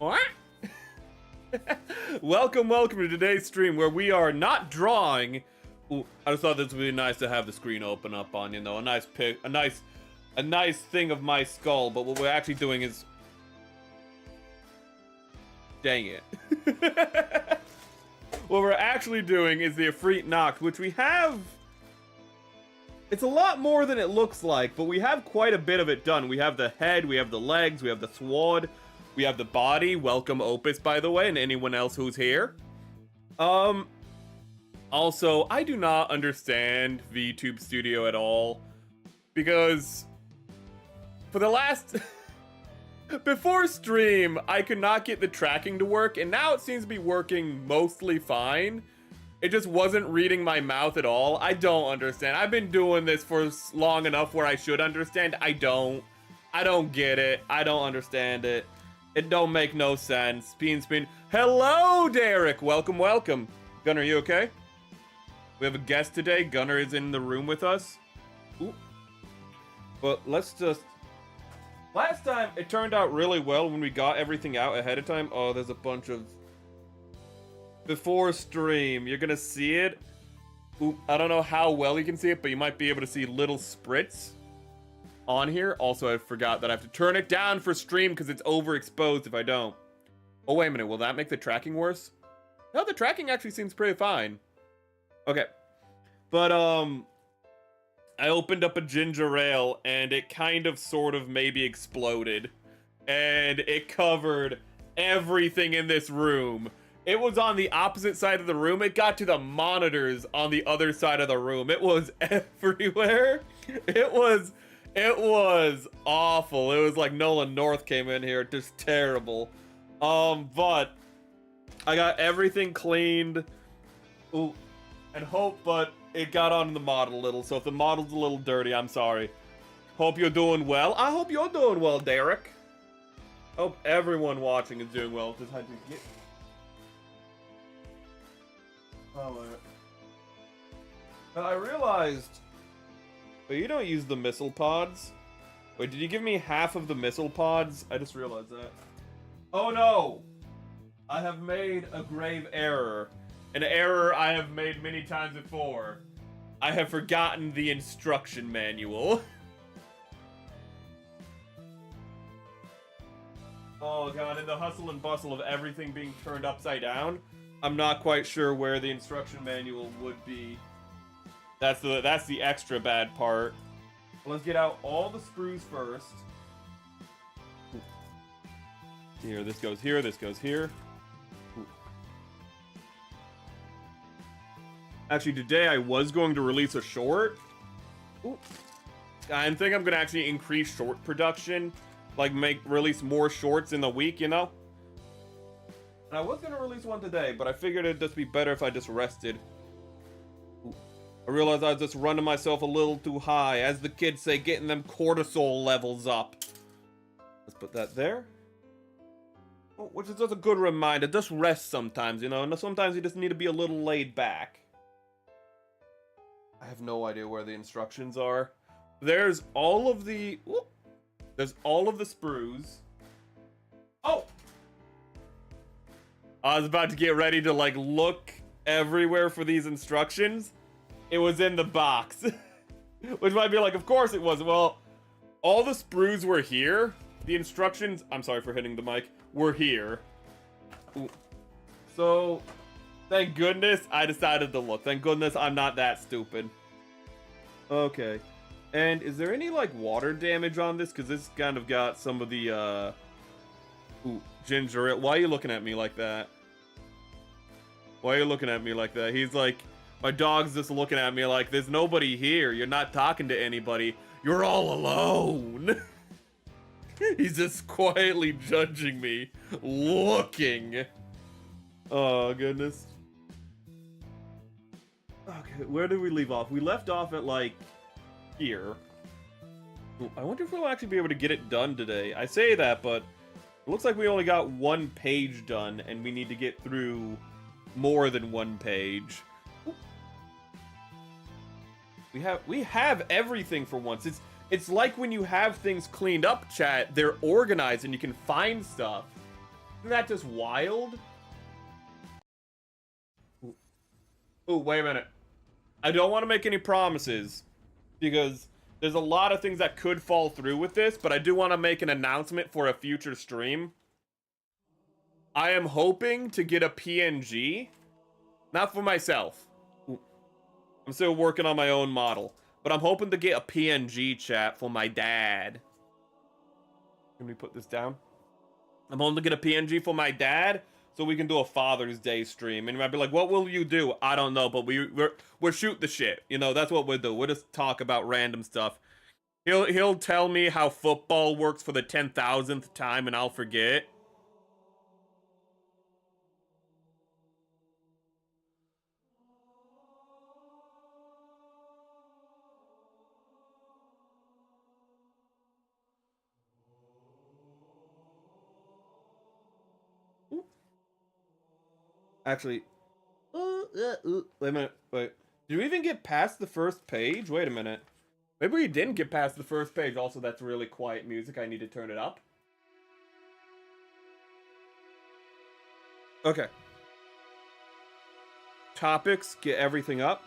What? welcome to today's stream where we are not drawing. Ooh, I just thought this would be nice to have the screen open up on, you know, a nice pic, a nice thing of my skull. But what we're actually doing is, dang it. What we're actually doing is the Efreet Nacht, which we have. It's a lot more than it looks like, but we have quite a bit of it done. We have the head, we have the legs, we have the sword, we have the body. Welcome Opus, by the way, and anyone else who's here. Also, I do not understand VTube Studio at all, because for the last... before stream, I could not get the tracking to work, and now it seems to be working mostly fine. It just wasn't reading my mouth at all. I don't understand. I've been doing this for long enough where I should understand. I don't get it. I don't understand it. It don't make no sense. Spin. Hello, Derek. Welcome. Gunnar, you okay? We have a guest today. Gunnar is in the room with us. Ooh. But let's just... Last time, it turned out really well when we got everything out ahead of time. Oh, there's a bunch of... Before stream, you're gonna see it. Ooh, I don't know how well you can see it, but you might be able to see little spritz on here. Also, I forgot that I have to turn it down for stream because it's overexposed if I don't. Oh, wait a minute. Will that make the tracking worse? No, the tracking actually seems pretty fine. Okay. But, I opened up a ginger ale and it kind of sort of maybe exploded. And it covered everything in this room. It was on the opposite side of the room. It got to the monitors on the other side of the room. It was everywhere. It was awful. It was like Nolan North came in here. Just terrible. But I got everything cleaned. Ooh, and but it got on the model a little. So if the model's a little dirty, I'm sorry. Hope you're doing well. I hope you're doing well, Derek. Hope everyone watching is doing well. Just had to get... Oh, I realized... But you don't use the missile pods. Wait, did you give me half of the missile pods? I just realized that. Oh no! I have made a grave error. An error I have made many times before. I have forgotten the instruction manual. Oh god, in the hustle and bustle of everything being turned upside down, I'm not quite sure where the instruction manual would be. That's the extra bad part. Let's get out all the sprues first. Here, this goes here, this goes here. Ooh. Actually, today I was going to release a short. Ooh. I think I'm gonna actually increase short production. Like, release more shorts in the week, you know? And I was gonna release one today, but I figured it'd just be better if I just rested. Ooh. I realized I was just running myself a little too high. As the kids say, getting them cortisol levels up. Let's put that there. Oh, which is just a good reminder. Just rest sometimes, you know? And sometimes you just need to be a little laid back. I have no idea where the instructions are. There's all of the... Whoop, there's all of the sprues. Oh! I was about to get ready to, like, look everywhere for these instructions. It was in the box. Which might be like, of course it was. Well, all the sprues were here. The instructions, I'm sorry for hitting the mic, were here. Ooh. So, thank goodness I decided to look. Thank goodness I'm not that stupid. Okay. And is there any, like, water damage on this? Because this kind of got some of the, Ooh, ginger ale. Why are you looking at me like that? Why are you looking at me like that? He's like, my dog's just looking at me like, there's nobody here. You're not talking to anybody. You're all alone. He's just quietly judging me. Looking. Oh, goodness. Okay, where did we leave off? We left off at, like, here. Ooh, I wonder if we'll actually be able to get it done today. I say that, but it looks like we only got one page done, and we need to get through more than one page. Ooh. We have everything for once. It's like when you have things cleaned up, chat, they're organized and you can find stuff. Isn't that just wild? Ooh, wait a minute. I don't want to make any promises because there's a lot of things that could fall through with this, but I do want to make an announcement for a future stream. I am hoping to get a PNG, not for myself. Ooh. I'm still working on my own model, but I'm hoping to get a PNG chat for my dad. Can we put this down? I'm hoping to get a PNG for my dad so we can do a Father's Day stream. And you might be like, what will you do? I don't know, but we're shoot the shit. You know, that's what we'll do. We'll just talk about random stuff. He'll tell me how football works for the 10,000th time and I'll forget. Actually, wait a minute. Wait, did we even get past the first page? Wait a minute. Maybe we didn't get past the first page. Also, that's really quiet music. I need to turn it up. Okay. Topics, get everything up.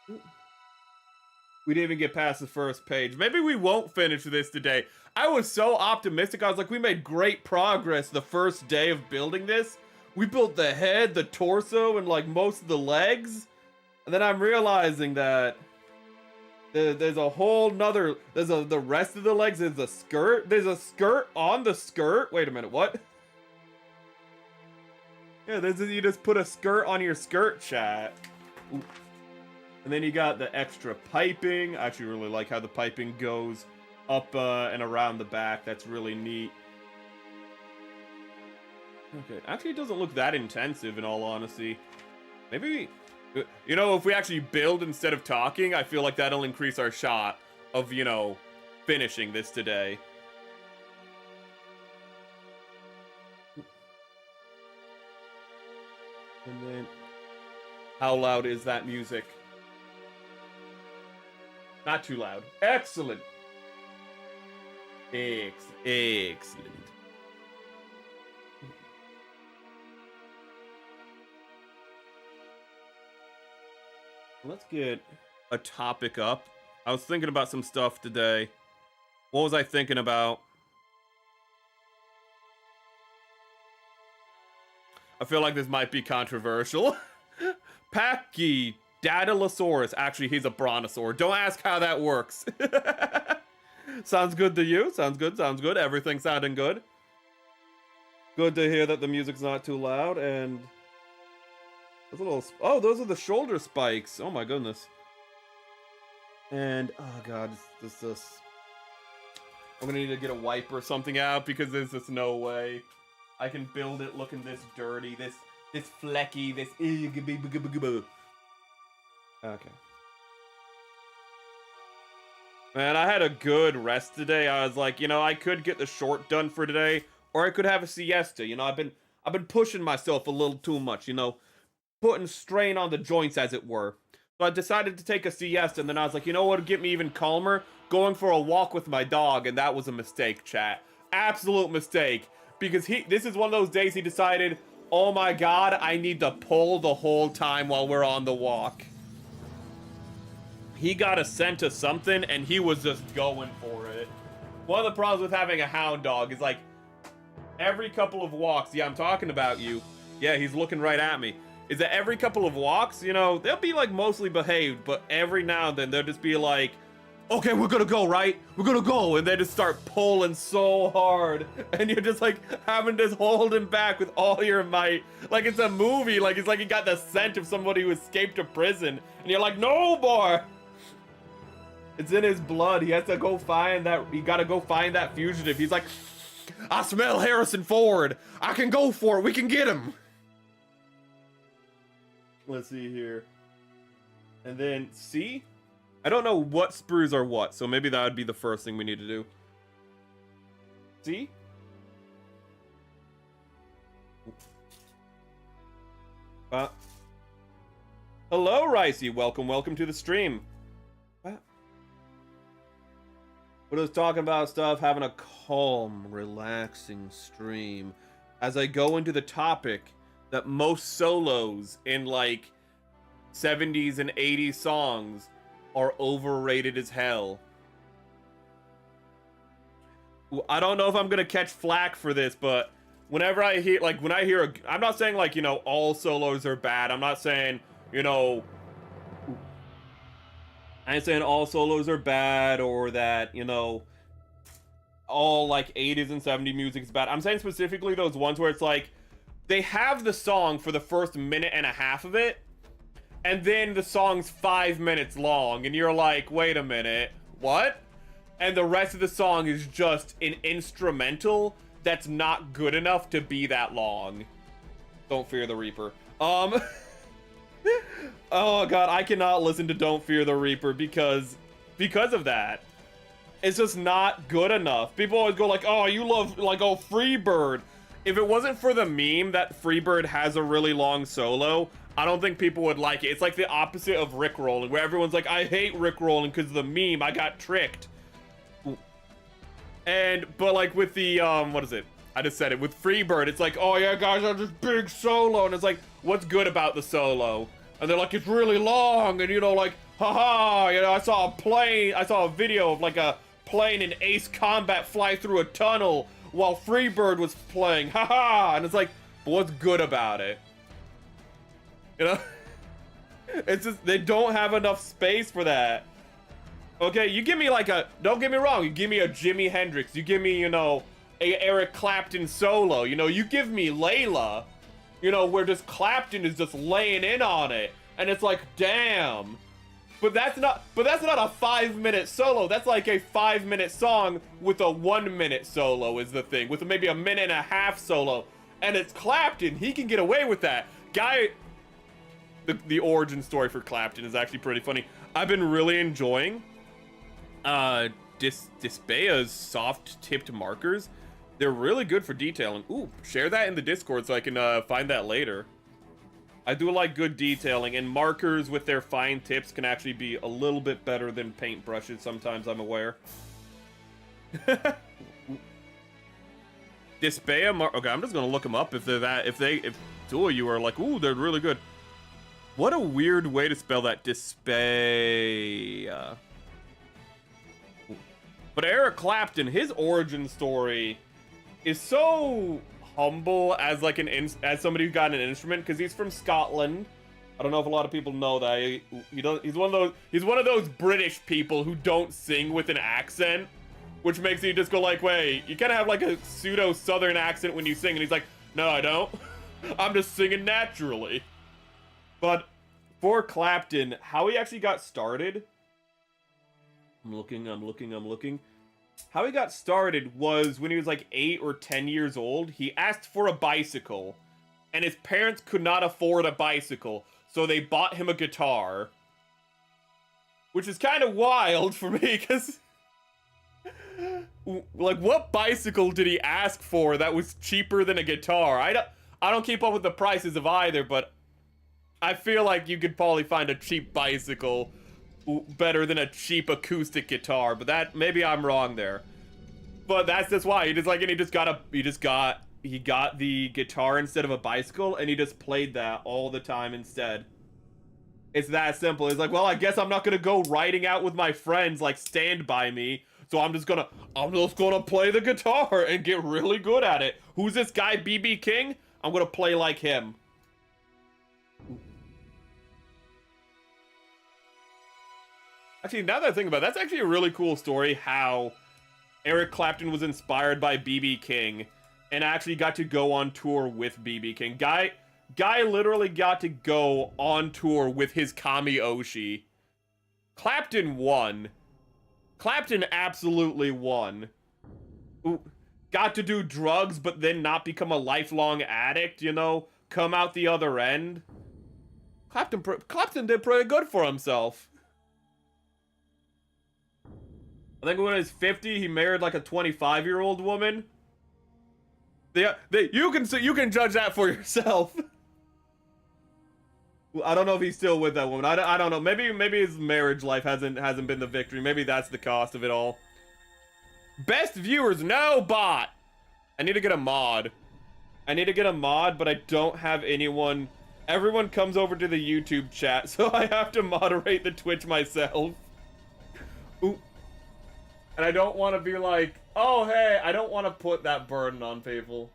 We didn't even get past the first page. Maybe we won't finish this today. I was so optimistic. I was like, we made great progress the first day of building this. We built the head, the torso, and like most of the legs. And then I'm realizing that there's a whole nother, the rest of the legs is a skirt. There's a skirt on the skirt. Wait a minute, what? Yeah, you just put a skirt on your skirt, chat. Ooh. And then you got the extra piping. I actually really like how the piping goes up and around the back. That's really neat. Okay, actually it doesn't look that intensive in all honesty. Maybe, you know, if we actually build instead of talking, I feel like that'll increase our shot of, you know, finishing this today. And then, how loud is that music? Not too loud. Excellent. Excellent. Let's get a topic up. I was thinking about some stuff today. What was I thinking about? I feel like this might be controversial. Pachy, Daedalosaurus. Actually, he's a brontosaur. Don't ask how that works. Sounds good to you? Sounds good, sounds good. Everything sounding good. Good to hear that the music's not too loud, and... Those little... Oh, those are the shoulder spikes. Oh my goodness. And, oh god, this... I'm gonna need to get a wipe or something out, because there's just no way I can build it looking this dirty, this flecky, this... Okay. Man, I had a good rest today. I was like, you know, I could get the short done for today, or I could have a siesta. You know, I've been pushing myself a little too much, you know, putting strain on the joints, as it were. So I decided to take a siesta, and then I was like, you know what would get me even calmer? Going for a walk with my dog, and that was a mistake, chat. Absolute mistake. Because this is one of those days he decided, oh my god, I need to pull the whole time while we're on the walk. He got a scent of something, and he was just going for it. One of the problems with having a hound dog is, like, every couple of walks, yeah, I'm talking about you. Yeah, he's looking right at me. Is that every couple of walks, you know, they'll be, like, mostly behaved, but every now and then they'll just be like, okay, we're gonna go, right? We're gonna go, and they just start pulling so hard, and you're just, like, having to hold him back with all your might. Like, it's a movie, like, it's like you got the scent of somebody who escaped a prison, and you're like, no more! It's in his blood. He has to go find that. He gotta go find that fugitive. He's like, I smell Harrison Ford. I can go for it. We can get him. Let's see here. And then C. I don't know what sprues are what, so maybe that would be the first thing we need to do. C. Hello, Ricey. Welcome to the stream. We're just talking about stuff, having a calm, relaxing stream. as I go into the topic that most solos in like 70s and 80s songs are overrated as hell. I don't know if I'm gonna catch flack for this, but whenever I hear, like, when I hear, I'm not saying, like, you know, all solos are bad. I'm not saying, you know, I ain't saying all solos are bad or that, you know, all, like, 80s and 70s music is bad. I'm saying specifically those ones where it's, like, they have the song for the first minute and a half of it, and then the song's 5 minutes long, and you're like, wait a minute, what? And the rest of the song is just an instrumental that's not good enough to be that long. Don't Fear the Reaper. Oh god, I cannot listen to Don't Fear the Reaper because of that. It's just not good enough. People always go like, oh, you love, like, oh, Freebird. If it wasn't for the meme that Freebird has a really long solo, I don't think people would like it. It's like the opposite of Rickrolling, where everyone's like, I hate Rickrolling because of the meme, I got tricked. But like with the, what is it? I just said it. With Freebird, it's like, oh yeah, guys, I have this big solo. And it's like, what's good about the solo? And they're like, it's really long. And, you know, like, haha, you know, I saw a video of like a plane in Ace Combat fly through a tunnel while Freebird was playing. Haha. And it's like, but what's good about it? You know? It's just, they don't have enough space for that. Okay, you give me like a, don't get me wrong, you give me a Jimi Hendrix, you give me, you know, a Eric Clapton solo, you know, you give me Layla, you know, where just Clapton is just laying in on it, and it's like, damn. But that's not a 5-minute solo, that's like a 5-minute song with a 1-minute solo is the thing, with maybe a minute and a half solo, and it's Clapton, he can get away with that. Guy, the origin story for Clapton is actually pretty funny. I've been really enjoying Disbea's soft-tipped markers. They're really good for detailing. Ooh, share that in the Discord so I can find that later. I do like good detailing, and markers with their fine tips can actually be a little bit better than paintbrushes sometimes, I'm aware. Dispea okay, I'm just gonna look them up if they're that, if two of you are like, ooh, they're really good. What a weird way to spell that, Dispea. But Eric Clapton, his origin story is so humble as like as somebody who got an instrument, because he's from Scotland. I don't know if a lot of people know that. He's one of those British people who don't sing with an accent, which makes you just go like, wait, you kind of have like a pseudo Southern accent when you sing, and he's like, no, I don't. I'm just singing naturally. But for Clapton, how he actually got started, I'm looking. How he got started was when he was like 8 or 10 years old. He asked for a bicycle, and his parents could not afford a bicycle, so they bought him a guitar. Which is kind of wild for me, because, like, what bicycle did he ask for that was cheaper than a guitar? I don't keep up with the prices of either, but I feel like you could probably find a cheap bicycle better than a cheap acoustic guitar, but that, maybe I'm wrong there. But that's just why he got the guitar instead of a bicycle, and he just played that all the time instead. It's that simple. It's like, well, I guess I'm not gonna go riding out with my friends like Stand By Me, so I'm just gonna play the guitar and get really good at it. Who's this guy, BB King? I'm gonna play like him. Actually, now that I think about it, that's actually a really cool story, how Eric Clapton was inspired by BB King and actually got to go on tour with BB King. Guy literally got to go on tour with his Kami Oshi. Clapton won. Clapton absolutely won. Got to do drugs, but then not become a lifelong addict, you know? Come out the other end. Clapton did pretty good for himself. I think when he was 50, he married like a 25-year-old woman. You can judge that for yourself. I don't know if he's still with that woman. I don't know. Maybe his marriage life hasn't been the victory. Maybe that's the cost of it all. Best viewers, no bot. I need to get a mod. I need to get a mod, but I don't have anyone. Everyone comes over to the YouTube chat, so I have to moderate the Twitch myself. Ooh. And I don't want to be like, oh, hey, I don't want to put that burden on people.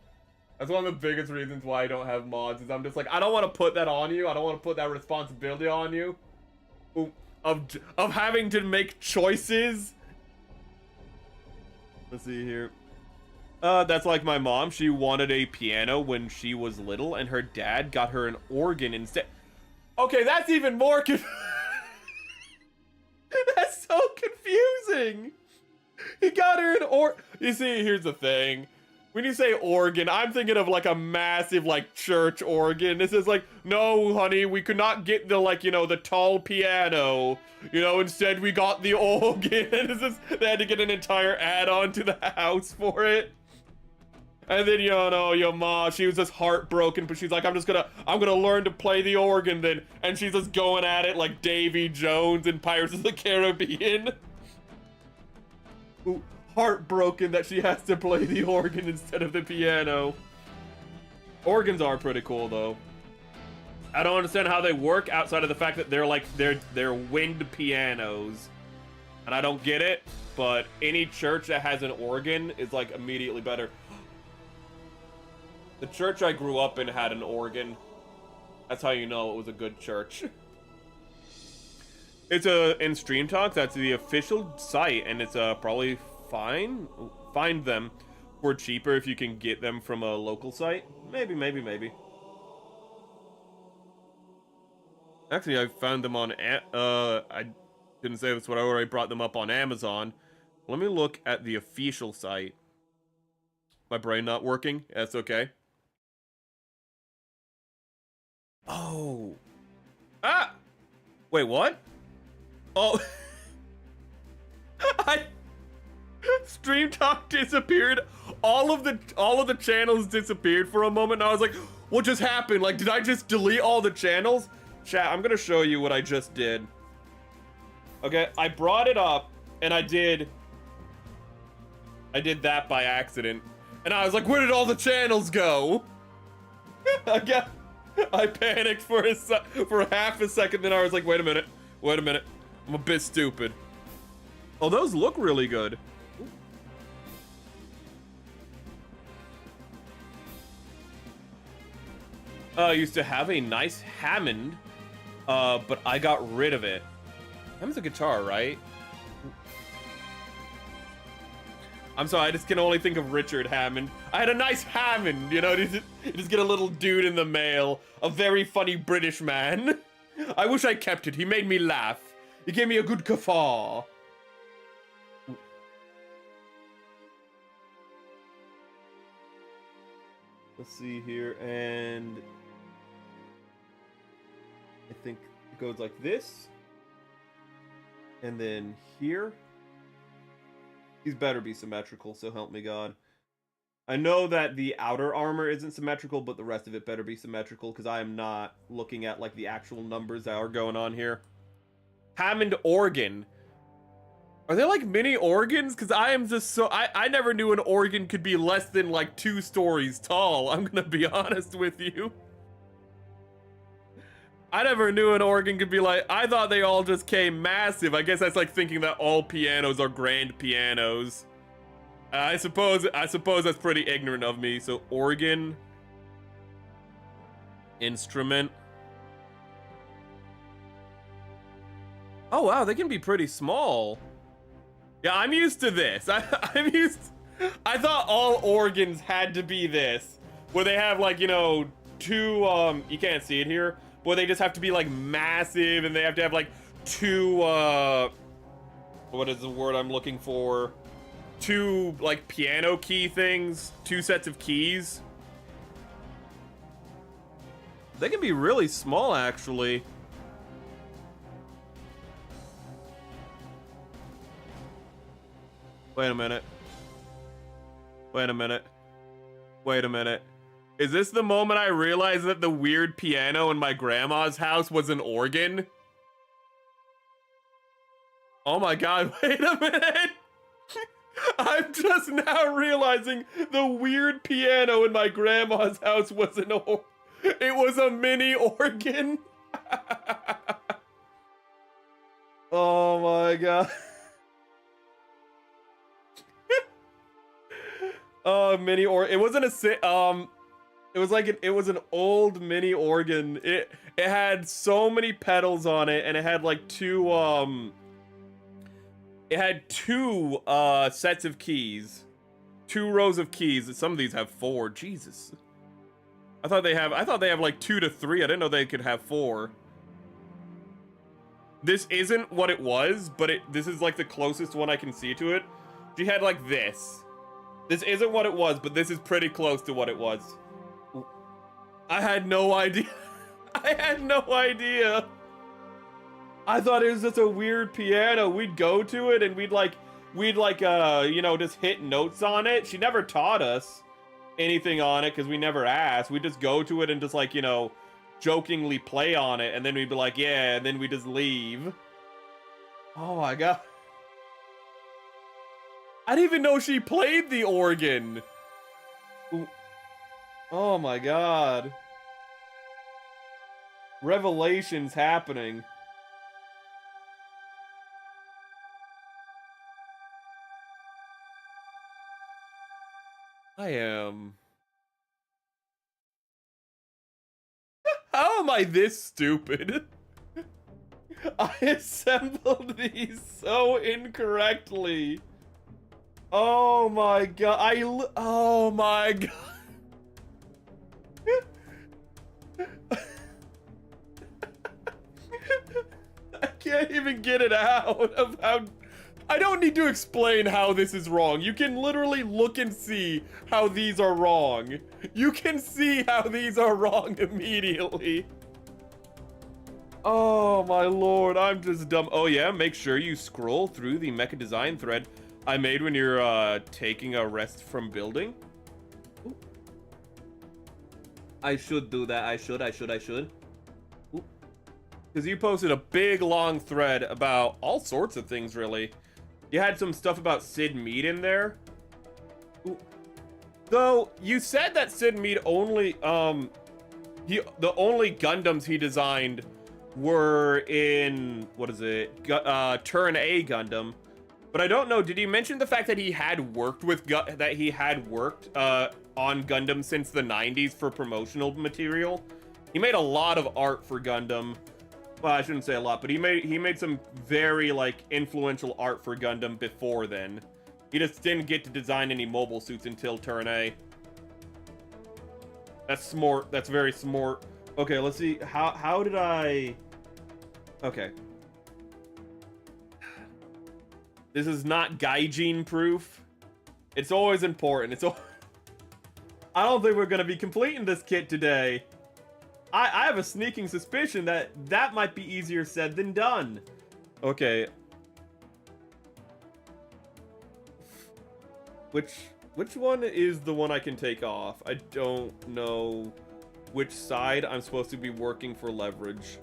That's one of the biggest reasons why I don't have mods, is I'm just like, I don't want to put that on you. I don't want to put that responsibility on you. Ooh. Of having to make choices. Let's see here. That's like my mom. She wanted a piano when she was little, and her dad got her an organ instead. Okay, that's even more That's so confusing. He got her an You see, here's the thing. When you say organ, I'm thinking of like a massive like church organ. This is like, no, honey, we could not get the like, you know, the tall piano. You know, instead we got the organ. They had to get an entire add-on to the house for it. And then, you know, your mom, she was just heartbroken, but she's like, I'm gonna learn to play the organ then. And she's just going at it like Davy Jones in Pirates of the Caribbean. Ooh, heartbroken that she has to play the organ instead of the piano. Organs are pretty cool, though. I don't understand how they work outside of the fact that they're like, they're wind pianos. And I don't get it, but any church that has an organ is like immediately better. The church I grew up in had an organ. That's how you know it was a good church. It's in Stream Talks, that's the official site, and it's probably fine. Find them for cheaper if you can get them from a local site. Maybe. Actually, I found them on, I didn't say this, but I already brought them up on Amazon. Let me look at the official site. My brain not working? That's okay. Oh. Ah! Wait, what? Oh. Stream Talk disappeared. All of the channels disappeared for a moment, and I was like, what just happened? Like, did I just delete all the channels? Chat, I'm gonna show you what I just did. Okay, I brought it up, and I did that by accident. And I was like, where did all the channels go? I panicked for half a second, then I was like, wait a minute. I'm a bit stupid. Oh, those look really good. I used to have a nice Hammond, but I got rid of it. Hammond's a guitar, right? I'm sorry, I just can only think of Richard Hammond. I had a nice Hammond, you know, you just get a little dude in the mail. A very funny British man. I wish I kept it, he made me laugh. He gave me a good guffaw. Let's see here, and I think it goes like this. And then here. These better be symmetrical, so help me God. I know that the outer armor isn't symmetrical, but the rest of it better be symmetrical, because I am not looking at like the actual numbers that are going on here. Hammond organ. Are they like mini organs? Because I am just so... I never knew an organ could be less than like 2 stories tall. I'm gonna be honest with you. I never knew an organ could be like... I thought they all just came massive. I guess that's like thinking that all pianos are grand pianos. I suppose that's pretty ignorant of me. So organ... instrument... Oh wow, they can be pretty small. Yeah, I'm used to this. I thought all organs had to be this, where they have like, you know, 2 you can't see it here, but they just have to be like massive, and they have to have like 2 what is the word I'm looking for? 2 like piano key things, 2 sets of keys. They can be really small actually. Wait a minute. Is this the moment I realized that the weird piano in my grandma's house was an organ? Oh my god, wait a minute! I'm just now realizing the weird piano in my grandma's house was it was a mini organ. Oh my god. It wasn't it was like it was an old mini organ. It had so many pedals on it, and it had like two sets of keys. 2 rows of keys. Some of these have 4. Jesus. I thought they have like 2 to 3. I didn't know they could have 4. This isn't what it was, but this is like the closest one I can see to it. She had like this. This isn't what it was, but this is pretty close to what it was. I had no idea. I had no idea. I thought it was just a weird piano. We'd go to it and we'd you know, just hit notes on it. She never taught us anything on it because we never asked. We'd just go to it and just like, you know, jokingly play on it, and then we'd be like, yeah, and then we just leave. Oh my god. I didn't even know she played the organ. Ooh. Oh my god. Revelations happening. I am... How am I this stupid? I assembled these so incorrectly. Oh my god, oh my god. I can't even get it out of how... I don't need to explain how this is wrong. You can literally look and see how these are wrong. You can see how these are wrong immediately. Oh my lord, I'm just dumb. Oh yeah, make sure you scroll through the mecha design thread I made when you're taking a rest from building. Ooh. I should do that. I should. Because you posted a big long thread about all sorts of things, really. You had some stuff about Sid Mead in there. Ooh. Though, you said that Sid Mead only, the only Gundams he designed were in, what is it, Turn A Gundam. But I don't know, did he mention the fact that he had worked with, on Gundam since the 90s for promotional material? He made a lot of art for Gundam. Well, I shouldn't say a lot, but he made some very, like, influential art for Gundam before then. He just didn't get to design any mobile suits until Turn A. That's smart. That's very smart. Okay, let's see. How did I... Okay. This is not Gaijin proof. It's always important. I don't think we're going to be completing this kit today. I have a sneaking suspicion that might be easier said than done. Okay. Which one is the one I can take off? I don't know which side I'm supposed to be working for leverage.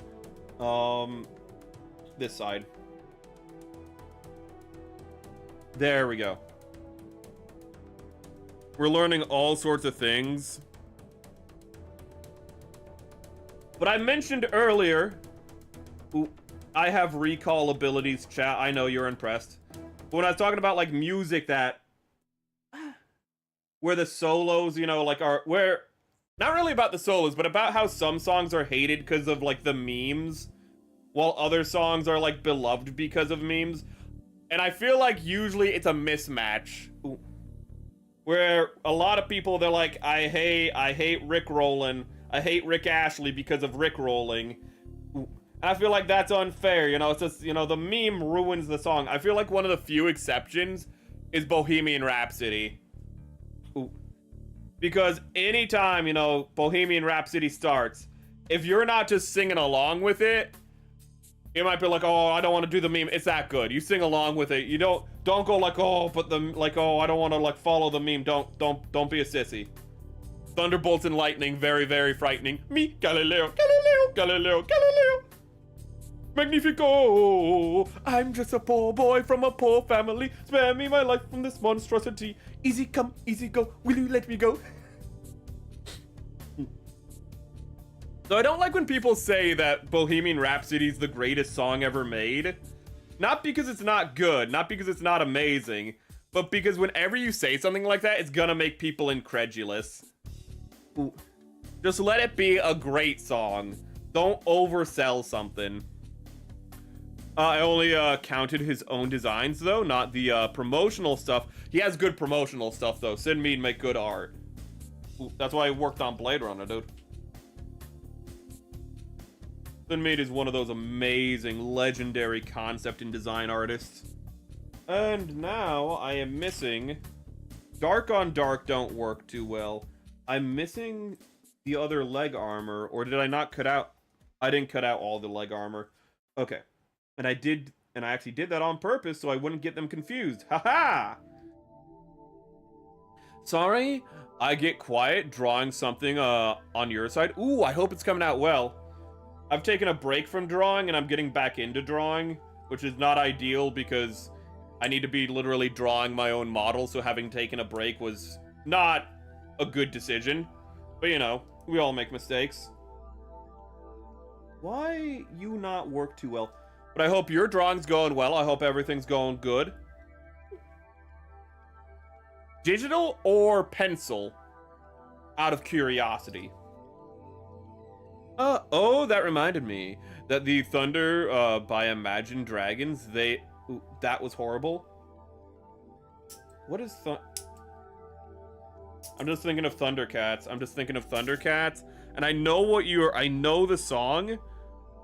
This side. There we go. We're learning all sorts of things. But I mentioned earlier, I have recall abilities, chat. I know you're impressed. But when I was talking about like music where the solos, you know, like where, not really about the solos, but about how some songs are hated because of like the memes, while other songs are like beloved because of memes. And I feel like usually it's a mismatch. Where a lot of people, they're like, I hate Rick Rollin'. I hate Rick Ashley because of Rick rolling. I feel like that's unfair, you know, it's just, you know, the meme ruins the song. I feel like one of the few exceptions is Bohemian Rhapsody. Because anytime, you know, Bohemian Rhapsody starts, if you're not just singing along with it, it might be like, oh, I don't want to do the meme. It's that good. You sing along with it. You don't go like, oh, but oh, I don't want to like follow the meme. Don't be a sissy. Thunderbolts and lightning, very, very frightening. Me, Galileo, Galileo, Galileo, Galileo. Magnifico! I'm just a poor boy from a poor family. Spare me my life from this monstrosity. Easy come, easy go. Will you let me go? So I don't like when people say that Bohemian Rhapsody is the greatest song ever made. Not because it's not good, not because it's not amazing, but because whenever you say something like that, it's gonna make people incredulous. Ooh. Just let it be a great song. Don't oversell something. I only counted his own designs, though, not the promotional stuff. He has good promotional stuff, though. Send me and make good art. Ooh, that's why I worked on Blade Runner, dude. Sinmead is one of those amazing, legendary concept and design artists. And now I am missing... Dark on dark don't work too well. I'm missing the other leg armor, or did I not cut out... I didn't cut out all the leg armor. Okay. And I actually did that on purpose so I wouldn't get them confused. Haha! Sorry, I get quiet drawing something on your side. Ooh, I hope it's coming out well. I've taken a break from drawing and I'm getting back into drawing, which is not ideal because I need to be literally drawing my own model, so having taken a break was not a good decision. But you know, we all make mistakes. Why you not work too well? But I hope your drawing's going well. I hope everything's going good. Digital or pencil? Out of curiosity. Oh, that reminded me that the Thunder by Imagine Dragons, ooh, that was horrible. What is I'm just thinking of Thundercats. And I know I know the song,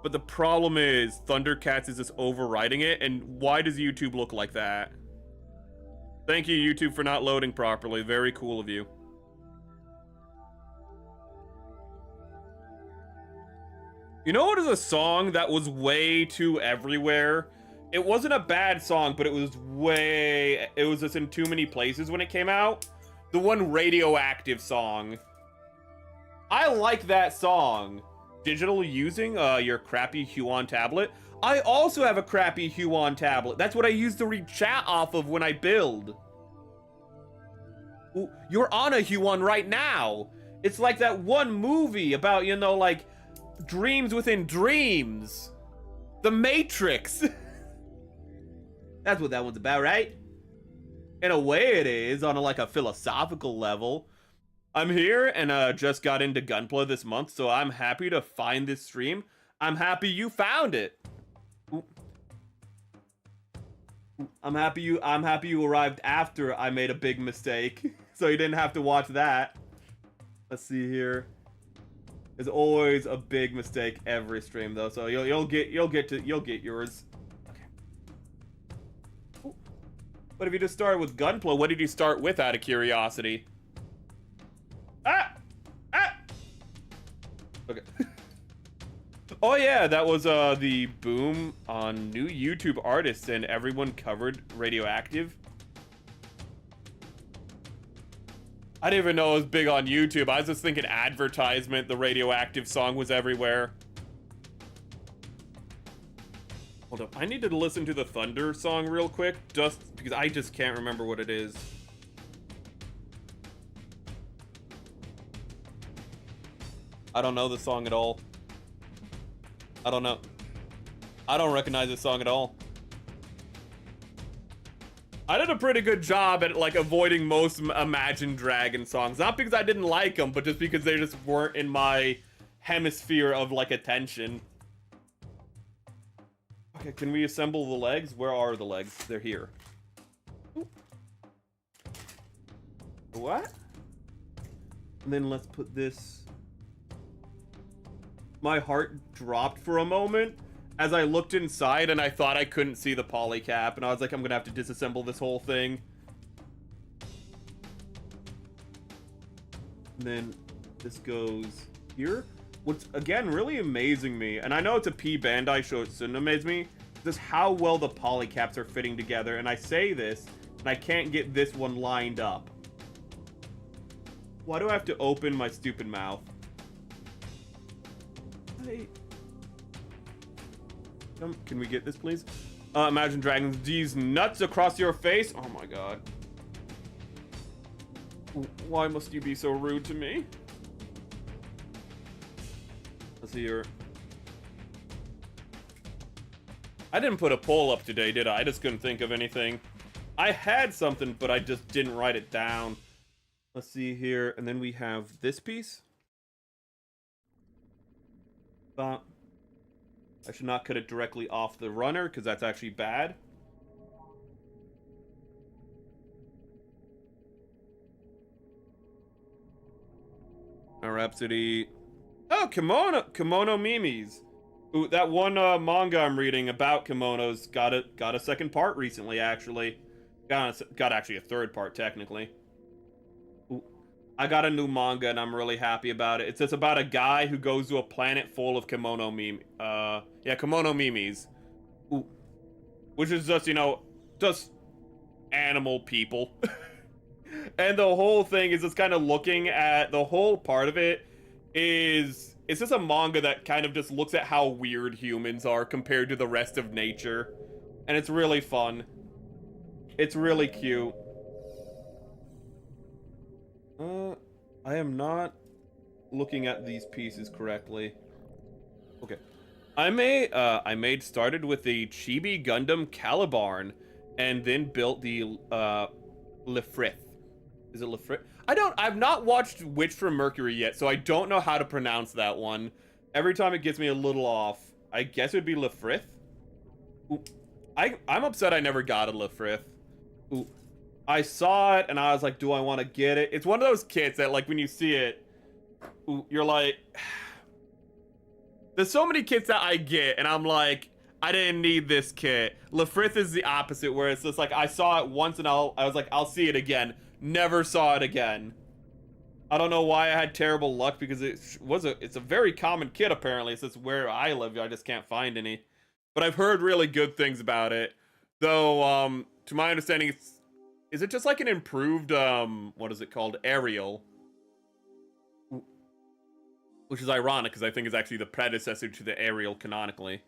but the problem is Thundercats is just overriding it, and why does YouTube look like that? Thank you, YouTube, for not loading properly. Very cool of you. You know what is a song that was way too everywhere? It wasn't a bad song, but it was just in too many places when it came out. The one Radioactive song. I like that song. Digital using your crappy Huon tablet. I also have a crappy Huon tablet. That's what I use to read chat off of when I build. Ooh, you're on a Huon right now. It's like that one movie about, you know, like, dreams within dreams. The Matrix. That's what that one's about, right? In a way it is, on like a philosophical level. I'm here and just got into Gunpla this month, so I'm happy to find this stream. I'm happy you found it. Ooh. I'm happy you arrived after I made a big mistake, so you didn't have to watch that. Let's see here. There's always a big mistake every stream though, so you'll get yours. Okay. Ooh. But if you just started with Gunpla, what did you start with out of curiosity? Okay. Oh yeah, that was the boom on new YouTube artists and everyone covered Radioactive. I didn't even know it was big on YouTube. I was just thinking advertisement, the Radioactive song was everywhere. Hold up, I need to listen to the Thunder song real quick, just because I just can't remember what it is. I don't know the song at all. I don't know. I don't recognize this song at all. I did a pretty good job at like avoiding most Imagine Dragon songs. Not because I didn't like them, but just because they just weren't in my hemisphere of like attention. Okay, can we assemble the legs? Where are the legs? They're here. Ooh. What? And then let's put this... My heart dropped for a moment as I looked inside and I thought I couldn't see the polycap, and I was like, I'm gonna have to disassemble this whole thing. And then this goes here. What's, again, really amazing me, and I know it's a P Bandai show, it shouldn't amaze me, just how well the polycaps are fitting together. And I say this, and I can't get this one lined up. Why do I have to open my stupid mouth? Can we get this, please? Imagine dragging these nuts across your face. Oh my god. Why must you be so rude to me? Let's see here. I didn't put a poll up today, did I? I just couldn't think of anything. I had something, but I just didn't write it down. Let's see here. And then we have this piece. I should not cut it directly off the runner, because that's actually bad. Rhapsody. Oh, kimono memes. Ooh, that one manga I'm reading about kimonos got a second part recently. Actually, got actually a third part technically. Ooh, I got a new manga and I'm really happy about it. It's just about a guy who goes to a planet full of kimono memes. Ooh, which is just, you know, just animal people. And the whole thing is just kind of looking at the whole part of it is it's just a manga that kind of just looks at how weird humans are compared to the rest of nature. And it's really fun. It's really cute. I am not looking at these pieces correctly. Okay. I started with the Chibi Gundam Calibarn and then built the Lefrith. Is it Lefrith? I've not watched Witch from Mercury yet, so I don't know how to pronounce that one. Every time it gets me a little off. I guess it would be Lefrith. Ooh. I'm upset I never got a Lefrith. Ooh. I saw it and I was like, do I want to get it? It's one of those kits that, like, when you see it, ooh, you're like, there's so many kits that I get and I'm like, I didn't need this kit. Lefrith is the opposite, where it's just like, I saw it once and I was like, I'll see it again. Never saw it again. I don't know why I had terrible luck, because it's a very common kit apparently. It's just where I live, I just can't find any. But I've heard really good things about it. Though, to my understanding, is it just like an improved, what is it called? Aerial. Which is ironic, because I think it's actually the predecessor to the Aerial canonically.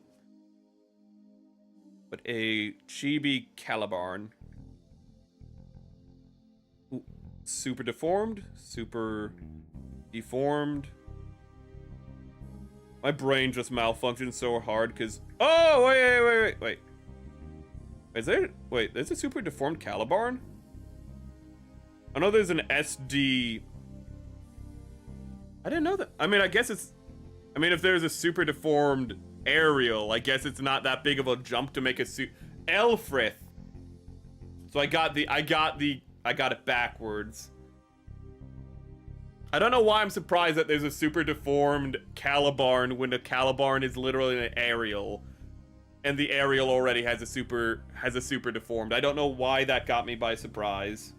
But a Chibi Calibarn. Ooh, super deformed. Super deformed. My brain just malfunctioned so hard because... Oh, wait. There's a super deformed Calibarn? I know there's an SD... I didn't know that. I mean, I guess it's... I mean, if there's a super deformed Aerial, I guess it's not that big of a jump to make a suit. Elfrith. So I got it backwards. I don't know why I'm surprised that there's a super deformed Calibarn when the Calibarn is literally an Aerial, and the Aerial already has a super deformed. I don't know why that got me by surprise.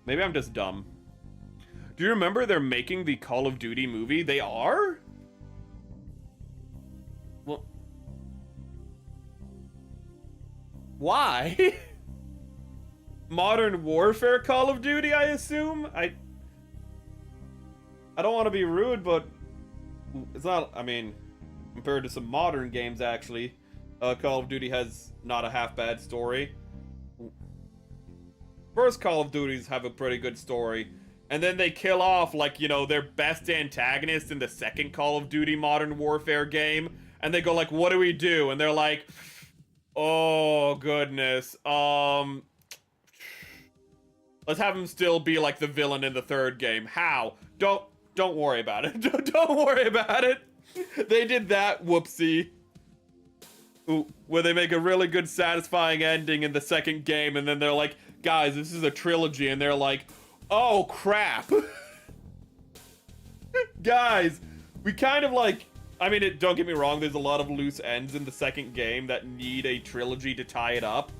Maybe I'm just dumb. Do you remember they're making the Call of Duty movie? They are? Well, why? Modern Warfare Call of Duty, I assume? I don't want to be rude, but it's not, I mean, compared to some modern games, actually, Call of Duty has not a half bad story. First Call of Duties have a pretty good story, and then they kill off, like, you know, their best antagonist in the second Call of Duty Modern Warfare game, and they go like, what do we do? And they're like, oh, goodness, let's have him still be like the villain in the third game. How? Don't worry about it. Don't worry about it. They did that, whoopsie. Ooh, where they make a really good, satisfying ending in the second game, and then they're like, guys, this is a trilogy, and they're like, oh, crap. Guys, we kind of like, I mean, don't get me wrong, there's a lot of loose ends in the second game that need a trilogy to tie it up.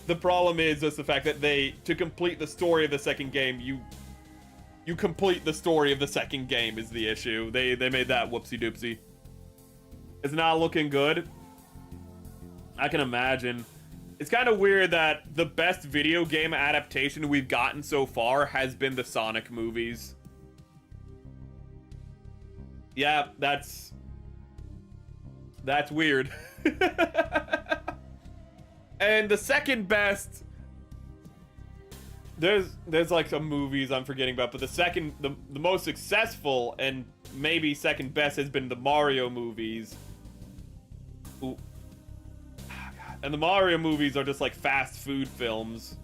The problem is just the fact that to complete the story of the second game, you complete the story of the second game is the issue. They made that whoopsie doopsie. It's not looking good. I can imagine. It's kind of weird that the best video game adaptation we've gotten so far has been the Sonic movies. Yeah, that's That's weird. And the second best, there's like some movies I'm forgetting about, but the most successful and maybe second best has been the Mario movies. Ooh. And the Mario movies are just like fast food films.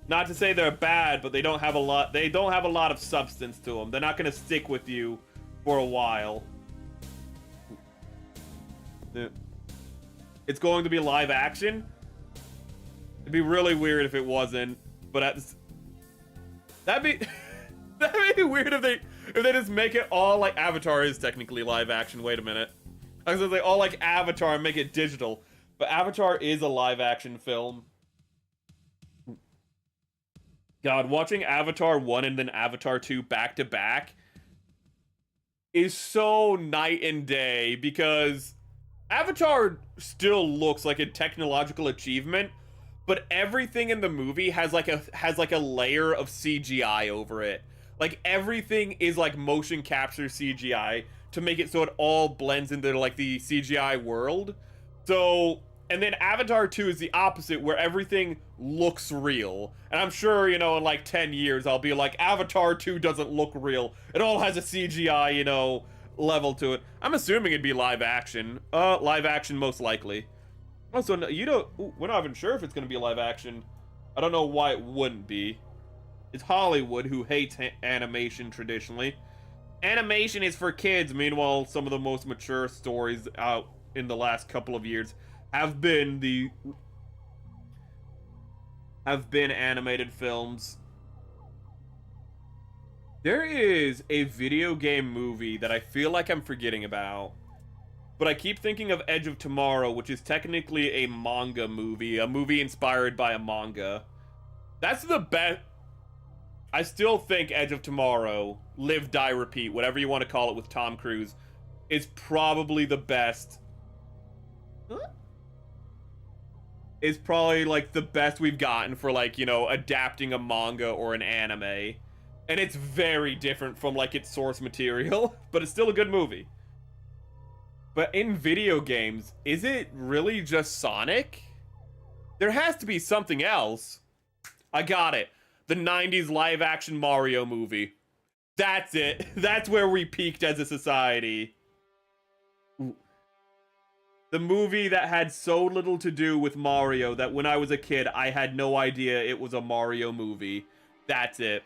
Not to say they're bad, but they don't have a lot of substance to them. They're not going to stick with you for a while. It's going to be live action. It'd be really weird if it wasn't, but that'd be weird if they just make it all like Avatar is technically live action. Wait a minute. I was gonna say all like Avatar and make it digital, but Avatar is a live action film. God, watching Avatar 1 and then Avatar 2 back to back is so night and day, because Avatar still looks like a technological achievement, but everything in the movie has like a layer of CGI over it. Like everything is like motion capture CGI to make it so it all blends into like the CGI world. So, and then Avatar 2 is the opposite, where everything looks real. And I'm sure, you know, in like 10 years, I'll be like, Avatar 2 doesn't look real. It all has a CGI, you know, level to it. I'm assuming it'd be live action. Live action most likely. Also, no, we're not even sure if it's going to be live action. I don't know why it wouldn't be. It's Hollywood, who hates animation traditionally. Animation is for kids. Meanwhile, some of the most mature stories out in the last couple of years have been animated films. There is a video game movie that I feel like I'm forgetting about, but I keep thinking of Edge of Tomorrow, which is technically a manga movie, a movie inspired by a manga. That's the best. I still think Edge of Tomorrow, Live, Die, Repeat, whatever you want to call it, with Tom Cruise, is probably the best. Is probably like the best we've gotten for like, you know, adapting a manga or an anime. And it's very different from like its source material, but it's still a good movie. But in video games, is it really just Sonic? There has to be something else. I got it. The 90s live action Mario movie. That's it. That's where we peaked as a society. Ooh. The movie that had so little to do with Mario that when I was a kid, I had no idea it was a Mario movie. That's it.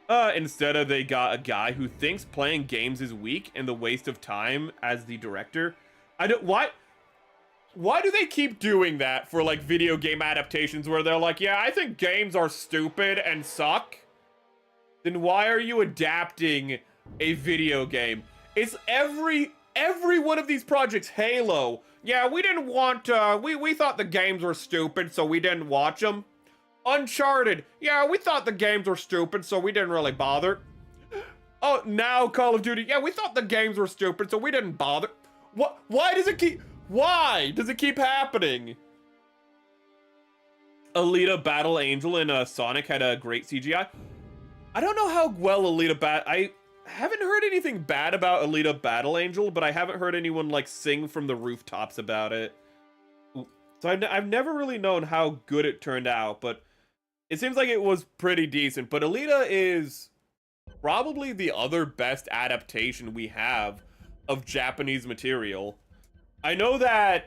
Instead of, they got a guy who thinks playing games is weak and the waste of time as the director. Why do they keep doing that for like video game adaptations where they're like, yeah, I think games are stupid and suck? Then why are you adapting a video game? It's every one of these projects. Halo. Yeah, we didn't want, we thought the games were stupid, so we didn't watch them. Uncharted. Yeah, we thought the games were stupid, so we didn't really bother. Oh, now Call of Duty. Yeah, we thought the games were stupid, so we didn't bother. Why does it keep happening? Alita Battle Angel in Sonic had a great CGI. I don't know how well I haven't heard anything bad about Alita Battle Angel, but I haven't heard anyone like sing from the rooftops about it. So I've never really known how good it turned out, but it seems like it was pretty decent. But Alita is probably the other best adaptation we have of Japanese material. I know that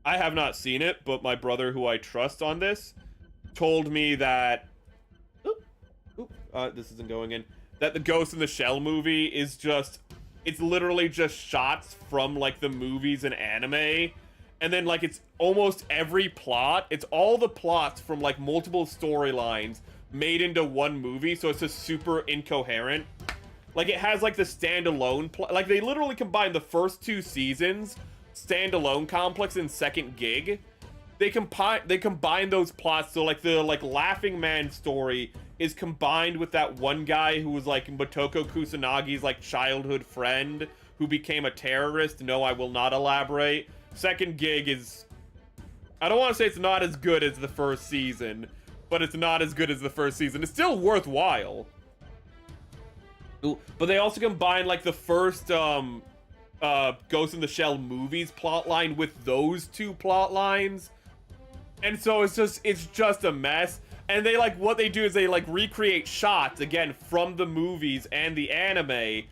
I have not seen it, but my brother, who I trust on this, told me that this isn't going in, that the Ghost in the Shell movie is it's literally just shots from like the movies and anime, and then like it's almost every plot, it's all the plots from like multiple storylines made into one movie, so it's just super incoherent. Like it has like the standalone like they literally combined the first 2 seasons standalone complex and second gig. They combine those plots, so like the Laughing Man story is combined with that one guy who was like Motoko Kusanagi's like childhood friend who became a terrorist. No, I will not elaborate. Second gig is, I don't want to say it's not as good as the first season, but it's not as good as the first season. It's still worthwhile. Ooh, but they also combine like the first Ghost in the Shell movies plotline with those two plot lines. And so it's just a mess. And they like, what they do is they like recreate shots again from the movies and the anime,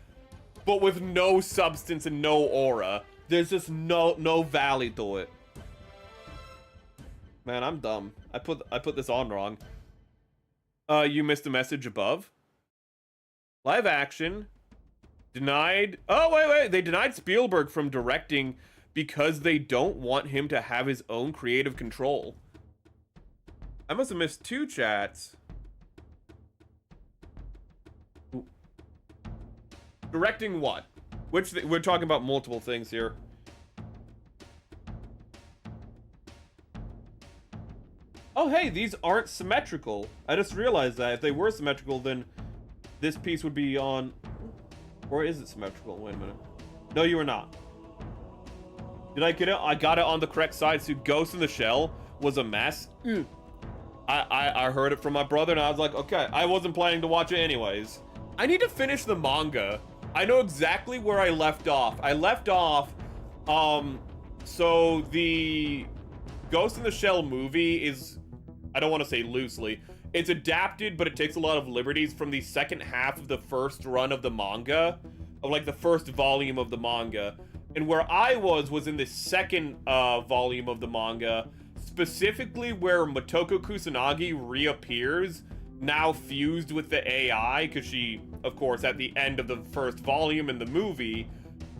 but with no substance and no aura. There's just no value to it. Man, I'm dumb. I put this on wrong. You missed a message above. Live action denied. Oh, wait. They denied Spielberg from directing because they don't want him to have his own creative control. I must have missed 2 chats. Ooh. Directing what? We're talking about multiple things here. Oh, hey, these aren't symmetrical. I just realized that. If they were symmetrical, then this piece would be on... Or is it symmetrical? Wait a minute. No, you are not. Did I get it? I got it on the correct side. So Ghost in the Shell was a mess. I heard it from my brother, and I was like, okay. I wasn't planning to watch it anyways. I need to finish the manga. I know exactly where I left off. I left off... So the Ghost in the Shell movie is... I don't want to say loosely. It's adapted, but it takes a lot of liberties from the second half of the first run of the manga. Of like the first volume of the manga. And where I was in the second volume of the manga. Specifically where Motoko Kusanagi reappears. Now fused with the AI. Because she, of course, at the end of the first volume in the movie.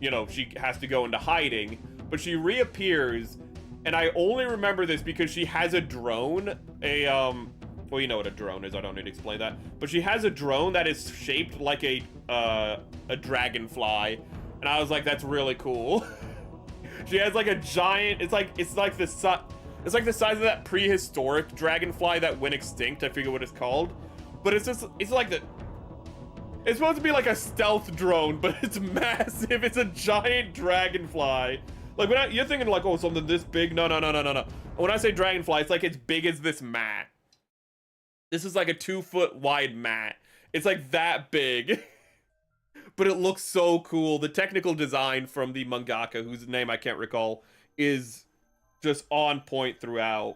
You know, she has to go into hiding. But she reappears. And I only remember this because she has a drone, well, you know what a drone is, I don't need to explain that. But she has a drone that is shaped like a dragonfly. And I was like, that's really cool. She has like a giant, it's like the size of that prehistoric dragonfly that went extinct, I forget what it's called. But it's like it's supposed to be like a stealth drone, but it's massive, it's a giant dragonfly. Like, you're thinking like, oh, something this big. No. When I say dragonfly, it's like as big as this mat. This is like a 2-foot wide mat. It's like that big. But it looks so cool. The technical design from the mangaka, whose name I can't recall, is just on point throughout.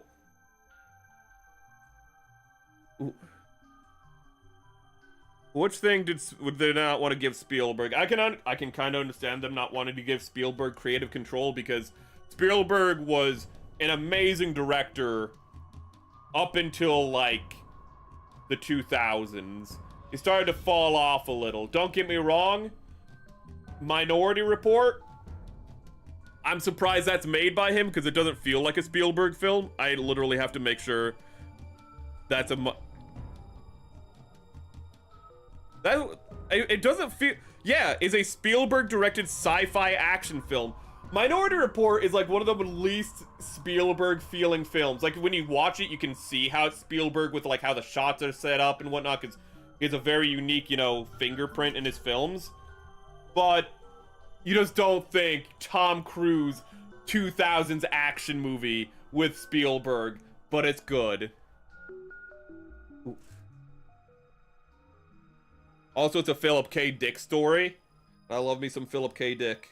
Ooh. Which thing would they not want to give Spielberg? I can kind of understand them not wanting to give Spielberg creative control because Spielberg was an amazing director up until like the 2000s. He started to fall off a little. Don't get me wrong. Minority Report. I'm surprised that's made by him because it doesn't feel like a Spielberg film. I literally have to make sure that's it doesn't feel... Yeah, is a Spielberg-directed sci-fi action film. Minority Report is like one of the least Spielberg-feeling films. Like, when you watch it, you can see how it's Spielberg with, like, how the shots are set up and whatnot, because he has a very unique, you know, fingerprint in his films. But you just don't think Tom Cruise 2000s action movie with Spielberg, but it's good. Also, it's a Philip K. Dick story. I love me some Philip K. Dick.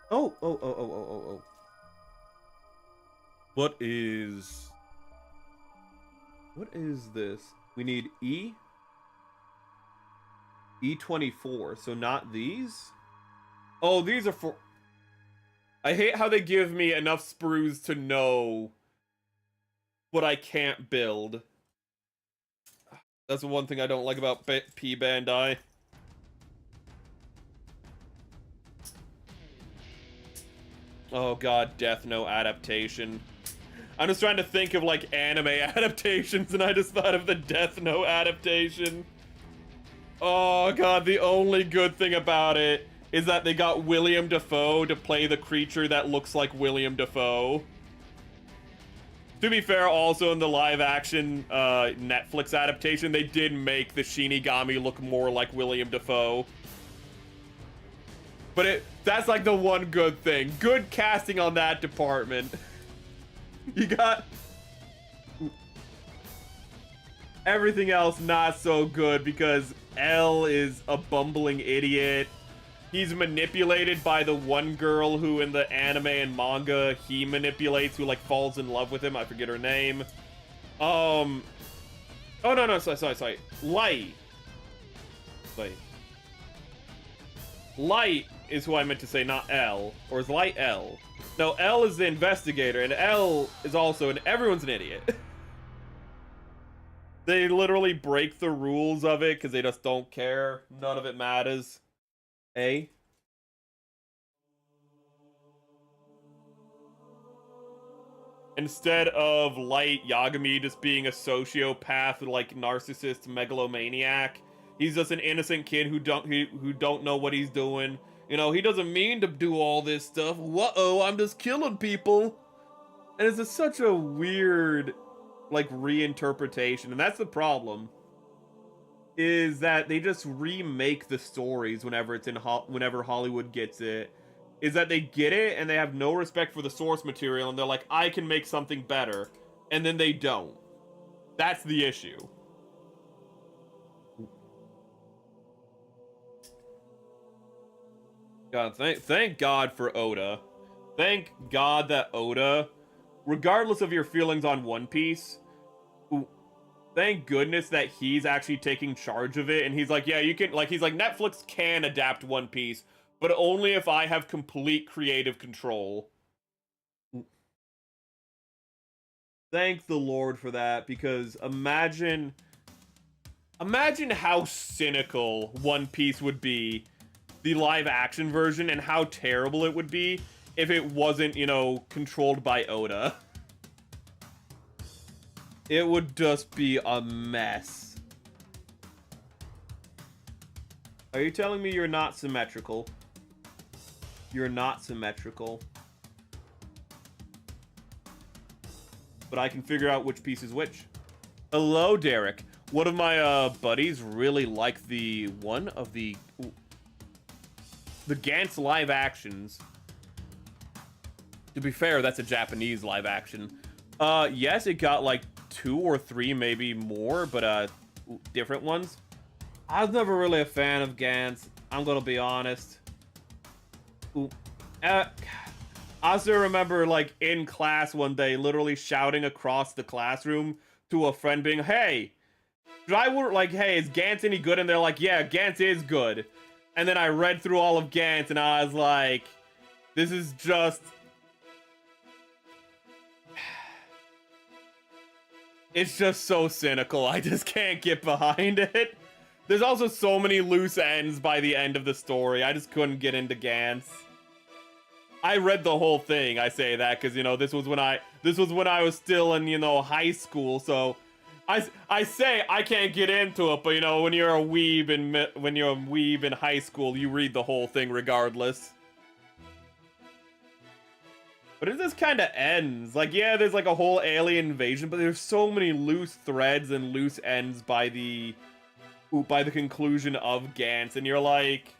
Oh. What is this? We need E? E24, so not these? Oh, these are for... I hate how they give me enough sprues to know what I can't build. That's the one thing I don't like about P Bandai. Oh god, Death Note adaptation. I'm just trying to think of like anime adaptations and I just thought of the Death Note adaptation. Oh god, the only good thing about it is that they got William Dafoe to play the creature that looks like William Dafoe. To be fair, also in the live-action Netflix adaptation, they did make the Shinigami look more like William Dafoe. But that's like the one good thing. Good casting on that department. You got... Everything else not so good because L is a bumbling idiot. he's manipulated by the one girl who in the anime and manga he manipulates, who like falls in love with him. I forget her name. Oh no, sorry. Light. Light is who I meant to say, not L. Or is Light L? No, L is the investigator, and L is also everyone's an idiot. They literally break the rules of it because they just don't care. None of it matters. A. Instead of Light Yagami just being a sociopath, like narcissist megalomaniac, he's just an innocent kid who don't know what he's doing. You know, he doesn't mean to do all this stuff. Whoa, I'm just killing people. And it's just such a weird, like, reinterpretation. And that's the problem. Is that they just remake the stories whenever it's whenever Hollywood gets it. Is that they get it and they have no respect for the source material and they're like, I can make something better. And then they don't. That's the issue. God, thank God for Oda. Thank God that Oda, regardless of your feelings on One Piece, thank goodness that he's actually taking charge of it. And he's like, yeah, you can, like, he's like, Netflix can adapt One Piece, but only if I have complete creative control. Thank the Lord for that, because imagine how cynical One Piece would be, the live action version, and how terrible it would be if it wasn't, you know, controlled by Oda. It would just be a mess. Are you telling me you're not symmetrical? You're not symmetrical. But I can figure out which piece is which. Hello, Derek. One of my buddies really liked the Gantz live actions. To be fair, that's a Japanese live action. Yes, it got like 2 or 3, maybe more, but different ones. I was never really a fan of Gantz. I'm gonna be honest. I still remember, like, in class one day, literally shouting across the classroom to a friend being, hey, hey, is Gantz any good? And they're like, yeah, Gantz is good. And then I read through all of Gantz and I was like, this is just... It's just so cynical. I just can't get behind it. There's also so many loose ends by the end of the story. I just couldn't get into Gantz. I read the whole thing. I say that because, you know, this was when I was still in, you know, high school. So I say I can't get into it, but, you know, when you're a weeb in high school, you read the whole thing regardless. But it just kind of ends. Like, yeah, there's like a whole alien invasion, but there's so many loose threads and loose ends by the conclusion of Gantz, and you're like,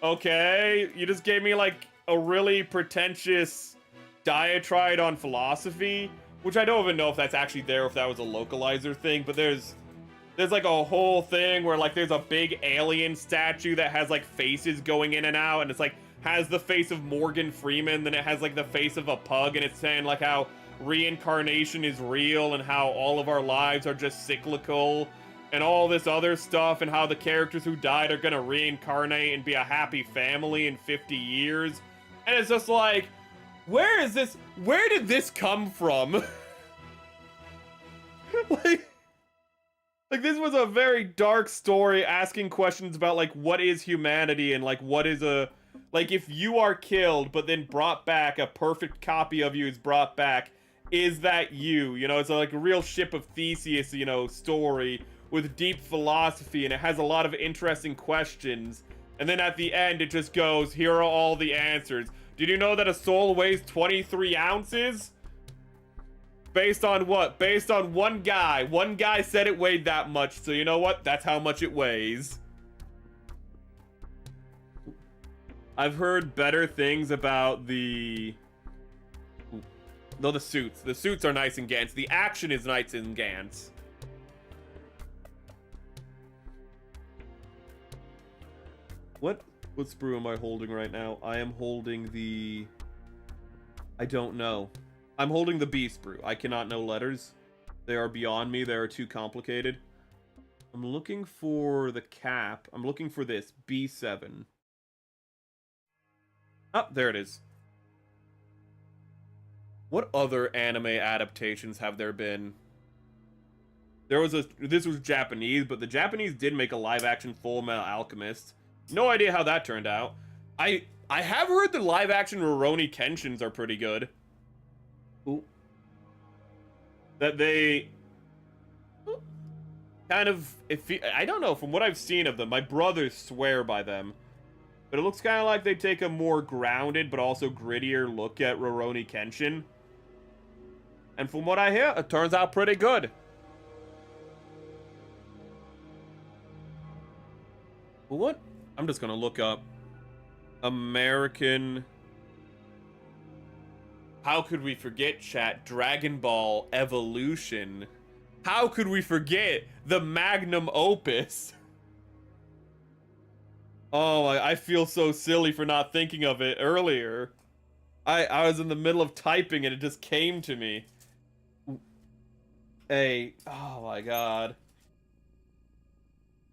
okay, you just gave me like a really pretentious diatribe on philosophy, which I don't even know if that's actually there, if that was a localizer thing, but there's like a whole thing where like there's a big alien statue that has like faces going in and out, and it's like has the face of Morgan Freeman, then it has like the face of a pug, and it's saying like how reincarnation is real and how all of our lives are just cyclical and all this other stuff, and how the characters who died are gonna reincarnate and be a happy family in 50 years. And it's just like, where did this come from? like this was a very dark story asking questions about like what is humanity and like what is like if you are killed but then brought back, a perfect copy of you is brought back, is that you? You know, it's like a real Ship of Theseus, you know, story with deep philosophy, and it has a lot of interesting questions. And then at the end, it just goes, here are all the answers. Did you know that a soul weighs 23 ounces? Based on what? Based on one guy. One guy said it weighed that much, so you know what? That's how much it weighs. I've heard better things about the... No, the suits. The suits are nice in Gantz. The action is nice in Gantz. What? What sprue am I holding right now? I am holding the... I don't know. I'm holding the B sprue. I cannot know letters. They are beyond me. They are too complicated. I'm looking for the cap. I'm looking for this. B7. Oh, there it is. What other anime adaptations have there been? There was a... This was Japanese, but the Japanese did make a live-action Full Metal Alchemist. No idea how that turned out. I have heard the live-action Rurouni Kenshins are pretty good. Ooh. That they... kind of... I don't know, from what I've seen of them, my brothers swear by them. But it looks kind of like they take a more grounded, but also grittier look at Rurouni Kenshin. And from what I hear, it turns out pretty good. What? I'm just gonna look up American... How could we forget, chat? Dragon Ball Evolution. How could we forget the magnum opus? Oh, I feel so silly for not thinking of it earlier. I was in the middle of typing and it just came to me. Hey, oh my god.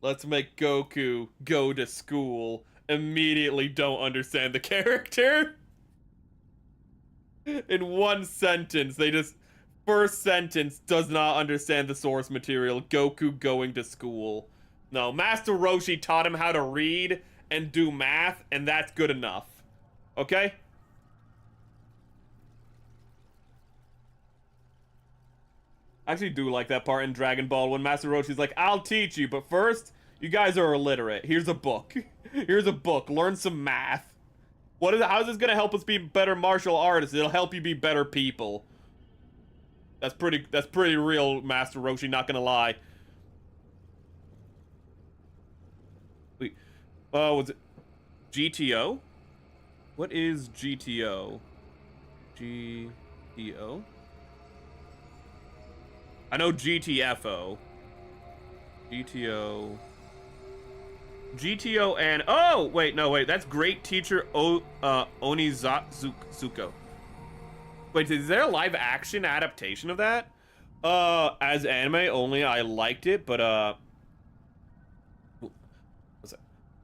Let's make Goku go to school. Immediately don't understand the character. In one sentence, they just... First sentence does not understand the source material. Goku going to school. No, Master Roshi taught him how to read and do math, and that's good enough. Okay? I actually do like that part in Dragon Ball when Master Roshi's like, I'll teach you, but first, you guys are illiterate. Here's a book. Here's a book. Learn some math. How is this gonna help us be better martial artists? It'll help you be better people. That's pretty real, Master Roshi, not gonna lie. Wait, was it GTO? What is GTO? GTO? I know GTFO. GTO. GTO and... Oh! Wait, no, wait. That's Great Teacher Onizuko. Wait, is there a live-action adaptation of that? As anime only, I liked it, but,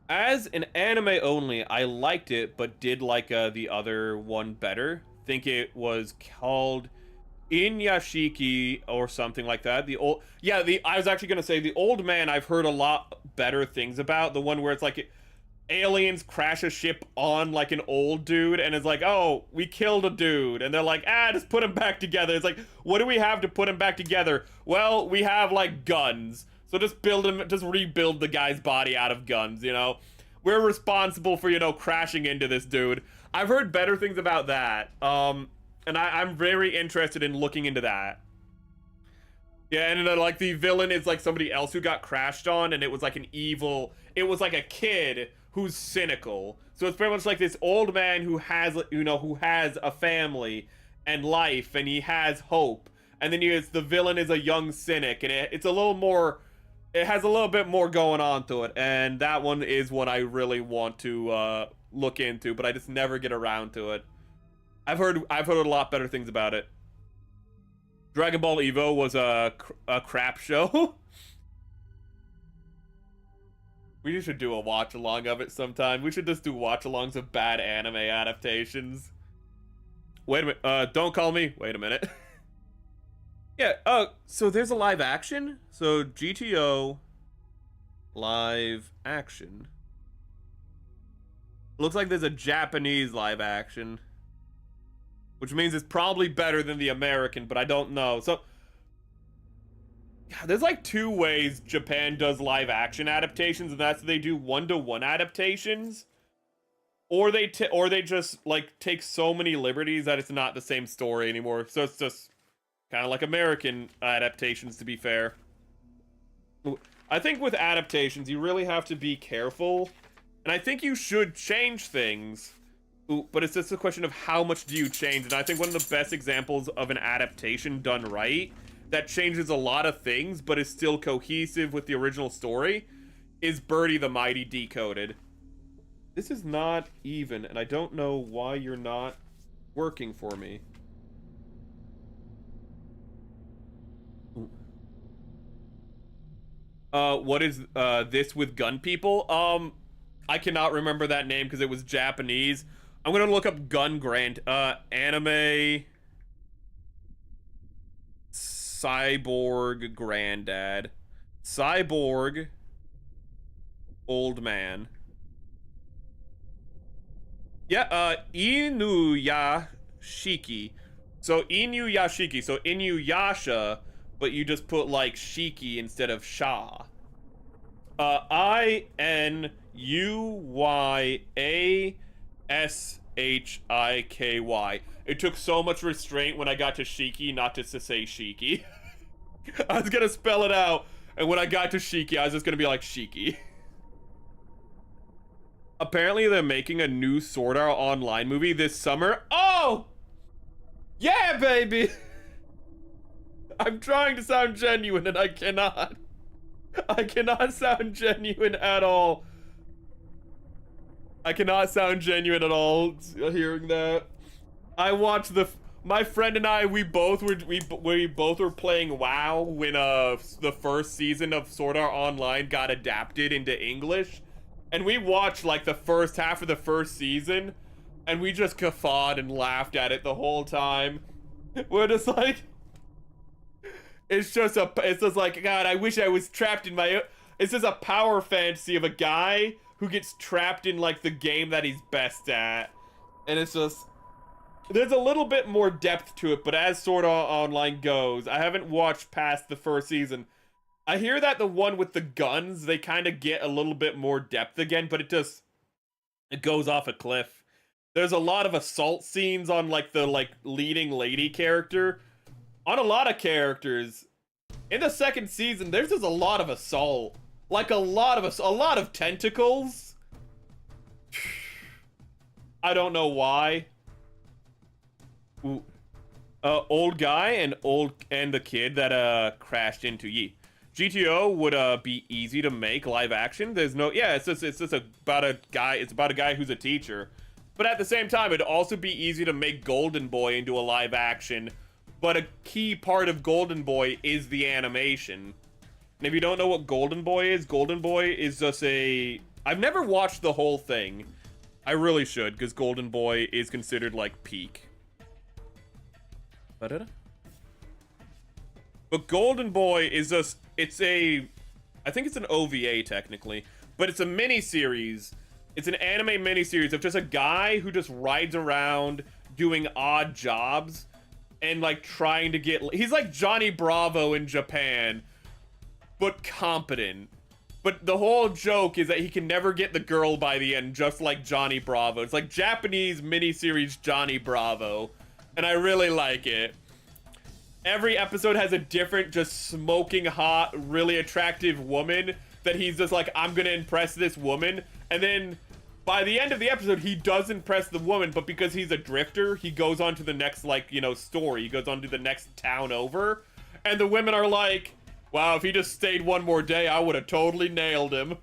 as an anime only, I liked it, but did like, the other one better. Think it was called... Inyashiki or something like that. I was actually gonna say the old man I've heard a lot better things about. The one where it's like aliens crash a ship on like an old dude and it's like, oh, we killed a dude, and they're like, just put him back together. It's like, what do we have to put him back together? Well, we have like guns, so just rebuild the guy's body out of guns, you know. We're responsible for, you know, crashing into this dude. I've heard better things about that. And I'm very interested in looking into that. Yeah, and then, like, the villain is, like, somebody else who got crashed on, and it was, like, it was, like, a kid who's cynical. So it's very much like this old man who has, you know, who has a family and life, and he has hope. And then the villain is a young cynic, and it has a little bit more going on to it. And that one is what I really want to look into, but I just never get around to it. I've heard a lot better things about it. Dragon Ball Evo was a crap show. We should do a watch-along of it sometime. We should just do watch-alongs of bad anime adaptations. Wait a minute. Don't call me. Wait a minute. Yeah, so there's a live action? So, GTO live action. Looks like there's a Japanese live action. Which means it's probably better than the American, but I don't know. So, there's like two ways Japan does live action adaptations, and that's they do one-to-one adaptations, or they just like take so many liberties that it's not the same story anymore. So it's just kind of like American adaptations, to be fair. I think with adaptations, you really have to be careful, and I think you should change things. But it's just a question of how much do you change, and I think one of the best examples of an adaptation done right that changes a lot of things but is still cohesive with the original story is Birdie the Mighty Decoded. This is not even, and I don't know why you're not working for me. What is this with gun people? I cannot remember that name because it was Japanese. I'm gonna look up Gun Grant. Anime cyborg granddad. Cyborg old man. Yeah, Inuyashiki. So Inuyashiki. So Inuyasha, but you just put like Shiki instead of Sha. Inuyashiky. It took so much restraint when I got to Shiki not to say Shiki. I was gonna spell it out, and when I got to Shiki, I was just gonna be like Shiki. Apparently, they're making a new Sword Art Online movie this summer. Oh! Yeah, baby! I'm trying to sound genuine, and I cannot. I cannot sound genuine at all. I cannot sound genuine at all hearing that. I watched my friend and I, we both were playing WoW when the first season of Sword Art Online got adapted into English. And we watched like the first half of the first season, and we just guffawed and laughed at it the whole time. We're just like, it's just like, God, I wish I was trapped in my, it's just a power fantasy of a guy who gets trapped in like the game that he's best at. And it's just, there's a little bit more depth to it, but as Sword Art Online goes, I haven't watched past the first season. I hear that the one with the guns, they kind of get a little bit more depth again, but it goes off a cliff. There's a lot of assault scenes on like the leading lady character. On a lot of characters. In the second season, there's just a lot of assault. Like a lot of tentacles. I don't know why. Ooh. Old guy and the kid that crashed into Yi. GTO would be easy to make live action. There's no, yeah, it's just about a guy who's a teacher. But at the same time, it'd also be easy to make Golden Boy into a live action. But a key part of Golden Boy is the animation. And if you don't know what Golden Boy is just I've never watched the whole thing. I really should, because Golden Boy is considered like peak. But Golden Boy is just, I think it's an OVA technically, but it's a mini-series. It's an anime mini-series of just a guy who just rides around doing odd jobs and like trying to get, he's like Johnny Bravo in Japan, but competent. But the whole joke is that he can never get the girl by the end, just like Johnny Bravo. It's like Japanese mini-series Johnny Bravo, and I really like it. Every episode has a different, just smoking hot, really attractive woman that he's just like, I'm gonna impress this woman. And then by the end of the episode, he does impress the woman, but because he's a drifter, he goes on to the next, like, you know, story. He goes on to the next town over. And the women are like, wow, if he just stayed one more day, I would have totally nailed him.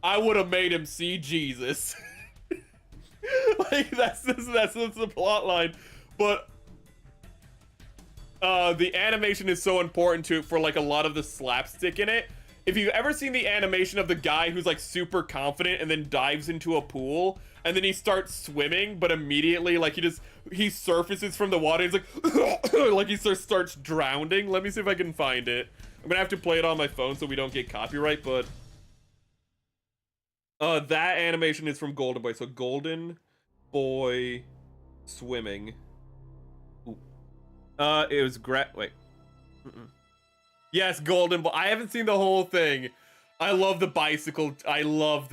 I would have made him see Jesus. Like, that's the plot line. But the animation is so important to it for like a lot of the slapstick in it. If you've ever seen the animation of the guy who's like super confident and then dives into a pool and then he starts swimming, but immediately like he surfaces from the water, he's like like he starts drowning. Let me see if I can find it. I'm gonna have to play it on my phone so we don't get copyright, but that animation is from Golden Boy. So Golden Boy swimming. It was wait. Yes, Golden Boy. I haven't seen the whole thing. I love the bicycle. I love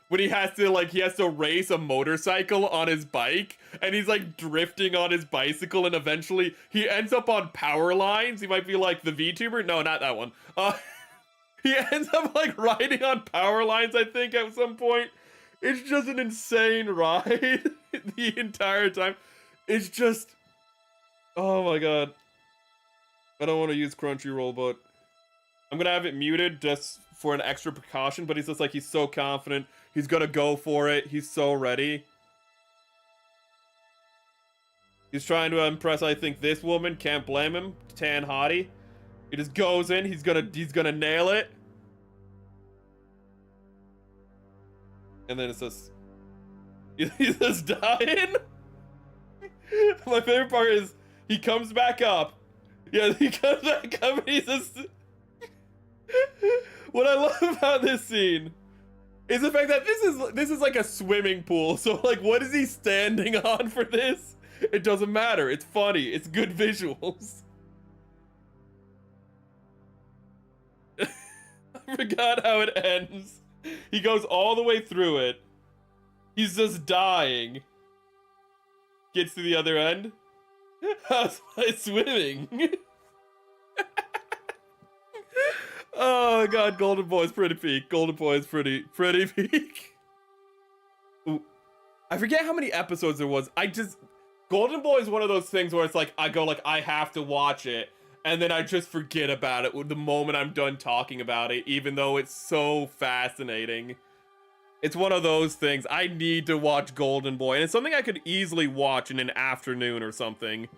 when he has to race a motorcycle on his bike, and he's like drifting on his bicycle, and eventually he ends up on power lines. He might be like the VTuber. No, not that one. He ends up like riding on power lines, I think, at some point. It's just an insane ride the entire time. It's just, oh my god. I don't want to use Crunchyroll, but I'm gonna have it muted just for an extra precaution, but he's just like, he's so confident. He's gonna go for it. He's so ready. He's trying to impress, I think, this woman. Can't blame him. Tan hottie. He just goes in. He's gonna nail it. And then it's just... He's just dying. My favorite part is he comes back up. Yeah, he comes back up and he's just... What I love about this scene is the fact that this is like a swimming pool. So like, what is he standing on for this? It doesn't matter. It's funny. It's good visuals. I forgot how it ends. He goes all the way through it. He's just dying. Gets to the other end. How's my swimming? Oh god, Golden Boy's pretty peak. Golden Boy's pretty peak. Ooh. I forget how many episodes there was. Golden Boy is one of those things where it's like, I have to watch it, and then I just forget about it the moment I'm done talking about it, even though it's so fascinating. It's one of those things. I need to watch Golden Boy, and it's something I could easily watch in an afternoon or something.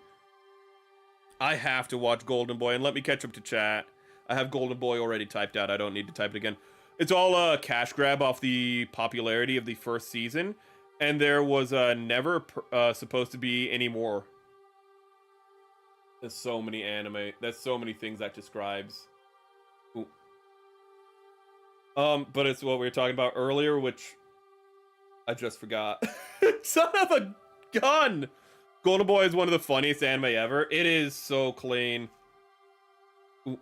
I have to watch Golden Boy, and let me catch up to chat. I have Golden Boy already typed out. I don't need to type it again. It's all a cash grab off the popularity of the first season, and there was never supposed to be any more. There's so many anime. There's so many things that describes. Ooh. But it's what we were talking about earlier, which I just forgot. Son of a gun! Golden Boy is one of the funniest anime ever. It is so clean. Ooh.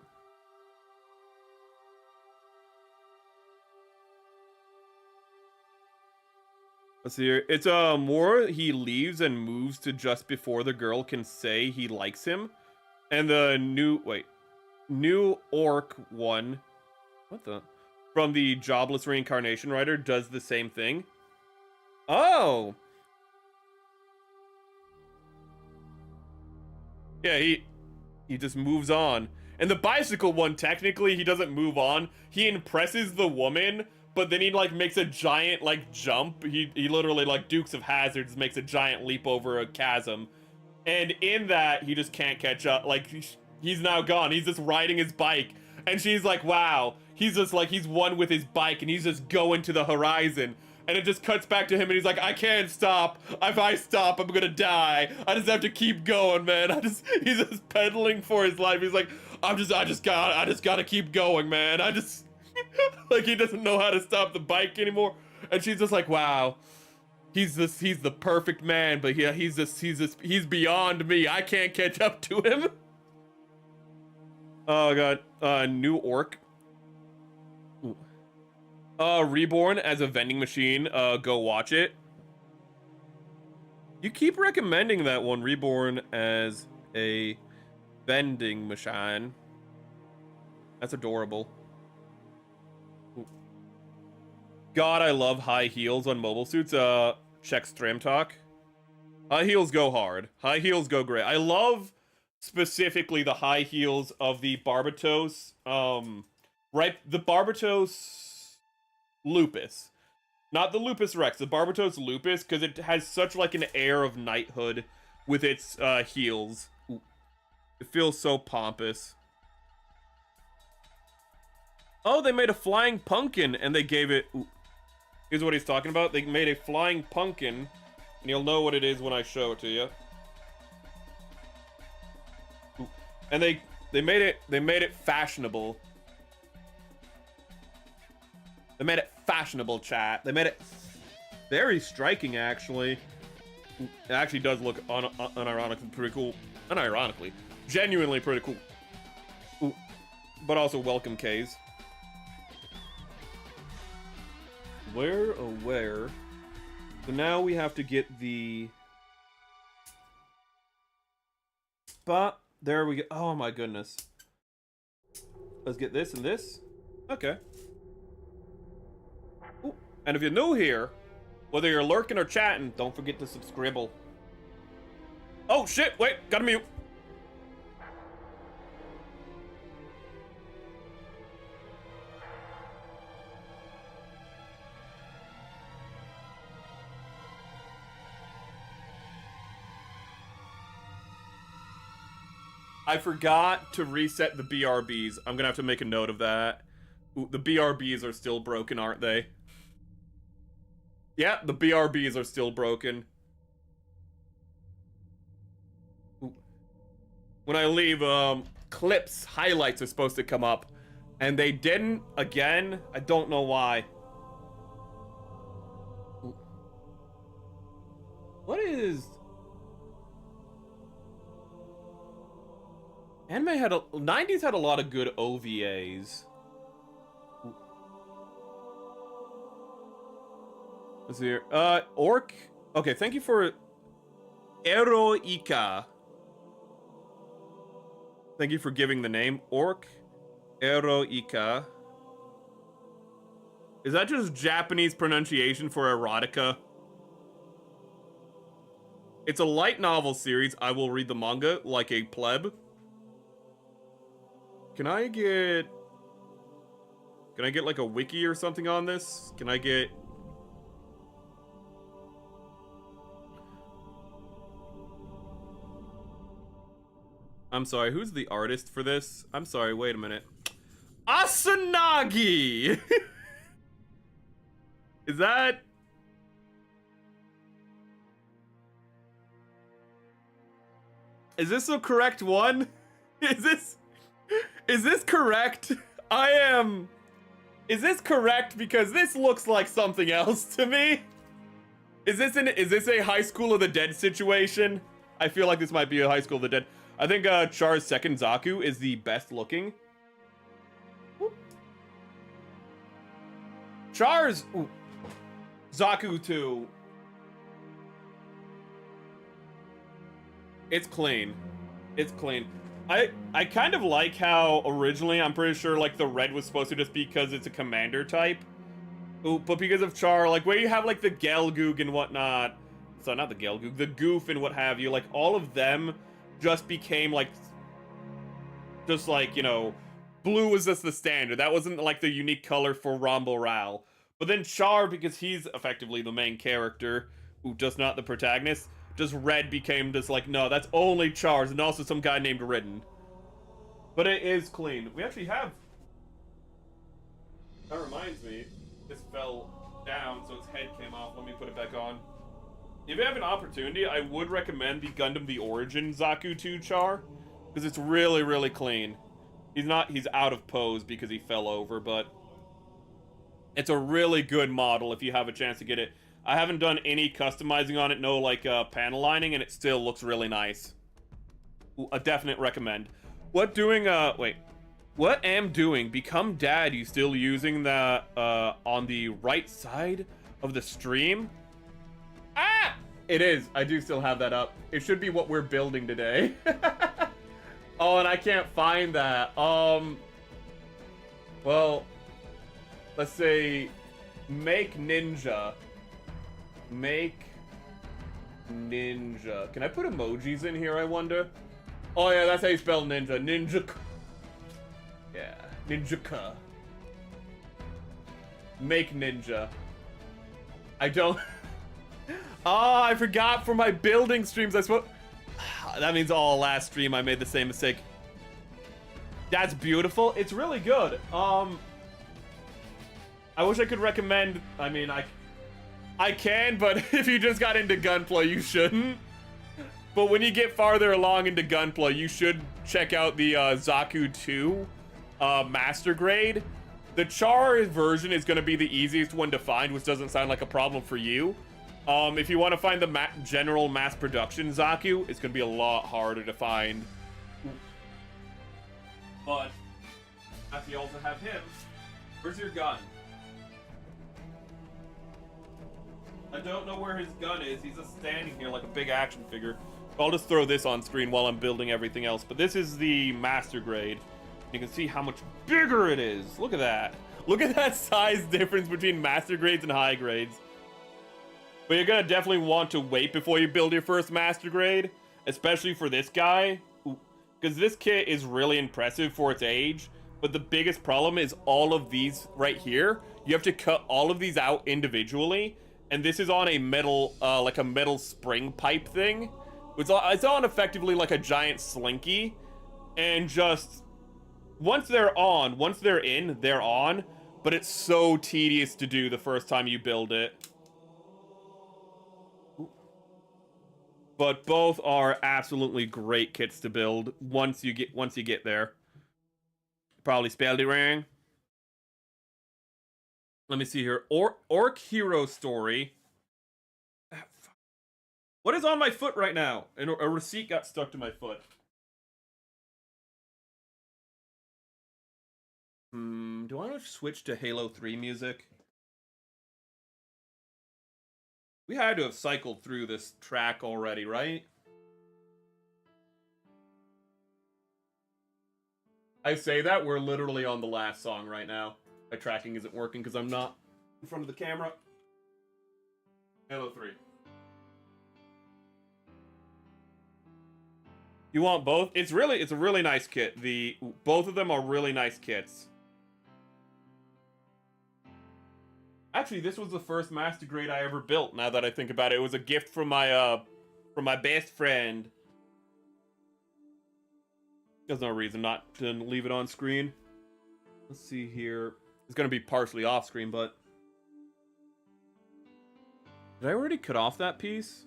Let's see here. It's more he leaves and moves to just before the girl can say he likes him. And the new orc one, what the? From the jobless reincarnation writer does the same thing. Oh. Yeah, he just moves on. And the bicycle one, technically, he doesn't move on. He impresses the woman, but then he, like, makes a giant, like, jump. He literally, like, Dukes of Hazzards makes a giant leap over a chasm. And in that, he just can't catch up. Like, he's now gone. He's just riding his bike. And she's like, wow. He's just, like, he's one with his bike, and he's just going to the horizon. And it just cuts back to him, and he's like, I can't stop. If I stop, I'm gonna die. I just have to keep going, man. He's just pedaling for his life. He's like, I just gotta keep going, man. Like, he doesn't know how to stop the bike anymore. And she's just like, wow, he's the perfect man, but yeah, he's beyond me. I can't catch up to him. Oh god, new orc. Ooh. Reborn as a vending machine. Go watch it. You keep recommending that one, Reborn as a vending machine. That's adorable. God, I love high heels on mobile suits. Check Stream Talk. High heels go hard. High heels go great. I love specifically the high heels of the Barbatos. Right, the Barbatos Lupus. Not the Lupus Rex, the Barbatos Lupus, because it has such like an air of knighthood with its heels. Ooh. It feels so pompous. Oh, they made a flying pumpkin and they gave it... Ooh. Here's what he's talking about. They made a flying pumpkin, and you'll know what it is when I show it to you. Ooh. And they made it fashionable. They made it fashionable, chat. They made it very striking, actually. Ooh. It actually does look unironically pretty cool. Unironically. Genuinely pretty cool. Ooh. But also welcome, K's. Where, oh where? So now we have to get the spot. There we go. Oh my goodness. Let's get this and this. Okay. Ooh. And if you're new here, whether you're lurking or chatting, don't forget to subscribe. Oh shit, wait, gotta mute. I forgot to reset the BRBs. I'm gonna have to make a note of that. Ooh, the BRBs are still broken, aren't they? Yeah, the BRBs are still broken. Ooh. When I leave, clips, highlights are supposed to come up. And they didn't, again. I don't know why. Ooh. What is... Anime had 90s had a lot of good OVAs. Let's see here. Orc. Okay, thank you for Eroika. Thank you for giving the name. Orc Eroika. Is that just Japanese pronunciation for erotica? It's a light novel series. I will read the manga like a pleb. Can I get like a wiki or something on this? Can I get... I'm sorry, who's the artist for this? I'm sorry, wait a minute. Asanagi! Is that... Is this the correct one? Is this correct? Is this correct? Because this looks like something else to me. Is this a High School of the Dead situation? I feel like this might be a High School of the Dead. I think Char's second Zaku is the best looking. Whoop. Char's Zaku 2. It's clean. It's clean. I kind of like how originally, I'm pretty sure, like, the red was supposed to just be because it's a commander type. Ooh, but because of Char, like, where you have, like, the Gelgoog and whatnot. So, not the Gelgoog, the Goof and what have you. Like, all of them just became, like, just, like, you know, blue was just the standard. That wasn't, like, the unique color for Rambo Ral. But then Char, because he's effectively the main character, who just not the protagonist, just red became just like, no, that's only Char's, and also some guy named Ridden. But it is clean. We actually have... That reminds me, this fell down, so its head came off. Let me put it back on. If you have an opportunity, I would recommend the Gundam The Origin Zaku 2 Char, because it's really, really clean. He's out of pose because he fell over, but it's a really good model if you have a chance to get it. I haven't done any customizing on it, no, like, panel lining, and it still looks really nice. Ooh, a definite recommend. What am doing? Become Dad, you still using the, on the right side of the stream? Ah! It is. I do still have that up. It should be what we're building today. Oh, and I can't find that. Well, let's say, make ninja. Make ninja. Can I put emojis in here, I wonder? Oh yeah, that's how you spell ninja. Ninja. Yeah, ninja. Make ninja. I don't... Oh, I forgot for my building streams, I suppose... That means all last stream I made the same mistake. That's beautiful. It's really good. I wish I could recommend... I mean, I can, but if you just got into Gunpla, you shouldn't. But when you get farther along into Gunpla, you should check out the Zaku 2 Master Grade. The Char version is going to be the easiest one to find, which doesn't sound like a problem for you. If you want to find the general mass production Zaku, it's going to be a lot harder to find. But, if you also have him, where's your gun? I don't know where his gun is. He's just standing here like a big action figure. I'll just throw this on screen while I'm building everything else. But this is the Master Grade. You can see how much bigger it is. Look at that. Look at that size difference between Master Grades and High Grades. But you're going to definitely want to wait before you build your first Master Grade. Especially for this guy. Because this kit is really impressive for its age. But the biggest problem is all of these right here. You have to cut all of these out individually. And this is on a metal, like a metal spring pipe thing. It's on effectively like a giant slinky. and just once they're in, they're on, but it's so tedious to do the first time you build it. But both are absolutely great kits to build once you get there. Probably spelled it wrong. Let me see here. Orc Hero Story. What is on my foot right now? A receipt got stuck to my foot. Do I want to switch to Halo 3 music? We had to have cycled through this track already, right? I say that, we're literally on the last song right now. My tracking isn't working because I'm not in front of the camera. Halo 3. You want both? It's a really nice kit. Both of them are really nice kits. Actually, this was the first master grade I ever built, now that I think about it. It was a gift from my best friend. There's no reason not to leave it on screen. Let's see here. It's gonna be partially off screen, but... Did I already cut off that piece?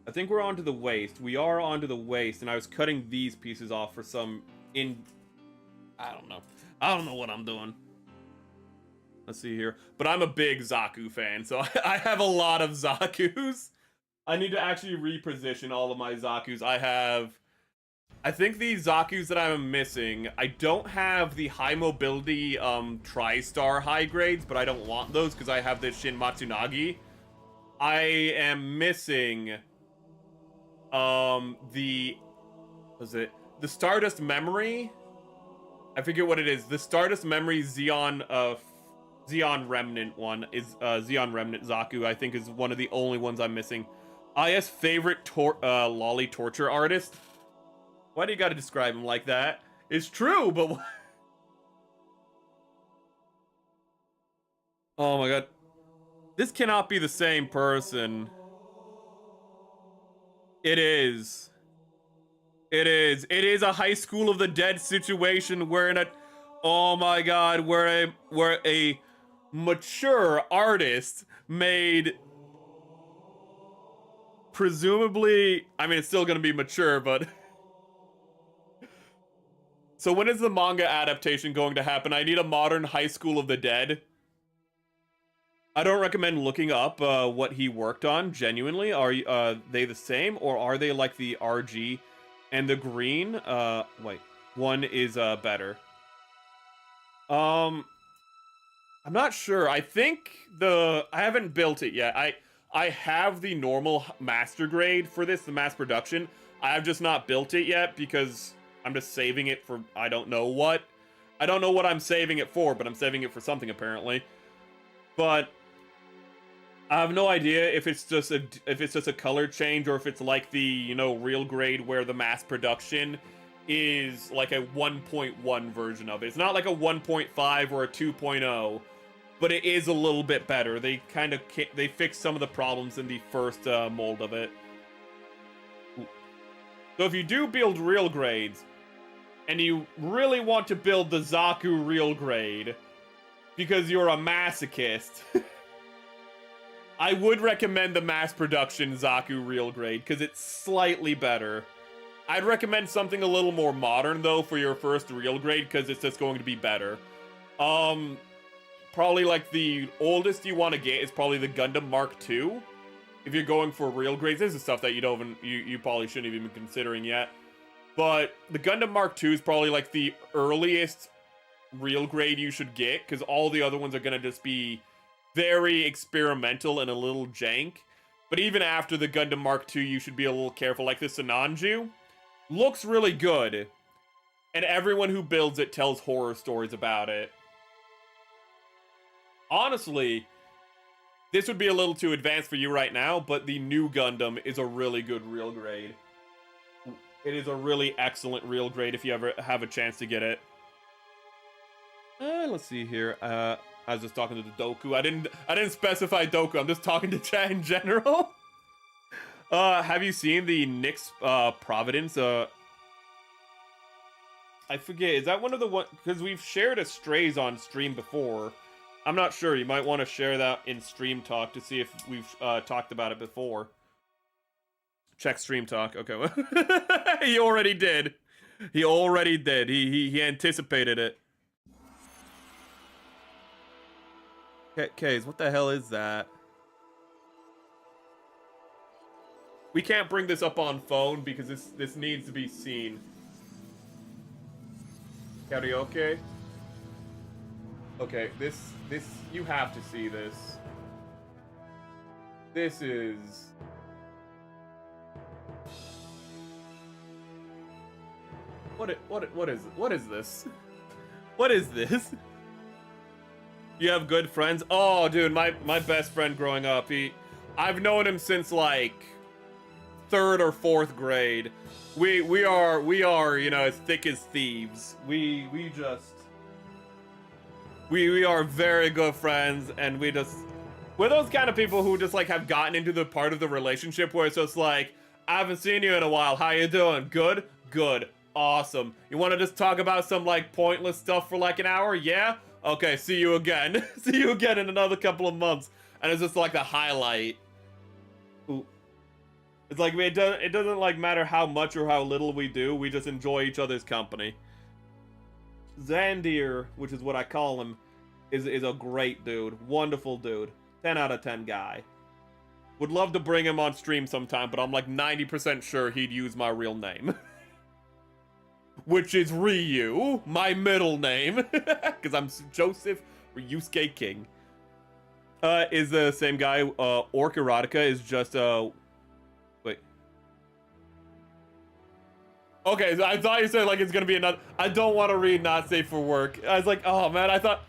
I think we're onto the waist. We are onto the waist, and I was cutting these pieces off for some I don't know. I don't know what I'm doing. Let's see here. But I'm a big Zaku fan, so I have a lot of Zakus. I need to actually reposition all of my Zakus. I think the Zakus that I'm missing, I don't have the high mobility tri-star high grades, but I don't want those because I have the Shin Matsunagi. I am missing the Stardust Memory. I forget what it is. The Stardust Memory Xeon Remnant one is Xeon Remnant Zaku, I think, is one of the only ones I'm missing. IS favorite lolly torture artist. Why do you gotta describe him like that? It's true, but oh my god. This cannot be the same person. It is. It is. It is a High School of the Dead situation where oh my god, where a mature artist made, presumably, I mean, it's still gonna be mature, but so when is the manga adaptation going to happen? I need a modern High School of the Dead. I don't recommend looking up what he worked on, genuinely. Are they the same, or are they like the RG and the green? Wait, one is better. I'm not sure. I think I haven't built it yet. I have the normal master grade for this, the mass production. I have just not built it yet because I'm just saving it for I don't know what. I don't know what I'm saving it for, but I'm saving it for something apparently. But I have no idea if it's just a color change or if it's like the, you know, real grade where the mass production is like a 1.1 version of it. It's not like a 1.5 or a 2.0, but it is a little bit better. They kind of they fixed some of the problems in the first mold of it. So if you do build real grades and you really want to build the Zaku real grade because you're a masochist, I would recommend the mass production Zaku real grade because it's slightly better. I'd recommend something a little more modern though for your first real grade because it's just going to be better. Probably like the oldest you want to get is probably the Gundam Mark II. If you're going for real grades, this is stuff that you probably shouldn't have even been considering yet. But the Gundam Mark II is probably like the earliest real grade you should get because all the other ones are gonna just be very experimental and a little jank. But even after the Gundam Mark II, you should be a little careful. Like the Sinanju looks really good, and everyone who builds it tells horror stories about it. Honestly, this would be a little too advanced for you right now, but the new Gundam is a really good real grade. It is a really excellent real grade if you ever have a chance to get it. Let's see here. I was just talking to the Doku. I didn't specify Doku. I'm just talking to chat in general. Have you seen the Nyx Providence I forget, is that one of the one, because we've shared a Strays on stream before. I'm not sure, you might want to share that in Stream Talk to see if we've talked about it before. Check Stream Talk, okay. He already did. He already did. He anticipated it. Kays, what the hell is that? We can't bring this up on phone because this needs to be seen. Karaoke? Okay, this you have to see this. This is what is this? What is this? You have good friends? Oh, dude, my best friend growing up, I've known him since like 3rd or 4th grade. We are, you know, as thick as thieves. We are very good friends, and we're those kind of people who just like have gotten into the part of the relationship where it's just like, I haven't seen you in a while. How you doing? Good? Good. Awesome. You want to just talk about some like pointless stuff for like an hour? Yeah? Okay, see you again. See you again in another couple of months. And it's just like the highlight. Ooh. It's like, it doesn't like matter how much or how little we do. We just enjoy each other's company. Zandir, which is what I call him, is a great dude. Wonderful dude. 10 out of 10 guy. Would love to bring him on stream sometime, but I'm like 90% sure he'd use my real name. Which is Ryu, my middle name. Because I'm Joseph Ryusuke King. Is the same guy. Orc Erotica is just, wait. Okay, so I thought you said like it's gonna be another. I don't want to read Not Safe for Work. I was like, oh man, I thought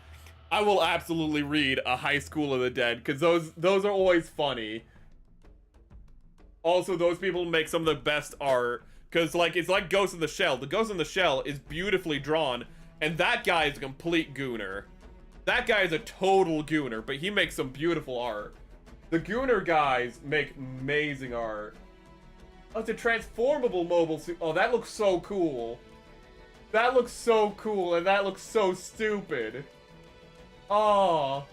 I will absolutely read a High School of the Dead because those are always funny. Also, those people make some of the best art because like it's like Ghost in the Shell. The Ghost in the Shell is beautifully drawn, and that guy is a complete gooner. That guy is a total gooner, but he makes some beautiful art. The gooner guys make amazing art. Oh, it's a transformable mobile suit. Oh, that looks so cool. That looks so cool, and that looks so stupid. Oh,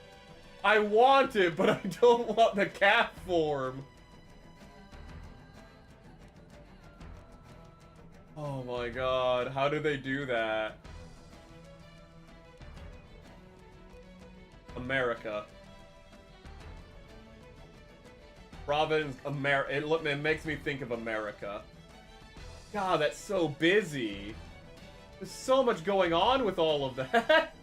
I want it, but I don't want the cat form. Oh my god, how do they do that? America. Province, it makes me think of America. God, that's so busy. There's so much going on with all of that.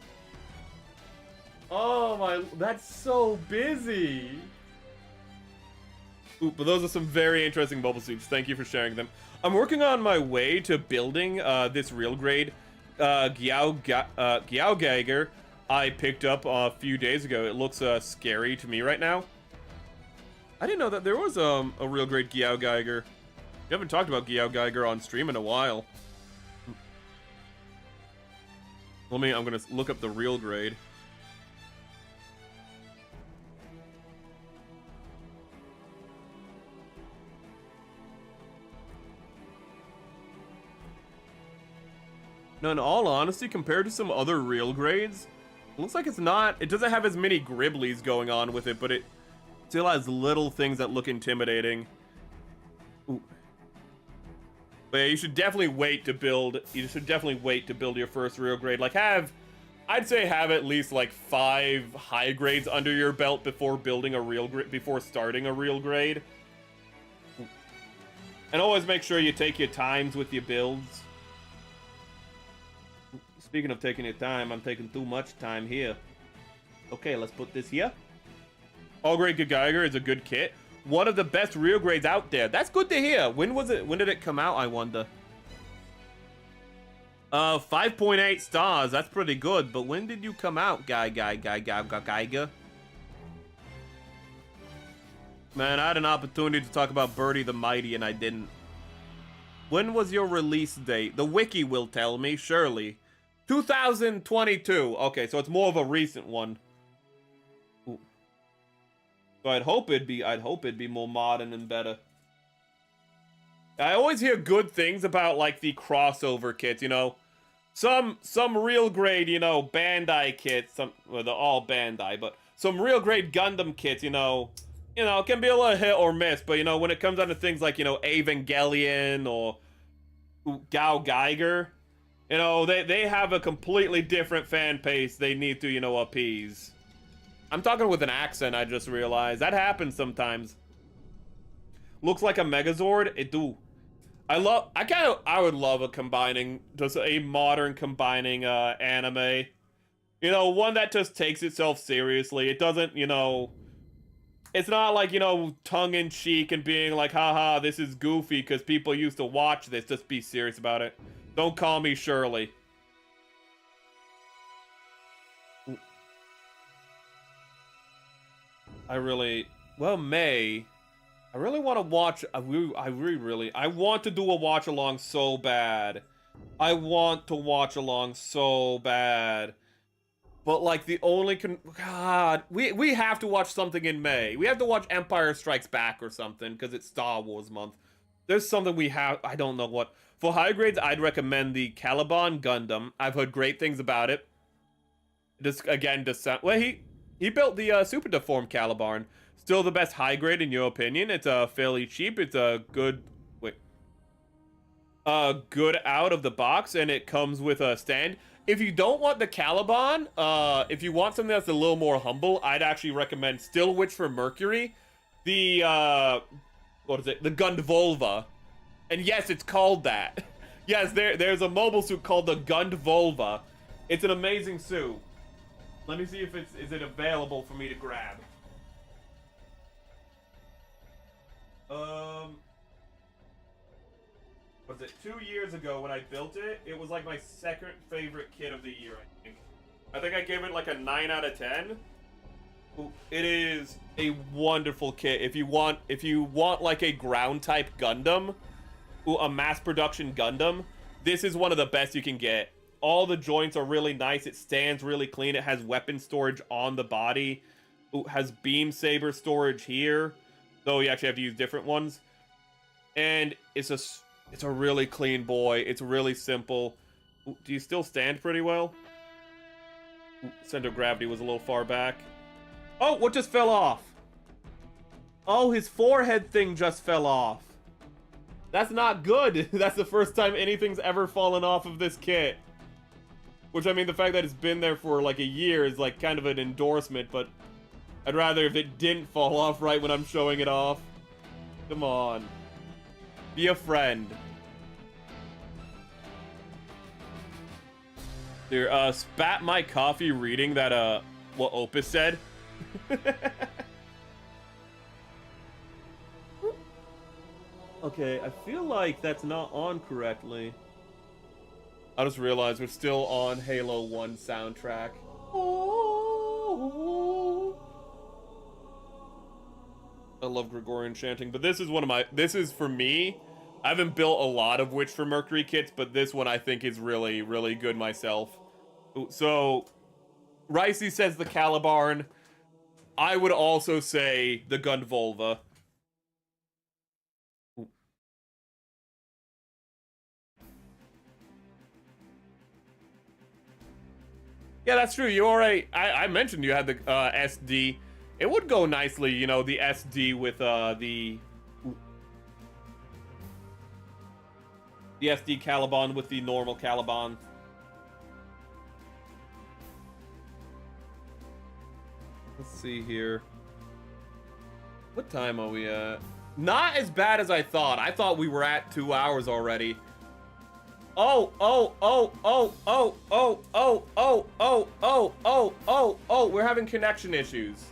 Oh my, that's so busy. Ooh, but those are some very interesting bubble suits. Thank you for sharing them. I'm working on my way to building this real grade Geiger I picked up a few days ago. It looks scary to me right now. I didn't know that there was a real grade Geiger. We haven't talked about Geiger on stream in a while. I'm gonna look up the real grade. No, in all honesty, compared to some other real grades, it looks like it doesn't have as many gribblies going on with it, but it still has little things that look intimidating. Ooh. But yeah, you should definitely wait to build your first real grade. Like I'd say have at least like 5 high grades under your belt before building a real grade, before starting a real grade. And always make sure you take your times with your builds. Speaking of taking your time, I'm taking too much time here. Okay, let's put this here. All Grade Geiger is a good kit. One of the best real grades out there. That's good to hear. When was it? When did it come out, I wonder? 5.8 stars. That's pretty good. But when did you come out, Geiger? Man, I had an opportunity to talk about Birdie the Mighty and I didn't. When was your release date? The wiki will tell me, surely. 2022. Okay, so it's more of a recent one. Ooh. So I'd hope it'd be more modern and better. I always hear good things about like the crossover kits, you know. some real grade, you know, Bandai kits, well, they're all Bandai, but some real grade Gundam kits, you know, can be a little hit or miss, but you know, when it comes down to things like, you know, Evangelion or Gao Geiger, you know, they have a completely different fan base they need to, you know, appease. I'm talking with an accent, I just realized. That happens sometimes. Looks like a Megazord? It do. I would love just a modern combining anime. You know, one that just takes itself seriously. It doesn't, you know, it's not like, you know, tongue-in-cheek and being like, haha, this is goofy because people used to watch this. Just be serious about it. Don't call me Shirley. Well, May, I really want to watch, I want to do a watch along so bad. I want to watch along so bad. But like the only God, we have to watch something in May. We have to watch Empire Strikes Back or something because it's Star Wars month. There's something we have, I don't know what. For high grades, I'd recommend the Caliban Gundam. I've heard great things about it. Well, he built the super deformed Caliban. Still the best high grade in your opinion. It's fairly cheap. It's a good good out of the box, and it comes with a stand. If you don't want the Caliban, if you want something that's a little more humble, I'd actually recommend Still Witch for Mercury. The what is it? The Gundvolva. And yes, it's called that. Yes, there's a mobile suit called the Gundvolva. It's an amazing suit. Let me see if is it available for me to grab. Was it 2 years ago when I built it? It was like my second favorite kit of the year, I think. I think I gave it like a 9 out of 10. It is a wonderful kit. If you want like a ground type Gundam, a mass production Gundam, this is one of the best you can get. All the joints are really nice. It stands really clean. It has weapon storage on the body. It has beam saber storage here, though you actually have to use different ones. And it's a really clean boy. It's really simple. Do you still stand pretty well? Center of gravity was a little far back. Oh, what just fell off? Oh, his forehead thing just fell off. That's not good. That's the first time anything's ever fallen off of this kit. Which, I mean, the fact that it's been there for like a year is like kind of an endorsement, but I'd rather if it didn't fall off right when I'm showing it off. Come on. Be a friend. Dude, spat my coffee reading that, what Opus said. Okay, I feel like that's not on correctly. I just realized we're still on Halo 1 soundtrack. I love Gregorian chanting, but this is for me. I haven't built a lot of Witch for Mercury kits, but this one I think is really, really good myself. So, Ricey says the Caliban. I would also say the Gundvolva. Yeah, that's true. You already, I mentioned you had the SD. It would go nicely, you know, the SD with the SD Caliban with the normal Caliban. Let's see here. What time are we at? Not as bad as I thought. I thought we were at 2 hours already. Oh, we're having connection issues.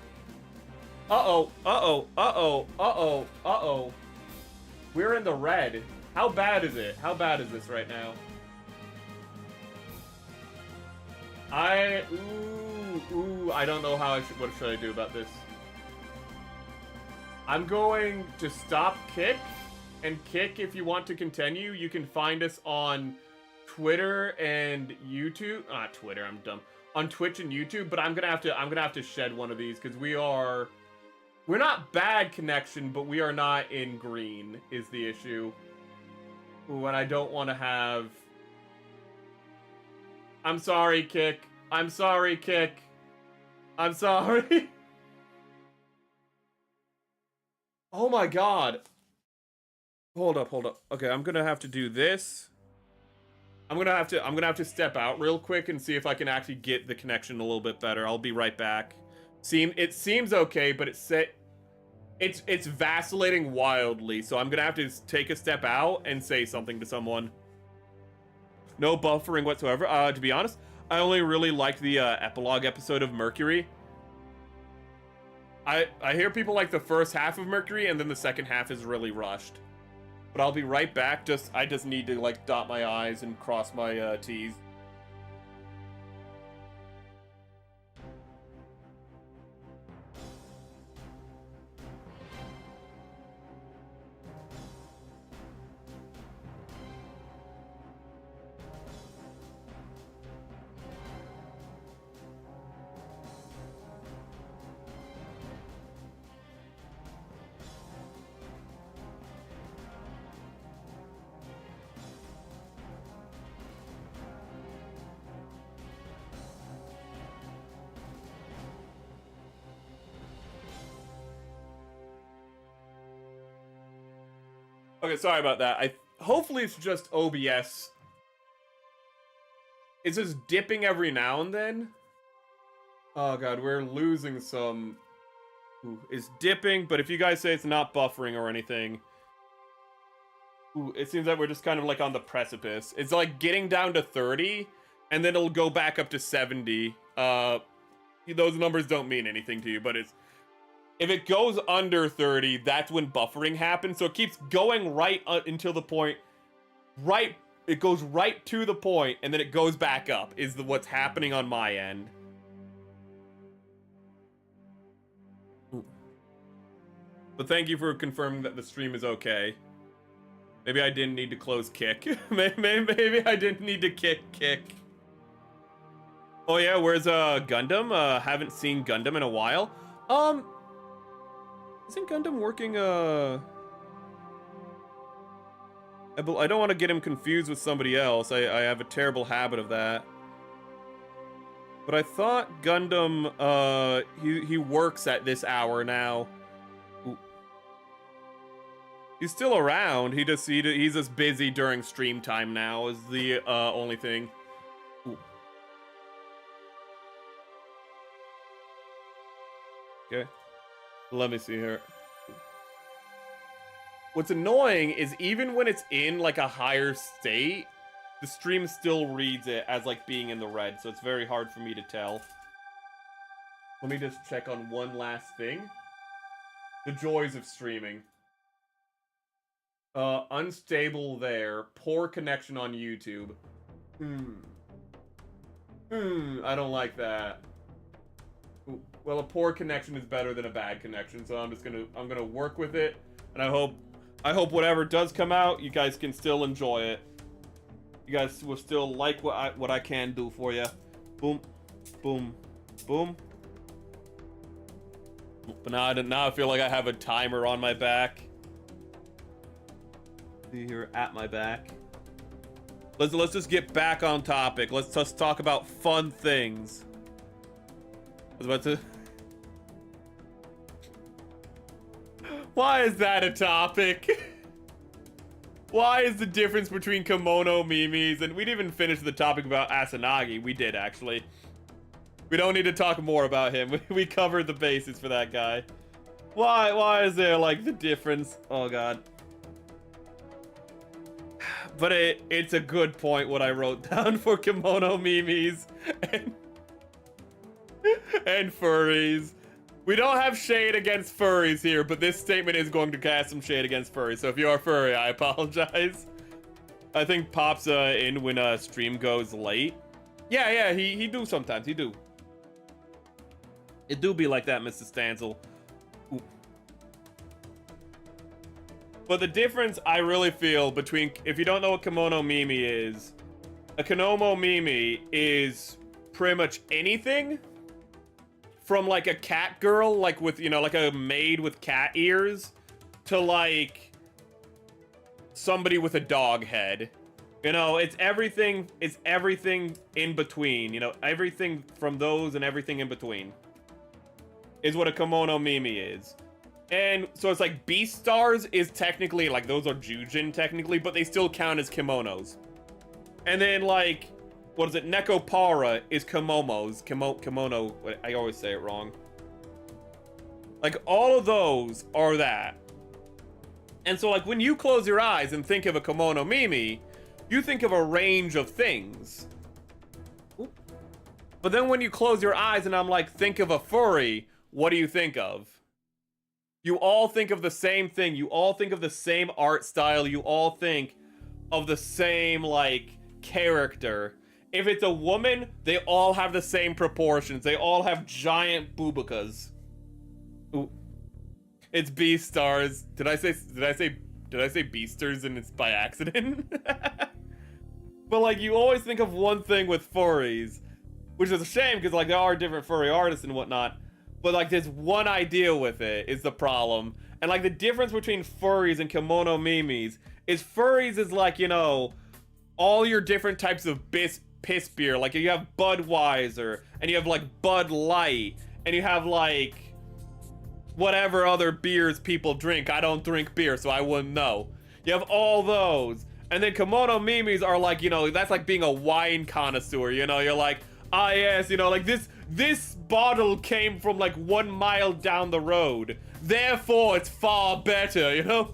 We're in the red. How bad is it? How bad is this right now? I don't know how what should I do about this? I'm going to stop kick. And Kick, if you want to continue, you can find us on Twitter and YouTube. Twitter, I'm dumb. On Twitch and YouTube, but I'm gonna have to shed one of these because we're not bad connection, but we are not in green is the issue. Ooh, and I don't want to have. I'm sorry, Kick. I'm sorry, Kick. I'm sorry. Oh my god. Hold up. Okay, I'm gonna have to do this. I'm gonna have to step out real quick and see if I can actually get the connection a little bit better. I'll be right back. It seems okay, but it's vacillating wildly, so I'm gonna have to take a step out and say something to someone. No buffering whatsoever. To be honest, I only really liked the epilogue episode of Mercury. I hear people like the first half of Mercury, and then the second half is really rushed. But I'll be right back. I just need to like dot my I's and cross my T's. Okay, sorry about that. Hopefully it's just OBS. It's just dipping every now and then. Oh god, we're losing some. Ooh, it's dipping, but if you guys say it's not buffering or anything. Ooh, it seems like we're just kind of like on the precipice. It's like getting down to 30, and then it'll go back up to 70. Those numbers don't mean anything to you, but if it goes under 30, that's when buffering happens. So it keeps going right until the point, it goes right to the point, and then it goes back up, is what's happening on my end. Ooh. But thank you for confirming that the stream is okay. Maybe I didn't need to close Kick. Maybe I didn't need to kick. Oh yeah, where's Gundam? Haven't seen Gundam in a while. Isn't Gundam working, I don't want to get him confused with somebody else. I have a terrible habit of that. But I thought Gundam, he works at this hour now. Ooh. He's still around. He's just busy during stream time now is the, only thing. Ooh. Okay. Let me see here. What's annoying is even when it's in like a higher state, the stream still reads it as like being in the red, so it's very hard for me to tell. Let me just check on one last thing. The joys of streaming. Unstable there. Poor connection on YouTube. I don't like that. Well, a poor connection is better than a bad connection, so I'm gonna work with it, and I hope whatever does come out, you guys can still enjoy it. You guys will still like what I can do for you. Boom, boom, boom. But now I feel like I have a timer on my back. See here at my back. Let's just get back on topic. Let's just talk about fun things. I was about to. Why is that a topic? Why is the difference between kimono memes and we didn't even finish the topic about Asanagi. We did actually. We don't need to talk more about him. We covered the bases for that guy. Why is there like the difference? Oh god. But it's a good point what I wrote down for kimono memes and furries. We don't have shade against furries here, but this statement is going to cast some shade against furries. So if you are furry, I apologize. I think Pop's in when stream goes late. Yeah, he do sometimes. He do. It do be like that, Mr. Stansel. Ooh. But the difference I really feel between, if you don't know what kimono meme is, a kimono meme is pretty much anything from like a cat girl, like with, you know, like a maid with cat ears, to like somebody with a dog head. You know, it's everything in between, you know, everything from those and everything in between is what a kimono mimi is. And so it's like Beast Stars is technically, like, those are Jujin technically, but they still count as kimonos. And then, like, what is it? Nekopara is kimonos. Kimono, I always say it wrong. Like, all of those are that. And so, like, when you close your eyes and think of a kimono mimi, you think of a range of things. But then when you close your eyes and I'm like, think of a furry, what do you think of? You all think of the same thing. You all think of the same art style. You all think of the same, like, character. If it's a woman, they all have the same proportions. They all have giant boobakas. Ooh. It's Beastars. Did I say Beasters and it's by accident? But, like, you always think of one thing with furries, which is a shame because, like, there are different furry artists and whatnot. But, like, there's one idea with it is the problem. And, like, the difference between furries and kimono mimis is furries is, like, you know, all your different types of piss beer. Like, you have Budweiser, and you have, like, Bud Light, and you have, like, whatever other beers people drink. I don't drink beer, so I wouldn't know. You have all those. And then kimono mimis are, like, you know, that's like being a wine connoisseur, you know? You're like, ah, yes, you know, like, this bottle came from, like, 1 mile down the road. Therefore, it's far better, you know?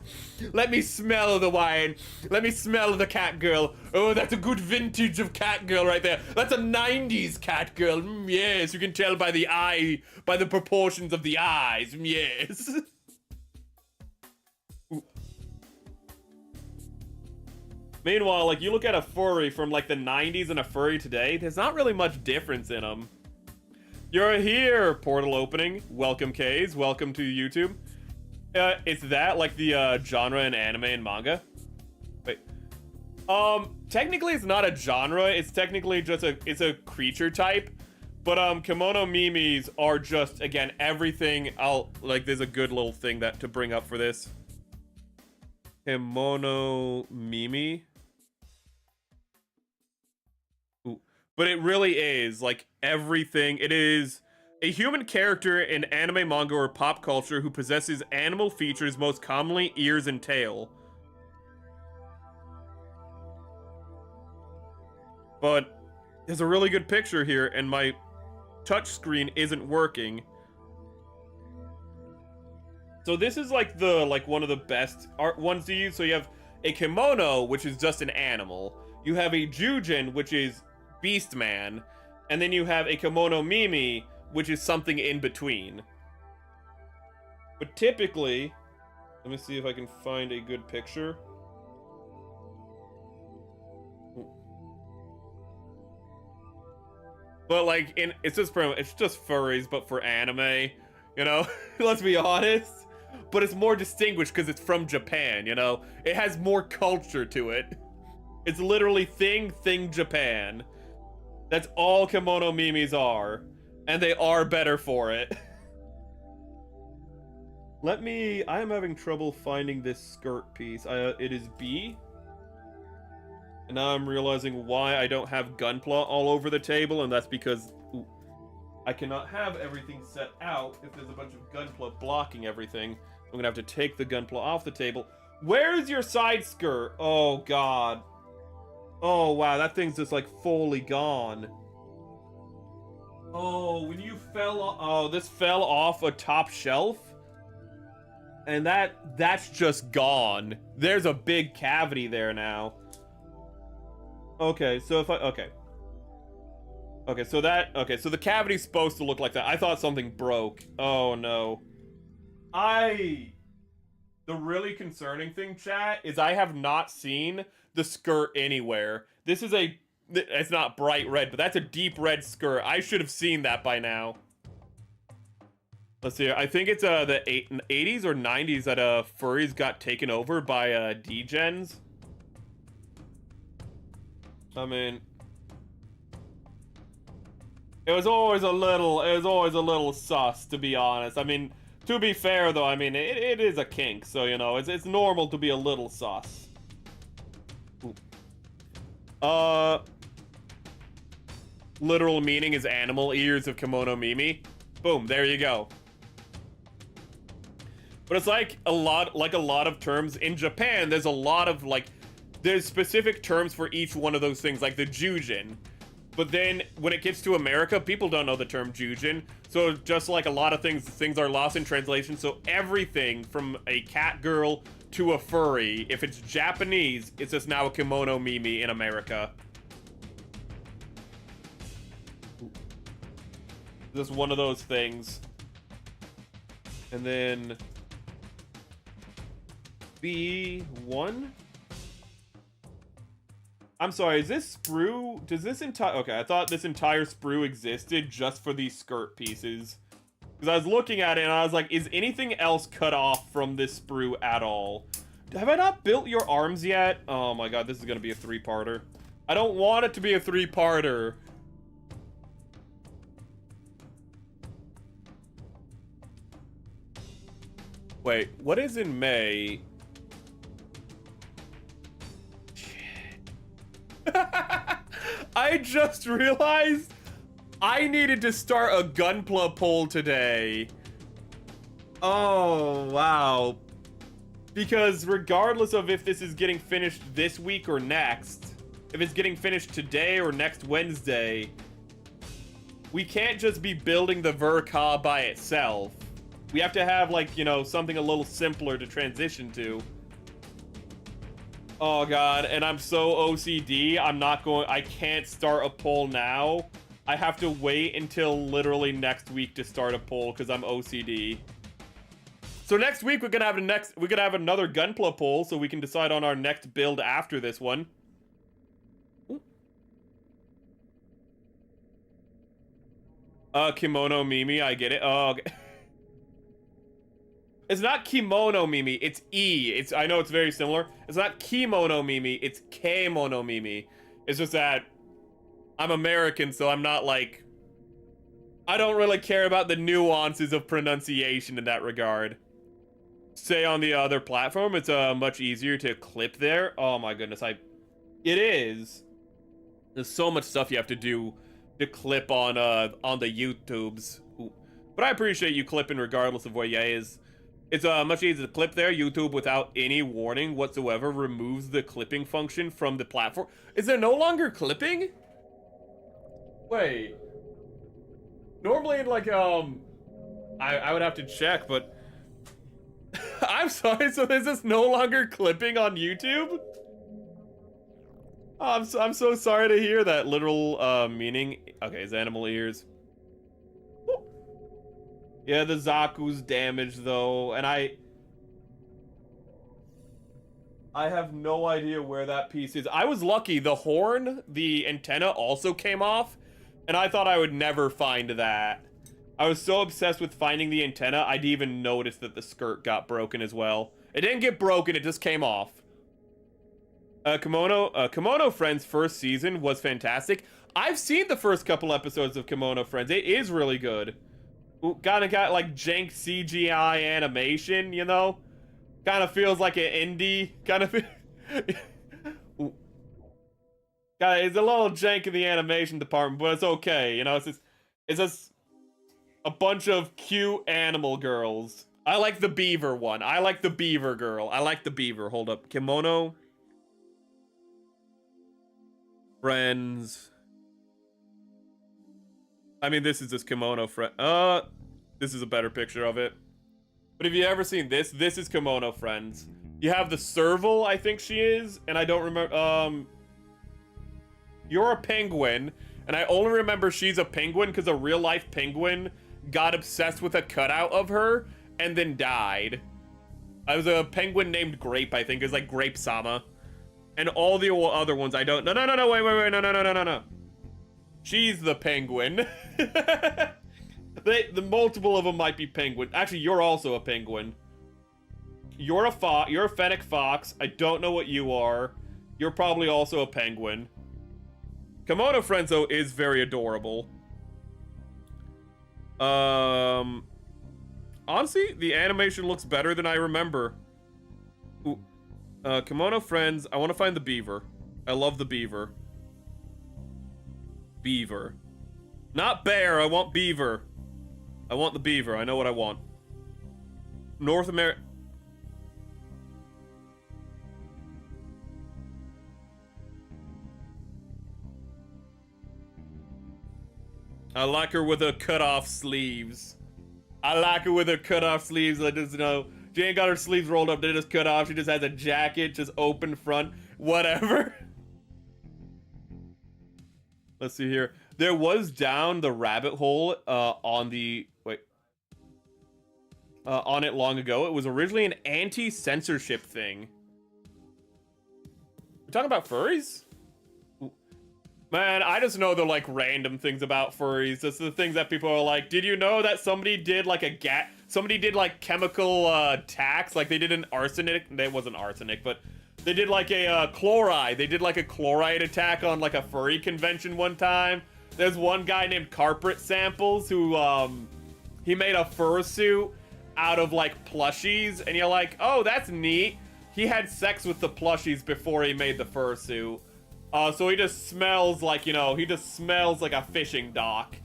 Let me smell the wine. Let me smell the cat girl. Oh, that's a good vintage of cat girl right there. That's a 90s cat girl. Yes, you can tell by the eye, by the proportions of the eyes. Yes. Meanwhile, like, you look at a furry from, like, the 90s and a furry today, there's not really much difference in them. You're here, portal opening. Welcome, K's. Welcome to YouTube. It's that, like, the genre in anime and manga. Wait. Technically it's not a genre. It's technically just it's a creature type. But, kimono mimis are just, again, everything. There's a good little thing to bring up for this. Kimono mimi. But it really is, like, everything. It is a human character in anime, manga, or pop culture who possesses animal features, most commonly ears and tail. But there's a really good picture here, and my touchscreen isn't working. So this is, like, one of the best art ones to use. So you have a kimono, which is just an animal. You have a jujin, which is Beast Man, and then you have a kimono mimi, which is something in between. But typically, let me see if I can find a good picture. But, like, it's just furries, but for anime, you know. Let's be honest. But it's more distinguished because it's from Japan, you know. It has more culture to it. It's literally thing Japan. That's all kimono mimis are. And they are better for it. I am having trouble finding this skirt piece. It is B. And now I'm realizing why I don't have Gunpla all over the table, and that's because I cannot have everything set out if there's a bunch of Gunpla blocking everything. I'm gonna have to take the Gunpla off the table. Where's your side skirt? Oh, God. Oh, wow, that thing's just, like, fully gone. Oh, when you this fell off a top shelf? And that's just gone. There's a big cavity there now. Okay, so okay, so the cavity's supposed to look like that. I thought something broke. Oh, no. The really concerning thing, chat, is I have not seen the skirt anywhere. It's not bright red, but that's a deep red skirt. I should have seen that by now. Let's see. I think it's the 80s or 90s that furries got taken over by degens. I mean, it was always a little sus, to be honest. I mean, to be fair though, I mean, it is a kink, so, you know, it's normal to be a little sus. Ooh. Uh, literal meaning is animal ears of kimono mimi. Boom, there you go. But it's like a lot of terms in Japan. There's a lot of there's specific terms for each one of those things, like the Jujin. But then when it gets to America, people don't know the term Jujin. So just like a lot of things are lost in translation. So everything from a cat girl to a furry, if it's Japanese, it's just now a kimono mimi in America. Just one of those things. And then B1? I'm sorry, is this sprue? Does this entire... Okay, I thought this entire sprue existed just for these skirt pieces. Because I was looking at it and I was like, is anything else cut off from this sprue at all? Have I not built your arms yet? Oh my god, this is going to be a three-parter. I don't want it to be a three-parter. Wait, what is in May? I just realized I needed to start a Gunpla poll today. Oh, wow. Because regardless of if this is getting finished this week or next, if it's getting finished today or next Wednesday, we can't just be building the Verka by itself. We have to have, like, you know, something a little simpler to transition to. Oh god, and I'm so OCD, I can't start a poll now. I have to wait until literally next week to start a poll because I'm OCD. So next week we're gonna have another Gunpla poll so we can decide on our next build after this one. Kimono Mimi, I get it. Oh, okay. It's not Kimono Mimi, it's E. I know it's very similar. It's not Kimono Mimi, it's Kemono Mimi. It's just that I'm American, so I'm not like... I don't really care about the nuances of pronunciation in that regard. Say on the other platform, it's much easier to clip there. Oh my goodness, it is. There's so much stuff you have to do to clip on the YouTubes. But I appreciate you clipping regardless of where you is. It's much easier to clip there. YouTube, without any warning whatsoever, removes the clipping function from the platform. Is there no longer clipping? Wait. Normally, like, I would have to check, but... I'm sorry, so is this no longer clipping on YouTube? Oh, I'm so sorry to hear that literal, meaning. Okay, his animal ears. Yeah, the Zaku's damaged though, and I have no idea where that piece is. I was lucky, the horn, the antenna also came off, and I thought I would never find that. I was so obsessed with finding the antenna, I didn't even notice that the skirt got broken as well. It didn't get broken, it just came off. Kimono Friends' first season was fantastic. I've seen the first couple episodes of Kimono Friends. It is really good. Kinda got like jank CGI animation, you know? Kinda feels like an indie. It's a little jank in the animation department, but it's okay, you know? It's just a bunch of cute animal girls. I like the beaver one. I like the beaver girl. I like the beaver. Hold up. Kimono Friends. I mean, this is just Kimono Friend. This is a better picture of it. But if you ever seen this, this is Kimono Friends. You have the serval, I think she is, and I don't remember. You're a penguin, and I only remember she's a penguin because a real life penguin got obsessed with a cutout of her and then died. I was a penguin named Grape, I think. It was like Grape Sama. And all the other ones I don't... No, wait, no. She's the penguin. The multiple of them might be penguin. Actually, you're also a penguin. You're a fennec fox. I don't know what you are. You're probably also a penguin. Kimono Friends, though, is very adorable. Honestly, the animation looks better than I remember. Ooh. Kimono Friends, I want to find the beaver. I love the beaver. Beaver. Not bear, I want beaver. I want the beaver, I know what I want. North America. I like her with her cut-off sleeves. I like her with her cut-off sleeves. I just, you know, she ain't got her sleeves rolled up. They just cut off. She just has a jacket, just open front. Whatever. Let's see here. There was down the rabbit hole on the... Wait. On it long ago. It was originally an anti-censorship thing. We're talking about furries? Man, I just know the like random things about furries. That's the things that people are like, did you know that somebody did like somebody did like chemical tax, like they did an arsenic, it wasn't arsenic, but they did like a chloride. They did like a chloride attack on like a furry convention one time. There's one guy named Carpet Samples who he made a fursuit out of like plushies, and you're like, oh, that's neat. He had sex with the plushies before he made the fursuit. So he just smells like, you know, he just smells like a fishing dock.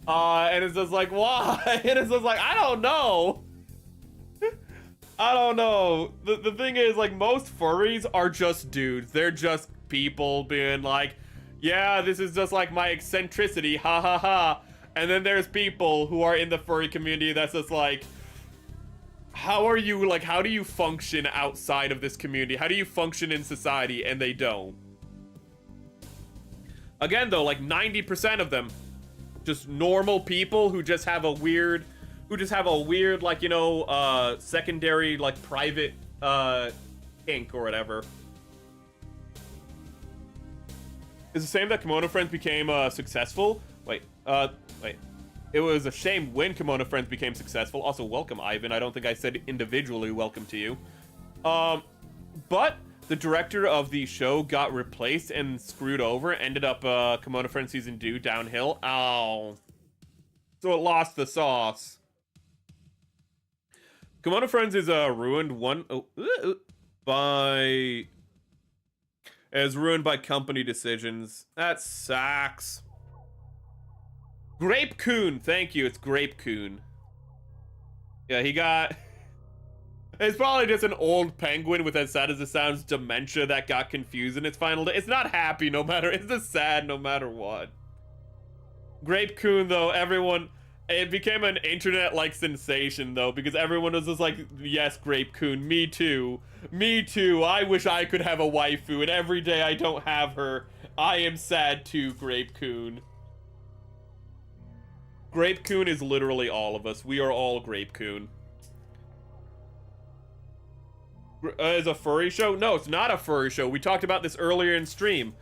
And it's just like, why? And it's just like, I don't know. I don't know. The thing is, like, most furries are just dudes. They're just people being like, yeah, this is just like my eccentricity, ha ha ha. And then there's people who are in the furry community that's just like, how are you, like, how do you function outside of this community? How do you function in society? And they don't. Again, though, like 90% of them, just normal people who just have a weird, like, you know, secondary, like, private, kink or whatever. It's a shame that Kimono Friends became, successful. Wait. It was a shame when Kimono Friends became successful. Also, welcome, Ivan. I don't think I said individually welcome to you. But the director of the show got replaced and screwed over. Ended up Kimono Friends Season 2 downhill. Ow. So it lost the sauce. Kimono Friends is ruined by company decisions. That sucks. Grape Coon. Thank you. It's Grape Coon. Yeah, he got... It's probably just an old penguin with, as sad as it sounds, dementia that got confused in its final day. It's not happy no matter, it's just sad no matter what. Grape Coon, though, it became an internet-like sensation, though, because everyone was just like, yes, Grape Coon, me too. Me too, I wish I could have a waifu, and every day I don't have her, I am sad too, Grape Coon. Grape Coon is literally all of us. We are all Grape Coon. Is a furry show? No, it's not a furry show. We talked about this earlier in stream.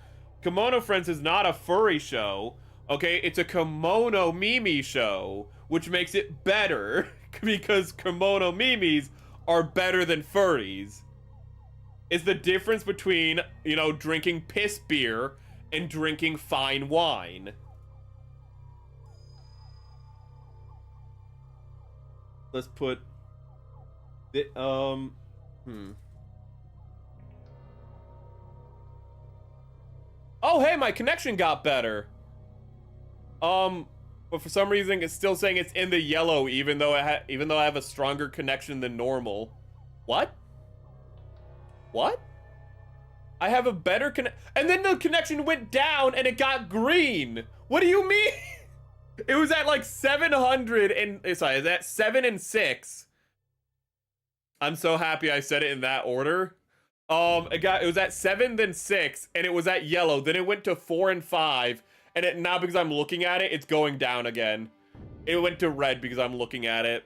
Kimono Friends is not a furry show. Okay, it's a kimono mimi show, which makes it better because kimono mimis are better than furries. It's the difference between, you know, drinking piss beer and drinking fine wine. Let's put the, Oh, hey, my connection got better. But for some reason, it's still saying it's in the yellow, even though I have a stronger connection than normal. What? What? I have a better and then the connection went down and it got green. What do you mean? It was at like 700 and sorry, is that 7 and 6? I'm so happy I said it in that order. It was at 7, then 6, and it was at yellow. Then it went to 4 and 5, and now because I'm looking at it, it's going down again. It went to red because I'm looking at it.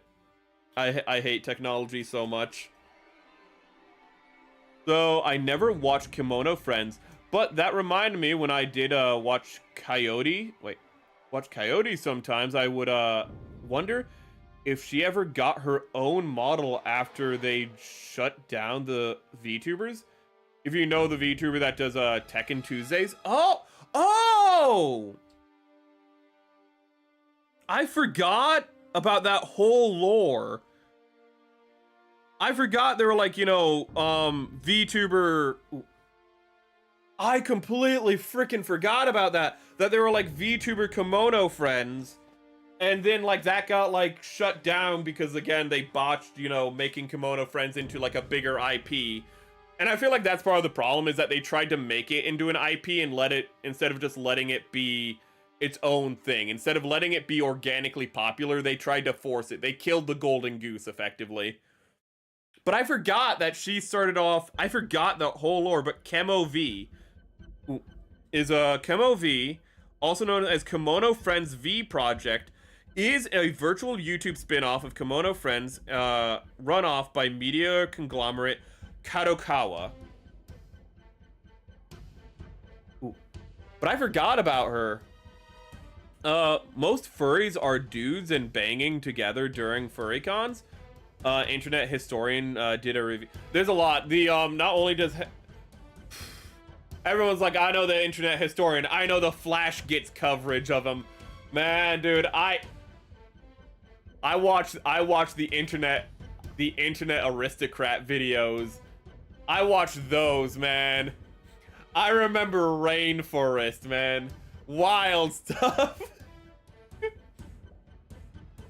I hate technology so much. So I never watched Kimono Friends, but that reminded me when I did watch Coyote. Watch Coyote sometimes. I would wonder if she ever got her own model after they shut down the VTubers. If you know the VTuber that does Tekken Tuesdays. Oh! I forgot about that whole lore. I forgot they were like, you know, VTuber... I completely freaking forgot about that. That there were like VTuber kimono friends. And then like that got like shut down because again, they botched, you know, making kimono friends into like a bigger IP. And I feel like that's part of the problem is that they tried to make it into an IP and let it, instead of just letting it be its own thing. Instead of letting it be organically popular, they tried to force it. They killed the golden goose effectively. But I forgot that she started off, I forgot the whole lore, but Chemo V is a Chemo V, also known as Kimono Friends V Project, is a virtual YouTube spin-off of Kimono Friends, run off by media conglomerate Kadokawa. Ooh. But I forgot about her. Most furries are dudes and banging together during furry cons. Internet historian did a review. There's a lot. The not only does everyone's like, I know the internet historian, I know the Flash gets coverage of him. Man, dude, I watched the internet aristocrat videos. I watched those, man. I remember Rainforest, man. Wild stuff.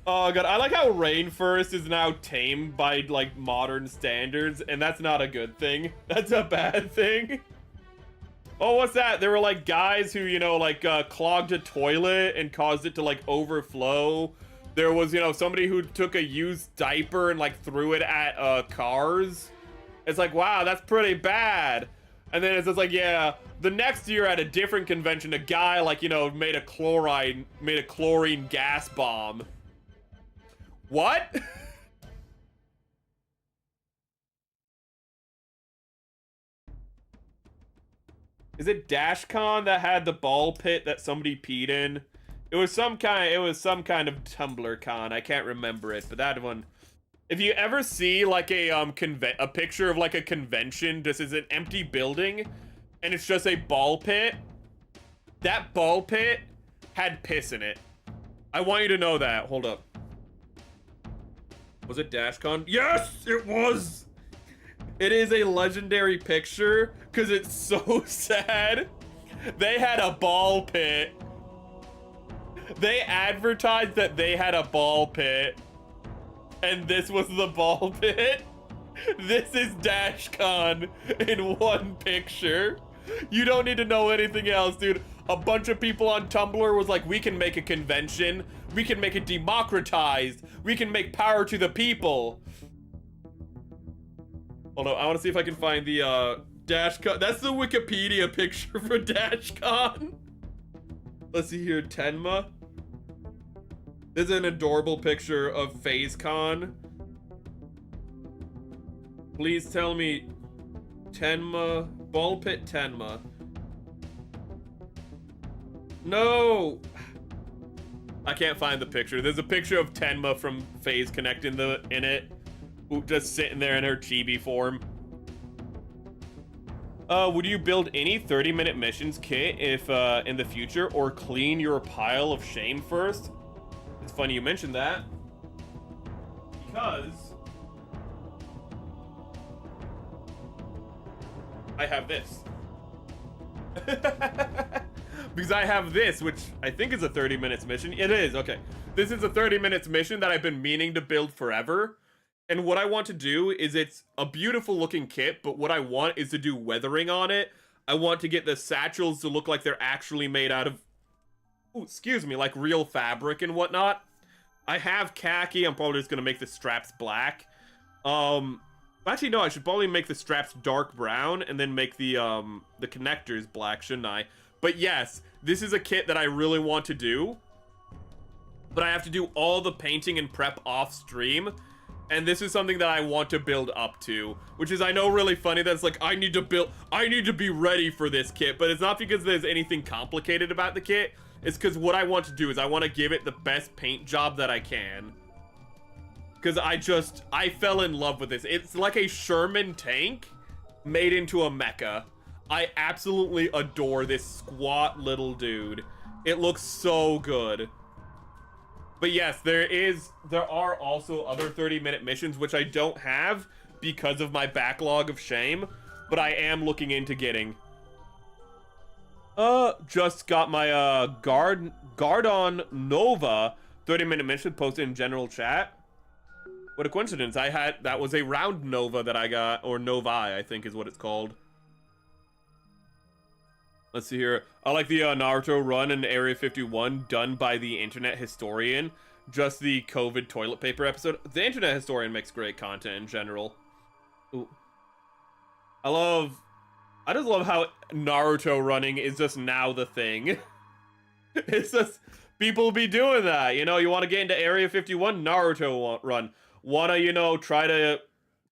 Oh god, I like how Rainforest is now tamed by like modern standards, and that's not a good thing. That's a bad thing. Oh, what's that? There were like guys who, you know, like clogged a toilet and caused it to like overflow. There was, you know, somebody who took a used diaper and like threw it at cars. It's like, wow, that's pretty bad. And then it's just like, yeah, the next year at a different convention, a guy like, you know, made a chlorine gas bomb. What? Is it DashCon that had the ball pit that somebody peed in? It was some kind of Tumblr con. I can't remember it, but that one. If you ever see like a picture of like a convention, this is an empty building, and it's just a ball pit. That ball pit had piss in it. I want you to know that. Hold up. Was it DashCon? Yes, it was. It is a legendary picture because it's so sad. They had a ball pit. They advertised that they had a ball pit, and this was the ball pit. This is DashCon in one picture. You don't need to know anything else, dude. A bunch of people on Tumblr was like, we can make a convention. We can make it democratized. We can make power to the people. Hold on, I want to see if I can find the DashCon. That's the Wikipedia picture for DashCon. Let's see here, Tenma. This is an adorable picture of FazeCon. Please tell me Tenma, Ball Pit Tenma. No! I can't find the picture. There's a picture of Tenma from Phase Connect in it. Just sitting there in her chibi form. Would you build any 30-minute missions kit if in the future, or clean your pile of shame first? It's funny you mentioned that, because I have this. Because I have this, which I think is a 30 minutes mission. It is, okay. This is a 30 minutes mission that I've been meaning to build forever. And what I want to do is, it's a beautiful looking kit, but what I want is to do weathering on it. I want to get the satchels to look like they're actually made out of, ooh, excuse me, like real fabric and whatnot. I have khaki. I'm probably just going to make the straps black. Actually, no, I should probably make the straps dark brown and then make the connectors black, shouldn't I? But yes, this is a kit that I really want to do. But I have to do all the painting and prep off stream. And this is something that I want to build up to, which is, I know, really funny. That's like, I need to be ready for this kit, but it's not because there's anything complicated about the kit. It's because what I want to do is I want to give it the best paint job that I can. Because I fell in love with this. It's like a Sherman tank made into a mecha. I absolutely adore this squat little dude. It looks so good. But yes, there are also other 30-minute missions, which I don't have because of my backlog of shame, but I am looking into getting. Just got my, Gardon Nova 30-minute mission posted in general chat. What a coincidence. That was a round Nova that I got, or Novi, I think is what it's called. Let's see here. I like the Naruto run in Area 51 done by the Internet Historian. Just the COVID toilet paper episode. The Internet Historian makes great content in general. Ooh. I just love how Naruto running is just now the thing. It's just, people be doing that. You know, you want to get into Area 51? Naruto run. Want to, you know, try to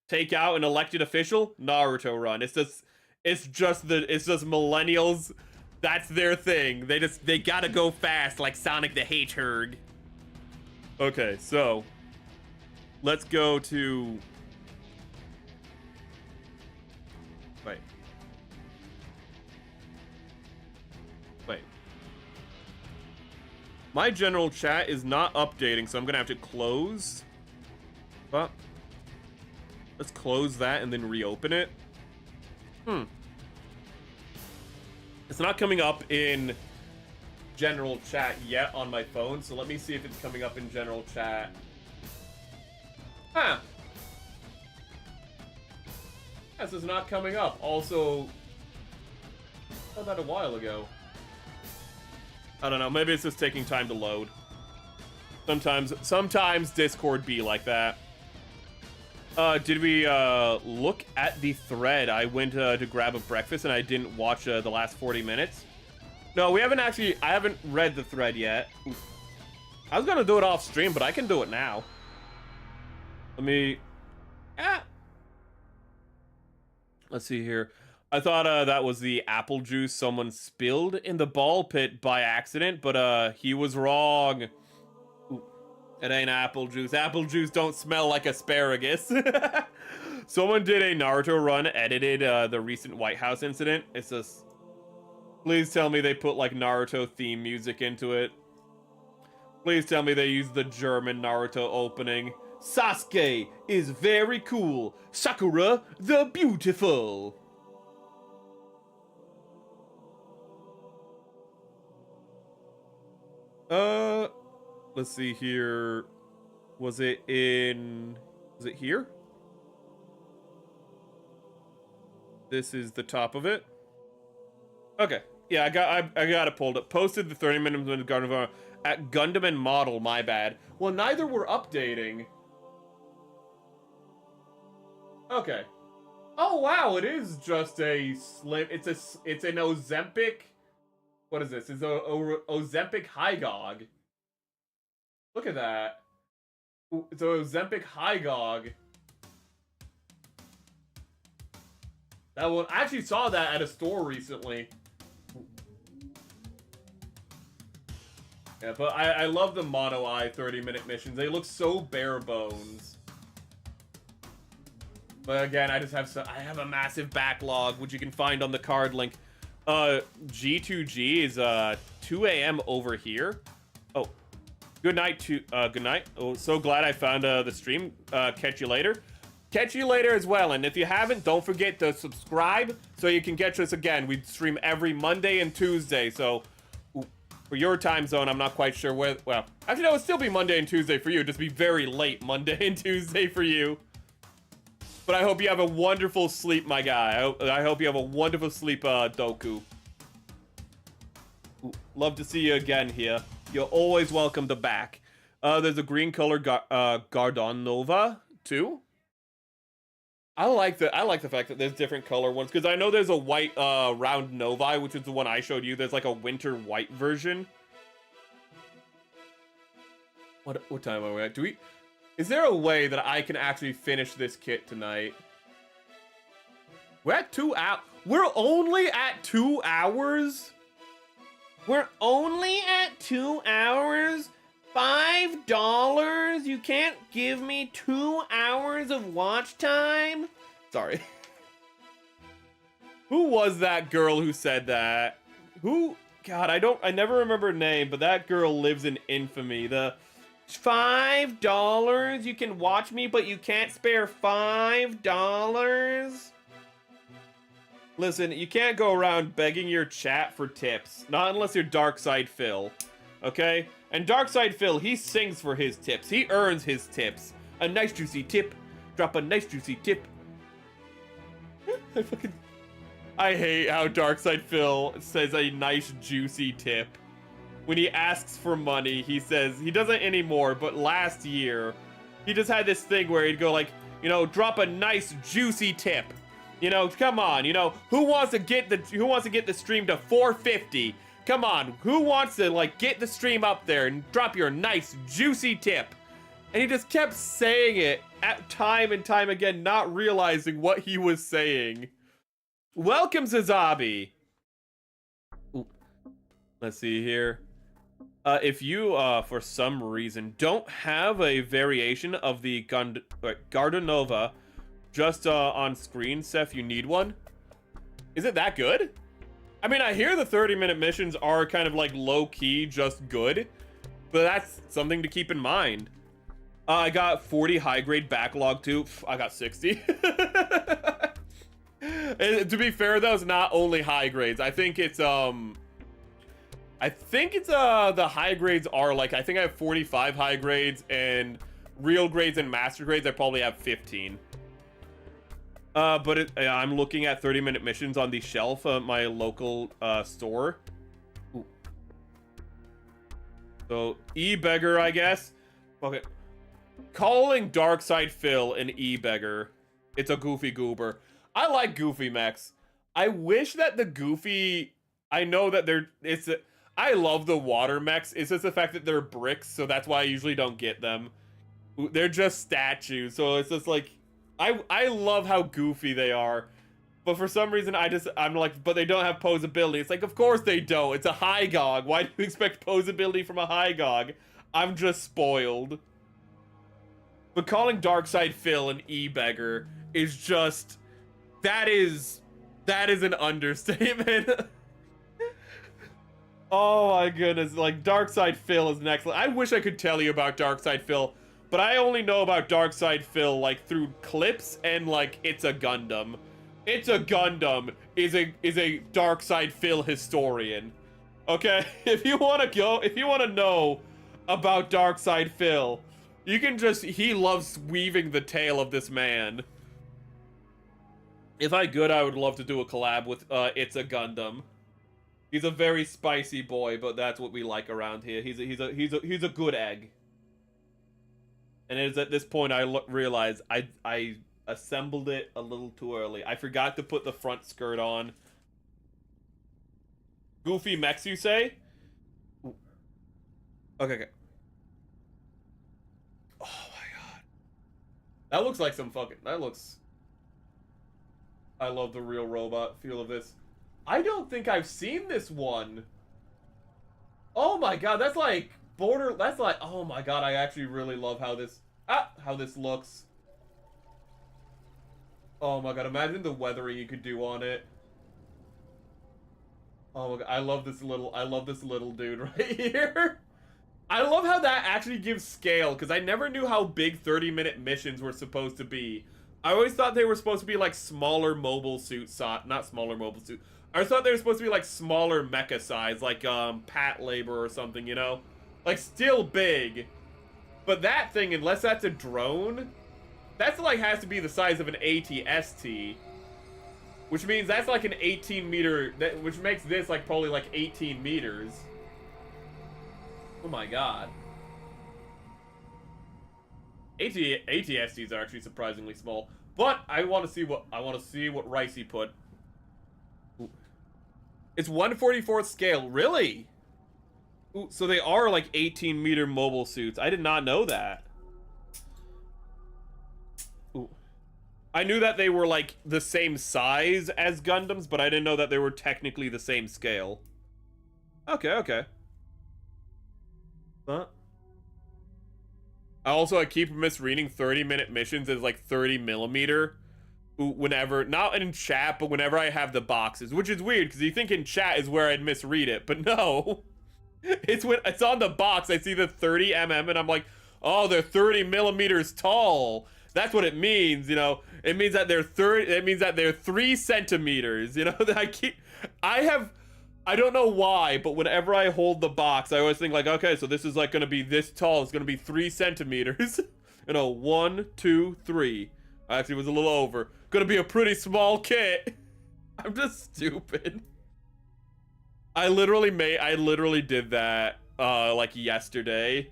take out an elected official? Naruto run. It's just millennials. That's their thing. They gotta go fast like Sonic the Hedgehog. Okay, so let's go to... Wait. My general chat is not updating, so I'm gonna have to close. But let's close that and then reopen it. It's not coming up in general chat yet on my phone, so let me see if it's coming up in general chat. Huh. This is not coming up. Also, I saw that a while ago. I don't know, maybe it's just taking time to load. Sometimes Discord be like that. Did we look at the thread? I went to grab a breakfast and I didn't watch the last 40 minutes. No, we haven't actually, I haven't read the thread yet. I was gonna do it off stream, but I can do it now. Let me, let's see here. I thought that was the apple juice someone spilled in the ball pit by accident, but he was wrong. Ooh, it ain't apple juice. Apple juice don't smell like asparagus. Someone did a Naruto run, edited the recent White House incident. It's just, please tell me they put like Naruto theme music into it. Please tell me they used the German Naruto opening. Sasuke is very cool. Sakura the beautiful. Let's see here. Was it here? This is the top of it. Okay. Yeah, I got it pulled up. Posted the 30 minutes in the Garden of Honor at Gundam and Model, my bad. Well, neither were updating. Okay. Oh wow, it is just a slim, it's an Ozempic. What is this? It's a Ozempic Hygog. Look at that. It's an Ozempic Hygog. That one, I actually saw that at a store recently. Yeah, but I love the Mono Eye 30-minute missions. They look so bare bones. But again, I have a massive backlog, which you can find on the card link. G2G is 2 a.m. over here. Oh, good night to good night. Oh, so glad I found the stream. Catch you later. Catch you later as well. And if you haven't, don't forget to subscribe so you can catch us again. We stream every Monday and Tuesday. So for your time zone, I'm not quite sure where. Well, actually, no, it'll still be Monday and Tuesday for you. Just be very late Monday and Tuesday for you. But I hope you have a wonderful sleep, my guy. I hope you have a wonderful sleep, Doku. Ooh, love to see you again here. You're always welcome to back. There's a green color Gardon Nova too. I like the fact that there's different color ones, because I know there's a white round Novi, which is the one I showed you. There's like a winter white version. What time are we at? Is there a way that I can actually finish this kit tonight? We're at 2 hours. We're only at 2 hours? We're only at 2 hours? $5? You can't give me 2 hours of watch time? Sorry. Who was that girl who said that? Who? God, I never remember her name, but that girl lives in infamy. The $5? You can watch me, but you can't spare $5? Listen, you can't go around begging your chat for tips. Not unless you're Dark Side Phil. Okay? And Dark Side Phil, he sings for his tips. He earns his tips. A nice juicy tip. Drop a nice juicy tip. I hate how Dark Side Phil says a nice juicy tip. When he asks for money, he says, he doesn't anymore, but last year, he just had this thing where he'd go like, you know, drop a nice juicy tip. You know, come on, you know, who wants to get the stream to 450? Come on, who wants to like get the stream up there and drop your nice juicy tip? And he just kept saying it at time and time again, not realizing what he was saying. Welcome, Zazabi. Ooh. Let's see here. If you, for some reason, don't have a variation of the Gardenova just on screen, Seth, you need one. Is it that good? I mean, I hear the 30-minute missions are kind of like low-key, just good, but that's something to keep in mind. I got 40 high-grade backlog too. I got 60. And to be fair, though, it's not only high grades. I think it's the high grades are like, I think I have 45 high grades, and real grades and master grades I probably have 15. But I'm looking at 30-minute missions on the shelf at my local store. Ooh. So e-beggar, I guess. Okay. Calling Darkside Phil an e-beggar. It's a goofy goober. I like goofy mechs. I wish that the goofy, I know that I love the water mechs. It's just the fact that they're bricks, so that's why I usually don't get them. They're just statues, so it's just like, I love how goofy they are. But for some reason, I'm like, but they don't have posability. It's like, of course they don't. It's a Hygog. Why do you expect posability from a Hygog? I'm just spoiled. But calling Darkside Phil an e-beggar is just, that is an understatement. Oh my goodness, like Darkside Phil is next. I wish I could tell you about Darkside Phil, but I only know about Darkside Phil like through clips and like It's a Gundam. It's a Gundam is a Darkside Phil historian. Okay, if you want to know about Darkside Phil, you can just, he loves weaving the tale of this man. If I could, I would love to do a collab with It's a Gundam. He's a very spicy boy, but that's what we like around here. He's a good egg. And it is at this point I realized I assembled it a little too early. I forgot to put the front skirt on. Goofy mechs, you say? Okay. Oh my god. That looks like some fucking, that looks, I love the real robot feel of this. I don't think I've seen this one. Oh my god, that's like that's like, oh my god, I actually really love how this looks. Oh my god, imagine the weathering you could do on it. Oh my god, I love this little dude right here. I love how that actually gives scale, because I never knew how big 30-minute missions were supposed to be. I always thought they were supposed to be like smaller mobile suit not smaller mobile suit. I thought they were supposed to be like smaller mecha size, like Pat Labor or something, you know? Like still big. But that thing, unless that's a drone, that's like has to be the size of an ATST. Which means that's like an 18 meter, which makes this like probably like 18 meters. Oh my god. ATSTs are actually surprisingly small. But I want to see what Ricey put. Ooh. It's 1/44th scale, really? Ooh, so they are like 18-meter mobile suits. I did not know that. Ooh. I knew that they were like the same size as Gundams, but I didn't know that they were technically the same scale. Okay. Huh? I keep misreading 30-minute missions as like 30mm. Whenever, not in chat, but whenever I have the boxes, which is weird because you think in chat is where I'd misread it, but no. It's when it's on the box, I see the 30mm and I'm like, oh, they're 30mm tall. That's what it means, you know. It means that they're 3 centimeters, you know. I don't know why, but whenever I hold the box, I always think like, okay, so this is like gonna be this tall. It's gonna be 3 centimeters. You know, 1, 2, 3. Actually, it was a little over. Gonna be a pretty small kit. I'm just stupid. I literally did that like yesterday.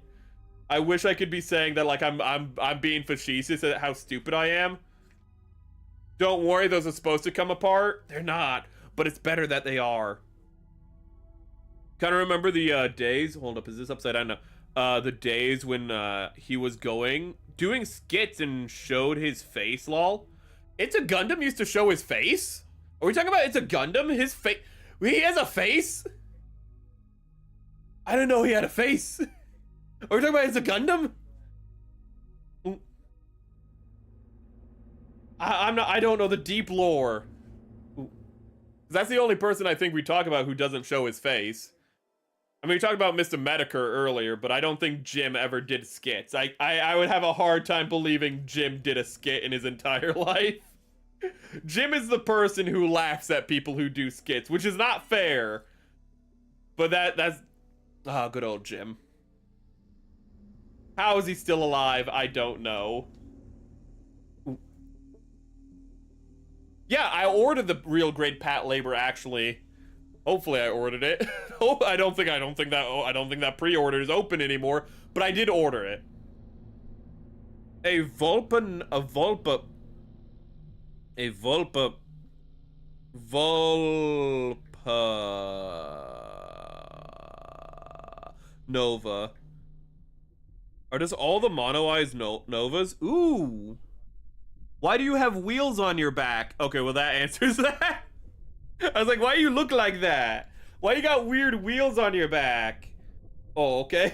I wish I could be saying that like I'm being facetious at how stupid I am. Don't worry, those are supposed to come apart. They're not, but it's better that they are. Kind of remember the days. Hold up, is this upside down? No. The days when he was doing skits and showed his face. Lol. It's a Gundam used to show his face. Are we talking about It's a Gundam? His face. He has a face. I didn't know he had a face. Are we talking about It's a Gundam? I don't know the deep lore. That's the only person I think we talk about who doesn't show his face. I mean, we talked about Mr. Medicare earlier, but I don't think Jim ever did skits. I would have a hard time believing Jim did a skit in his entire life. Jim is the person who laughs at people who do skits, which is not fair. But that's good old Jim. How is he still alive? I don't know. Yeah, I ordered the real great Pat Labor actually. Hopefully I ordered it. Oh, I don't think that pre-order is open anymore, but I did order it. A Volpa Nova. Are just all the mono eyes Novas? Ooh. Why do you have wheels on your back? Okay, well that answers that. I was like, why do you look like that? Why you got weird wheels on your back? Oh, okay.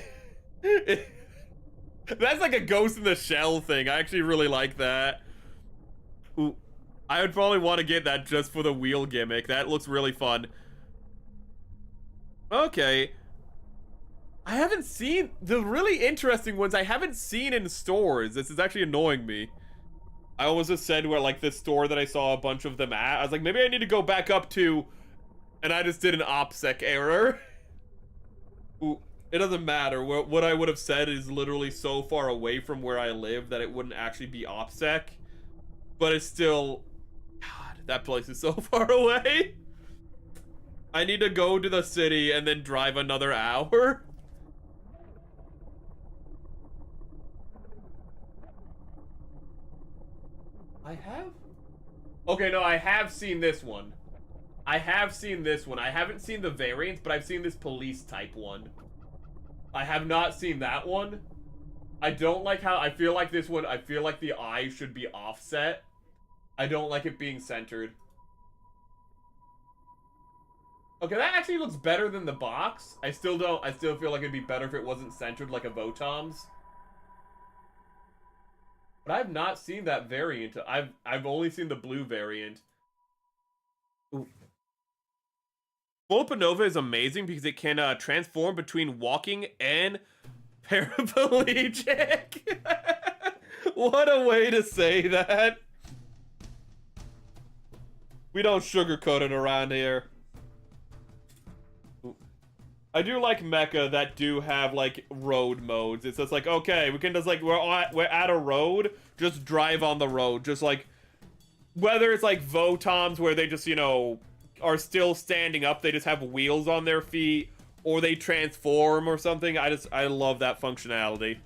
That's like a Ghost in the Shell thing. I actually really like that. Ooh, I would probably want to get that just for the wheel gimmick. That looks really fun. Okay. I haven't seen the really interesting ones. I haven't seen in stores. This is actually annoying me. I almost just said where like the store that I saw a bunch of them at. I was like, maybe I need to go back up to, and I just did an OPSEC error. Ooh, it doesn't matter. What I would have said is literally so far away from where I live that it wouldn't actually be OPSEC. But it's still, God, that place is so far away. I need to go to the city and then drive another hour. I have? Okay, no, I have seen this one. I have seen this one. I haven't seen the variants, but I've seen this police type one. I have not seen that one. I don't like how, I feel like this one, I feel like the eye should be offset. I don't like it being centered. Okay, that actually looks better than the box. I still feel like it'd be better if it wasn't centered like a Votom's. But I've not seen that variant. I've only seen the blue variant. Ooh. Volpanova is amazing because it can transform between walking and paraplegic. What a way to say that. We don't sugarcoat it around here. I do like Mecha that do have like road modes. It's just like, okay, we can just like, we're at a road, just drive on the road. Just like, whether it's like Votoms where they just, you know, are still standing up, they just have wheels on their feet, or they transform or something. I love that functionality.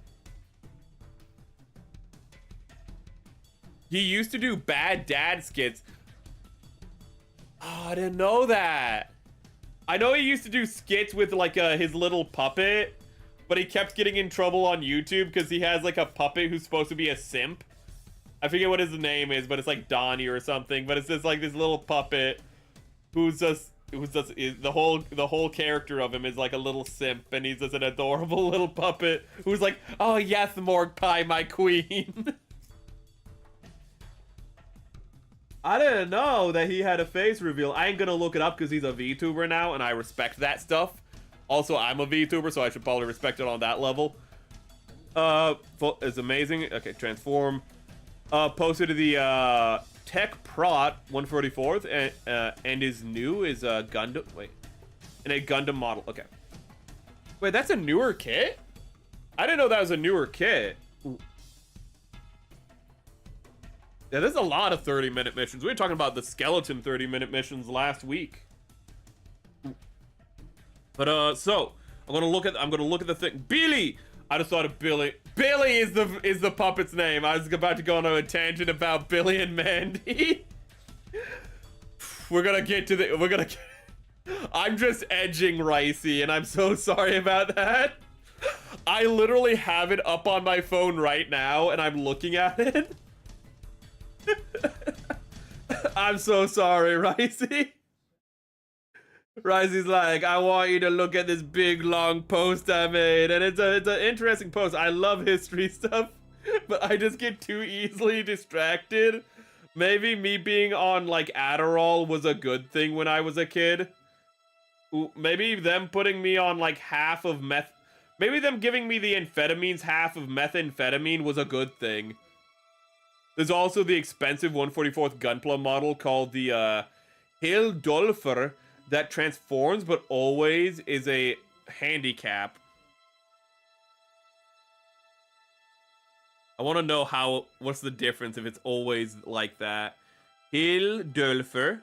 He used to do bad dad skits. Oh, I didn't know that. I know he used to do skits with like his little puppet, but he kept getting in trouble on YouTube because he has like a puppet who's supposed to be a simp. I forget what his name is, but it's like Donnie or something. But it's just like this little puppet who's just the whole character of him is like a little simp, and he's just an adorable little puppet who's like, oh yes, Morg Pie, my queen. I didn't know that he had a face reveal. I ain't gonna look it up because he's a VTuber now, and I respect that stuff. Also, I'm a VTuber, so I should probably respect it on that level. It's amazing. Okay, transform. posted to the Tech Prot 144th, and is new is a Gundam. Wait, and a Gundam model. Okay. Wait, that's a newer kit? I didn't know that was a newer kit. Ooh. Yeah, there's a lot of 30-minute missions. We were talking about the skeleton 30-minute missions last week. But so I'm gonna look at the thing. Billy! I just thought of Billy. Billy is the puppet's name. I was about to go on a tangent about Billy and Mandy. I'm just edging Ricey, and I'm so sorry about that. I literally have it up on my phone right now, and I'm looking at it. I'm so sorry, Ricey. Ricey's like, I want you to look at this big long post I made, and it's an interesting post. I love history stuff, but I just get too easily distracted. Maybe me being on like Adderall was a good thing when I was a kid. Maybe them putting me on like half of meth. Maybe them giving me the amphetamines half of methamphetamine was a good thing. There's also the expensive 144th Gunpla model called the Hildolfer that transforms but always is a handicap. I want to know what's the difference if it's always like that. Hildolfer.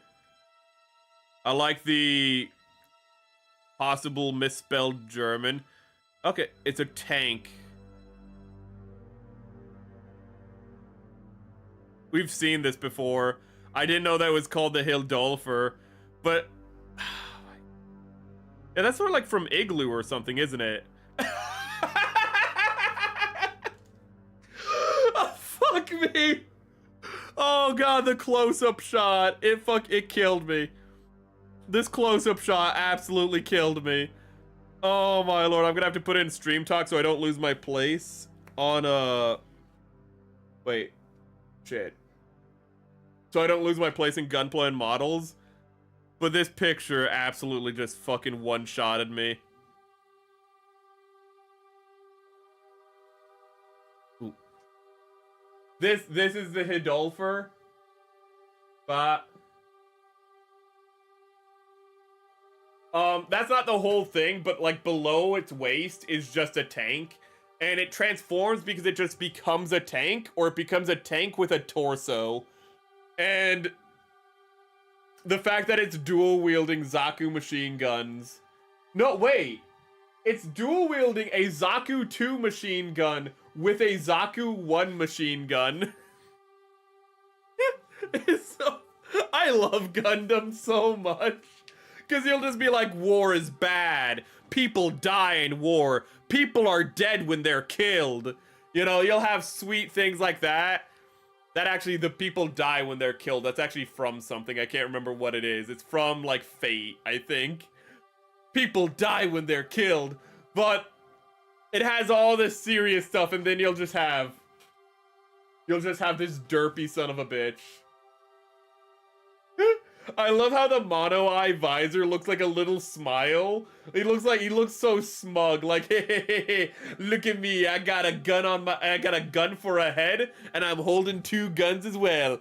I like the possible misspelled German. Okay, it's a tank. We've seen this before. I didn't know that was called the Hildolfer, but yeah, that's sort of like from Igloo or something, isn't it? Oh, fuck me. Oh god, the close-up shot. It killed me. This close-up shot absolutely killed me. Oh my lord, I'm gonna have to put in stream talk so I don't lose my place on wait. Shit. So I don't lose my place in Gunpla and models. But this picture absolutely just fucking one-shotted me. Ooh. This is the Hildolfer. But that's not the whole thing, but like below its waist is just a tank. And it transforms because it just becomes a tank, or it becomes a tank with a torso. And the fact that it's dual-wielding Zaku machine guns. No, wait. It's dual-wielding a Zaku 2 machine gun with a Zaku 1 machine gun. I love Gundam so much. Because you'll just be like, war is bad. People die in war. People are dead when they're killed. You know, you'll have sweet things like that. That actually, the people die when they're killed. That's actually from something. I can't remember what it is. It's from, like, Fate, I think. People die when they're killed. But it has all this serious stuff, and then you'll just have this derpy son of a bitch. I love how the mono-eye visor looks like a little smile. He looks so smug, like, hey, look at me, I got a gun for a head, and I'm holding 2 guns as well.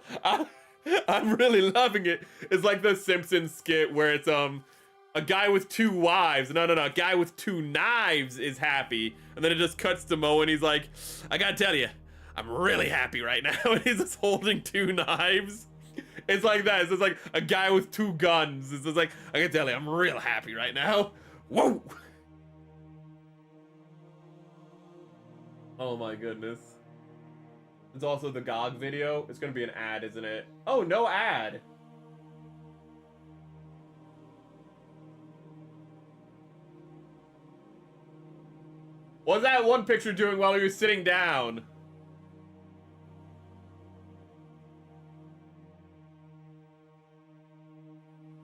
I'm really loving it. It's like the Simpsons skit where it's, a guy with 2 wives. No, a guy with 2 knives is happy. And then it just cuts to Mo, and he's like, I gotta tell you, I'm really happy right now. And he's just holding 2 knives. It's like that. It's just like a guy with 2 guns. It's just like, I can tell you, I'm real happy right now. Whoa! Oh my goodness. It's also the GOG video. It's gonna be an ad, isn't it? Oh, no ad. What's that one picture doing while he was sitting down?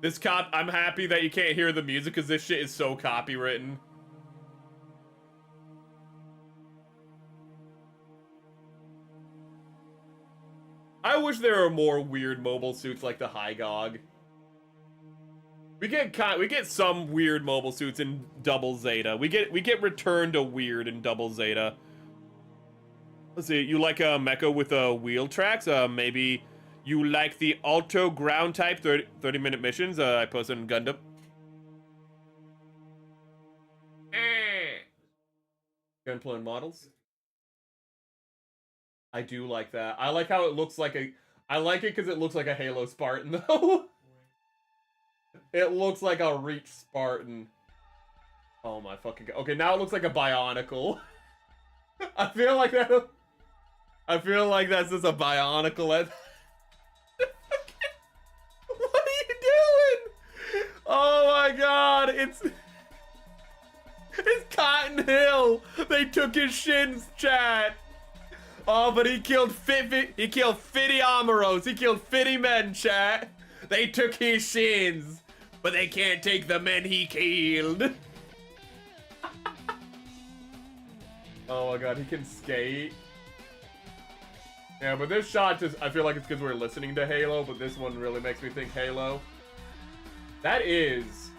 I'm happy that you can't hear the music because this shit is so copywritten. I wish there were more weird mobile suits like the Hygog. We get some weird mobile suits in Double Zeta. We get Return to Weird in Double Zeta. Let's see, you like a mecha with wheel tracks? Maybe you like the Alto ground type 30-minute missions I posted in Gundam. Gunpla models. I do like that. I like how it looks like a... I like it because it looks like a Halo Spartan, though. It looks like a Reach Spartan. Oh my fucking god. Okay, now it looks like a Bionicle. I feel like that... I feel like that's just a Bionicle. What are you doing? Oh my god, it's Cotton Hill. They took his shins, chat. Oh, but he killed 50 Amuros. He killed 50 men, chat. They took his shins, but they can't take the men he killed. Oh my god, he can skate. Yeah, but this shot just, I feel like it's because we're listening to Halo, but this one really makes me think Halo. That is,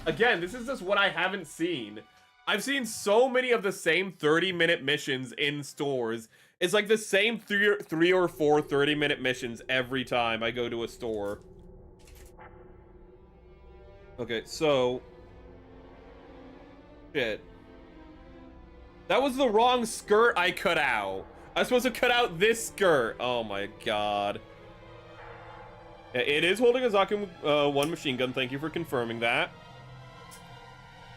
again, this is just what I haven't seen. I've seen so many of the same 30-minute missions in stores. It's like the same three or four 30-minute missions every time I go to a store. Okay, so... Shit. That was the wrong skirt I cut out. I was supposed to cut out this skirt. Oh my god. It is holding a Zaku 1 machine gun. Thank you for confirming that.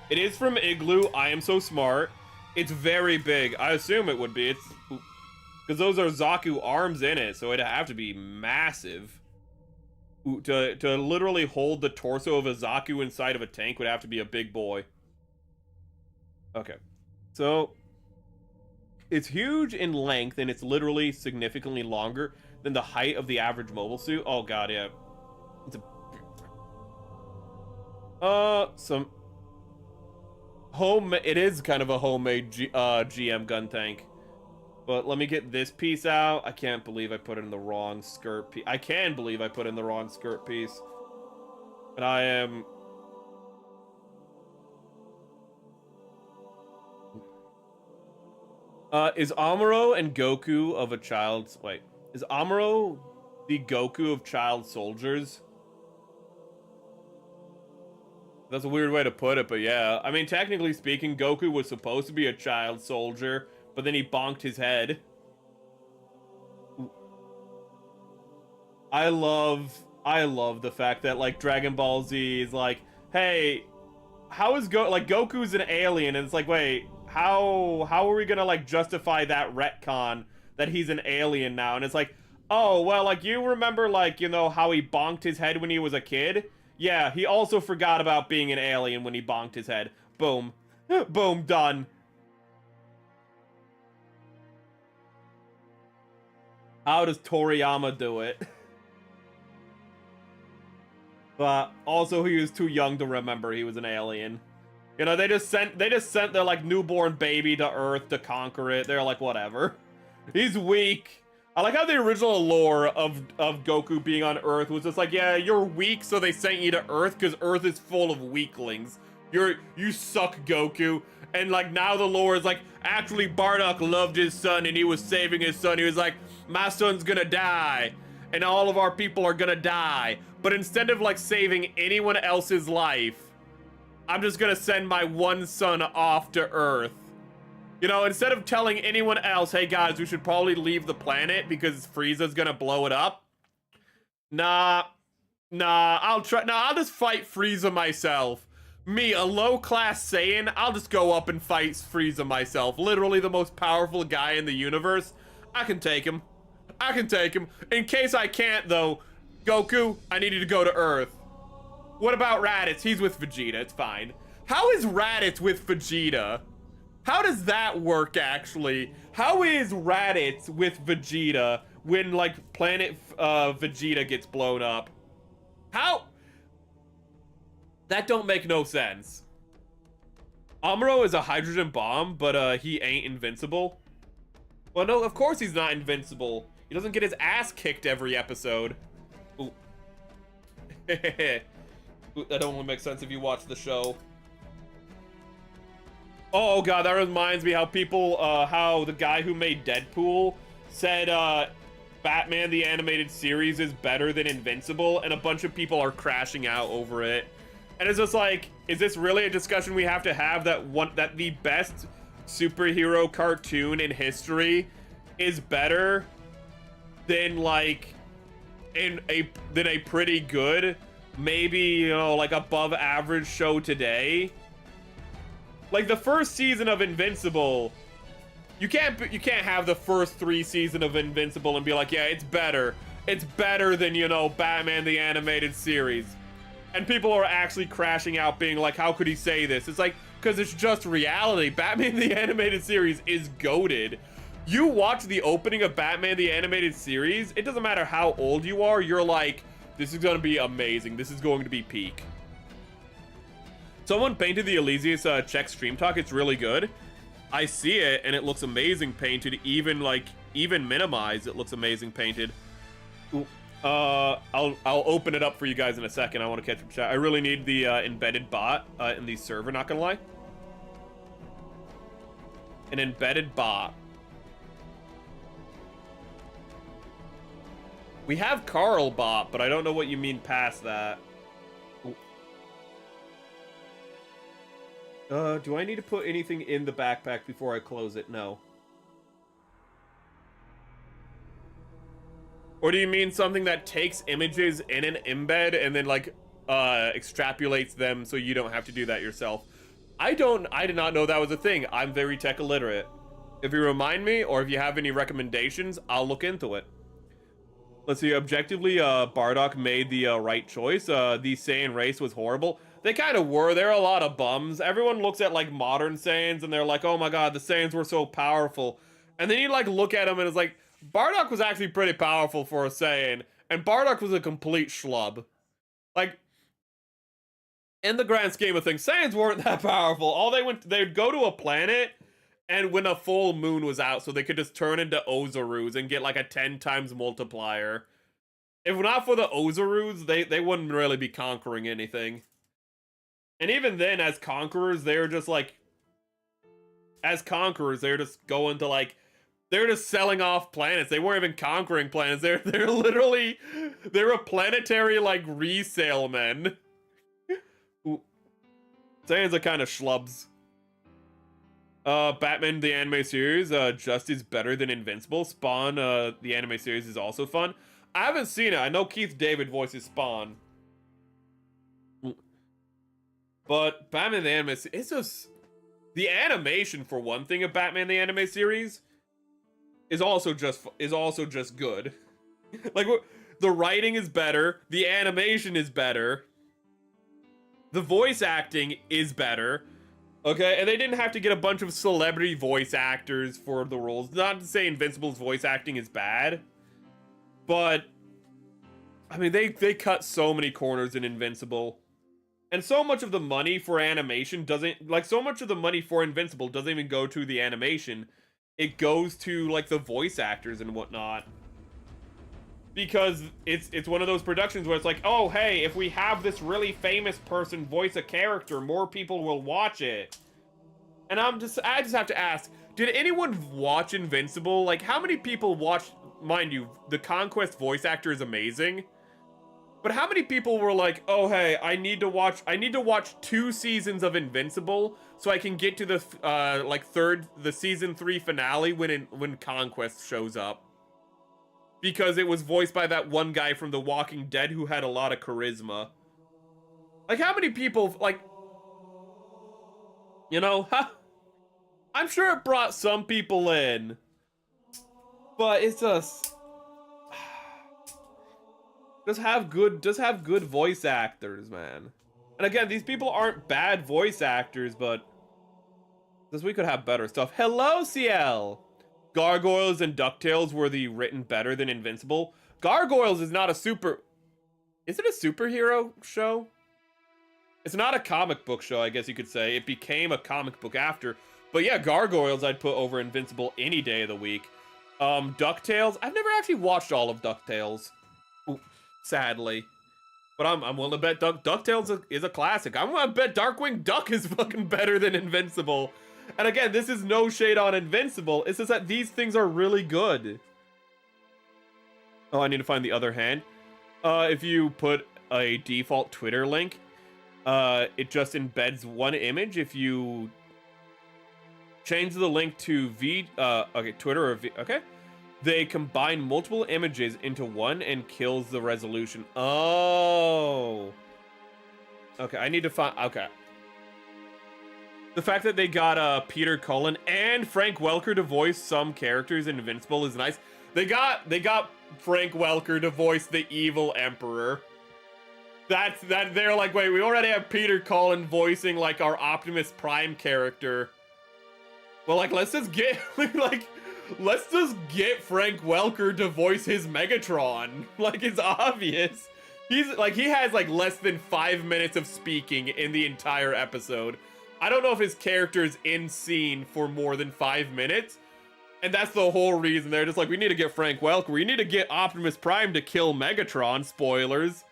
It is from Igloo. I am so smart. It's very big. I assume it would be. It's because those are Zaku arms in it, so it'd have to be massive. To literally hold the torso of a Zaku inside of a tank would have to be a big boy. Okay. So... It's huge in length, and it's literally significantly longer than the height of the average mobile suit. Oh god, yeah. It's a... It is kind of a homemade GM gun tank. But let me get this piece out. I can't believe I put in the wrong skirt piece. I can believe I put in the wrong skirt piece. And I am... is Amuro and Goku of a child's... Wait. Is Amuro the Goku of child soldiers? That's a weird way to put it, but yeah. I mean, technically speaking, Goku was supposed to be a child soldier, but then he bonked his head. I love the fact that, like, Dragon Ball Z is like, hey, how is Goku's an alien, and it's like, wait... How are we gonna, like, justify that retcon that he's an alien now? And it's like, oh, well, like, you remember, like, you know, how he bonked his head when he was a kid? Yeah, he also forgot about being an alien when he bonked his head. Boom. Boom, done. How does Toriyama do it? But also he was too young to remember he was an alien. You know, they just sent their, like, newborn baby to Earth to conquer it. They're like, whatever. He's weak. I like how the original lore of Goku being on Earth was just like, yeah, you're weak, so they sent you to Earth because Earth is full of weaklings. You suck, Goku. And, like, now the lore is like, actually, Bardock loved his son and he was saving his son. He was like, my son's gonna die and all of our people are gonna die. But instead of, like, saving anyone else's life, I'm just gonna send my one son off to Earth. You know, instead of telling anyone else, hey guys, we should probably leave the planet because Frieza's gonna blow it up. Nah, I'll just fight Frieza myself. Me, a low-class Saiyan, I'll just go up and fight Frieza myself. Literally the most powerful guy in the universe. I can take him. In case I can't, though, Goku, I need you to go to Earth. What about Raditz? He's with Vegeta, it's fine. How is Raditz with Vegeta? How does that work, actually? How is Raditz with Vegeta when, like, planet Vegeta gets blown up? How? That don't make no sense. Amuro is a hydrogen bomb, but he ain't invincible. Well, no, of course he's not invincible. He doesn't get his ass kicked every episode. Ooh. That only makes sense if you watch the show. Oh god, that reminds me how people, how the guy who made Deadpool said, Batman the Animated Series is better than Invincible, and a bunch of people are crashing out over it. And it's just like, is this really a discussion we have to have, that the best superhero cartoon in history is better than like than a pretty good, maybe, you know, like above average show today? Like the first season of Invincible, you can't have the first 3 seasons of Invincible and be like, yeah, it's better than, you know, Batman the Animated Series. And people are actually crashing out being like, how could he say this? It's like, because it's just reality. Batman the Animated Series is goated. You watch the opening of Batman the Animated Series, it doesn't matter how old you are, you're like, this is going to be amazing. This is going to be peak. Someone painted the Elysius Czech Stream Talk. It's really good. I see it, and it looks amazing painted. Even minimized, it looks amazing painted. Ooh. I'll open it up for you guys in a second. I want to catch up chat. I really need the embedded bot in the server, not gonna lie. An embedded bot. We have Carl bot, but I don't know what you mean past that. Do I need to put anything in the backpack before I close it? No. Or do you mean something that takes images in an embed and then like extrapolates them so you don't have to do that yourself? I did not know that was a thing. I'm very tech illiterate. If you remind me or if you have any recommendations, I'll look into it. Let's see, objectively, Bardock made the right choice. The Saiyan race was horrible. They kind of were. There are a lot of bums. Everyone looks at like modern Saiyans and they're like, oh my god, the Saiyans were so powerful. And then you like look at them and it's like, Bardock was actually pretty powerful for a Saiyan, and Bardock was a complete schlub. Like, in the grand scheme of things, Saiyans weren't that powerful. They'd go to a planet, and when a full moon was out, so they could just turn into Ozarus and get like a 10 times multiplier. If not for the Ozarus, they wouldn't really be conquering anything. And even then, as conquerors, they're just like, going to like, they're just selling off planets. They weren't even conquering planets. They're a planetary like resale men. Saiyans are kind of schlubs. Batman the anime series just is better than Invincible. Spawn the anime series is also fun. I haven't seen it. I know Keith David voices Spawn. But Batman the anime, it's just the animation for one thing of Batman the anime series is also just good. Like, the writing is better, the animation is better, the voice acting is better, okay? And they didn't have to get a bunch of celebrity voice actors for the roles. Not to say Invincible's voice acting is bad, but I mean, they cut so many corners in Invincible. And so much of the money for animation so much of the money for Invincible doesn't even go to the animation. It goes to like the voice actors and whatnot, because it's one of those productions where it's like, oh hey, if we have this really famous person voice a character, more people will watch it. And I just have to ask, did anyone watch Invincible? Like, how many people watched? Mind you, the Conquest voice actor is amazing, but how many people were like, oh hey, I need to watch 2 seasons of Invincible so I can get to the season 3 finale when Conquest shows up, because it was voiced by that one guy from The Walking Dead who had a lot of charisma. Like, how many people, like, you know, I'm sure it brought some people in, but it's just have good voice actors, man. And again, these people aren't bad voice actors, but we could have better stuff. Hello, CL! Gargoyles and DuckTales were written better than Invincible. Gargoyles is not a super... Is it a superhero show? It's not a comic book show, I guess you could say. It became a comic book after. But yeah, Gargoyles I'd put over Invincible any day of the week. DuckTales, I've never actually watched all of DuckTales. Ooh, sadly. But I'm willing to bet DuckTales is a classic. I'm willing to bet Darkwing Duck is fucking better than Invincible. And again, this is no shade on Invincible. It's just that these things are really good. Oh, I need to find the other hand. If you put a default Twitter link, it just embeds one image. If you change the link to Twitter or okay, they combine multiple images into one and kills the resolution. Oh, okay. I need to find. Okay, the fact that they got Peter Cullen and Frank Welker to voice some characters in Invincible is nice. They got Frank Welker to voice the evil Emperor. They're like, wait, we already have Peter Cullen voicing like our Optimus Prime character. Well, like, let's just get Frank Welker to voice his Megatron. Like, it's obvious. He has like less than 5 minutes of speaking in the entire episode. I don't know if his character is in scene for more than 5 minutes. And that's the whole reason they're just like, we need to get Frank Welker. We need to get Optimus Prime to kill Megatron. Spoilers.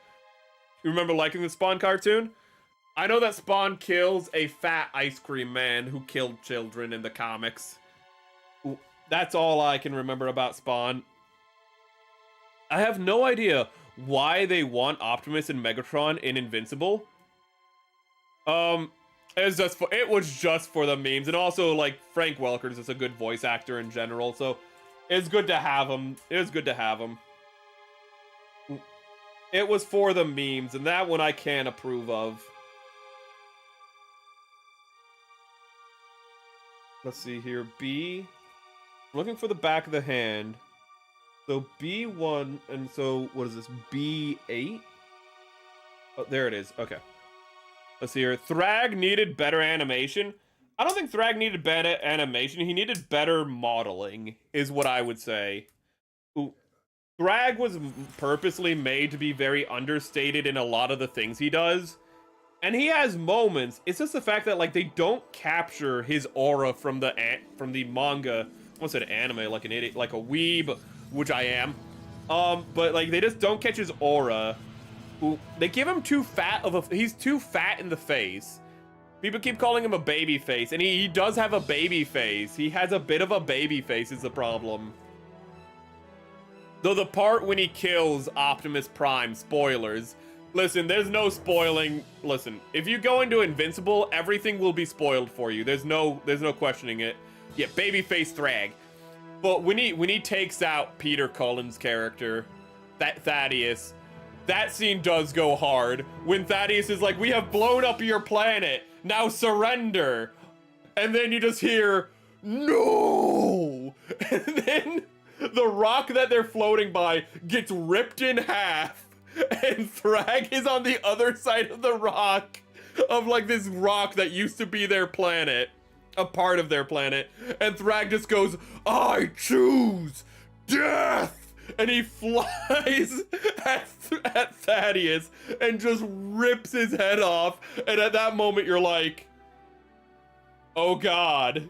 You remember liking the Spawn cartoon? I know that Spawn kills a fat ice cream man who killed children in the comics. That's all I can remember about Spawn. I have no idea why they want Optimus and Megatron in Invincible. It was just for the memes, and also like Frank Welker is just a good voice actor in general, so it's good to have him. It was good to have him. It was for the memes, and that one I can't approve of. Let's see here. B. I'm looking for the back of the hand. So B1, and so what is this? B8? Oh, there it is. Okay. Let's see here. Thrag needed better animation. I don't think Thrag needed better animation. He needed better modeling, is what I would say. Ooh. Thrag was purposely made to be very understated in a lot of the things he does. And he has moments. It's just the fact that like they don't capture his aura from the manga. I almost said anime like an idiot, like a weeb, which I am. But like they just don't catch his aura. They give him he's too fat in the face. People keep calling him a baby face, and he does have a baby face. He has a bit of a baby face is the problem. Though the part when he kills Optimus Prime, spoilers. Listen, there's no spoiling. Listen, if you go into Invincible, everything will be spoiled for you. There's no questioning it. Yeah, babyface Thrag. But when he takes out Peter Cullen's character, that Thaddeus, that scene does go hard. When Thaddeus is like, "We have blown up your planet. Now surrender." And then you just hear, "No!" And then the rock that they're floating by gets ripped in half. And Thrag is on the other side of the rock, of like this rock that used to be their planet, a part of their planet. And Thrag just goes, "I choose death!" And he flies at Thaddeus and just rips his head off. And at that moment, you're like, oh God.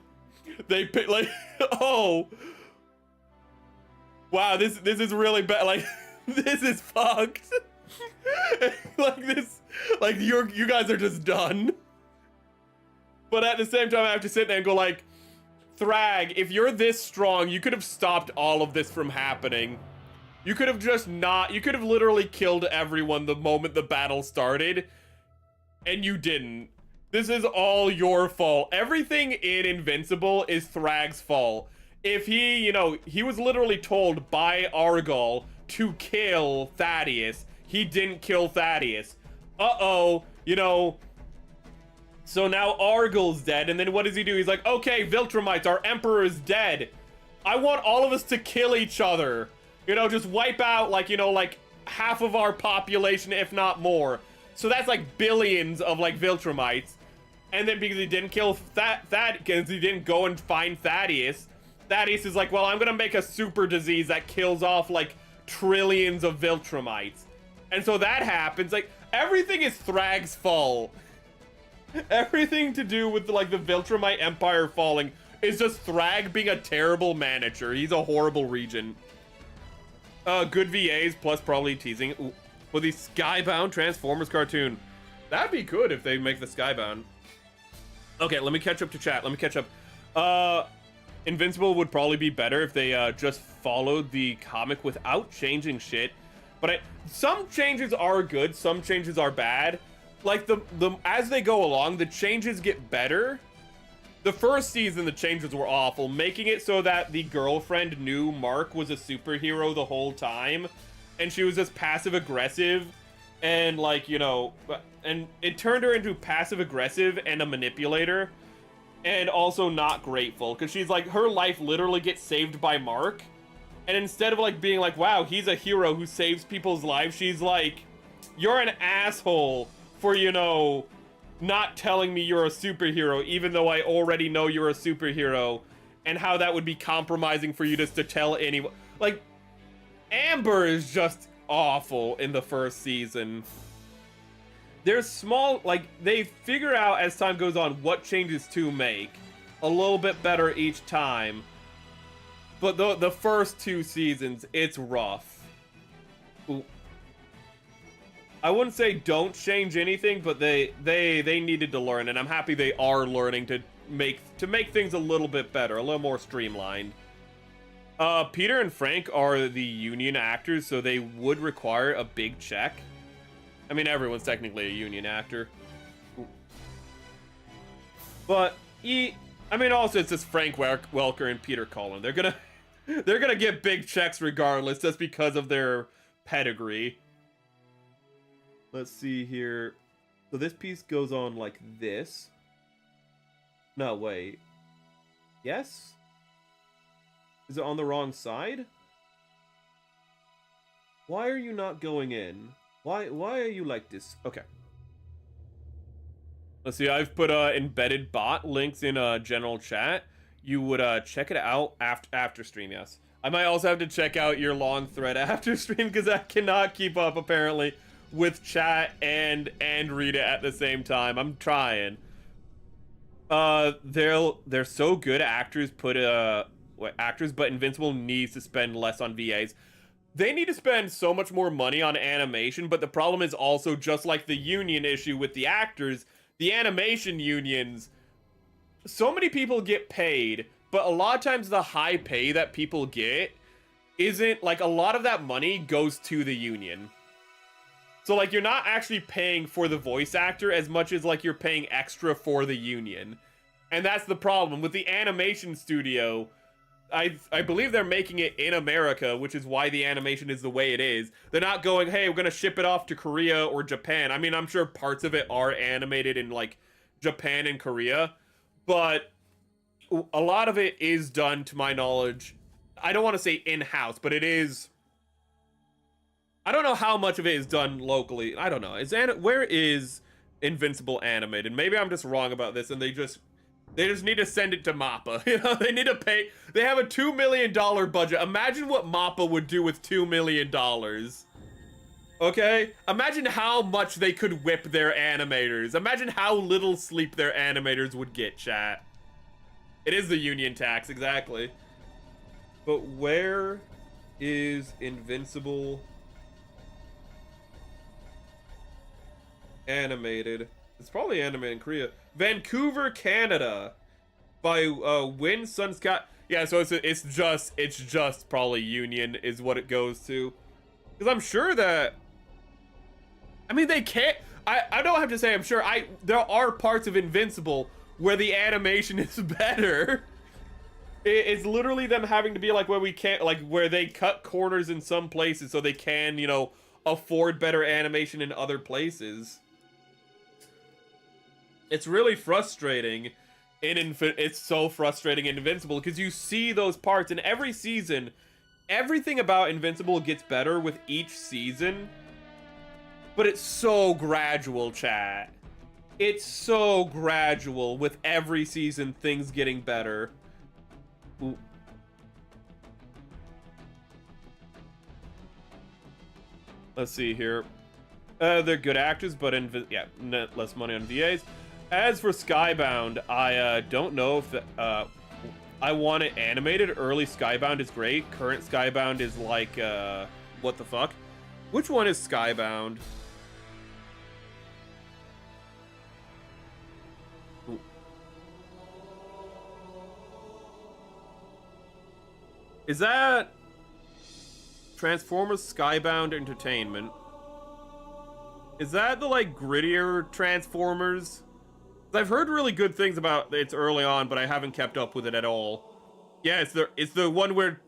They pick like, oh. Wow, this is really bad. Like, this is fucked. Like you guys are just done. But at the same time, I have to sit there and go like, Thrag, if you're this strong, you could have stopped all of this from happening. You could have you could have literally killed everyone the moment the battle started, and you didn't. This is all your fault. Everything in Invincible is Thrag's fault. If he was literally told by Argyle to kill Thaddeus. He didn't kill Thaddeus. Uh-oh, so now Argyle's dead, and then what does he do? He's like, okay, Viltrumites, our emperor is dead. I want all of us to kill each other. Just wipe out, like half of our population, if not more. So that's like billions of, like, Viltrumites. And then because he didn't kill because he didn't go and find Thaddeus, Thaddeus is like, well, I'm gonna make a super disease that kills off, like, trillions of Viltrumites. And so that happens. Like, everything is Thrag's fault. Everything to do with, like, the Viltrumite Empire falling is just Thrag being a terrible manager. He's a horrible regent. Good VAs plus probably teasing. Ooh, for the Skybound Transformers cartoon. That'd be good if they make the Skybound. Okay, let me catch up to chat. Let me catch up. Invincible would probably be better if they just followed the comic without changing shit. But some changes are good, some changes are bad. Like the as they go along, the changes get better. The first season, the changes were awful, making it so that the girlfriend knew Mark was a superhero the whole time, and she was just passive aggressive, and like, you know, and it turned her into passive aggressive and a manipulator. And also not grateful, because she's like, her life literally gets saved by Mark, and instead of like being like, wow, he's a hero who saves people's lives, she's like, you're an asshole for, you know, not telling me you're a superhero, even though I already know you're a superhero, and how that would be compromising for you just to tell anyone. Like, Amber is just awful in the first season. There's small, like, they figure out as time goes on what changes to make a little bit better each time. But the first 2 seasons, it's rough. Ooh. I wouldn't say don't change anything, but they needed to learn, and I'm happy they are learning to make things a little bit better, a little more streamlined. Peter and Frank are the union actors, so they would require a big check. I mean, everyone's technically a union actor. But I mean, also it's just Frank Welker and Peter Cullen. They're gonna get big checks regardless, just because of their pedigree. Let's see here. So this piece goes on like this. No, wait. Yes? Is it on the wrong side? Why are you not going in? Why are you like this? Okay. Let's see, I've put embedded bot links in general chat. You would check it out after stream, yes. I might also have to check out your long thread after stream, because I cannot keep up apparently with chat and read it at the same time. I'm trying. They're so good actors but Invincible needs to spend less on VAs. They need to spend so much more money on animation, but the problem is also, just like the union issue with the actors, the animation unions, so many people get paid, but a lot of times the high pay that people get isn't, like, a lot of that money goes to the union. So, like, you're not actually paying for the voice actor as much as, like, you're paying extra for the union. And that's the problem. With the animation studio, I believe they're making it in America, which is why the animation is the way it is. They're not going, hey, we're gonna ship it off to Korea or Japan. I mean, I'm sure parts of it are animated in, like, Japan and Korea, but a lot of it is done, to my knowledge, I don't want to say in-house, but it is. I don't know how much of it is done locally. I don't know. Where is Invincible animated? Maybe I'm just wrong about this, and they just need to send it to MAPPA. You know, they need to pay. They have a $2 million budget. Imagine what MAPPA would do with $2 million. Okay? Imagine how much they could whip their animators. Imagine how little sleep their animators would get, chat. It is the union tax, exactly. But where is Invincible animated? It's probably animated in Korea. Vancouver, Canada, by Win Sun Scott. Yeah, so it's just probably union is what it goes to, because I'm sure that. I mean, they can't. I don't have to say I'm sure. There are parts of Invincible where the animation is better. It's literally them having to be like, where we can't, like, where they cut corners in some places so they can, you know, afford better animation in other places. It's really frustrating. It's so frustrating in Invincible, because you see those parts in every season. Everything about Invincible gets better with each season, but it's so gradual, chat. It's so gradual with every season, things getting better. Ooh. Let's see here. They're good actors, but less money on VAs. As for Skybound, I don't know if I want it animated. Early Skybound is great. Current Skybound is like, what the fuck? Which one is Skybound? Ooh. Is that Transformers Skybound Entertainment? Is that the, like, grittier Transformers? I've heard really good things about it early on, but I haven't kept up with it at all. Yeah, it's the one where...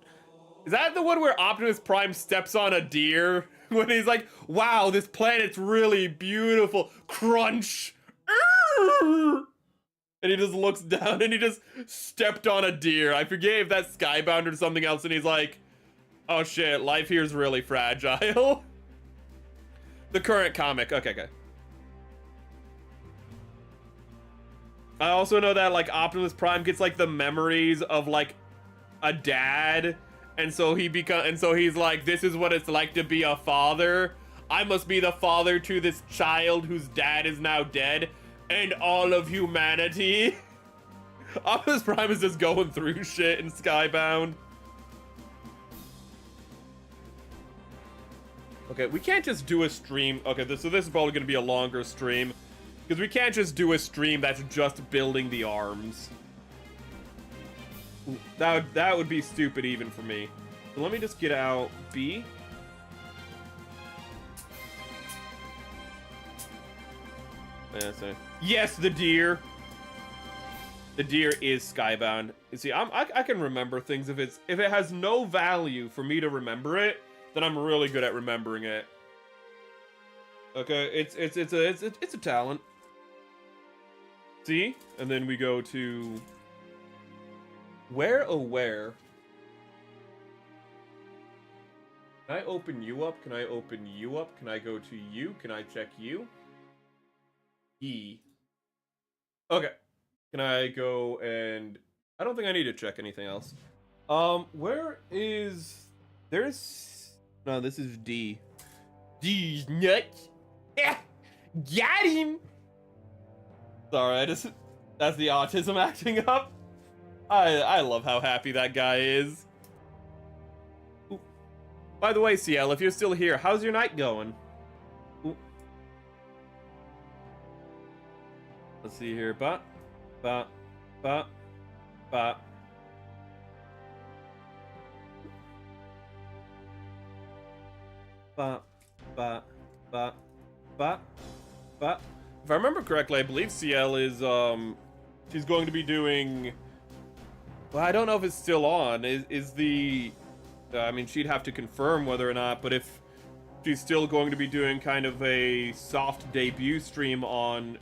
Is that the one where Optimus Prime steps on a deer? When he's like, wow, this planet's really beautiful. Crunch! And he just looks down and he just stepped on a deer. I forget if that's Skybound or something else, and he's like, oh shit, life here's really fragile. The current comic. Okay. I also know that, like, Optimus Prime gets, like, the memories of, like, a dad, and so he's like, this is what it's like to be a father. I must be the father to this child whose dad is now dead, and all of humanity. Optimus Prime is just going through shit in Skybound. Okay, we can't just do a stream. Okay, so this is probably going to be a longer stream, because we can't just do a stream that's just building the arms. That would be stupid even for me. So let me just get out B. Yes, the deer. The deer is Skybound. You see, I can remember things if it has no value for me to remember it, then I'm really good at remembering it. Okay, it's a talent. See? And then we go to where, oh where? Can I open you up? Can I open you up? Can I go to you? Can I check you? E. Okay. Can I go and... I don't think I need to check anything else. Where is... There's... No, this is D. D's nuts. Yeah, got him! Sorry, that's the autism acting up. I love how happy that guy is. Ooh. By the way, CL, if you're still here, how's your night going? Ooh. Let's see here. Ba. Ba. Ba. Ba. Ba. Ba. Ba. Ba. Ba. If I remember correctly, I believe CL is, she's going to be doing... Well, I don't know if it's still on. Is the... I mean, she'd have to confirm whether or not, but if she's still going to be doing kind of a soft debut stream on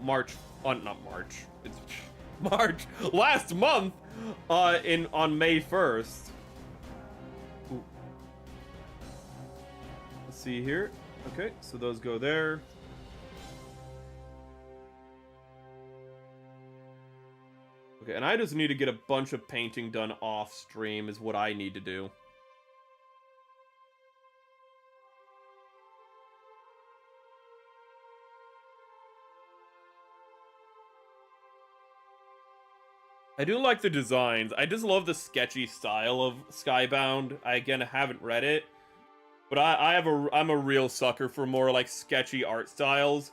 March... not March. It's March. Last month! On May 1st. Ooh. Let's see here. Okay, so those go there. Okay, and I just need to get a bunch of painting done off stream is what I need to do. I do like the designs. I just love the sketchy style of Skybound. I, again, haven't read it. But I'm a real sucker for more, like, sketchy art styles.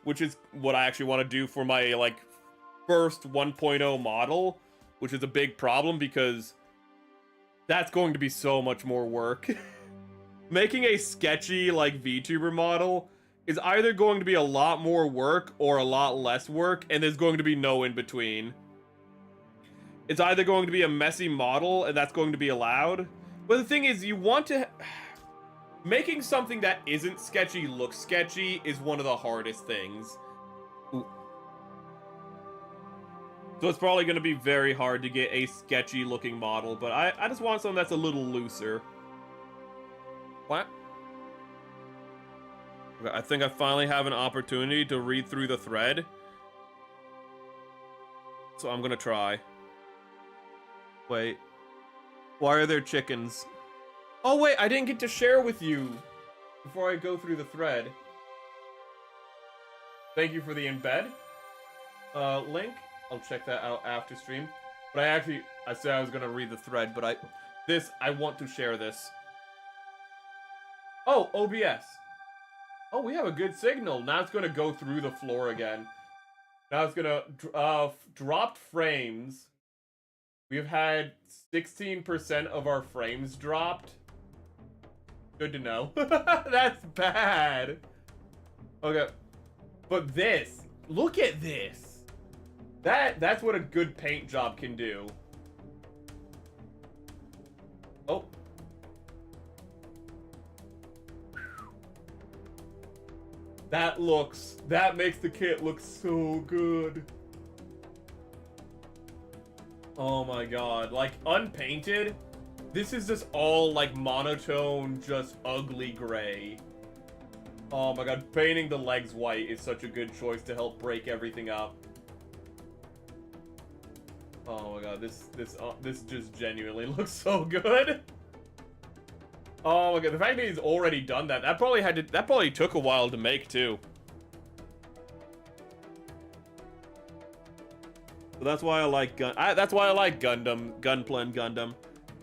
Which is what I actually want to do for my, like... first 1.0 model, which is a big problem because that's going to be so much more work. Making a sketchy, like, VTuber model is either going to be a lot more work or a lot less work, and there's going to be no in between. It's either going to be a messy model, and that's going to be allowed, but the thing is, you want to... Making something that isn't sketchy look sketchy is one of the hardest things. Ooh. So it's probably going to be very hard to get a sketchy looking model, but I just want something that's a little looser. What? Okay, I think I finally have an opportunity to read through the thread. So I'm going to try. Wait. Why are there chickens? Oh wait, I didn't get to share with you before I go through the thread. Thank you for the embed. Link. I'll check that out after stream. But I said I was gonna read the thread, but I want to share this. Oh, OBS. Oh, we have a good signal. Now it's gonna go through the floor again. Now it's gonna, dropped frames. We've had 16% of our frames dropped. Good to know. That's bad. Okay. But this, look at this. That's what a good paint job can do. Oh. That makes the kit look so good. Oh my god, like unpainted, this is just all like monotone, just ugly gray. Oh my god, painting the legs white is such a good choice to help break everything up. Oh my god, this just genuinely looks so good. Oh my god, the fact that he's already done that, that probably took a while to make too. So that's why I like Gundam, Gunpla and Gundam.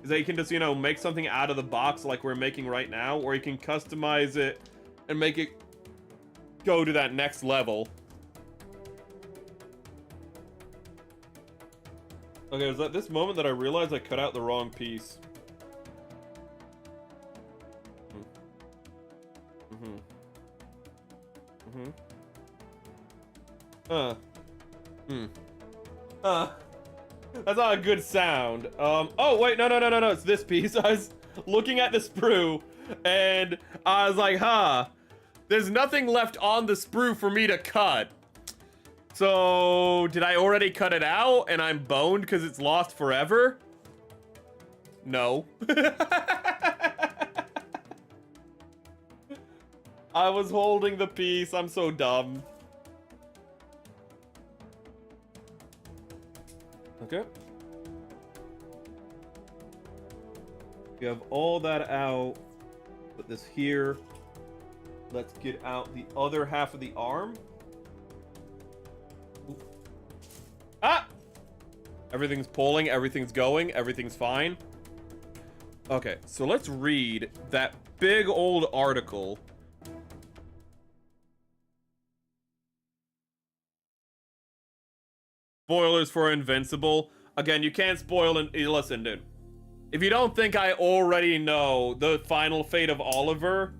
Is that you can just, you know, make something out of the box like we're making right now, or you can customize it and make it go to that next level. Okay, it was at this moment that I realized I cut out the wrong piece. That's not a good sound. Oh wait, no, it's this piece. I was looking at the sprue, and I was like, there's nothing left on the sprue for me to cut. So, did I already cut it out, and I'm boned because it's lost forever? No. I was holding the piece, I'm so dumb. Okay. You have all that out. Put this here. Let's get out the other half of the arm. Ooh. Ah! Everything's pulling, everything's going, everything's fine. Okay, so let's read that big old article. Spoilers for Invincible. Again, you can't spoil and listen, dude. If you don't think I already know the final fate of Oliver,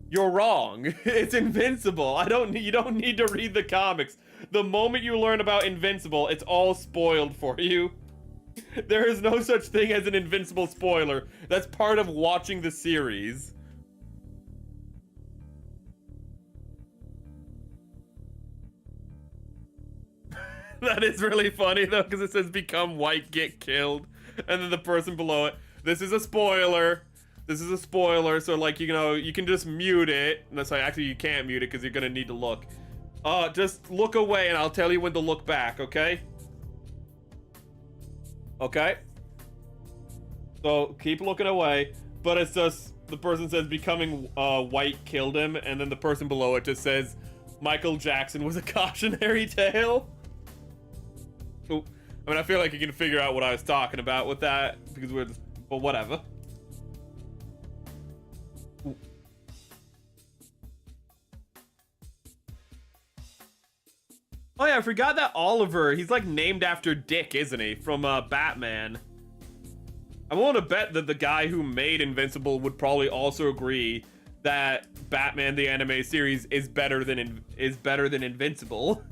you're wrong. It's Invincible. You don't need to read the comics. The moment you learn about Invincible, it's all spoiled for you. There is no such thing as an Invincible spoiler. That's part of watching the series. That is really funny though, because it says become white, get killed. And then the person below it, this is a spoiler. This is a spoiler, so like, you know, you can just mute it. And that's like, actually you can't mute it because you're gonna need to look. Just look away and I'll tell you when to look back, okay? Okay? So keep looking away, but it's just, the person says becoming white killed him, and then the person below it just says Michael Jackson was a cautionary tale. Ooh. I mean, I feel like you can figure out what I was talking about with that, because we're just, but whatever. Ooh. Oh yeah, I forgot that Oliver, he's like named after Dick, isn't he? From Batman. I'm willing to bet that the guy who made Invincible would probably also agree that Batman the anime series is better than Invincible.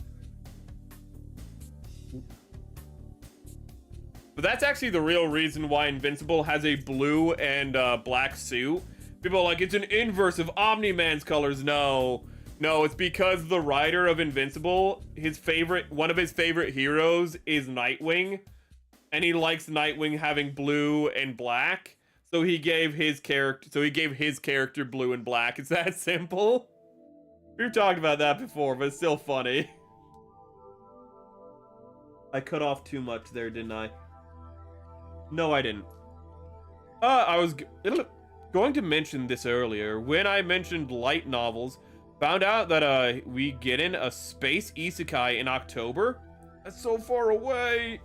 But that's actually the real reason why Invincible has a blue and black suit. People are like, it's an inverse of Omni-Man's colors. No, it's because the writer of Invincible, one of his favorite heroes is Nightwing, and he likes Nightwing having blue and black. So he gave his character blue and black. It's that simple. We've talked about that before, but it's still funny. I cut off too much there, didn't I? No, I didn't. I was going to mention this earlier. When I mentioned light novels, found out that we get in a space isekai in October. That's so far away.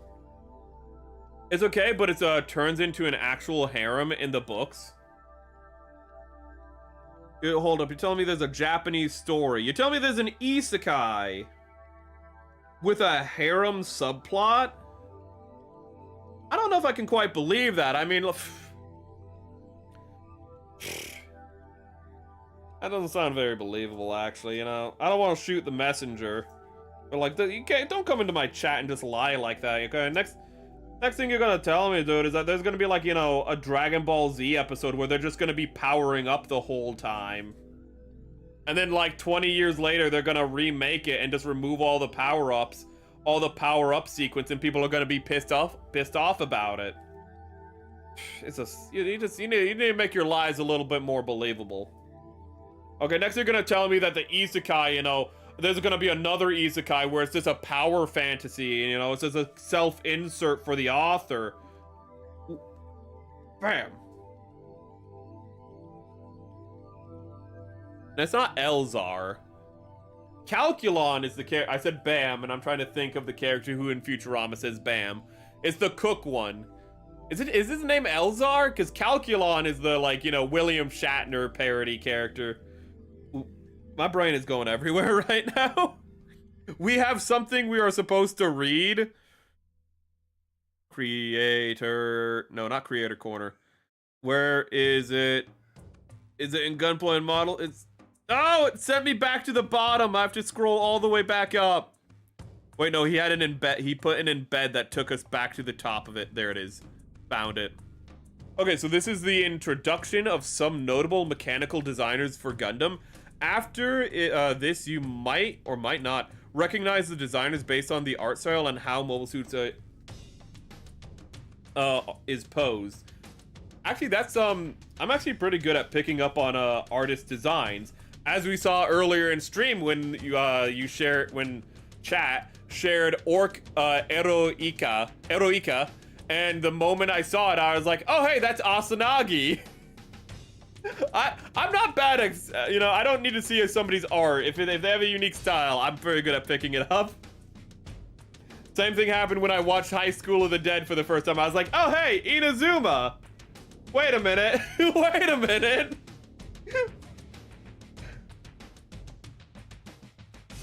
It's okay, but it turns into an actual harem in the books. Hold up, you're telling me there's a Japanese story. You're telling me there's an isekai with a harem subplot? I don't know if I can quite believe that. I mean, that doesn't sound very believable, actually, you know? I don't want to shoot the messenger. But, like, you can't, don't come into my chat and just lie like that, okay? Next thing you're gonna tell me, dude, is that there's gonna be, like, you know, a Dragon Ball Z episode where they're just gonna be powering up the whole time. And then, like, 20 years later, they're gonna remake it and just remove all the power-ups, all the power-up sequence, and people are gonna be pissed off about it. It's just, you need to make your lies a little bit more believable. Okay, next you're gonna tell me that the isekai, you know, there's gonna be another isekai where it's just a power fantasy, you know, it's just a self-insert for the author. Bam. And it's not Elzar. Calculon is the character. I said Bam, and I'm trying to think of the character who in Futurama says Bam. It's the cook one. Is his name Elzar? Because Calculon is the, like, you know, William Shatner parody character. Ooh, my brain is going everywhere right now. We have something we are supposed to read. Creator... No, not Creator Corner. Where is it? Is it in Gunpla and Model? It's... Oh, it sent me back to the bottom. I have to scroll all the way back up. Wait, no, he had an embed. He put an embed that took us back to the top of it. There it is. Found it. Okay, so this is the introduction of some notable mechanical designers for Gundam. After this, you might or might not recognize the designers based on the art style and how Mobile Suits is posed. Actually, that's I'm actually pretty good at picking up on artist designs, as we saw earlier in stream when you shared, when chat shared Eroika, and the moment I saw it, I was like, oh hey, that's Asanagi. I'm not bad at, you know, I don't need to see somebody's art. If they have a unique style, I'm very good at picking it up. Same thing happened when I watched High School of the Dead for the first time. I was like, oh hey, Inazuma. Wait a minute. Wait a minute.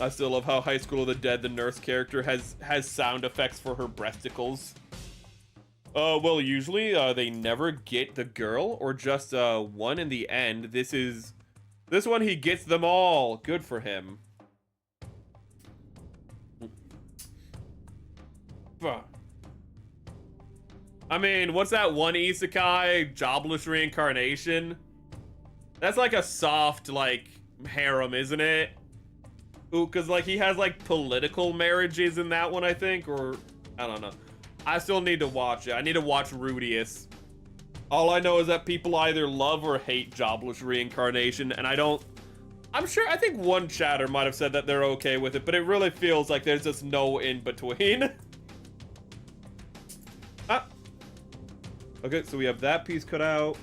I still love how High School of the Dead, the nurse character, has sound effects for her breasticles. Well, usually they never get the girl, or just one in the end. This one, he gets them all. Good for him. I mean, what's that one isekai? Jobless reincarnation? That's like a soft, like, harem, isn't it? Ooh, cause like he has like political marriages in that one, I think, or I don't know. I still need to watch it. I need to watch Rudius. All I know is that people either love or hate jobless reincarnation, and I'm sure, I think one chatter might have said that they're okay with it, but it really feels like there's just no in between. Ah. Okay, so we have that piece cut out.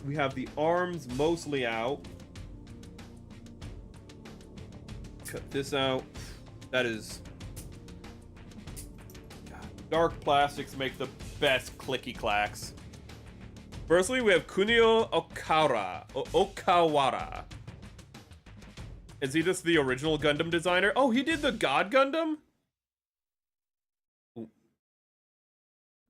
We have the arms mostly out. Cut this out. That is... God, dark plastics make the best clicky clacks. Firstly, we have Kunio Okawara. Is he just the original Gundam designer? Oh, he did the God Gundam? Ooh.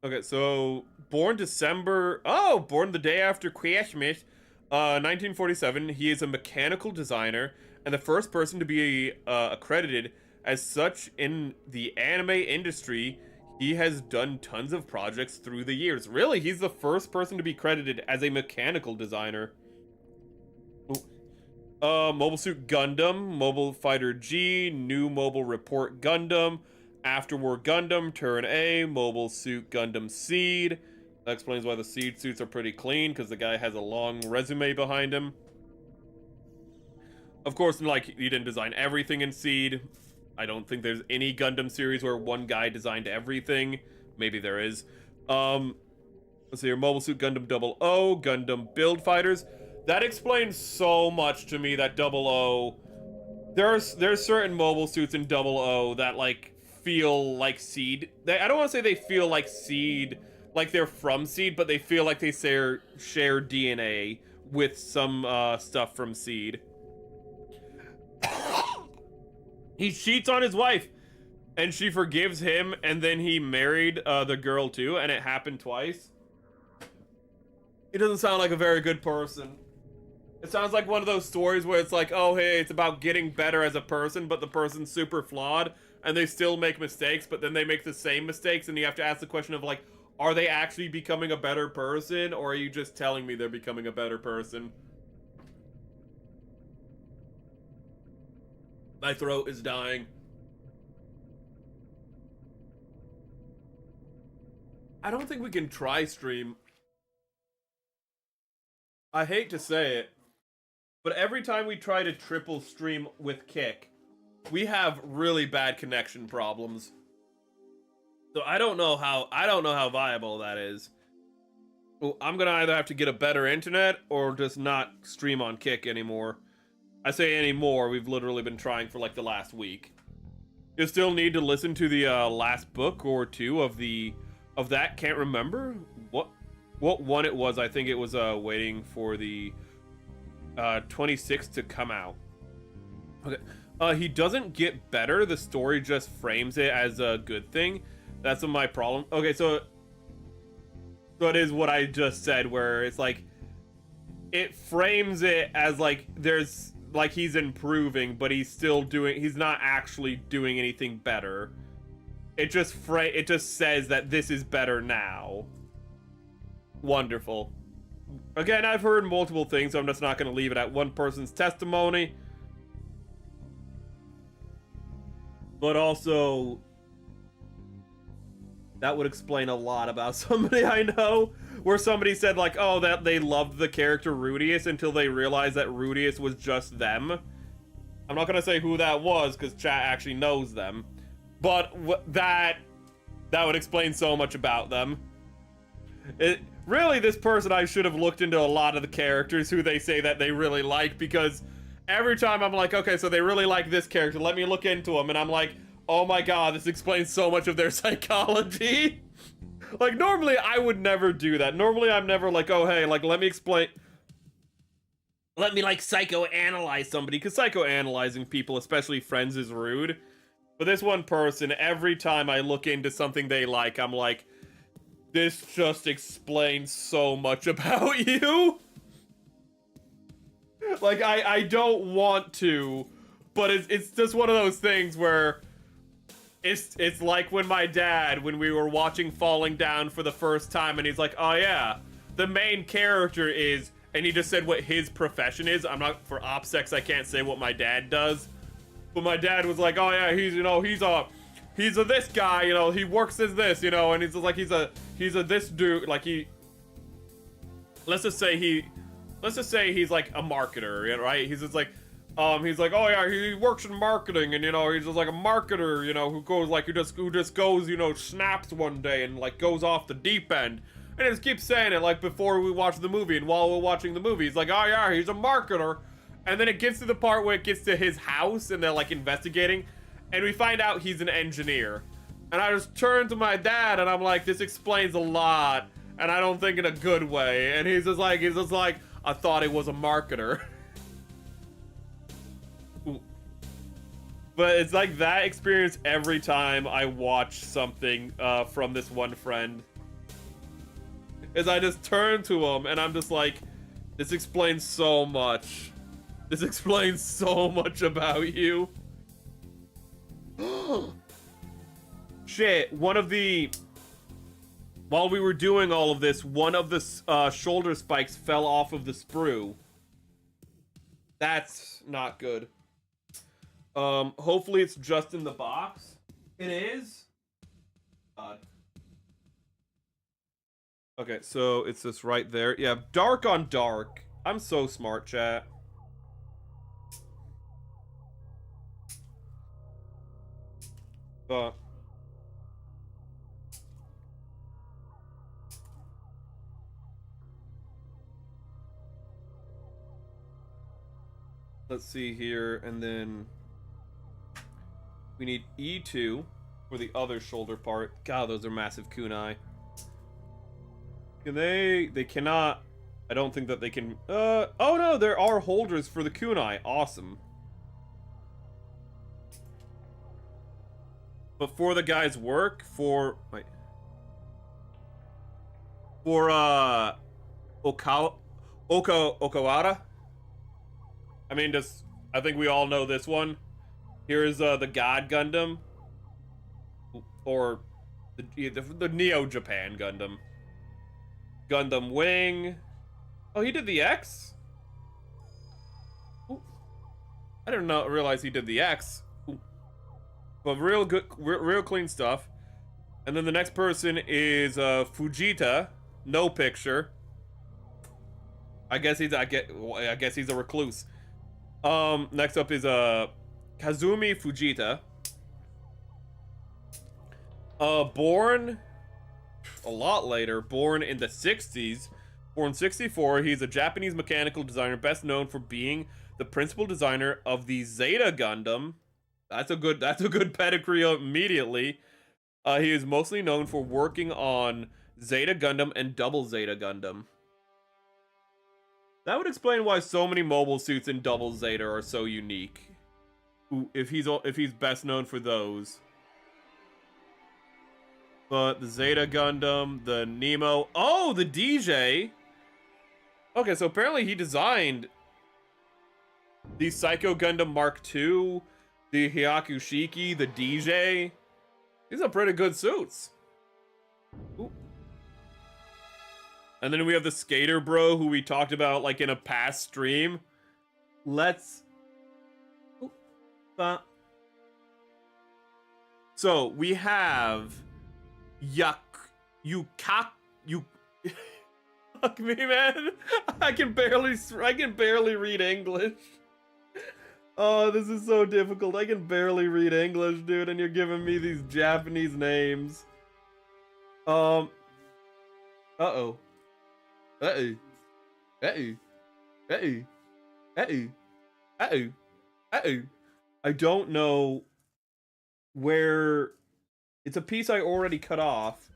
Okay, so born the day after Christmas, 1947. He is a mechanical designer and the first person to be accredited as such in the anime industry. He has done tons of projects through the years. Really, he's the first person to be credited as a mechanical designer. Mobile Suit Gundam, Mobile Fighter G, New Mobile Report Gundam, After War Gundam, Turn A, Mobile Suit Gundam Seed. That explains why the Seed suits are pretty clean, because the guy has a long resume behind him. Of course, like, he didn't design everything in Seed. I don't think there's any Gundam series where one guy designed everything. Maybe there is. Let's see here, Mobile Suit Gundam 00, Gundam Build Fighters. That explains so much to me, that 00. There's certain mobile suits in 00 that, like, feel like Seed. I don't want to say they feel like Seed, like they're from Seed, but they feel like they share DNA with some stuff from Seed. He cheats on his wife. and she forgives him, and then he married the girl too, and it happened twice. He doesn't sound like a very good person. It sounds like one of those stories where it's like, oh hey, it's about getting better as a person, but the person's super flawed, and they still make mistakes, but then they make the same mistakes, and you have to ask the question of like, are they actually becoming a better person, or are you just telling me they're becoming a better person? My throat is dying. I don't think we can try stream. I hate to say it, but every time we try to triple stream with Kick, we have really bad connection problems. So I don't know how viable that is. Well, I'm gonna either have to get a better internet or just not stream on Kick anymore. I say anymore, we've literally been trying for like the last week. You still need to listen to the last book or two of that. Can't remember what one it was. I think it was waiting for the 26th to come out. Okay. He doesn't get better. The story just frames it as a good thing. That's my problem. Okay, so it is what I just said, where it's like it frames it as like there's like he's improving, but he's not actually doing anything better. It just says that this is better now. Wonderful. Again, I've heard multiple things, so I'm just not going to leave it at one person's testimony. But also, that would explain a lot about somebody I know, where somebody said like, oh, that they loved the character Rudius until they realized that Rudius was just them. I'm not going to say who that was, because chat actually knows them. But that would explain so much about them. Really, this person, I should have looked into a lot of the characters who they say that they really like, because every time I'm like, okay, so they really like this character, let me look into them, and I'm like, oh my god, this explains so much of their psychology. Like, normally I would never do that. Normally I'm never like, oh hey, like, let me like psychoanalyze somebody, because psychoanalyzing people, especially friends, is rude. But this one person, every time I look into something they like, I'm like, this just explains so much about you. Like, I don't want to, but it's just one of those things where it's like when my dad, when we were watching Falling Down for the first time, and he's like, oh yeah, the main character is, and he just said what his profession is. I'm not, for OPSEC, I can't say what my dad does, but my dad was like, oh yeah, he's a this guy, you know, he works as this, you know, and he's like, he's a this dude, like let's just say he's like a marketer, right? He's just like, he's like, oh yeah, he works in marketing, and you know, he's just like a marketer, you know, who just goes, you know, snaps one day and like goes off the deep end, and he just keeps saying it like before we watch the movie, and while we're watching the movie, he's like, oh yeah, he's a marketer, and then it gets to the part where it gets to his house and they're like investigating, and we find out he's an engineer, and I just turn to my dad and I'm like, this explains a lot, and I don't think in a good way, and he's just like, I thought he was a marketer. But it's like that experience every time I watch something from this one friend. Is I just turn to him and I'm just like, this explains so much. This explains so much about you. Shit, while we were doing all of this, one of the shoulder spikes fell off of the sprue. That's not good. Hopefully it's just in the box. It is? God. Okay, so it's just right there. Yeah, dark on dark. I'm so smart, chat. Let's see here, and then we need E2 for the other shoulder part. God, those are massive kunai. Can they cannot, I don't think that they can, oh no, there are holders for the kunai. Awesome. But for the guy's work, for Okawara. I mean, I think we all know this one. Here's the God Gundam, or the Neo Japan Gundam. Gundam Wing. Oh, he did the X? Ooh. I didn't realize he did the X. Ooh. But real good, real clean stuff. And then the next person is Fujita. No picture. I guess he's a recluse. Next up is Kazumi Fujita. Born a lot later, born in the 60s. Born 64, he's a Japanese mechanical designer best known for being the principal designer of the Zeta Gundam. That's a good pedigree immediately. He is mostly known for working on Zeta Gundam and Double Zeta Gundam. That would explain why so many mobile suits in Double Zeta are so unique. If he's best known for those. But the Zeta Gundam, the Nemo, oh, the DJ. Okay, so apparently he designed the Psycho Gundam Mark II, the Hyakushiki, the DJ. These are pretty good suits. Ooh. And then we have the Skater Bro, who we talked about like in a past stream. Let's... So we have Fuck me, man. I can barely read English. Oh, this is so difficult. I can barely read English, dude, and you're giving me these Japanese names. Uh-oh. Uh-oh. Uh-oh. Uh-oh. Uh-oh. Uh-oh. Uh-oh. I don't know where... It's a piece I already cut off.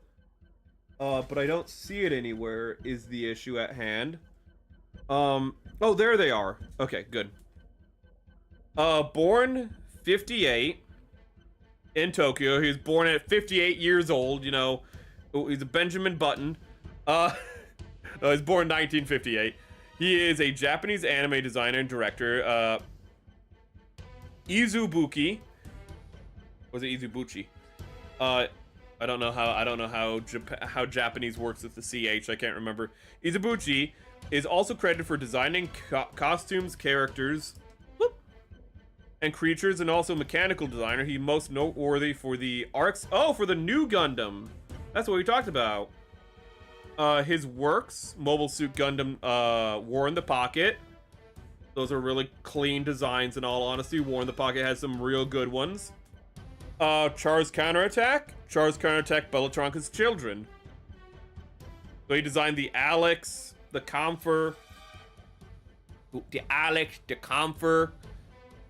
But I don't see it anywhere is the issue at hand. Oh, there they are. Okay, good. Born 58 in Tokyo. He was born at 58 years old, you know. He's a Benjamin Button. No, he was born 1958. He is a Japanese anime designer and director. Izubuki. Was it Izubuchi? I don't know how Japanese works with the CH. I can't remember. Izubuchi is also credited for designing costumes, characters, and creatures, and also mechanical designer. He's most noteworthy for the arcs. Oh, for the new Gundam. That's what we talked about. His works, Mobile Suit Gundam, War in the Pocket. Those are really clean designs, in all honesty. War in the Pocket has some real good ones. Char's Counterattack. Char's Counterattack, Bellatronika's children. So he designed the Alex, the Comfer, the Comfer,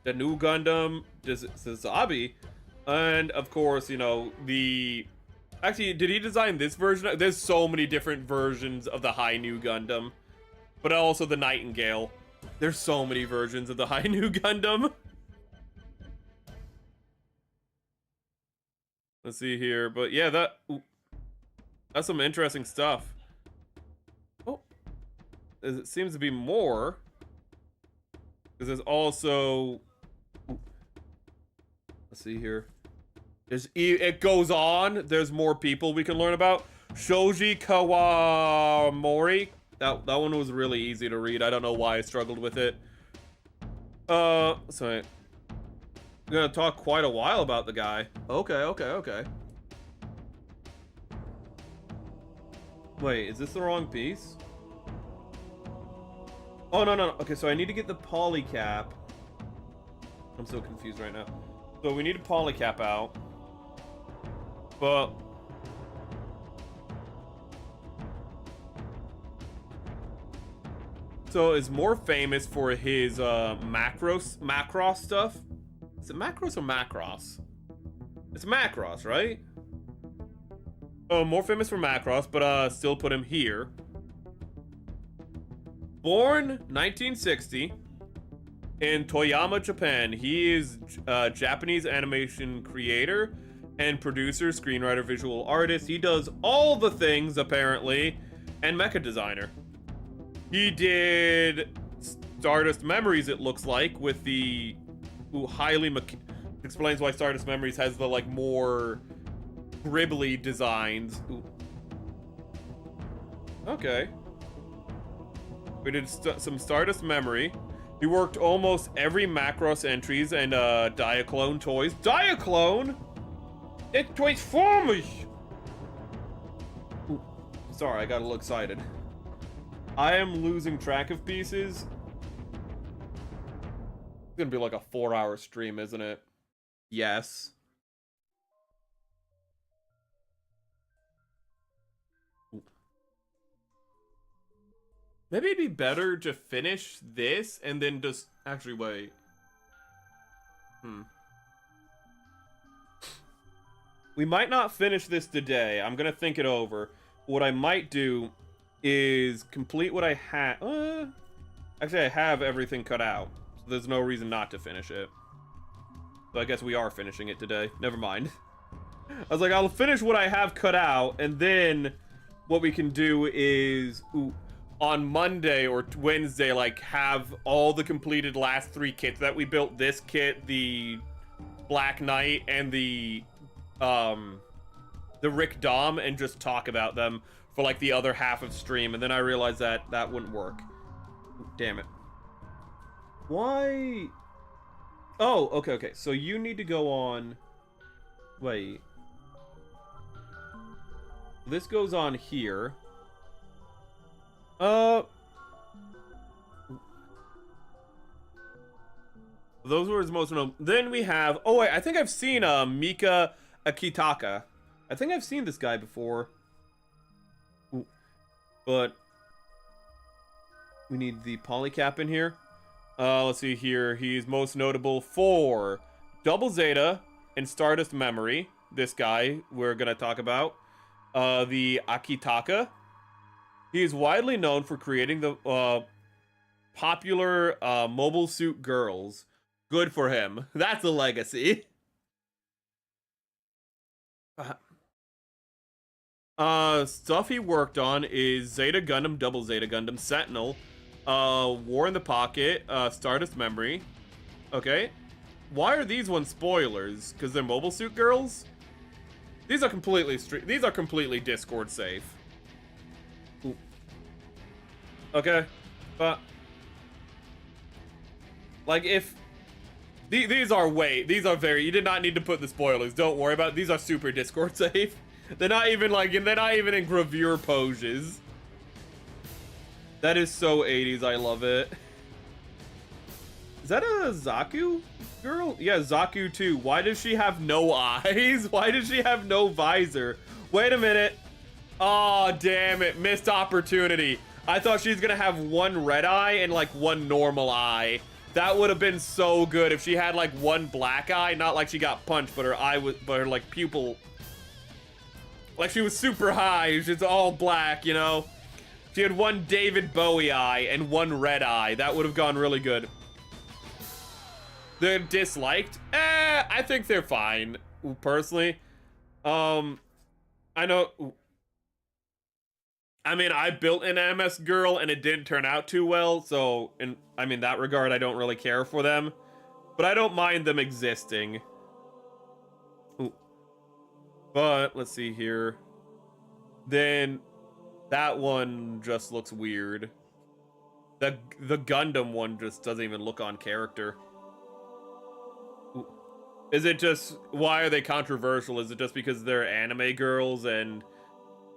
the new Gundam, the Zabi, and of course, you know, the... Actually, did he design this version? There's so many different versions of the High New Gundam, but also the Nightingale. There's so many versions of the High New Gundam. Let's see here, but yeah, that's some interesting stuff. Oh, it seems to be more, because there's also, let's see here. It goes on. There's more people we can learn about. Shoji Kawamori. That one was really easy to read. I don't know why I struggled with it. Sorry. I'm gonna talk quite a while about the guy. Okay. Wait, is this the wrong piece? Oh, no. Okay, so I need to get the polycap. I'm so confused right now. So we need a polycap out. But... So is more famous for his Macross stuff. Is it Macross or Macross? It's Macross, right? Oh, more famous for Macross, but still put him here. Born 1960 in Toyama, Japan. He is a Japanese animation creator and producer, screenwriter, visual artist. He does all the things, apparently, and mecha designer. He did Stardust Memories, it looks like, with the explains why Stardust Memories has the, like, more gribbly designs. Ooh. Okay. We did some Stardust Memory. He worked almost every Macross entries and Diaclone toys. Diaclone? That toy's for me! Ooh. Sorry, I got a little excited. I am losing track of pieces. It's gonna be like a 4-hour stream, isn't it? Yes. Ooh. Maybe it'd be better to finish this and then just... Actually, wait. We might not finish this today. I'm gonna think it over. What I might do is complete what I have. Actually, I have everything cut out, so there's no reason not to finish it. So I guess we are finishing it today. Never mind. I was like, I'll finish what I have cut out, and then what we can do is on Monday or Wednesday, like, have all the completed last 3 kits that we built. This kit, the Black Knight, and the Rick Dom, and just talk about them for like the other half of stream. And then I realized that that wouldn't work. Damn it. Why? Oh, okay. So you need to go on. Wait. This goes on here. Those were his most known. Then we have. Oh wait, I think I've seen Mecha Akitaka. I think I've seen this guy before. Ooh. But we need the polycap in here. Let's see here. He's most notable for Double Zeta and Stardust Memory. This guy we're gonna talk about. The Akitaka. He is widely known for creating the popular mobile suit girls. Good for him. That's a legacy. Stuff he worked on is Zeta Gundam, Double Zeta Gundam, Sentinel, War in the Pocket, Stardust Memory. Okay. Why are these ones spoilers? Because they're mobile suit girls? These are completely Discord safe. Ooh. Okay. But like if these are very, you did not need to put the spoilers. Don't worry about it. These are super Discord safe. They're not even in gravure poses. That is so 80s. I love it. Is that a Zaku girl? Yeah, Zaku too. Why does she have no eyes? Why does she have no visor? Wait a minute. Oh, damn it. Missed opportunity. I thought she was gonna have one red eye and like one normal eye. That would have been so good if she had like one black eye, not like she got punched, but her like pupil, like she was super high. She's all black, you know. She had one David Bowie eye and one red eye. That would have gone really good. They're disliked. I think they're fine, personally. I know. I mean, I built an MS girl and it didn't turn out too well, so in that regard, I don't really care for them. But I don't mind them existing. Ooh. But let's see here. Then that one just looks weird. The Gundam one just doesn't even look on character. Ooh. Is it just, why are they controversial? Is it just because they're anime girls and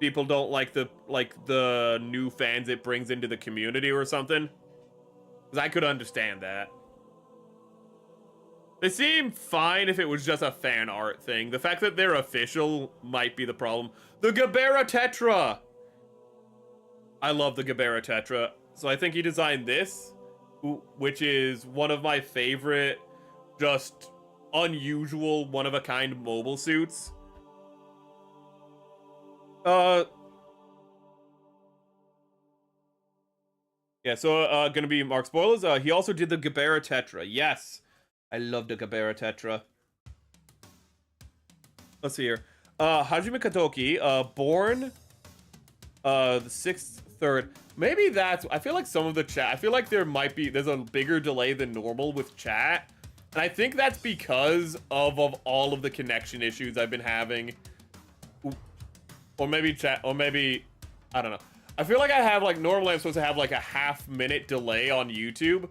people don't like the new fans it brings into the community or something? Because I could understand that. They seem fine if it was just a fan art thing. The fact that they're official might be the problem. The Gabera Tetra! I love the Gabera Tetra. So I think he designed this, which is one of my favorite, just unusual, one-of-a-kind mobile suits. Yeah, so gonna be Mark spoilers. He also did the Gabera Tetra. Yes, I love the Gabera Tetra. Let's see here. Hajime Katoki, born the 6th, 3rd. Maybe that's, I feel like some of the chat, I feel like there's a bigger delay than normal with chat. And I think that's because of all of the connection issues I've been having. Or maybe I don't know. I feel like I have, like, normally I'm supposed to have, like, a half-minute delay on YouTube.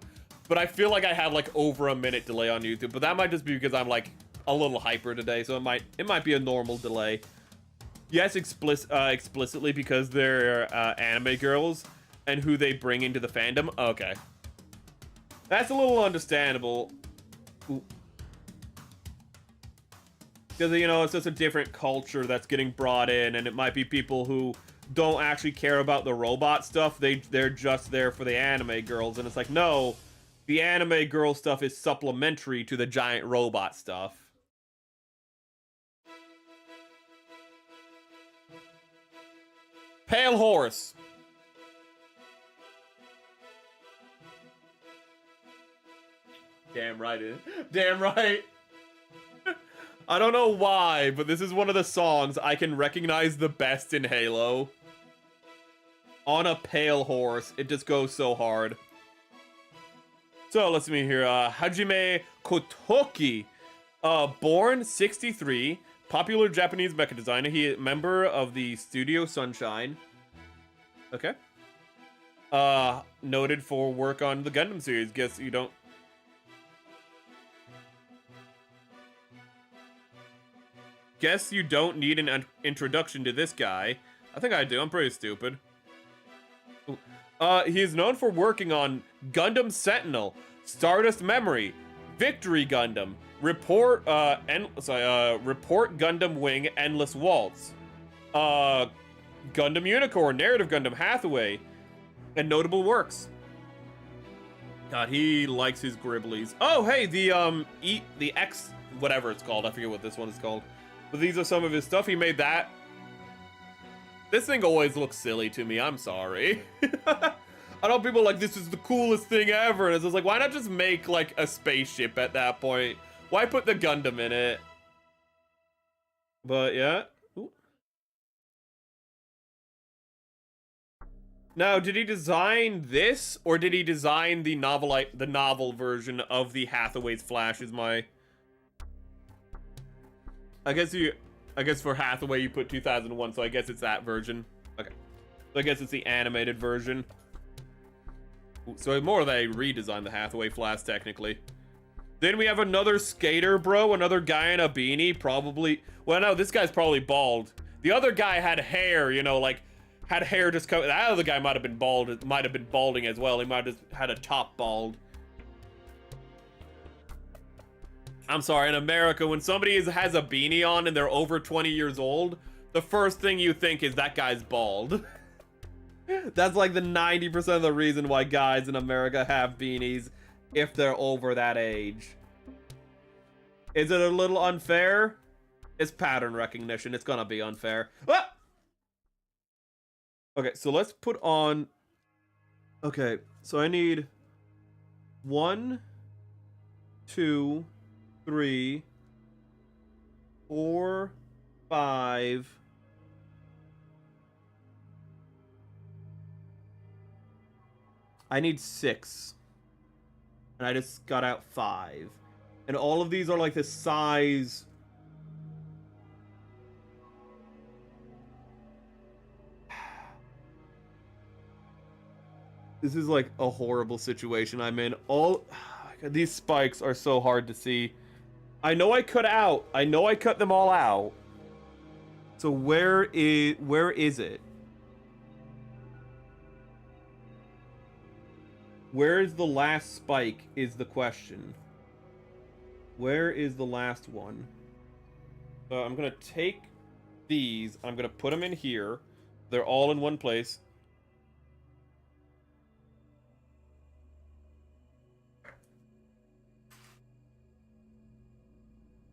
But I feel like I have, like, over a minute delay on YouTube. But that might just be because I'm, like, a little hyper today. So it might be a normal delay. Yes, explicitly because they're anime girls and who they bring into the fandom. Okay. That's a little understandable. Because, you know, it's just a different culture that's getting brought in, and it might be people who don't actually care about the robot stuff. They're just there for the anime girls, and it's like, no, the anime girl stuff is supplementary to the giant robot stuff. Pale horse. Damn right, damn right. I don't know why, but this is one of the songs I can recognize the best in Halo. On a pale horse, it just goes so hard. So let's see here. Hajime Kotoki, born 63, popular Japanese mecha designer. He is a member of the Studio Sunshine. Okay. Noted for work on the Gundam series. Guess you don't. Guess you don't need an introduction to this guy. I think I do. I'm pretty stupid. He is known for working on Gundam Sentinel, Stardust Memory, Victory Gundam, Report Gundam Wing, Endless Waltz, Gundam Unicorn, Narrative Gundam Hathaway, and notable works. God, he likes his Gribblies. Oh, hey, the X, whatever it's called. I forget what this one is called. But these are some of his stuff. He made that. This thing always looks silly to me. I'm sorry. I know people are like, this is the coolest thing ever. And it's just like, why not just make, like, a spaceship at that point? Why put the Gundam in it? But, yeah. Ooh. Now, did he design this? Or did he design the novel version of the Hathaway's Flash is my... I guess for Hathaway you put 2001, so I guess it's that version. Okay. So I guess it's the animated version. So more they redesigned the Hathaway Flash, technically. Then we have another skater, bro. Another guy in a beanie, probably. Well, no, this guy's probably bald. The other guy had hair, you know, like, had hair just covered. That other guy might have been bald, might have been balding as well. He might have just had a top bald. I'm sorry, in America, when somebody has a beanie on and they're over 20 years old, the first thing you think is that guy's bald. That's like the 90% of the reason why guys in America have beanies if they're over that age. Is it a little unfair? It's pattern recognition. It's gonna be unfair. Ah! Okay, so let's put on... Okay, so I need 1, 2, 3, 4, 5. I need 6. And I just got out 5. And all of these are like the size... This is like a horrible situation I'm in. These spikes are so hard to see. I know I cut them all out. So where is it? Where is the last spike is the question. Where is the last one? So I'm gonna take these, I'm gonna put them in here. They're all in one place.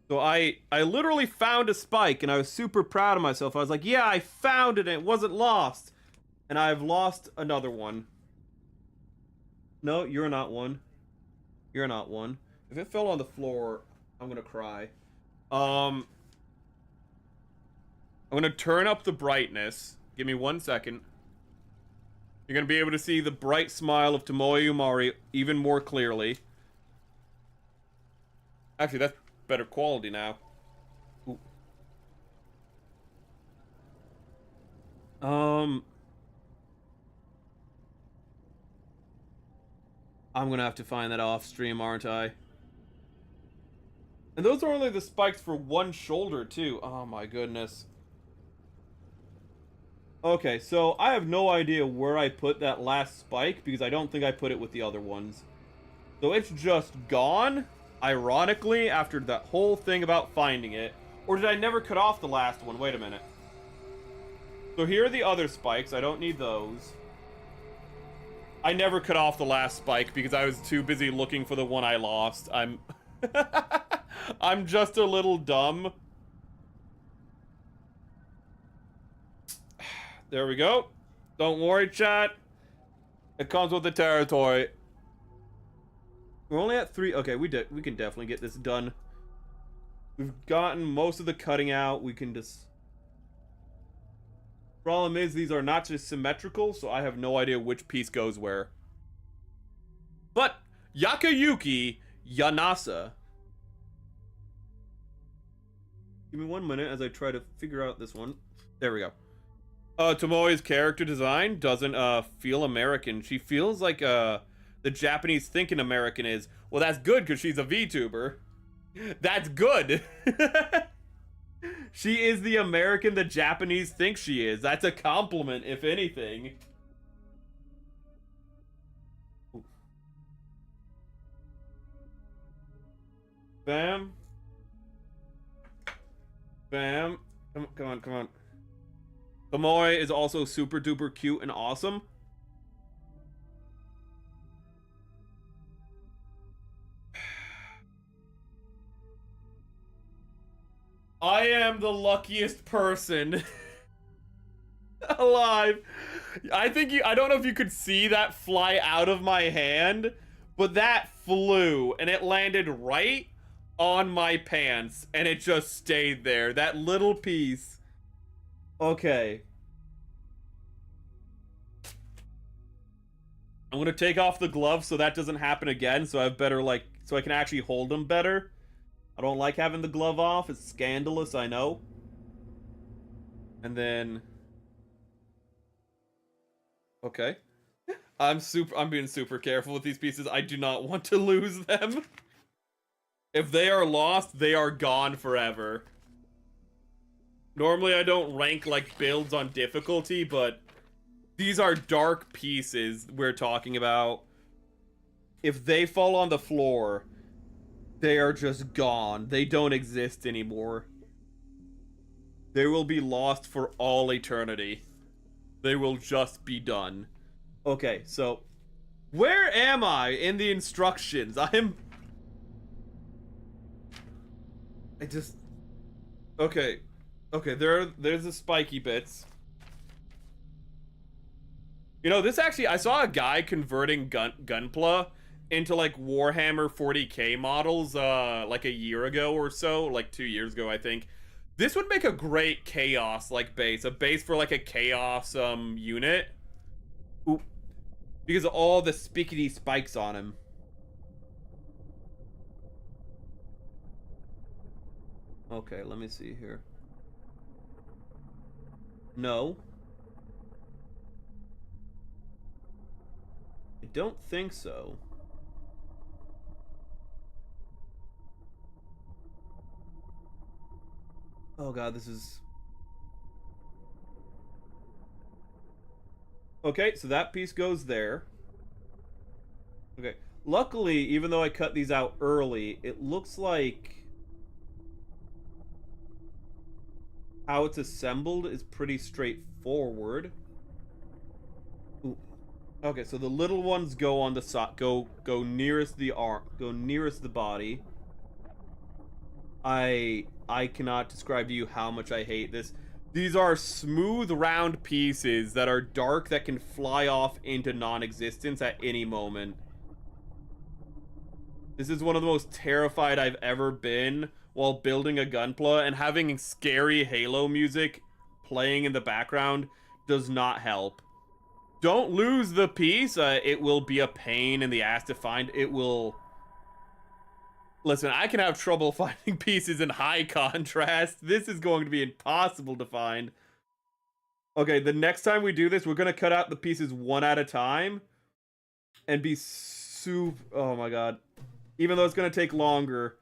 So I literally found a spike and I was super proud of myself. I was like, yeah, I found it and it wasn't lost. And I've lost another one. No, you're not one. You're not one. If it fell on the floor, I'm gonna cry. I'm gonna turn up the brightness. Give me 1 second. You're gonna be able to see the bright smile of Tomoe Umari even more clearly. Actually, that's better quality now. Ooh. I'm gonna have to find that off stream, aren't I? And those are only the spikes for one shoulder, too. Oh my goodness. Okay, so I have no idea where I put that last spike, because I don't think I put it with the other ones. So it's just gone, ironically, after that whole thing about finding it. Or did I never cut off the last one? Wait a minute. So here are the other spikes. I don't need those. I never cut off the last spike because I was too busy looking for the one I lost. I'm just a little dumb. There we go. Don't worry, chat. It comes with the territory. We're only at 3. Okay, we can definitely get this done. We've gotten most of the cutting out. We can just... Problem is, these are not just symmetrical, so I have no idea which piece goes where. But Yakayuki Yanasa. Give me 1 minute as I try to figure out this one. There we go. Tomoe's character design doesn't feel American. She feels like the Japanese think an American is. Well, that's good because she's a VTuber. That's good. She is the American the Japanese think she is. That's a compliment, if anything. Bam. Bam. Come on, come on. Tomoe is also super duper cute and awesome. I am the luckiest person alive. I don't know if you could see that fly out of my hand, but that flew and it landed right on my pants and it just stayed there. That little piece. Okay. I'm gonna take off the glove so that doesn't happen again, so I better, like, so I can actually hold them better. I don't like having the glove off. It's scandalous, I know. And then... Okay. I'm being super careful with these pieces. I do not want to lose them. If they are lost, they are gone forever. Normally I don't rank, like, builds on difficulty, but these are dark pieces we're talking about. If they fall on the floor, they are just gone. They don't exist anymore. They will be lost for all eternity. They will just be done. Okay, so where am I in the instructions? Okay. Okay, there's the spiky bits. You know, this actually, I saw a guy converting Gunpla into, like, Warhammer 40k models, like a year ago or so, like 2 years ago, I think. This would make a great chaos, like, base. A base for, like, a chaos, unit. Oop. Because of all the spickety spikes on him. Okay, let me see here. No. I don't think so. Oh god, this is... Okay, so that piece goes there. Okay. Luckily, even though I cut these out early, it looks like how it's assembled is pretty straightforward. Ooh. Okay, so the little ones go on the side, go nearest the arm, go nearest the body. I cannot describe to you how much I hate this. These are smooth, round pieces that are dark that can fly off into non-existence at any moment. This is one of the most terrified I've ever been while building a Gunpla, and having scary Halo music playing in the background does not help. Don't lose the piece. It will be a pain in the ass to find. It will... Listen, I can have trouble finding pieces in high contrast. This is going to be impossible to find. Okay, the next time we do this, we're going to cut out the pieces one at a time. And be super... Oh my god. Even though it's going to take longer.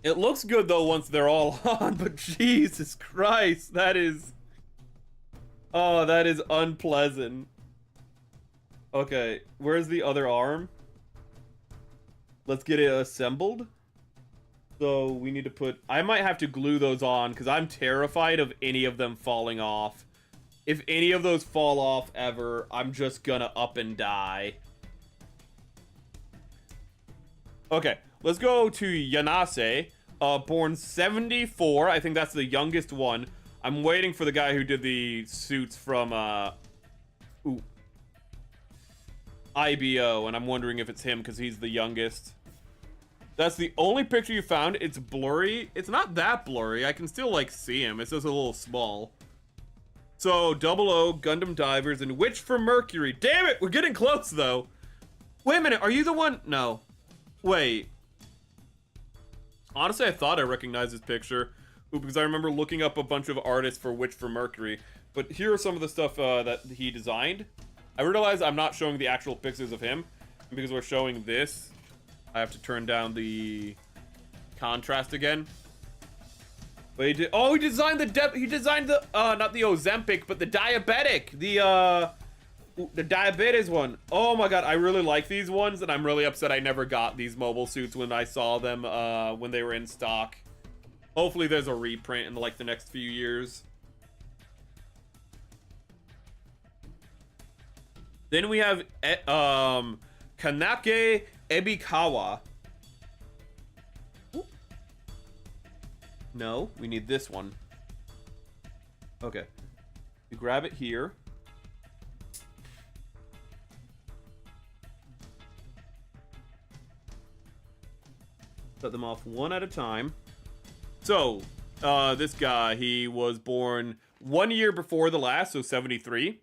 It looks good, though, once they're all on. But Jesus Christ, that is... Oh, that is unpleasant. Okay, where's the other arm? Let's get it assembled. So we need to put... I might have to glue those on because I'm terrified of any of them falling off. If any of those fall off ever, I'm just gonna up and die. Okay, let's go to Yanase. Born 74. I think that's the youngest one. I'm waiting for the guy who did the suits from, IBO, and I'm wondering if it's him because he's the youngest. That's the only picture you found. It's blurry. It's not that blurry. I can still, like, see him. It's just a little small. So, 00, Gundam Divers, and Witch from Mercury. Damn it! We're getting close, though. Wait a minute. Are you the one? No. Wait. Honestly, I thought I recognized this picture. Because I remember looking up a bunch of artists for Witch for Mercury. But here are some of the stuff that he designed. I realize I'm not showing the actual pictures of him. Because we're showing this, I have to turn down the contrast again. But he did... Oh, he designed the... He designed the... not the Ozempic, but the diabetic. The diabetes one. Oh my god, I really like these ones. And I'm really upset I never got these mobile suits when I saw them when they were in stock. Hopefully there's a reprint in like the next few years. Then we have Kanake Ebikawa. Ooh. No, we need this one. Okay. You grab it here. Set them off one at a time. So, this guy, he was born 1 year before the last, so 73.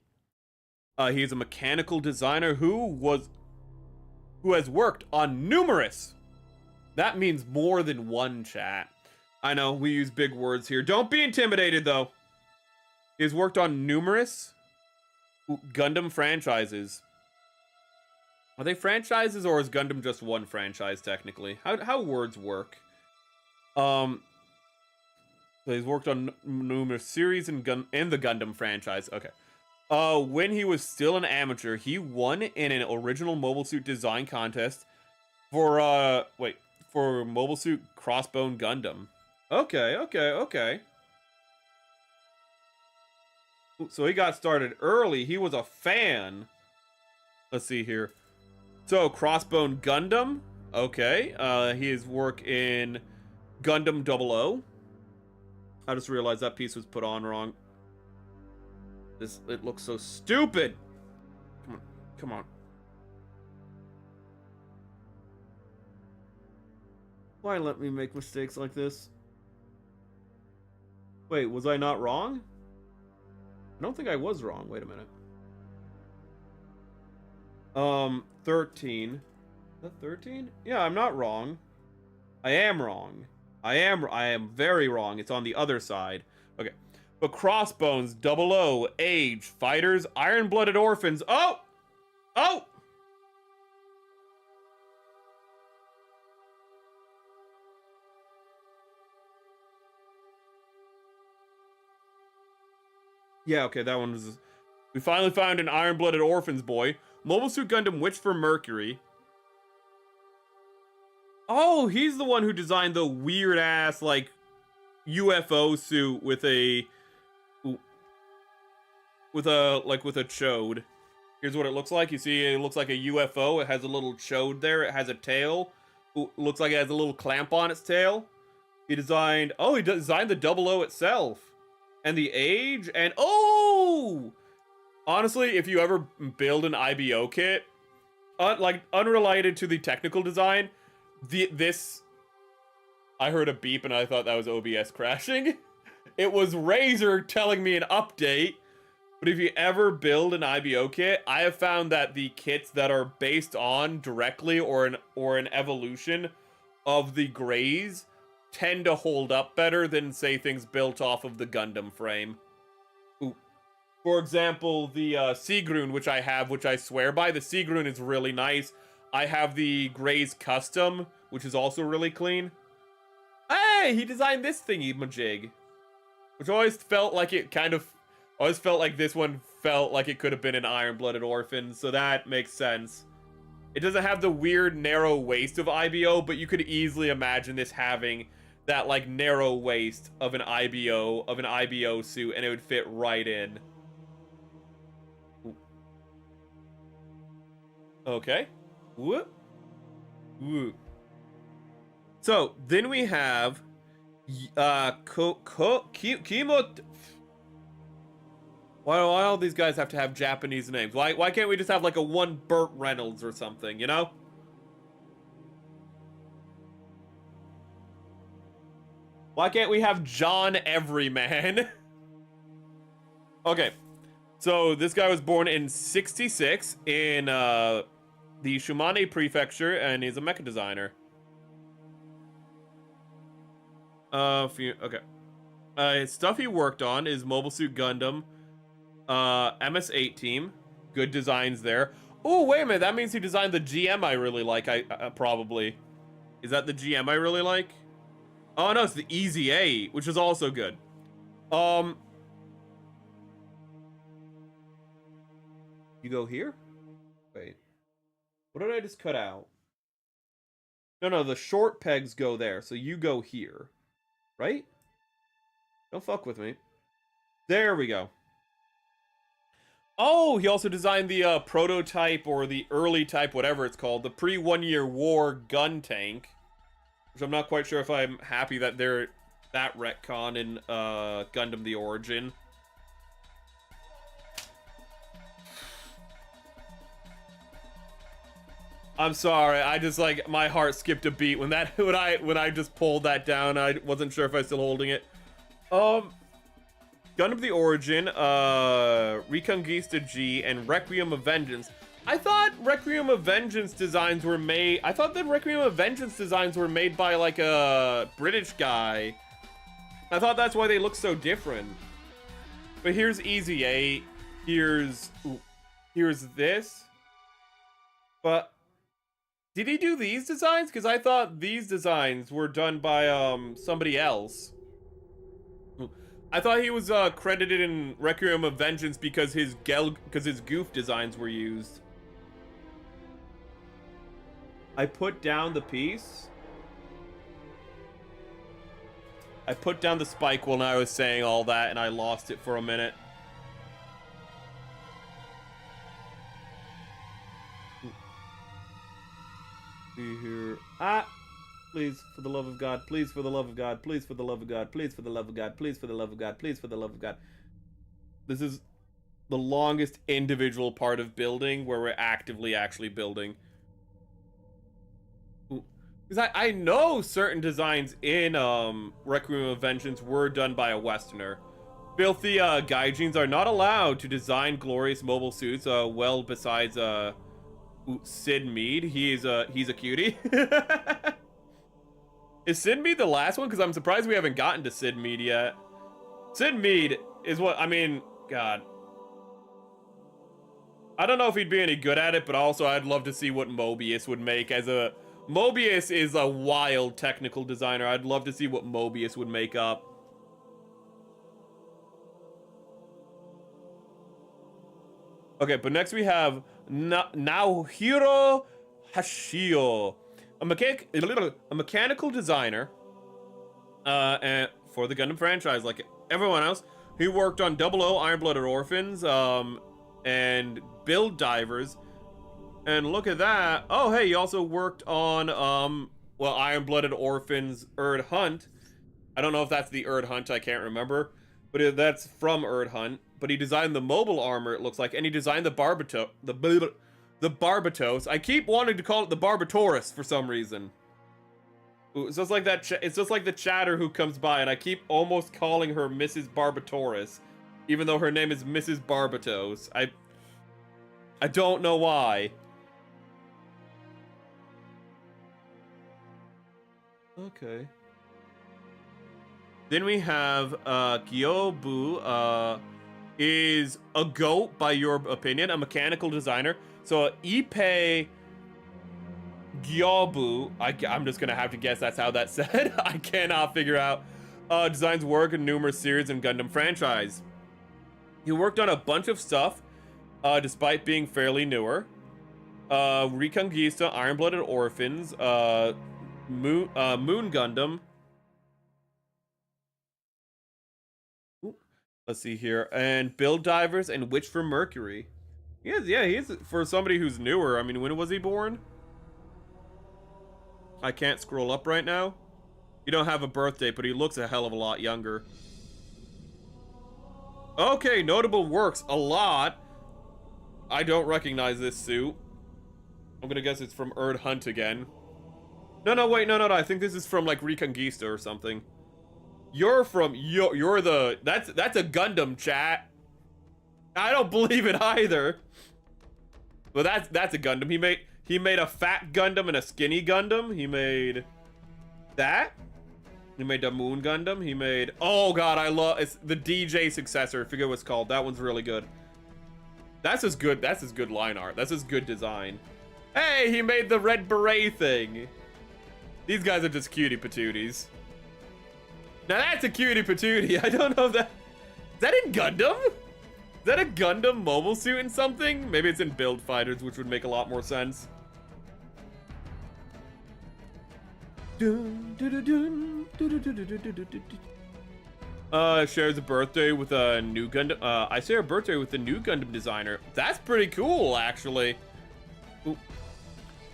He is a mechanical designer who has worked on numerous. That means more than one, chat. I know, we use big words here. Don't be intimidated, though. He has worked on numerous Gundam franchises. Are they franchises, or is Gundam just one franchise, technically? How words work? So he's worked on numerous series in the Gundam franchise. Okay. When he was still an amateur, he won in an original mobile suit design contest for, for Mobile Suit Crossbone Gundam. Okay. So he got started early. He was a fan. Let's see here. So, Crossbone Gundam. Okay. His work in Gundam 00. I just realized that piece was put on wrong. It looks so stupid. Come on. Why let me make mistakes like this? Wait, was I not wrong? I don't think I was wrong. Wait a minute. 13. Is that 13? Yeah, I'm not wrong. I am wrong. I am very wrong. It's on the other side. Okay. But Crossbones, 00, Age, Fighters, Iron-Blooded Orphans. Oh! Yeah, okay, that one was... We finally found an Iron-Blooded Orphans boy. Mobile Suit Gundam Witch for Mercury. Oh, he's the one who designed the weird-ass, like, UFO suit with a chode. Here's what it looks like. You see, it looks like a UFO. It has a little chode there. It has a tail. Looks like it has a little clamp on its tail. He designed the 00 itself. And the Age, and oh! Honestly, if you ever build an IBO kit, unrelated to the technical design, I heard a beep and I thought that was OBS crashing. it was Razor telling me an update. But if you ever build an IBO kit, I have found that the kits that are based on directly or an evolution of the Greys tend to hold up better than, say, things built off of the Gundam frame. Ooh. For example, the Sigrun, which I have, which I swear by, the Sigrun is really nice. I have the Greys Custom, which is also really clean. Hey, he designed this thingy-majig. Which always felt like it kind of... always felt like this one felt like it could have been an Iron-Blooded Orphan, so that makes sense. It doesn't have the weird narrow waist of IBO, but you could easily imagine this having that like narrow waist of an IBO suit, and it would fit right in. Okay. Whoop. Whoop. So then we have Kimo. Why all these guys have to have Japanese names? Why can't we just have like a one Burt Reynolds or something, you know? Why can't we have John Everyman? Okay, so this guy was born in 66 in the Shumane Prefecture, and he's a mecha designer. Okay. Stuff he worked on is Mobile Suit Gundam, MS8 team, good designs there. Oh, wait a minute, that means he designed the GM I really like, probably. Is that the GM I really like? Oh no, it's the Easy 8, which is also good. You go here? Wait. What did I just cut out? No, the short pegs go there, so you go here. Right? Don't fuck with me. There we go. Oh, he also designed the prototype or the early type, whatever it's called, the pre-1 year war gun tank, which I'm not quite sure if I'm happy that they're that retcon in Gundam the Origin. I'm sorry, I just like my heart skipped a beat when I just pulled that down. I wasn't sure if I was still holding it. Gundam the Origin, Reconquista G, and Requiem of Vengeance. I thought Requiem of Vengeance designs were made... I thought that Requiem of Vengeance designs were made by, like, a British guy. I thought that's why they look so different. But here's Easy 8. Here's this. But... did he do these designs? Because I thought these designs were done by, somebody else. I thought he was credited in Requiem of Vengeance because his goof designs were used. I put down the piece. I put down the spike when I was saying all that, and I lost it for a minute. See here. Ah! Please, for the love of God, please, for the love of God, please, for the love of God, please, for the love of God, please, for the love of God, please, for the love of God. This is the longest individual part of building where we're actually building. Because I know certain designs in Requiem of Vengeance were done by a Westerner. Filthy Gaijins are not allowed to design glorious mobile suits, well, besides Sid Mead. He's a cutie. Is Sid Mead the last one? Because I'm surprised we haven't gotten to Sid Mead yet. Sid Mead is what, I mean, God. I don't know if he'd be any good at it, but also I'd love to see what Mobius would make as a... Mobius is a wild technical designer. I'd love to see what Mobius would make up. Okay, but next we have Naohiro Hashio. A mechanical designer and for the Gundam franchise, like everyone else. He worked on 00 Iron-Blooded Orphans and Build Divers. And look at that. Oh, hey, he also worked on, well, Iron-Blooded Orphans Erd Hunt. I don't know if that's the Erd Hunt, I can't remember. But that's from Erd Hunt. But he designed the mobile armor, it looks like. And he designed the Barbatos. I keep wanting to call it the Barbatorus for some reason. Ooh, it's just like that. It's just like the chatter who comes by, and I keep almost calling her Mrs. Barbatoris, even though her name is Mrs. Barbatos. I don't know why. Okay. Then we have Gyobu is a goat by your opinion, a mechanical designer. So Ippei Gyobu, I'm just gonna have to guess that's how that's said. I cannot figure out. Designs work in numerous series and Gundam franchise. He worked on a bunch of stuff, despite being fairly newer. Reconquista, Iron-Blooded Orphans, Moon Gundam. Ooh, let's see here, and Build Divers and Witch from Mercury. He is for somebody who's newer. I mean, when was he born? I can't scroll up right now. You don't have a birthday, but he looks a hell of a lot younger. Okay, notable works, a lot. I don't recognize this suit. I'm gonna guess it's from Erd Hunt again. No, wait, no, I think this is from, like, Reconquista or something. You're the, that's a Gundam, chat. I don't believe it either. Well, that's a Gundam. He made a fat Gundam and a skinny Gundam. He made that. He made the Moon Gundam. He made, oh god, it's the DJ successor. I forget what it's called. That one's really good. That's his good line art. That's his good design. Hey, he made the red beret thing. These guys are just cutie patooties. Now that's a cutie patootie. I don't know if that... Is that in Gundam? Is that a Gundam mobile suit in something? Maybe it's in Build Fighters, which would make a lot more sense. Shares a birthday with a new Gundam. I share a birthday with the new Gundam designer. That's pretty cool, actually. Ooh.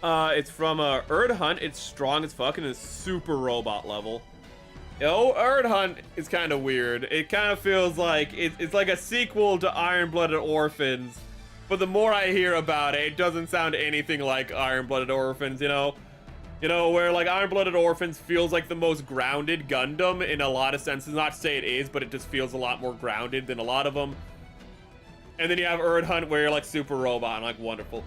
It's from Erd Hunt. It's strong as fuck and is super robot level. Oh, Erd Hunt is kind of weird. It kind of feels like it's like a sequel to Iron-Blooded Orphans. But the more I hear about it, it doesn't sound anything like Iron-Blooded Orphans, you know? You know, where like Iron-Blooded Orphans feels like the most grounded Gundam in a lot of senses. Not to say it is, but it just feels a lot more grounded than a lot of them. And then you have Erd Hunt where you're like super robot and like wonderful.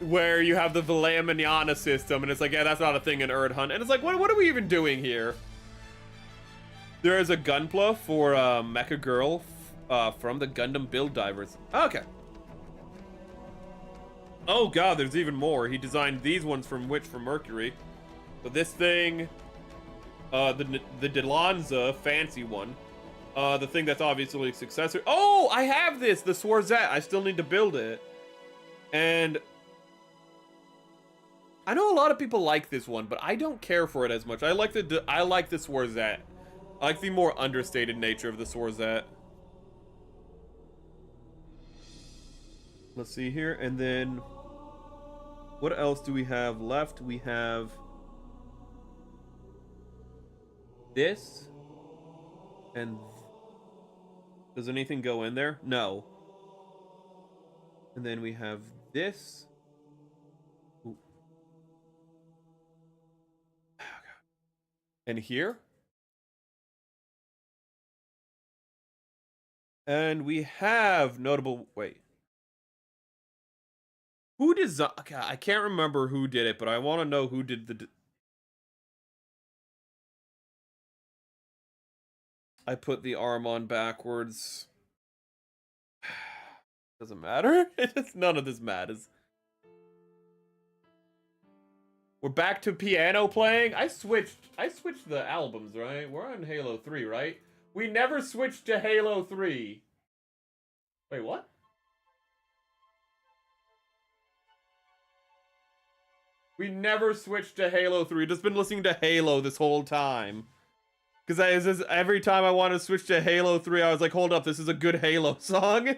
Where you have the Vilea Manana system, and it's like, yeah, that's not a thing in Erd Hunt. And it's like, what are we even doing here? There is a Gunpla for Mecha Girl from the Gundam Build Divers. Okay. Oh god, there's even more. He designed these ones from Witch from Mercury. So this thing, the Delanza fancy one. The thing that's obviously a successor. Oh, I have this, the Swarzette. I still need to build it. And I know a lot of people like this one, but I don't care for it as much. I like the Swarzette. I like the more understated nature of the Swarzette. Let's see here, and then what else do we have left? We have this, and does anything go in there? No. And then we have this. Ooh. Oh, God. And here. And we have notable, wait. Who designed, okay, I can't remember who did it, but I want to know who did the, I put the arm on backwards. Doesn't matter. None of this matters. We're back to piano playing. I switched the albums, right? We're on Halo 3, right? We never switched to Halo 3. Wait, what? We never switched to Halo 3. Just been listening to Halo this whole time. Because every time I wanted to switch to Halo 3, I was like, hold up, this is a good Halo song.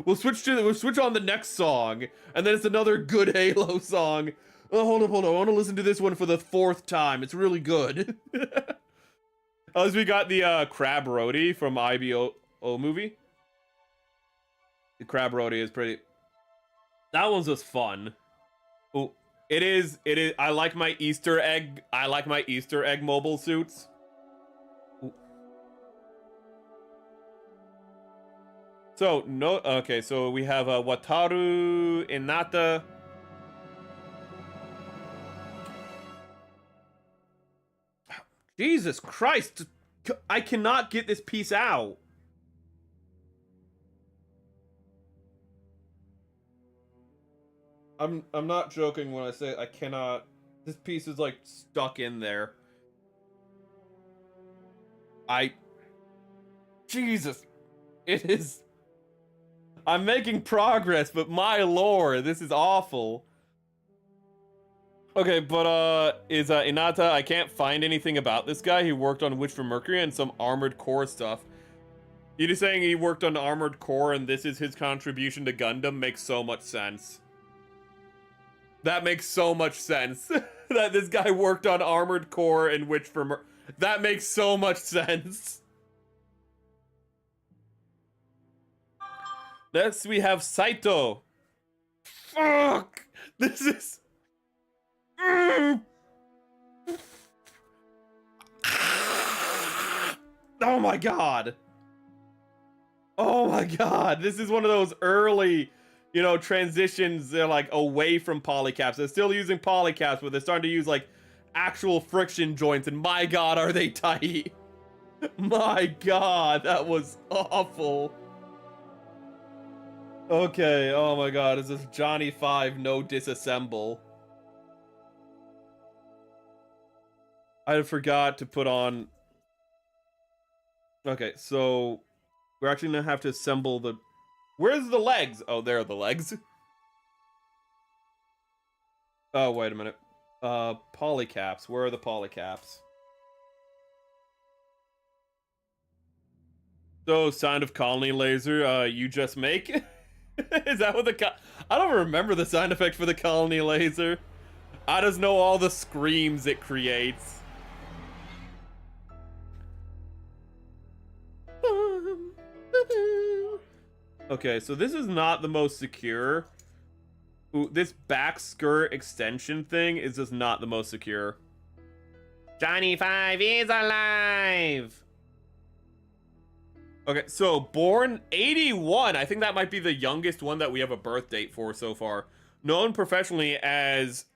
We'll switch on the next song. And then it's another good Halo song. Oh, hold up. I want to listen to this one for the 4th time. It's really good. As we got the Crab Roadie from IBO movie. The Crab Roadie is pretty... That one's just fun. Oh, It is. I like my Easter egg. I like my Easter egg mobile suits. So no. Okay. So we have Wataru Inata. Jesus Christ! I cannot get this piece out. I'm not joking when I say I cannot. This piece is like stuck in there. Jesus. It is. I'm making progress, but my lord, this is awful. Okay, but is Inata, I can't find anything about this guy. He worked on Witch from Mercury and some Armored Core stuff. You just saying he worked on Armored Core and this is his contribution to Gundam makes so much sense. That makes so much sense. That this guy worked on Armored Core and Witch from Mercury. That makes so much sense. Next we have Saito. Fuck! This is... Oh my god. Oh my god. This is one of those early, you know, transitions. They're like away from polycaps. They're still using polycaps, but they're starting to use like actual friction joints. And my god, are they tight. My god, that was awful. Okay, oh my god, is this Johnny 5 no disassemble? I forgot to put on... Okay, so... We're actually gonna have to assemble the... Where's the legs? Oh, there are the legs. Oh, wait a minute. Polycaps. Where are the polycaps? So, sound of colony laser, you just make? Is that what the... I don't remember the sound effect for the colony laser. I just know all the screams it creates. Okay, so this is not the most secure. Ooh, this back skirt extension thing is just not the most secure. Johnny 5 is alive! Okay, so born 81. I think that might be the youngest one that we have a birth date for so far. Known professionally as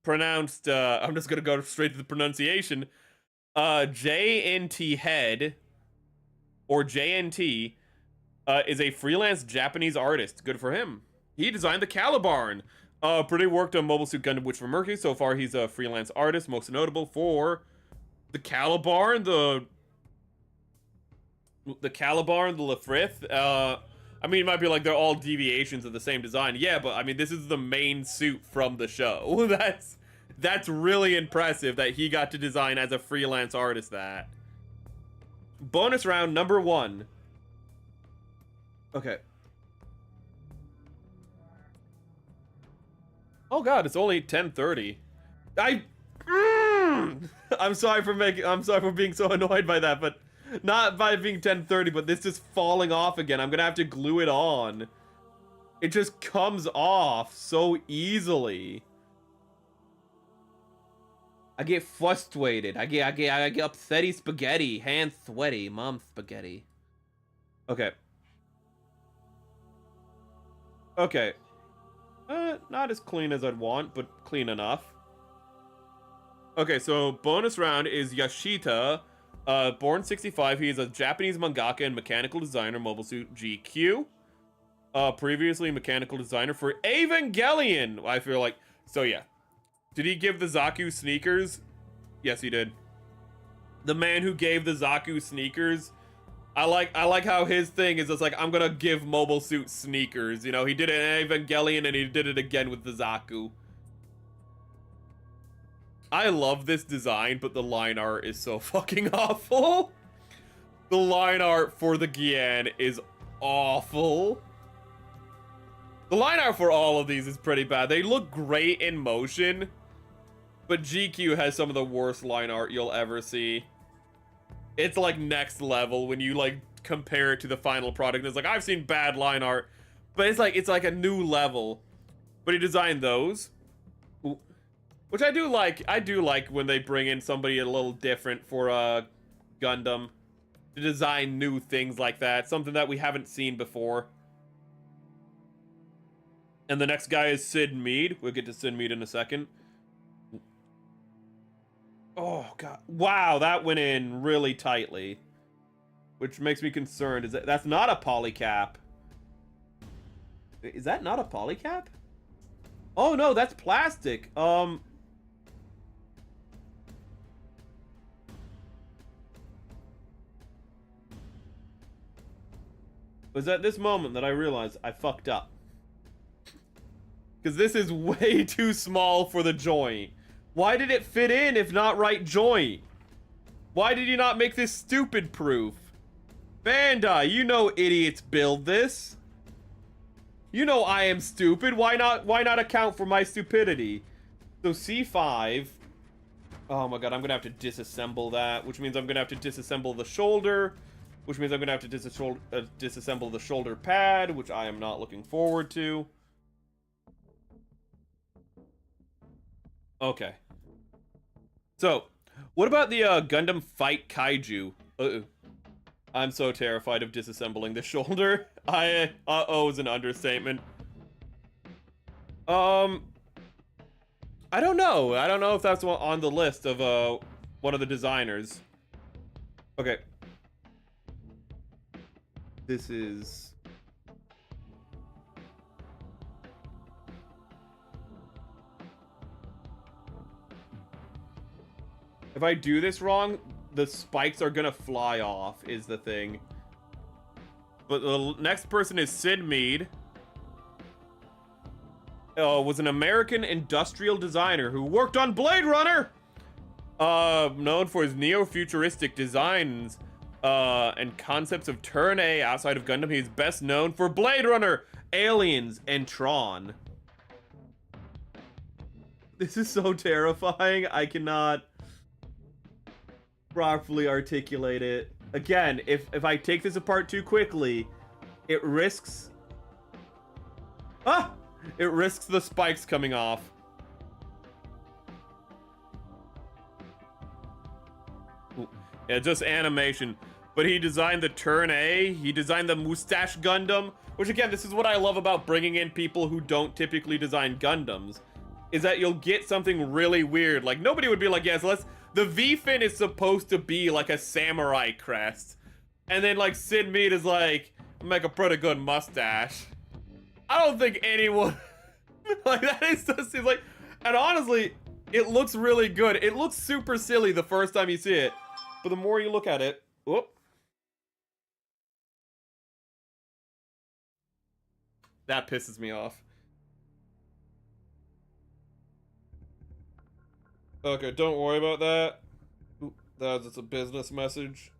pronounced, I'm just gonna go straight to the pronunciation. JNT Head, or JNT, is a freelance Japanese artist. Good for him. He designed the Calibarn. Pretty worked on Mobile Suit Gundam Witch from Mercury. So far, he's a freelance artist, most notable for the Calibarn, the Calibarn, the Lefrith. I mean, it might be like they're all deviations of the same design. Yeah, but I mean, this is the main suit from the show. That's really impressive that he got to design as a freelance artist that. Bonus round number 1. Okay. Oh god, it's only 10:30. I'm sorry for being so annoyed by that, but not by being 10:30, but this is falling off again. I'm gonna have to glue it on. It just comes off so easily. I get frustrated. I get upsetty spaghetti. Hands sweaty. Mom spaghetti. Okay. Okay. Not as clean as I'd want, but clean enough. Okay, so bonus round is Yashita. Born 65, he is a Japanese mangaka and mechanical designer, Mobile Suit GQ. Previously mechanical designer for Evangelion. I feel like, so yeah. Did he give the Zaku sneakers? Yes, he did. The man who gave the Zaku sneakers. I like how his thing is just like, I'm gonna give Mobile Suit sneakers. You know, he did it in Evangelion and he did it again with the Zaku. I love this design, but the line art is so fucking awful. The line art for the Gyan is awful. The line art for all of these is pretty bad. They look great in motion, but GQ has some of the worst line art you'll ever see. It's like next level when you like compare it to the final product. It's like, I've seen bad line art, but it's like a new level. But he designed those. Ooh. Which I do like. I do like when they bring in somebody a little different for Gundam to design new things like that. Something that we haven't seen before. And the next guy is Sid Mead. We'll get to Sid Mead in a second. Oh, God. Wow, that went in really tightly. Which makes me concerned. That's not a polycap. Is that not a polycap? Oh, no, that's plastic. It was at this moment that I realized I fucked up. Because this is way too small for the joint. Why did it fit in if not right joint? Why did you not make this stupid proof? Bandai, you know idiots build this. You know I am stupid. Why not account for my stupidity? So C5. Oh my god, I'm gonna have to disassemble that, which means I'm gonna have to disassemble the shoulder, which means I'm gonna have to disassemble the shoulder pad, which I am not looking forward to. Okay. So, what about the Gundam Fight Kaiju? I'm so terrified of disassembling the shoulder. Uh-oh is an understatement. I don't know. I don't know if that's on the list of one of the designers. Okay. This is... If I do this wrong, the spikes are gonna fly off, is the thing. But the next person is Sid Mead. Was an American industrial designer who worked on Blade Runner! Known for his neo-futuristic designs and concepts of Turn A outside of Gundam. He's best known for Blade Runner, Aliens, and Tron. This is so terrifying. I cannot properly articulate it. Again, if I take this apart too quickly, it risks... It risks the spikes coming off. Ooh. Yeah, just animation. But he designed the Turn A. He designed the Mustache Gundam. Which, again, this is what I love about bringing in people who don't typically design Gundams. Is that you'll get something really weird. Like, nobody would be like, yes, let's... The V-fin is supposed to be like a samurai crest. And then, like, Sid Mead is like, make a pretty good mustache. I don't think anyone... like, that is just seems like... And honestly, it looks really good. It looks super silly the first time you see it. But the more you look at it... Whoop. That pisses me off. Okay, don't worry about that. Ooh, that's just a business message.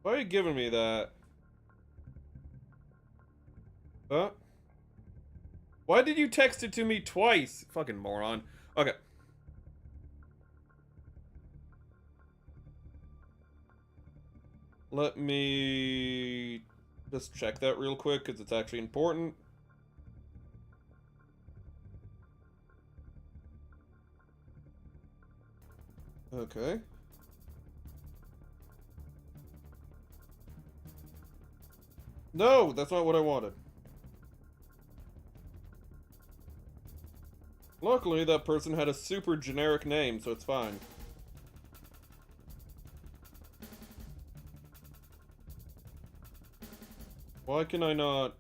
Why are you giving me that? Huh? Why did you text it to me twice? Fucking moron. Okay. Let me just check that real quick, because it's actually important. Okay. No, that's not what I wanted. Luckily, that person had a super generic name, so it's fine. Why can I not...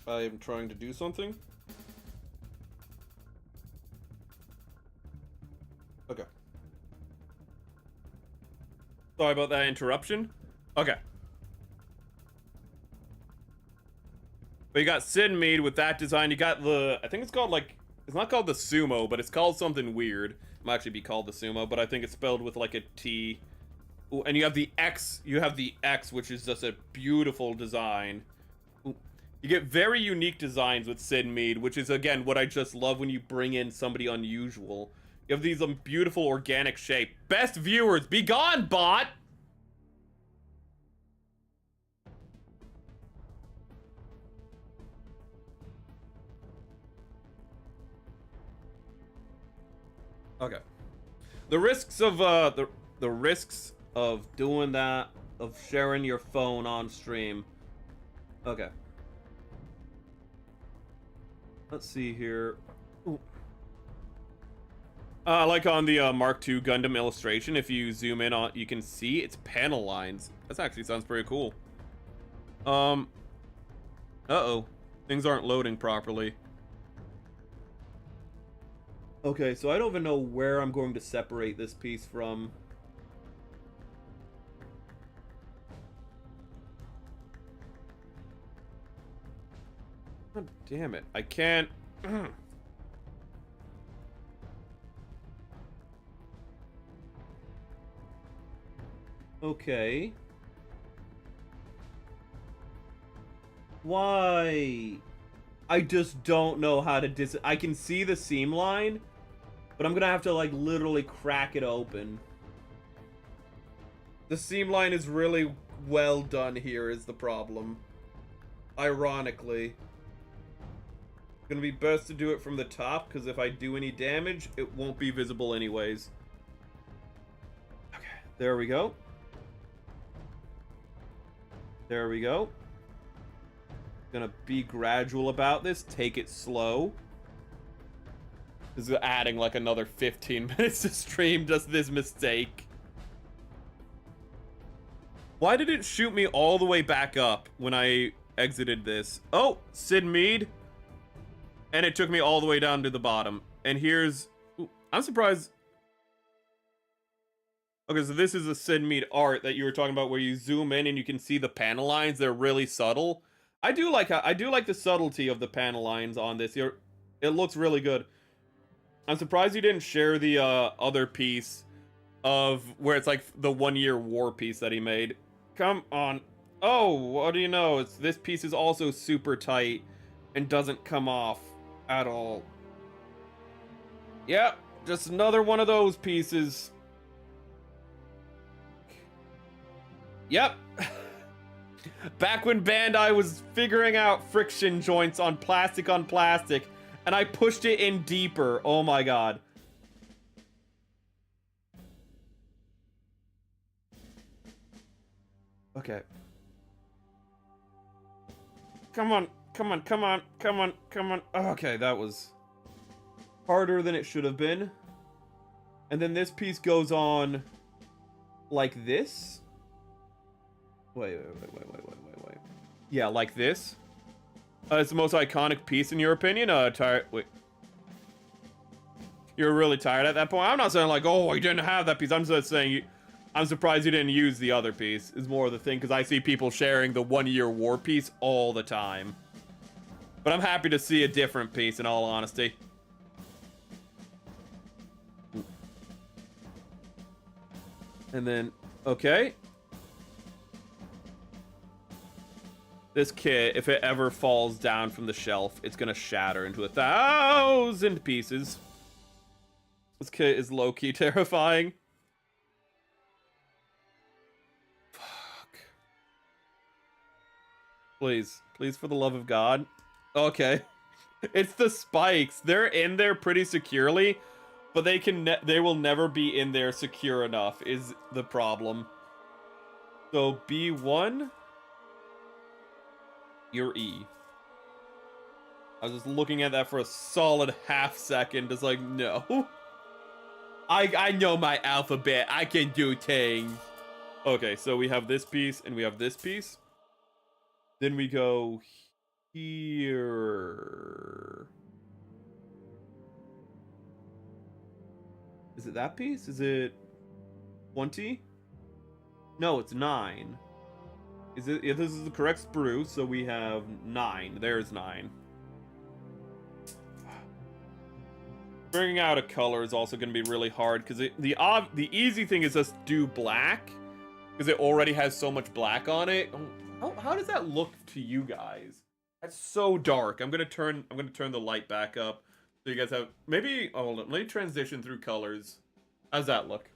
I am trying to do something? Okay. Sorry about that interruption. Okay. But you got Sid Mead with that design. You got the... I think it's called, like... It's not called the Sumo, but it's called something weird. It might actually be called the Sumo, but I think it's spelled with, like, a T. Ooh, and you have the X. You have the X, which is just a beautiful design. Ooh. You get very unique designs with Sid Mead, which is, again, what I just love when you bring in somebody unusual. You have these beautiful organic shape. Best viewers, be gone, bot! Okay. The risks of the risks of doing that, of sharing your phone on stream. Okay. Let's see here. Ooh. Like on the Mark II Gundam illustration, if you zoom in on, you can see its panel lines. That actually sounds pretty cool. Uh-oh. Things aren't loading properly. Okay, so I don't even know where I'm going to separate this piece from. God damn it. I can't... Okay. Why? I just don't know how to I can see the seam line, but I'm gonna have to, like, literally crack it open. The seam line is really well done here is the problem. Ironically. It's gonna be best to do it from the top, because if I do any damage, it won't be visible anyways. Okay, there we go. There we go. Gonna be gradual about this. Take it slow. This is adding like another 15 minutes to stream, just this mistake. Why did it shoot me all the way back up when I exited this? Oh, Sid Mead. And it took me all the way down to the bottom. And here's... Ooh, I'm surprised... Okay, so this is a Sid Mead art that you were talking about where you zoom in and you can see the panel lines. They're really subtle. I do like the subtlety of the panel lines on this. It looks really good. I'm surprised you didn't share the other piece of where it's like the 1-year war piece that he made. Come on. Oh, what do you know? This piece is also super tight and doesn't come off at all. Yep, just another one of those pieces. Yep. Back when Bandai was figuring out friction joints on plastic, and I pushed it in deeper. Oh my god. Okay. Come on, come on, come on, come on, come on. Okay, that was harder than it should have been. And then this piece goes on like this. Wait. Yeah, like this. It's the most iconic piece in your opinion? Wait. You're really tired at that point? I'm not saying like, oh, you didn't have that piece. I'm just saying I'm surprised you didn't use the other piece, is more of the thing, because I see people sharing the 1-year war piece all the time. But I'm happy to see a different piece, in all honesty. And then, okay. This kit, if it ever falls down from the shelf, it's gonna shatter into 1,000 pieces. This kit is low-key terrifying. Fuck. Please. Please, for the love of God. Okay. It's the spikes. They're in there pretty securely, but they will never be in there secure enough, is the problem. So, B1... your E. I was just looking at that for a solid half second, just like, no. I know my alphabet. I can do things. Okay, so we have this piece, and we have this piece. Then we go here. Is it that piece? Is it 20? No, it's 9. Is it? Yeah, this is the correct sprue, so we have 9. There's 9. Bringing out a color is also going to be really hard, because the easy thing is just do black, because it already has so much black on it. How does that look to you guys? That's so dark. I'm gonna turn the light back up so you guys have maybe. Oh, hold on, let me transition through colors. How's that look?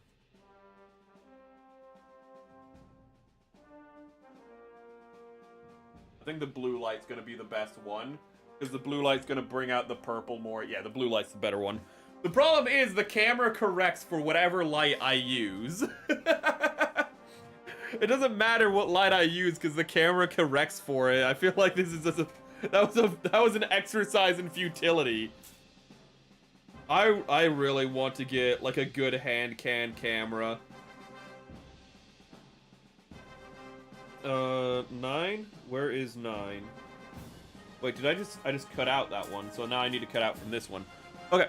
I think the blue light's gonna be the best one, because the blue light's gonna bring out the purple more. Yeah, the blue light's the better one. The problem is the camera corrects for whatever light I use. It doesn't matter what light I use because the camera corrects for it. I feel like this is just that was an exercise in futility. I really want to get like a good hand can camera. 9? Where is 9? Wait, did I just cut out that one? So now I need to cut out from this one. Okay.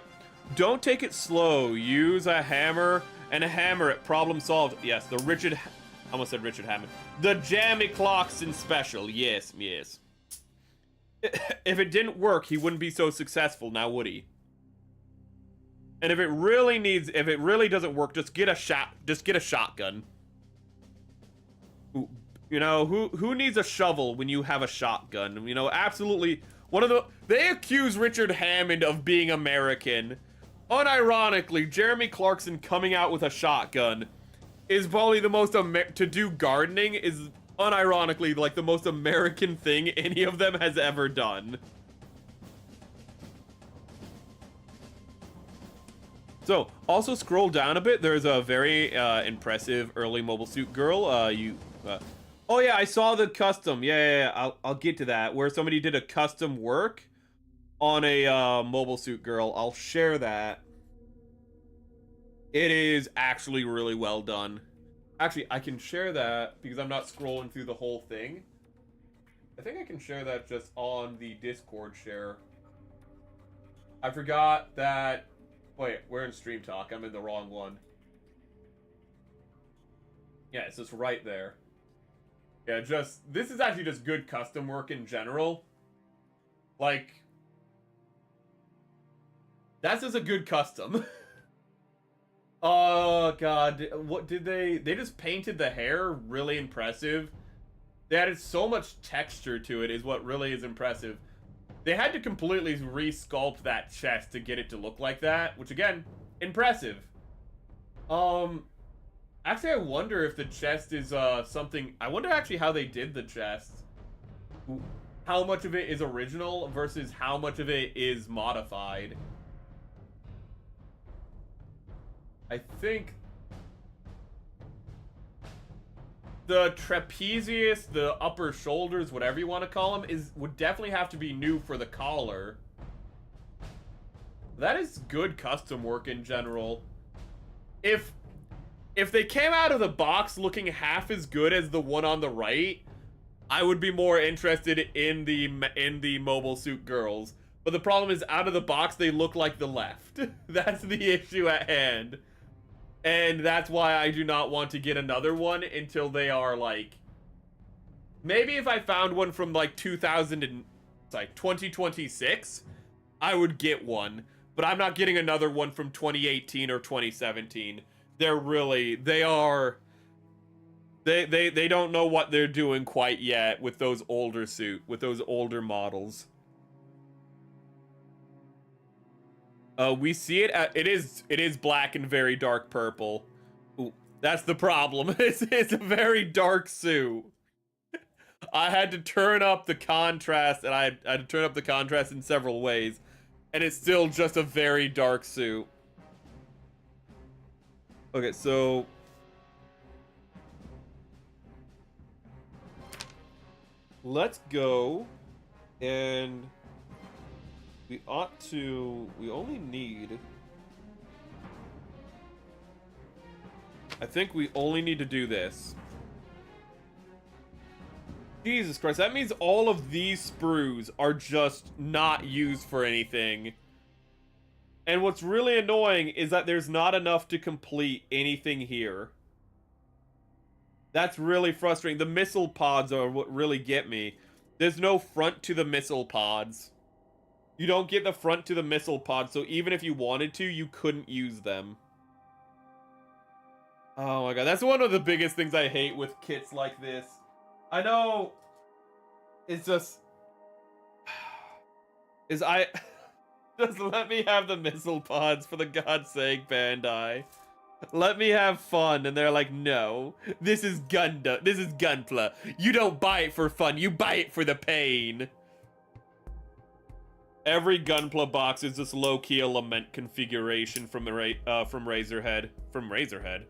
Don't take it slow. Use a hammer and hammer it. Problem solved. Yes, the I almost said Richard Hammond. The Jammy Clarkson special. Yes, yes. If it didn't work, he wouldn't be so successful now, would he? And if it really doesn't work, just get a shotgun. You know, who needs a shovel when you have a shotgun? You know, absolutely. They accuse Richard Hammond of being American. Unironically, Jeremy Clarkson coming out with a shotgun is probably the most to do gardening is unironically like the most American thing any of them has ever done. So, also scroll down a bit. There's a very impressive early mobile suit girl. Oh yeah, I saw the custom. Yeah. I'll get to that. Where somebody did a custom work on a mobile suit girl. I'll share that. It is actually really well done. Actually, I can share that because I'm not scrolling through the whole thing. I think I can share that just on the Discord share. I forgot that... Wait, we're in Stream Talk. I'm in the wrong one. Yeah, it's just right there. Yeah, this is actually just good custom work in general. Like, that's just a good custom. Oh, God. What did they just painted the hair really impressive. They added so much texture to it is what really is impressive. They had to completely re-sculpt that chest to get it to look like that, which again, impressive. Actually, I wonder if the chest is something. I wonder actually how they did the chest. How much of it is original versus how much of it is modified. I think the trapezius, the upper shoulders, whatever you want to call them, would definitely have to be new for the collar. That is good custom work in general. If they came out of the box looking half as good as the one on the right, I would be more interested in the mobile suit girls. But the problem is, out of the box, they look like the left. That's the issue at hand. And that's why I do not want to get another one until they are, like... Maybe if I found one from, like, 2026, I would get one. But I'm not getting another one from 2018 or 2017. They don't know what they're doing quite yet with those older models. We see it it is black and very dark purple. Ooh, that's the problem. It's a very dark suit. I had to turn up the contrast, and I had to turn up the contrast in several ways, and it's still just a very dark suit. Okay, so let's go, and we only need, I think we only need to do this. Jesus Christ, that means all of these sprues are just not used for anything. And what's really annoying is that there's not enough to complete anything here. That's really frustrating. The missile pods are what really get me. There's no front to the missile pods. You don't get the front to the missile pods, so even if you wanted to, you couldn't use them. Oh my god, that's one of the biggest things I hate with kits like this. I know, it's just... Just let me have the missile pods, for the God's sake, Bandai. Let me have fun. And they're like, no, this is Gundam. This is Gunpla. You don't buy it for fun. You buy it for the pain. Every Gunpla box is this low-key a lament configuration from Razorhead. From Razorhead?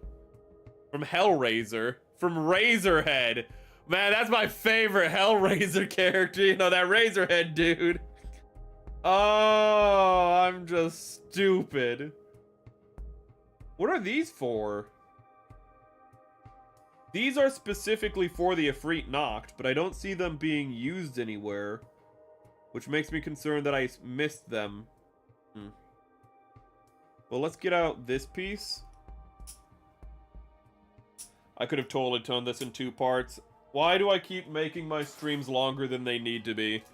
From Hellraiser. From Razorhead. Man, that's my favorite Hellraiser character. You know, that Razorhead dude. Oh, I'm just stupid. What are these for? These are specifically for the Efreet Nacht, but I don't see them being used anywhere. Which makes me concerned that I missed them. Well, let's get out this piece. I could have totally toned this in 2 parts. Why do I keep making my streams longer than they need to be?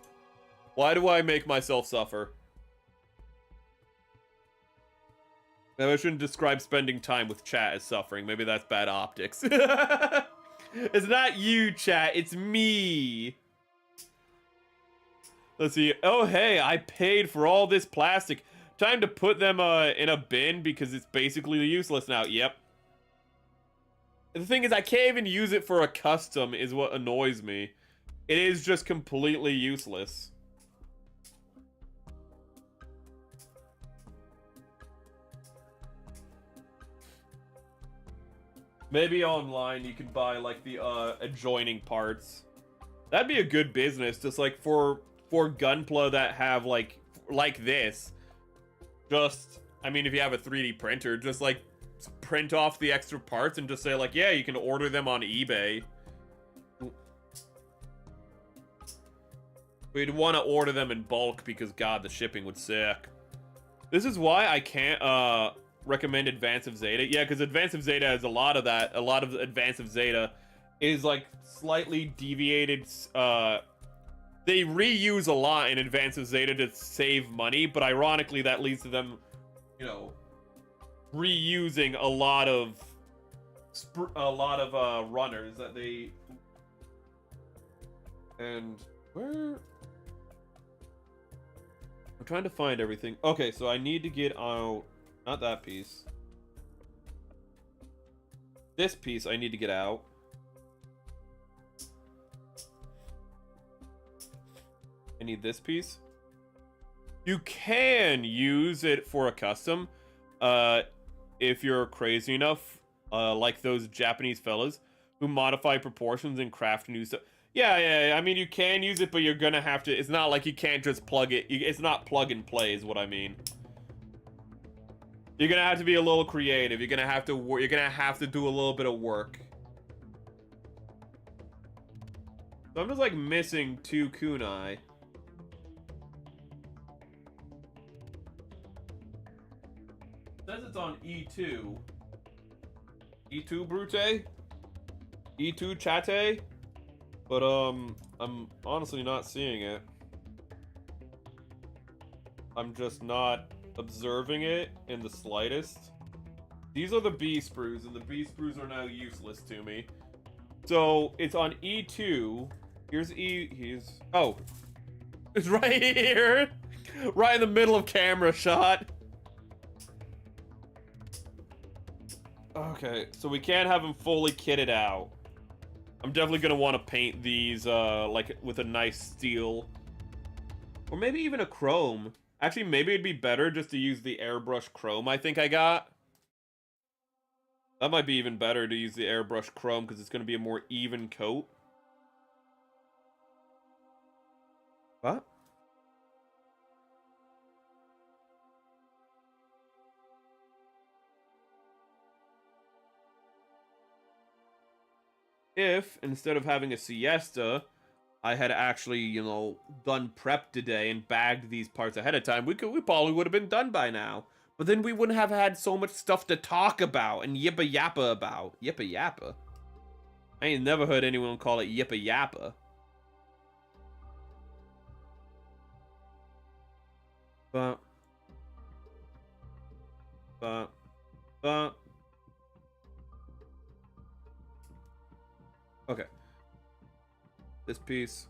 Why do I make myself suffer? Maybe I shouldn't describe spending time with chat as suffering. Maybe that's bad optics. It's not you, chat. It's me. Let's see. Oh, hey, I paid for all this plastic. Time to put them in a bin because it's basically useless now. Yep. The thing is, I can't even use it for a custom is what annoys me. It is just completely useless. Maybe online you can buy, like, the adjoining parts. That'd be a good business, just, like, for Gunpla that have, like this. Just, I mean, if you have a 3D printer, just, like, print off the extra parts and just say, like, yeah, you can order them on eBay. We'd want to order them in bulk because, God, the shipping would suck. This is why I can't, recommend Advance of Zeta. Yeah, because Advance of Zeta has a lot of that. A lot of Advance of Zeta is, like, slightly deviated, they reuse a lot in Advance of Zeta to save money, but ironically that leads to them, you know, reusing a lot of runners that they... And where... I'm trying to find everything. Okay, so I need to get out... Not that piece. This piece I need to get out. I need this piece. You can use it for a custom, if you're crazy enough, like those Japanese fellas who modify proportions and craft new stuff. Yeah, I mean, you can use it, but you're gonna have to, it's not like you can't just plug it, it's not plug and play is what I mean. You're gonna have to be a little creative, you're gonna have to do a little bit of work. So I'm just, like, missing 2 kunai. Says it's on E2. E2 Brute? E2 Chate? But, I'm honestly not seeing it. I'm just not observing it in the slightest. These are the B sprues, and the B sprues are now useless to me. So, it's on E2. Here's oh. It's right here! Right in the middle of camera shot. Okay, so we can't have them fully kitted out. I'm definitely gonna want to paint these, like, with a nice steel. Or maybe even a chrome. Actually, maybe it'd be better just to use the airbrush chrome I think I got. That might be even better to use the airbrush chrome, because it's gonna be a more even coat. What? If, instead of having a siesta, I had actually, you know, done prep today and bagged these parts ahead of time, we probably would have been done by now. But then we wouldn't have had so much stuff to talk about and yippa yappa about. Yippa yappa? I ain't never heard anyone call it yippa yappa. But... Okay. This piece.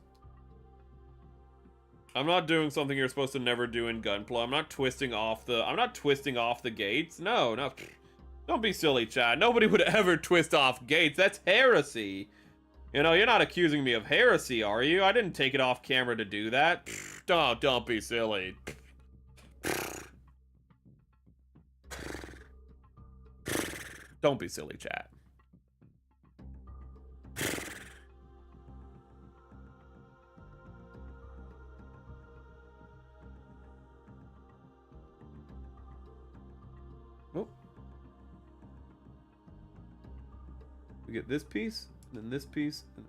I'm not doing something you're supposed to never do in Gunpla. I'm not twisting off the gates. No. Don't be silly, Chad. Nobody would ever twist off gates. That's heresy. You know, you're not accusing me of heresy, are you? I didn't take it off camera to do that. Don't be silly. Don't be silly, chat. Oh. We get this piece, and then this piece, and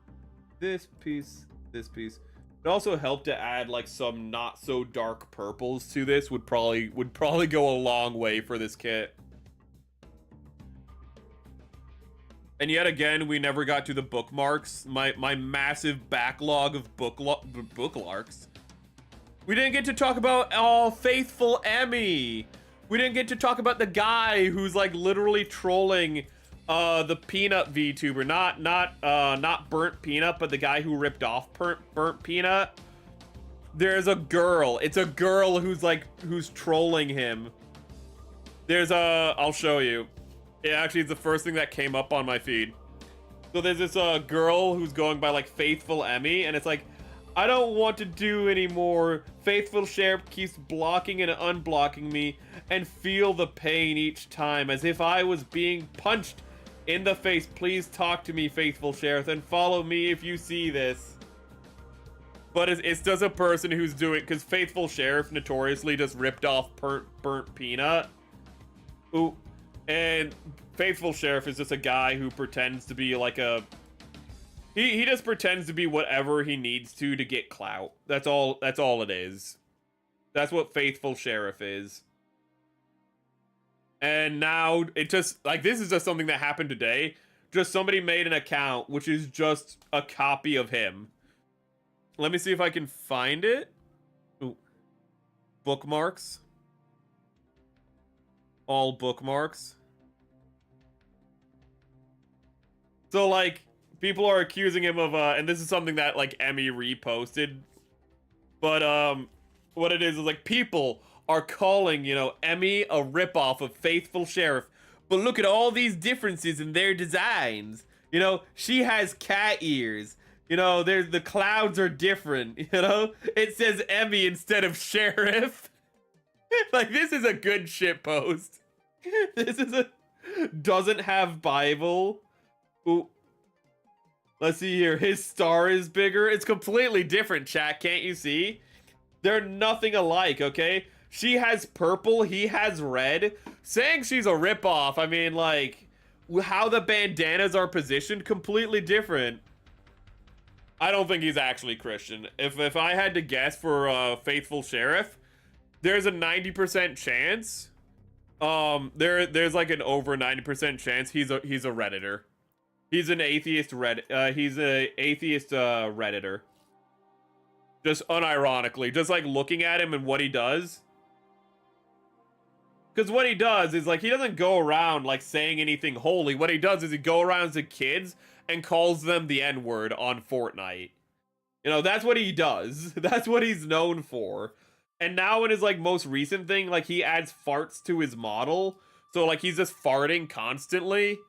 this piece, this piece. It also helped to add like some not so dark purples to this. Would probably go a long way for this kit. And yet again, we never got to the bookmarks. My massive backlog of bookmarks. We didn't get to talk about faithful Emmy. We didn't get to talk about the guy who's like literally trolling the Peanut VTuber, not Burnt Peanut, but the guy who ripped off Burnt Peanut. There's a girl. It's a girl who's trolling him. I'll show you. It actually is the first thing that came up on my feed. So there's this girl who's going by like Faithful Emmy, and it's like, I don't want to do anymore. Faithful Sheriff keeps blocking and unblocking me, and feel the pain each time as if I was being punched in the face. Please talk to me, Faithful Sheriff, and follow me if you see this. But it's just a person who's doing, because Faithful Sheriff notoriously just ripped off Burnt Peanut. Ooh. And Faithful Sheriff is just a guy who pretends to be like a... He just pretends to be whatever he needs to get clout. That's all it is. That's what Faithful Sheriff is. And now, it just... Like, this is just something that happened today. Just somebody made an account, which is just a copy of him. Let me see if I can find it. Ooh. Bookmarks. All bookmarks. So, like, people are accusing him of, and this is something that, like, Emmy reposted. But, what it is like, people are calling, you know, Emmy a ripoff of Faithful Sheriff. But look at all these differences in their designs. You know, she has cat ears. You know, the clouds are different, you know? It says Emmy instead of Sheriff. Like, this is a good shit post. This is doesn't have Bible. Ooh. Let's see here. His star is bigger. It's completely different, chat. Can't you see? They're nothing alike, okay? She has purple. He has red. Saying she's a ripoff, I mean, like, how the bandanas are positioned, completely different. I don't think he's actually Christian. If I had to guess for Faithful Sheriff, there's a 90% chance. There's like an over 90% chance he's a Redditor. He's an atheist Redditor. Just unironically, just like looking at him and what he does. Because what he does is like, he doesn't go around like saying anything holy. What he does is he go around to kids and calls them the N-word on Fortnite. You know, that's what he does. That's what he's known for. And now in his like most recent thing, like he adds farts to his model. So like he's just farting constantly.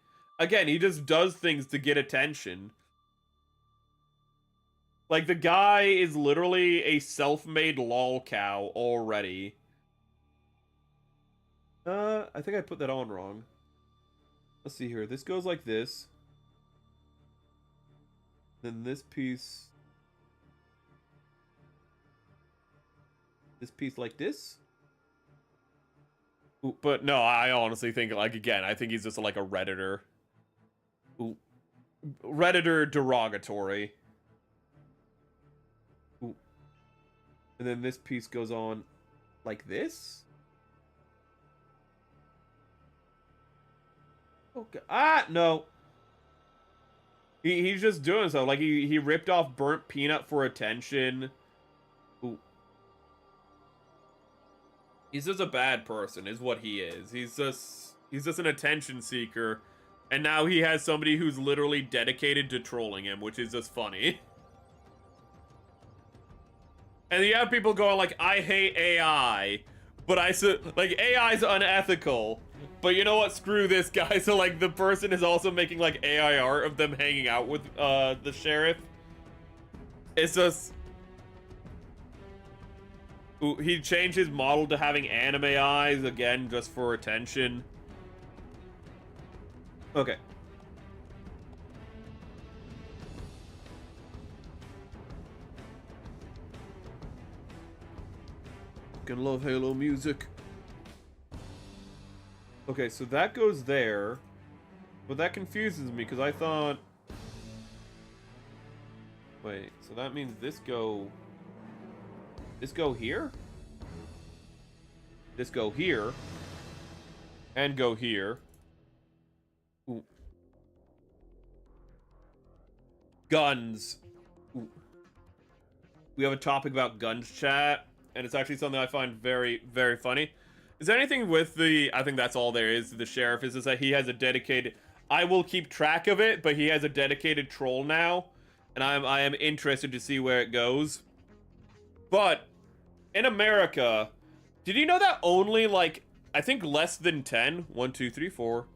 Again, he just does things to get attention. Like, the guy is literally a self-made lol cow already. I think I put that on wrong. Let's see here. This goes like this. Then this piece... This piece like this? Ooh, but no, I honestly think, like, again, I think he's just like a Redditor. Ooh. Redditor derogatory. Ooh. And then this piece goes on like this? Okay. Ah, no. He's just doing so. Like, he ripped off Burnt Peanut for attention. Ooh. He's just a bad person, is what he is. He's just an attention seeker. And now he has somebody who's literally dedicated to trolling him, which is just funny. And you have people going like, I hate AI, but like, AI's unethical. But you know what? Screw this guy. So like the person is also making like AI art of them hanging out with the sheriff. It's just... Ooh, he changed his model to having anime eyes again just for attention. Okay. Gonna love Halo music. Okay, so that goes there. But that confuses me because I thought... Wait, so that means this go here? This go here. And go here. Ooh. Guns. Ooh. We have a topic about guns, chat. And it's actually something I find very, very funny. Is there anything with the... I think that's all there is to the sheriff, is that he has a dedicated... I will keep track of it, but he has a dedicated troll now. And I am interested to see where it goes. But, in America, did you know that only, like, I think less than 10, 1, 2, 3, 4,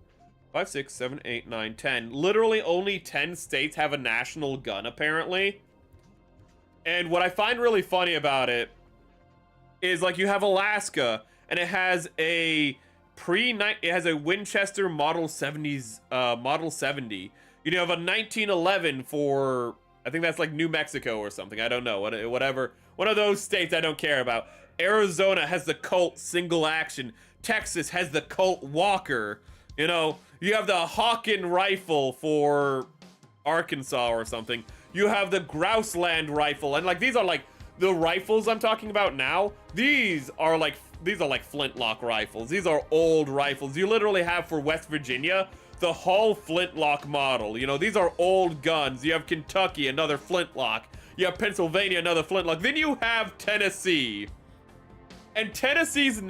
5, 6, 7, 8, 9, 10, literally only 10 states have a national gun, apparently. And what I find really funny about it is, like, you have Alaska, and it has a it has a Winchester Model 70s, Model 70. You have a 1911 for, I think that's like New Mexico or something. I don't know, whatever. One of those states I don't care about. Arizona has the Colt single action. Texas has the Colt Walker. You have the Hawken rifle for Arkansas or something. You have the Grouseland rifle, and like these are like the rifles I'm talking about now. These are like flintlock rifles. These are old rifles. You literally have for West Virginia the Hall flintlock model. These are old guns. You have Kentucky, another flintlock. You have Pennsylvania, another flintlock. Then you have Tennessee. And Tennessee's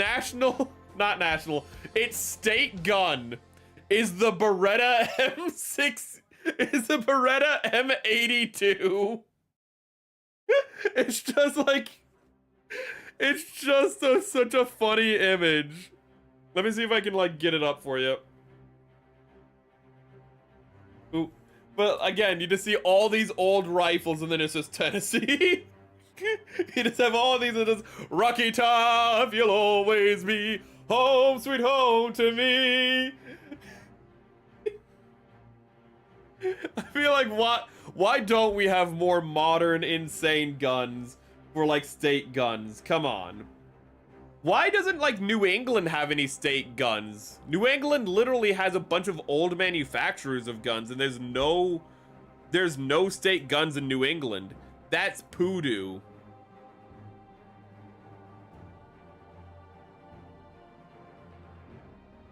its state gun is the Beretta M6, is the Beretta M82. It's just like, such a funny image. Let me see if I can like get it up for you. Ooh. But again, you just see all these old rifles and then it's just Tennessee. You just have all these and it's Rocky Top, you'll always be home, sweet home to me. I feel like why don't we have more modern, insane guns for like state guns? Come on. Why doesn't like New England have any state guns? New England literally has a bunch of old manufacturers of guns and there's no state guns in New England. That's poodoo.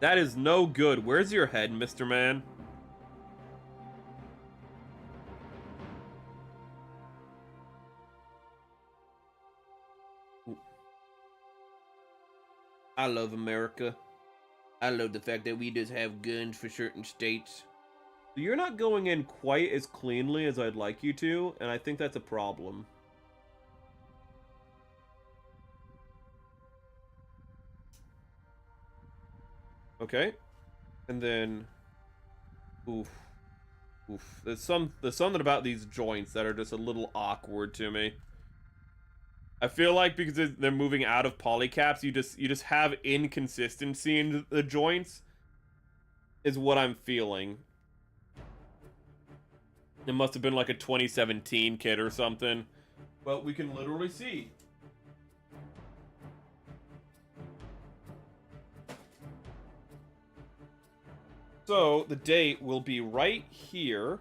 That is no good. Where's your head, Mr. Man? I love America. I love the fact that we just have guns for certain states. You're not going in quite as cleanly as I'd like you to, and I think that's a problem. Okay. And then... Oof. There's something about these joints that are just a little awkward to me. I feel like because they're moving out of polycaps, you just have inconsistency in the joints, is what I'm feeling. It must have been like a 2017 kit or something. But we can literally see. So the date will be right here.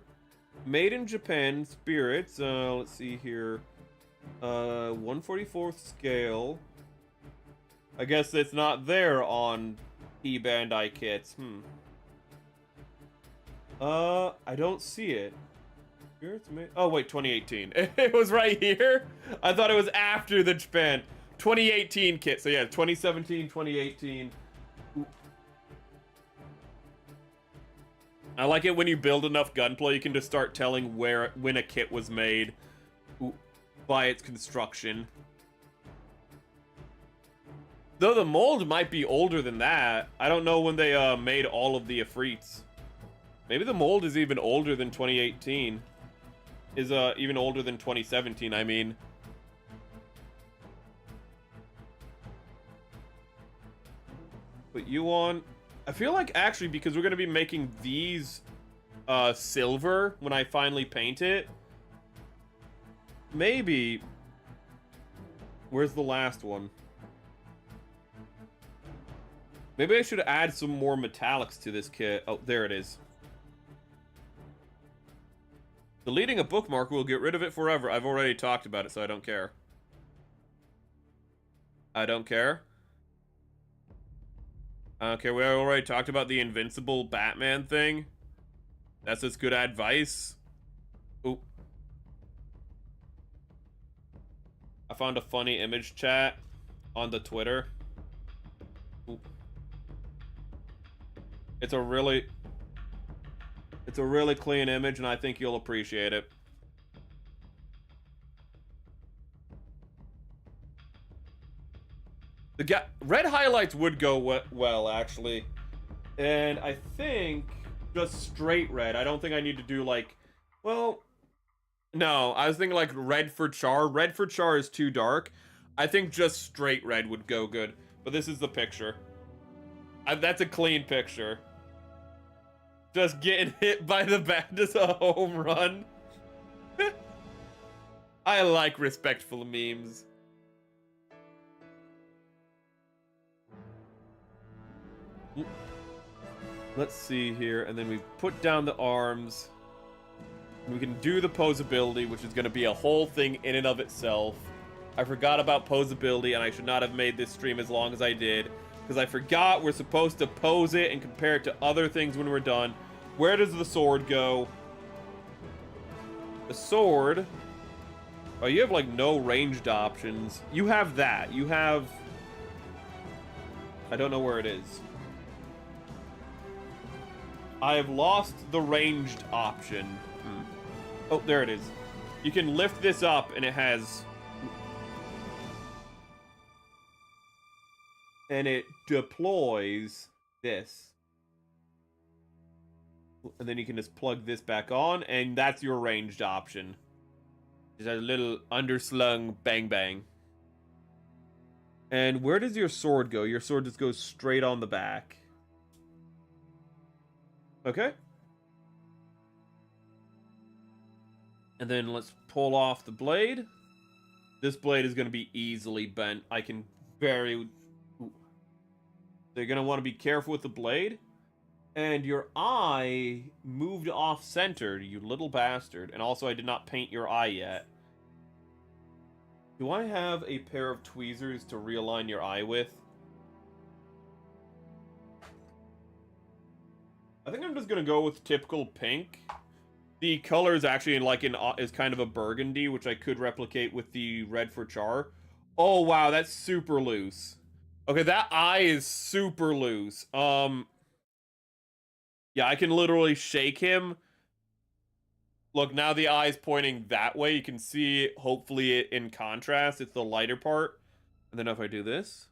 Made in Japan, spirits. Let's see here. 1/44th scale. I guess it's not there on E-Bandai kits. I don't see it. Spirits made... Oh wait, 2018. It was right here. I thought it was after the Japan 2018 kit. So yeah, 2017, 2018. Ooh. I like it when you build enough Gunpla, you can just start telling when a kit was made. Ooh. By its construction. Though the mold might be older than that. I don't know when they made all of the Efreets. Maybe the mold is even older than 2018. Is even older than 2017, I mean. Put you on. I feel like actually because we're going to be making these silver when I finally paint it. Maybe. Where's the last one? Maybe I should add some more metallics to this kit. Oh, there it is. Deleting a bookmark will get rid of it forever. I've already talked about it, so I don't care. I don't care. Okay, we already talked about the invincible Batman thing. That's just good advice. Oop. I found a funny image chat on the Twitter. Oop. It's a really clean image, and I think you'll appreciate it. The red highlights would go well, actually. And I think just straight red. I don't think I need to do, like... Well, no. I was thinking, like, red for char. Red for char is too dark. I think just straight red would go good. But this is the picture. That's a clean picture. Just getting hit by the bat, just a home run. I like respectful memes. Let's see here, and then we put down the arms. We can do the posability, which is going to be a whole thing in and of itself. I forgot about posability, and I should not have made this stream as long as I did. Because I forgot we're supposed to pose it and compare it to other things when we're done. Where does the sword go? The sword... Oh, you have, like, no ranged options. You have that. You have... I don't know where it is. I have lost the ranged option. Oh, there it is. You can lift this up, and it has... And it deploys this. And then you can just plug this back on, and that's your ranged option. Just a little underslung bang bang. And where does your sword go? Your sword just goes straight on the back. Okay. And then let's pull off the blade. This blade is going to be easily bent. I can very... They're going to want to be careful with the blade. And your eye moved off center, you little bastard. And also, I did not paint your eye yet. Do I have a pair of tweezers to realign your eye with? I think I'm just going to go with typical pink. The color is actually like is kind of a burgundy, which I could replicate with the red for char. Oh, wow, that's super loose. Okay, that eye is super loose. Yeah, I can literally shake him. Look, now the eye's pointing that way. You can see, hopefully, it in contrast. It's the lighter part. And then if I do this,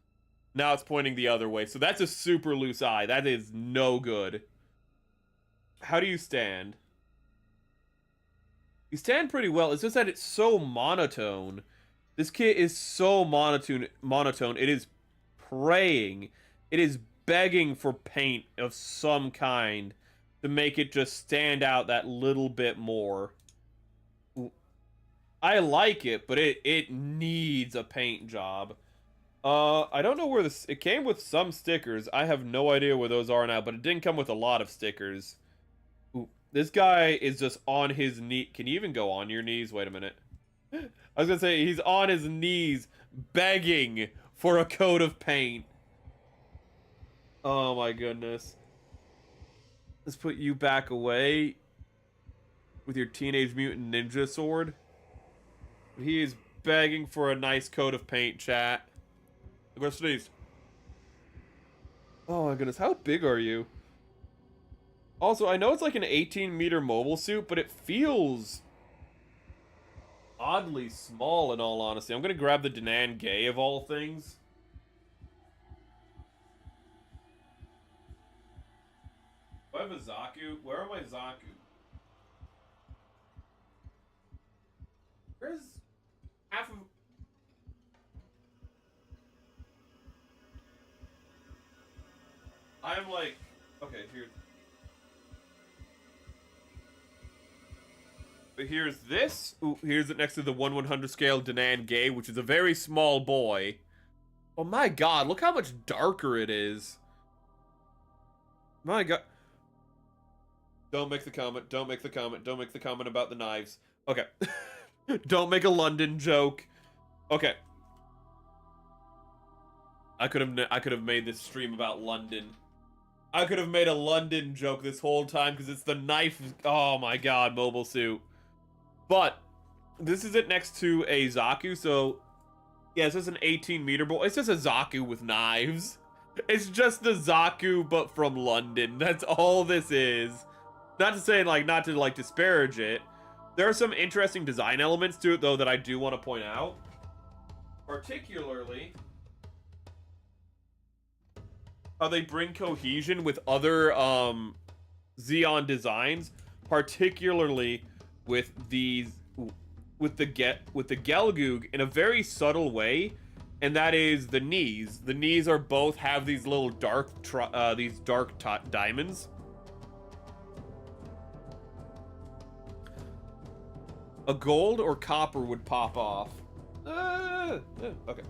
now it's pointing the other way. So that's a super loose eye. That is no good. How do you stand? You stand pretty well. It's just that it's so monotone. This kit is so monotone. It is praying. It is begging for paint of some kind to make it just stand out that little bit more. I like it, but it needs a paint job. I don't know where this... It came with some stickers. I have no idea where those are now, but it didn't come with a lot of stickers. Ooh, this guy is just on his knee. Can you even go on your knees? Wait a minute. I was gonna say, he's on his knees begging for a coat of paint. Oh my goodness. Let's put you back away with your Teenage Mutant Ninja sword. He is begging for a nice coat of paint, chat. I'm gonna sneeze. Oh my goodness, how big are you? Also, I know it's like an 18-meter mobile suit, but it feels oddly small in all honesty. I'm gonna grab the Danan Gay of all things. Do I have a Zaku? Where are my Zaku? Where's half of... I'm like... Okay, here's... But here's this. Ooh, here's it next to the 1/100 scale Danan Gay, which is a very small boy. Oh my god, look how much darker it is. My god. Don't make the comment, don't make the comment, don't make the comment about the knives. Okay. Don't make a London joke. Okay. I could have made this stream about London. I could have made a London joke this whole time because it's the knife. Oh my god, mobile suit. But this is it next to a Zaku, so yeah, it's just an 18-meter boy. It's just a Zaku with knives. It's just the Zaku, but from London. That's all this is. Not to say, like, not to, like, disparage it. There are some interesting design elements to it, though, that I do want to point out. Particularly how they bring cohesion with other, Xeon designs. Particularly with these... with the Gelgoog in a very subtle way, and that is the knees. The knees are both have these little dark diamonds. A gold or copper would pop off. Okay.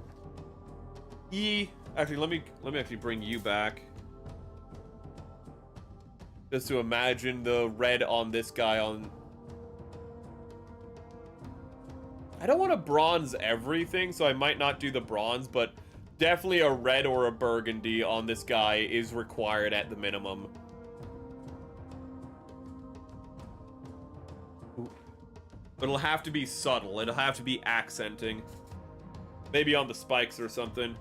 Actually, let me actually bring you back. Just to imagine the red on this guy on... I don't want to bronze everything, so I might not do the bronze, but definitely a red or a burgundy on this guy is required at the minimum. It'll have to be subtle. It'll have to be accenting. Maybe on the spikes or something.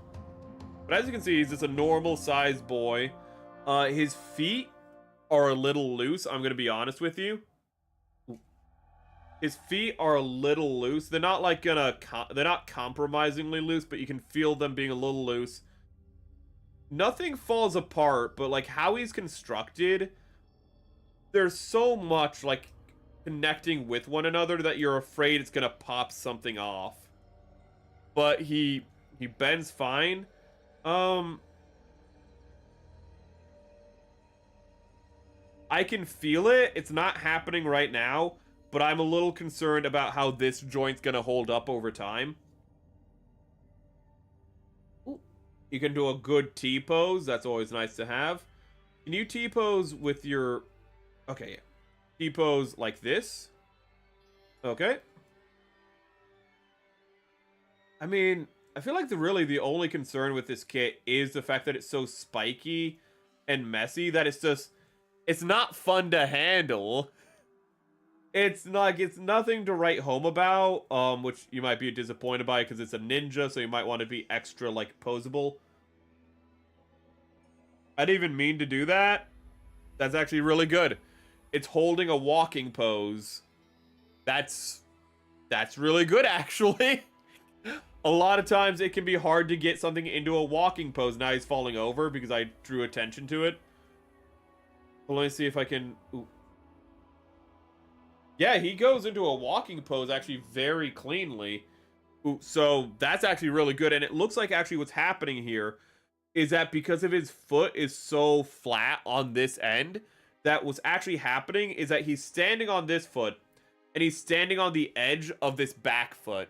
But as you can see, he's just a normal-sized boy. His feet are a little loose, I'm going to be honest with you. His feet are a little loose. They're not like they're not compromisingly loose, but you can feel them being a little loose. Nothing falls apart, but like how he's constructed, there's so much like connecting with one another that you're afraid it's gonna pop something off. But he bends fine. I can feel it. It's not happening right now. But I'm a little concerned about how this joint's gonna hold up over time. Ooh. You can do a good T-pose. That's always nice to have. Can you T-pose with your... Okay. T-pose like this. Okay. I mean, I feel like the only concern with this kit is the fact that it's so spiky and messy that it's just... It's not fun to handle. It's nothing to write home about, which you might be disappointed by because it's a ninja, so you might want to be extra, like, posable. I didn't even mean to do that. That's actually really good. It's holding a walking pose. That's really good, actually. A lot of times it can be hard to get something into a walking pose. Now he's falling over because I drew attention to it. Well, let me see if I can... Ooh. Yeah, he goes into a walking pose actually very cleanly. Ooh, so that's actually really good. And it looks like actually what's happening here is that because of his foot is so flat on this end, that what's actually happening is that he's standing on this foot and he's standing on the edge of this back foot.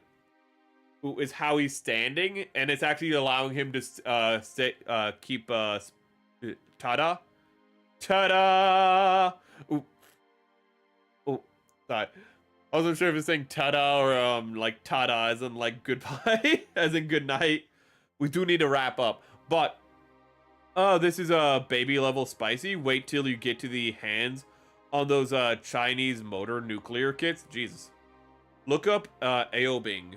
Ooh, is how he's standing. And it's actually allowing him to keep... Ta-da! Ta-da! Ooh. Sorry. I wasn't sure if it's saying ta-da or like ta-da as in like goodbye, as in good night. We do need to wrap up, but this is a baby level spicy. Wait till you get to the hands on those Chinese motor nuclear kits. Jesus. Look up Aobing.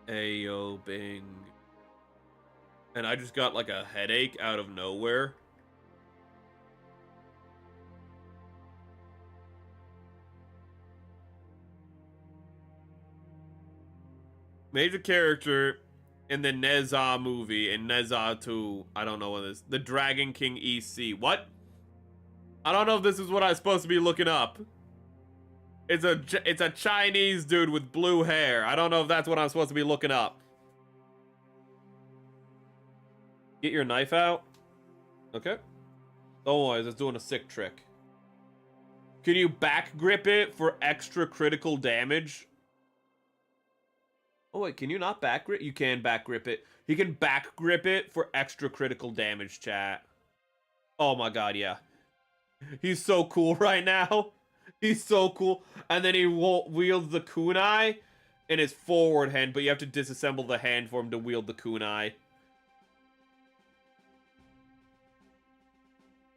Aobing. And I just got like a headache out of nowhere. Major character in the Neza movie, in Neza 2. I don't know what this. The Dragon King EC. What? I don't know if this is what I'm supposed to be looking up. It's a Chinese dude with blue hair. I don't know if that's what I'm supposed to be looking up. Get your knife out. Okay. Oh, it's doing a sick trick. Can you back grip it for extra critical damage? Oh wait, can you not back grip? You can back grip it. He can back grip it for extra critical damage, chat. Oh my god, yeah. He's so cool right now. He's so cool. And then he wields the kunai in his forward hand, but you have to disassemble the hand for him to wield the kunai.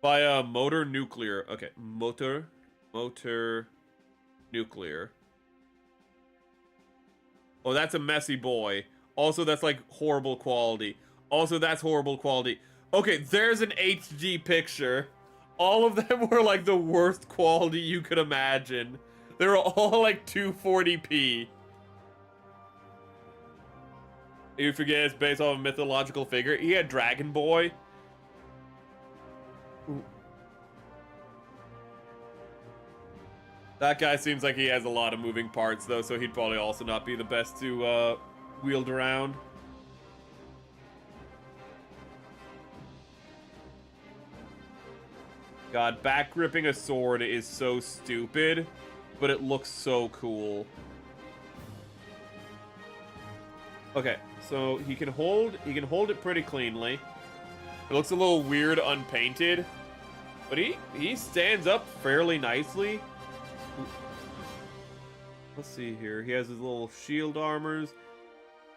By motor nuclear. Okay, motor nuclear. Oh, that's a messy boy. Also, that's like horrible quality. Also, that's horrible quality. Okay, there's an HD picture. All of them were like the worst quality you could imagine. They were all like 240p. You forget it's based off a mythological figure. He had Dragon Boy. Ooh. That guy seems like he has a lot of moving parts, though, so he'd probably also not be the best to wield around. God, back gripping a sword is so stupid, but it looks so cool. Okay, so he can hold it pretty cleanly. It looks a little weird unpainted, but he stands up fairly nicely. Let's see here. He has his little shield armors.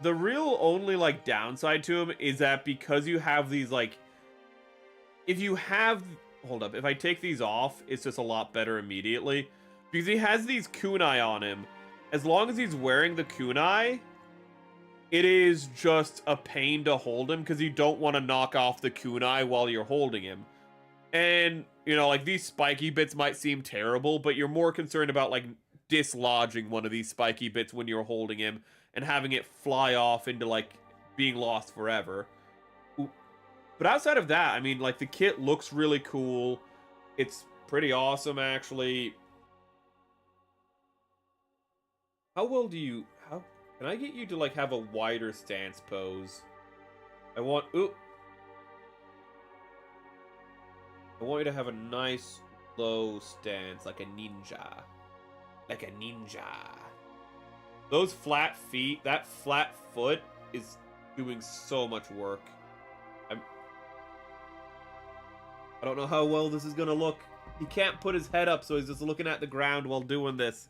The real only like downside to him is that because you have these like, if you have, hold up, if I take these off, it's just a lot better immediately. Because he has these kunai on him. As long as he's wearing the kunai, it is just a pain to hold him because you don't want to knock off the kunai while you're holding him. And, you know, like these spiky bits might seem terrible, but you're more concerned about like dislodging one of these spiky bits when you're holding him and having it fly off into like being lost forever. But outside of that, I mean, like the kit looks really cool. It's pretty awesome, actually. How well do you... How can I get you to like have a wider stance pose? I want... Ooh. I want you to have a nice low stance, like a ninja. Like a ninja. Those flat feet, that flat foot is doing so much work. I don't know how well this is gonna look. He can't put his head up, so he's just looking at the ground while doing this.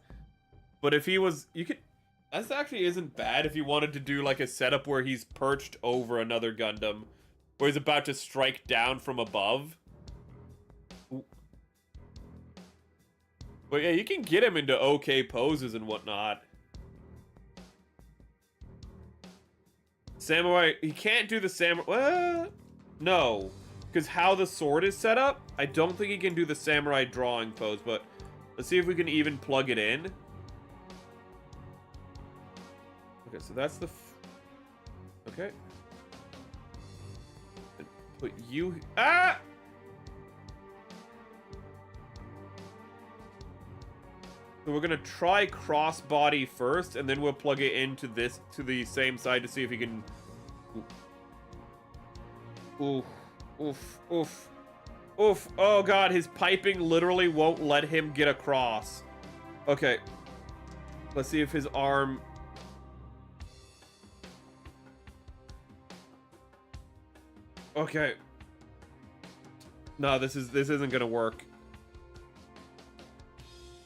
But if he was, you could, this actually isn't bad if you wanted to do like a setup where he's perched over another Gundam, where he's about to strike down from above. Ooh. But yeah, you can get him into okay poses and whatnot. Samurai, he can't do the samurai, well, no. Because how the sword is set up, I don't think he can do the samurai drawing pose, but let's see if we can even plug it in. Okay, so that's the... Okay. Put you... Ah! So we're going to try crossbody first, and then we'll plug it into this, to the same side to see if he can... Ooh. Oof, oof, oof. Oh god, his piping literally won't let him get across. Okay. Let's see if his arm... Okay. No, this isn't gonna work.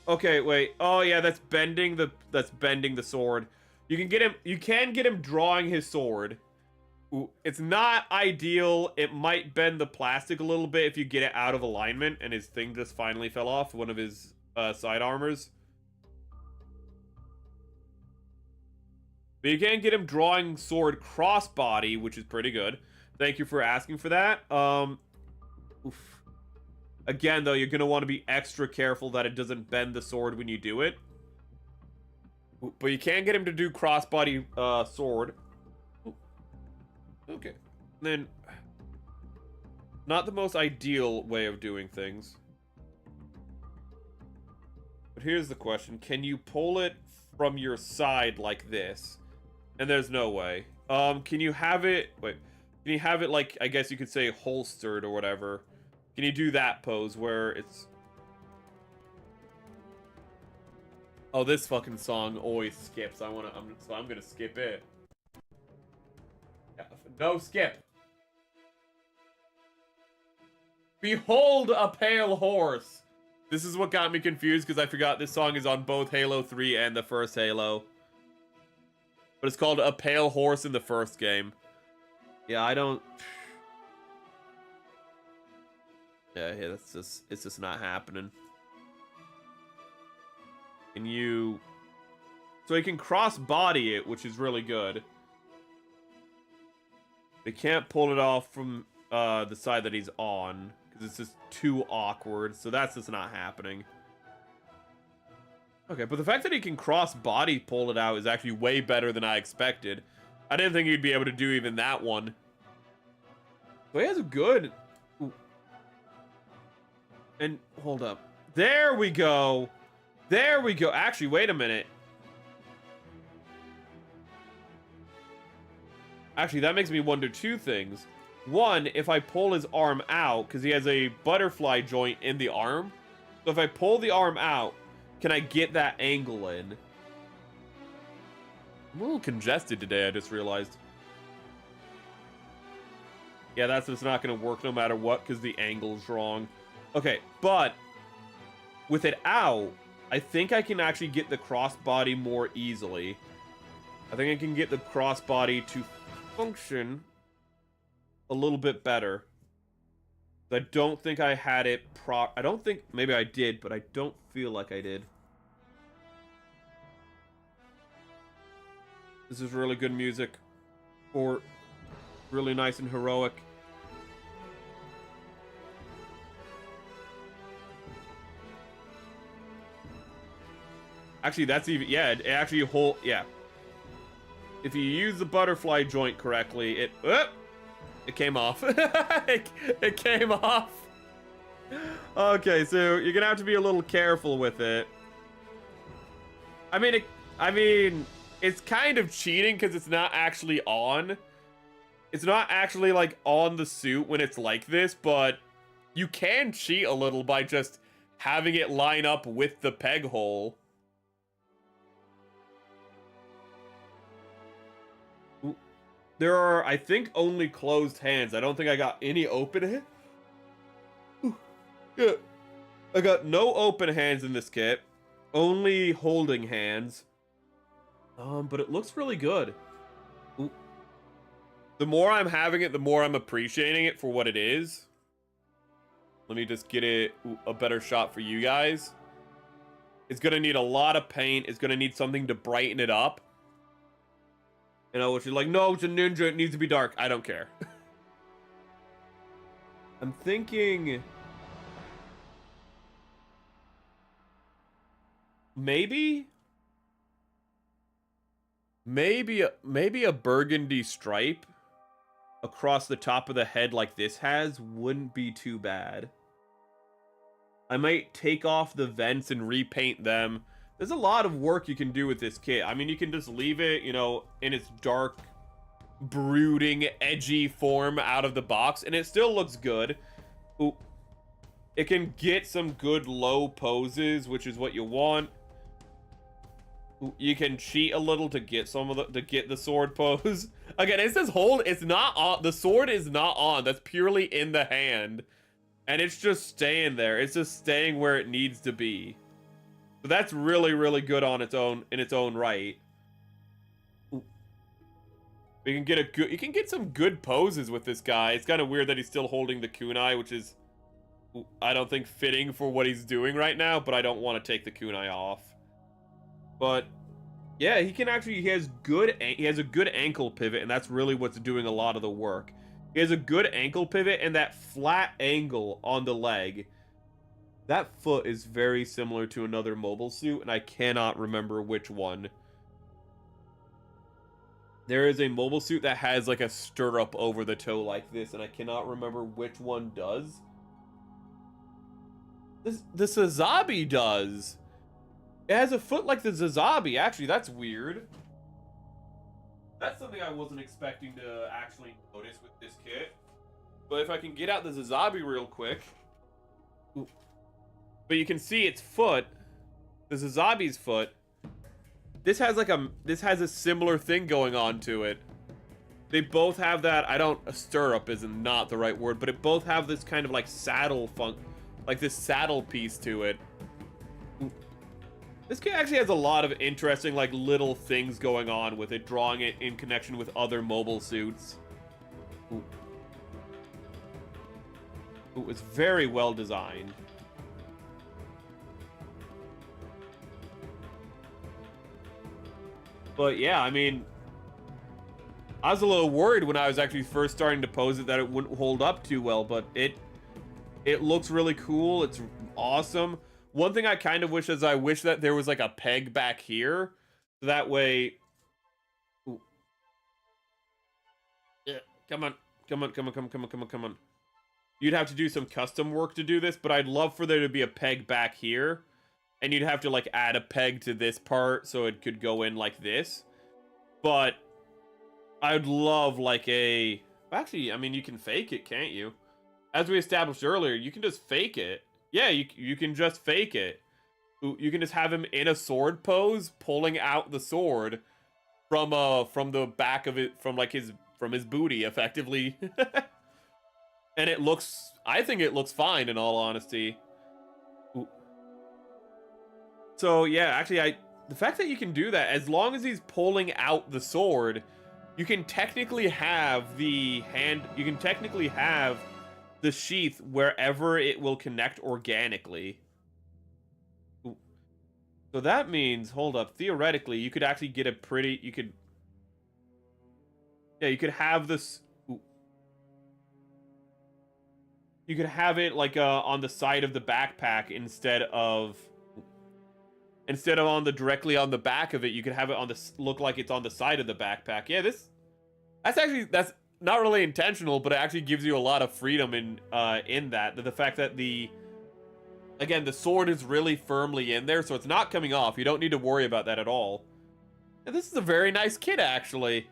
Okay, wait. Oh yeah, that's bending the sword. You can get him drawing his sword. It's not ideal. It might bend the plastic a little bit if you get it out of alignment, and his thing just finally fell off, one of his side armors. But you can get him drawing sword crossbody, which is pretty good. Thank you for asking for that. Oof. Again, though, you're going to want to be extra careful that it doesn't bend the sword when you do it. But you can get him to do crossbody sword. Okay. Then, not the most ideal way of doing things. But here's the question. Can you pull it from your side like this? And there's no way. Can you have it... Wait. Can you have it, like, I guess you could say holstered or whatever? Can you do that pose where it's... Oh, this fucking song always skips. So I'm gonna skip it. Yeah, no skip. Behold a pale horse. This is what got me confused because I forgot this song is on both Halo 3 and the first Halo. But it's called A Pale Horse in the first game. Yeah, I don't... Yeah, it's just not happening. And you... So he can cross-body it, which is really good. They can't pull it off from the side that he's on, because it's just too awkward, so that's just not happening. Okay, but the fact that he can cross-body pull it out is actually way better than I expected. I didn't think he'd be able to do even that one. So he has a good... Ooh. And, hold up. There we go! There we go! Actually, wait a minute. Actually, that makes me wonder two things. One, if I pull his arm out, because he has a butterfly joint in the arm. So if I pull the arm out, can I get that angle in? I'm a little congested today, I just realized. Yeah, that's just not going to work no matter what, because the angle's wrong. Okay, but with it out, I think I can actually get the crossbody more easily. I think I can get the crossbody to function a little bit better. I don't think I had it I don't think... Maybe I did, but I don't feel like I did. This is really good music. Or really nice and heroic. Actually, that's even... Yeah, it actually yeah. If you use the butterfly joint correctly, it came off. it came off. Okay, so you're gonna have to be a little careful with it. I mean, it's kind of cheating because it's not actually on. It's not actually, like, on the suit when it's like this, but you can cheat a little by just having it line up with the peg hole. There are, I think, only closed hands. I don't think I got any open hands. Yeah. I got no open hands in this kit. Only holding hands. But it looks really good. Ooh. The more I'm having it, the more I'm appreciating it for what it is. Let me just get it a better shot for you guys. It's gonna need a lot of paint. It's gonna need something to brighten it up. You know, which is like, no, it's a ninja, it needs to be dark. I don't care. I'm thinking... Maybe a burgundy stripe across the top of the head like this has wouldn't be too bad. I might take off the vents and repaint them. There's a lot of work you can do with this kit. I mean, you can just leave it, you know, in its dark, brooding, edgy form out of the box, and it still looks good. Ooh. It can get some good low poses, which is what you want. Ooh. You can cheat a little to get some of the sword pose. Again, it says hold. It's not on. The sword is not on. That's purely in the hand, and it's just staying there. It's just staying where it needs to be. So that's really, really good on its own, in its own right. Ooh. You can get some good poses with this guy. It's kind of weird that he's still holding the kunai, which is, I don't think, fitting for what he's doing right now, but I don't want to take the kunai off. But yeah, he has a good ankle pivot, and that's really what's doing a lot of the work. He has a good ankle pivot and that flat angle on the leg. That foot is very similar to another mobile suit, and I cannot remember which one. There is a mobile suit that has like a stirrup over the toe like this, and I cannot remember which one does. The Sazabi does. It has a foot like the Zazabi. Actually, that's weird. That's something I wasn't expecting to actually notice with this kit. But if I can get out the Zazabi real quick. Ooh. But you can see its foot. The Zazabi's foot. This has a similar thing going on to it. They both have that, a stirrup is not the right word, but it both have this kind of like saddle like this saddle piece to it. This kit actually has a lot of interesting like little things going on with it, drawing it in connection with other mobile suits. Ooh. Ooh, it's very well designed. But yeah, I mean, I was a little worried when I was actually first starting to pose it that it wouldn't hold up too well, but it looks really cool. It's awesome. One thing I kind of wish is I wish that there was like a peg back here. So that way... Ooh. Yeah, come on. Come on. You'd have to do some custom work to do this, but I'd love for there to be a peg back here. And you'd have to like add a peg to this part so it could go in like this. But I'd love like a... Actually, I mean, you can fake it, can't you? As we established earlier, you can just fake it. Yeah, you can just fake it. You can just have him in a sword pose, pulling out the sword from the back of it, from his booty, effectively. And it looks... I think it looks fine, in all honesty. Ooh. So, yeah, actually, the fact that you can do that, as long as he's pulling out the sword, you can technically have the sheath wherever it will connect organically. Ooh. So that means, hold up, theoretically, you could actually get you could have this... Ooh. You could have it, like, on the side of the backpack instead of directly on the back of it. You could have it look like it's on the side of the backpack. Yeah, that's not really intentional, but it actually gives you a lot of freedom in that. The fact that the sword is really firmly in there, so it's not coming off. You don't need to worry about that at all. And this is a very nice kit, actually.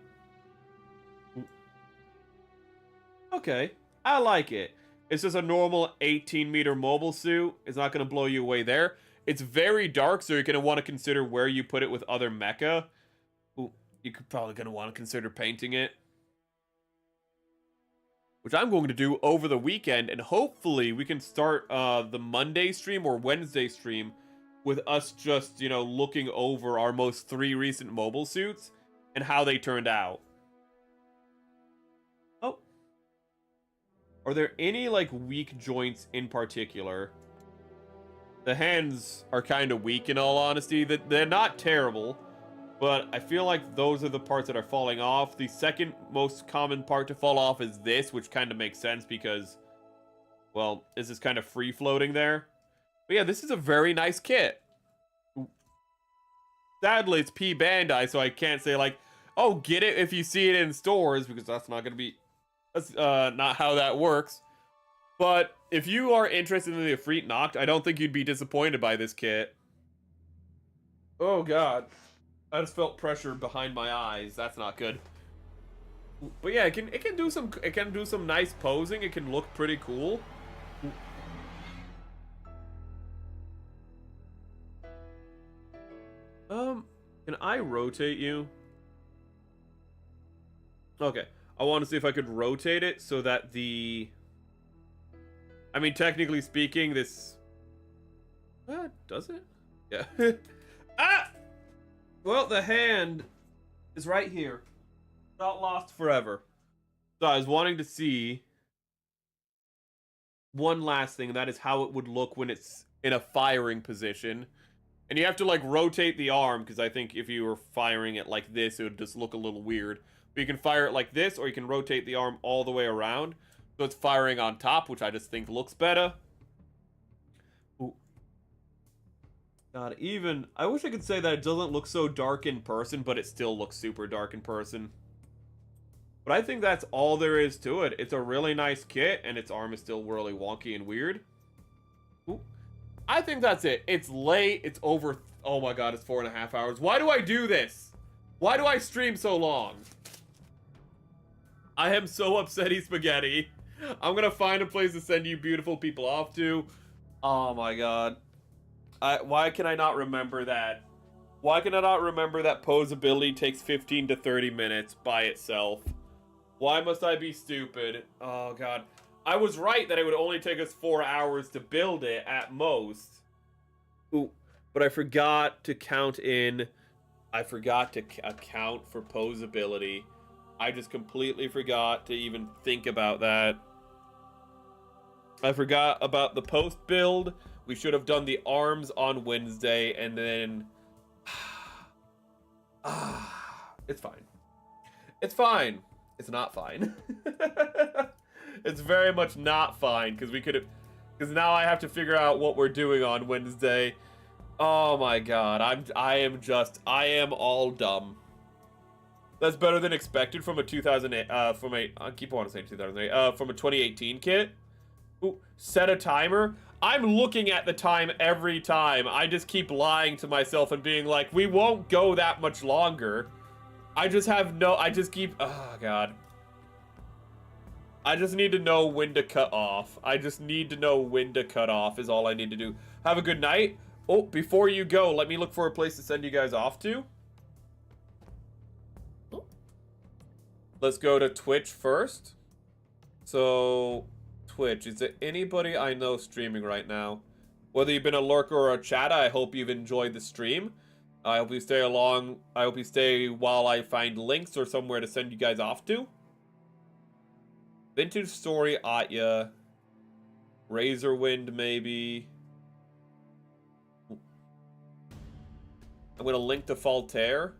Okay, I like it. It's just a normal 18-meter mobile suit. It's not going to blow you away there. It's very dark, so you're going to want to consider where you put it with other mecha. Ooh, you're probably going to want to consider painting it. Which I'm going to do over the weekend, and hopefully we can start the Monday stream or Wednesday stream with us just, looking over our most 3 recent mobile suits and how they turned out. Oh. Are there any, like, weak joints in particular? The hands are kind of weak, in all honesty. They're not terrible, but I feel like those are the parts that are falling off. The second most common part to fall off is this, which kind of makes sense because, well, this is kind of free-floating there. But yeah, this is a very nice kit. Sadly, it's P Bandai, so I can't say, like, oh, get it if you see it in stores, because that's not how that works. But if you are interested in the Efreet Nacht, I don't think you'd be disappointed by this kit. Oh god. I just felt pressure behind my eyes. That's not good. But yeah, it can do some nice posing. It can look pretty cool. Can I rotate you? Okay. I want to see if I could rotate it so that I mean, technically speaking, this... does it? Yeah. Ah! Well, the hand is right here. Not lost forever. So I was wanting to see one last thing, and that is how it would look when it's in a firing position. And you have to, like, rotate the arm, because I think if you were firing it like this, it would just look a little weird. But you can fire it like this, or you can rotate the arm all the way around. So it's firing on top, which I just think looks better. Ooh. God, I wish I could say that it doesn't look so dark in person, but it still looks super dark in person. But I think that's all there is to it. It's a really nice kit, and its arm is still really wonky and weird. Ooh. I think that's it. It's late. It's over. Oh my god, it's 4.5 hours. Why do I do this? Why do I stream so long? I am so upsetty spaghetti. I'm gonna find a place to send you beautiful people off to. Oh my god. Why can I not remember that? Why can I not remember that posability takes 15 to 30 minutes by itself? Why must I be stupid? Oh god. I was right that it would only take us 4 hours to build it at most. Ooh, but I forgot to count in... I forgot to account for posability. I just completely forgot to even think about that. I forgot about the post build. We should have done the arms on Wednesday, and then... it's fine. It's fine. It's not fine. It's very much not fine, because we could have... Because now I have to figure out what we're doing on Wednesday. Oh my god, I am all dumb. That's better than expected from a 2008, I keep wanting to say 2008, from a 2018 kit. Ooh, set a timer. I'm looking at the time every time. I just keep lying to myself and being like, we won't go that much longer. I just keep, oh god. I just need to know when to cut off. I just need to know when to cut off is all I need to do. Have a good night. Oh, before you go, let me look for a place to send you guys off to. Let's go to Twitch first. So, Twitch, is there anybody I know streaming right now? Whether you've been a lurker or a chatter, I hope you've enjoyed the stream. I hope you stay along. I hope you stay while I find links or somewhere to send you guys off to. Vintage Story, Atya. Razorwind, maybe. I'm gonna link to Faltaire.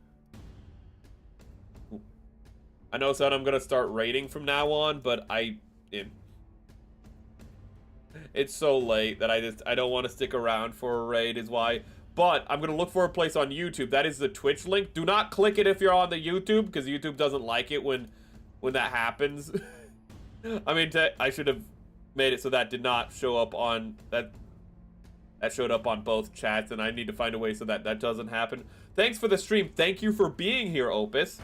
I know that I'm gonna start raiding from now on, but it's so late that I don't want to stick around for a raid is why. But I'm gonna look for a place on YouTube. That is the Twitch link. Do not click it if you're on the YouTube, because YouTube doesn't like it when that happens. I mean, I should have made it so that did not show up on that showed up on both chats, and I need to find a way so that doesn't happen. Thanks for the stream. Thank you for being here, Opus.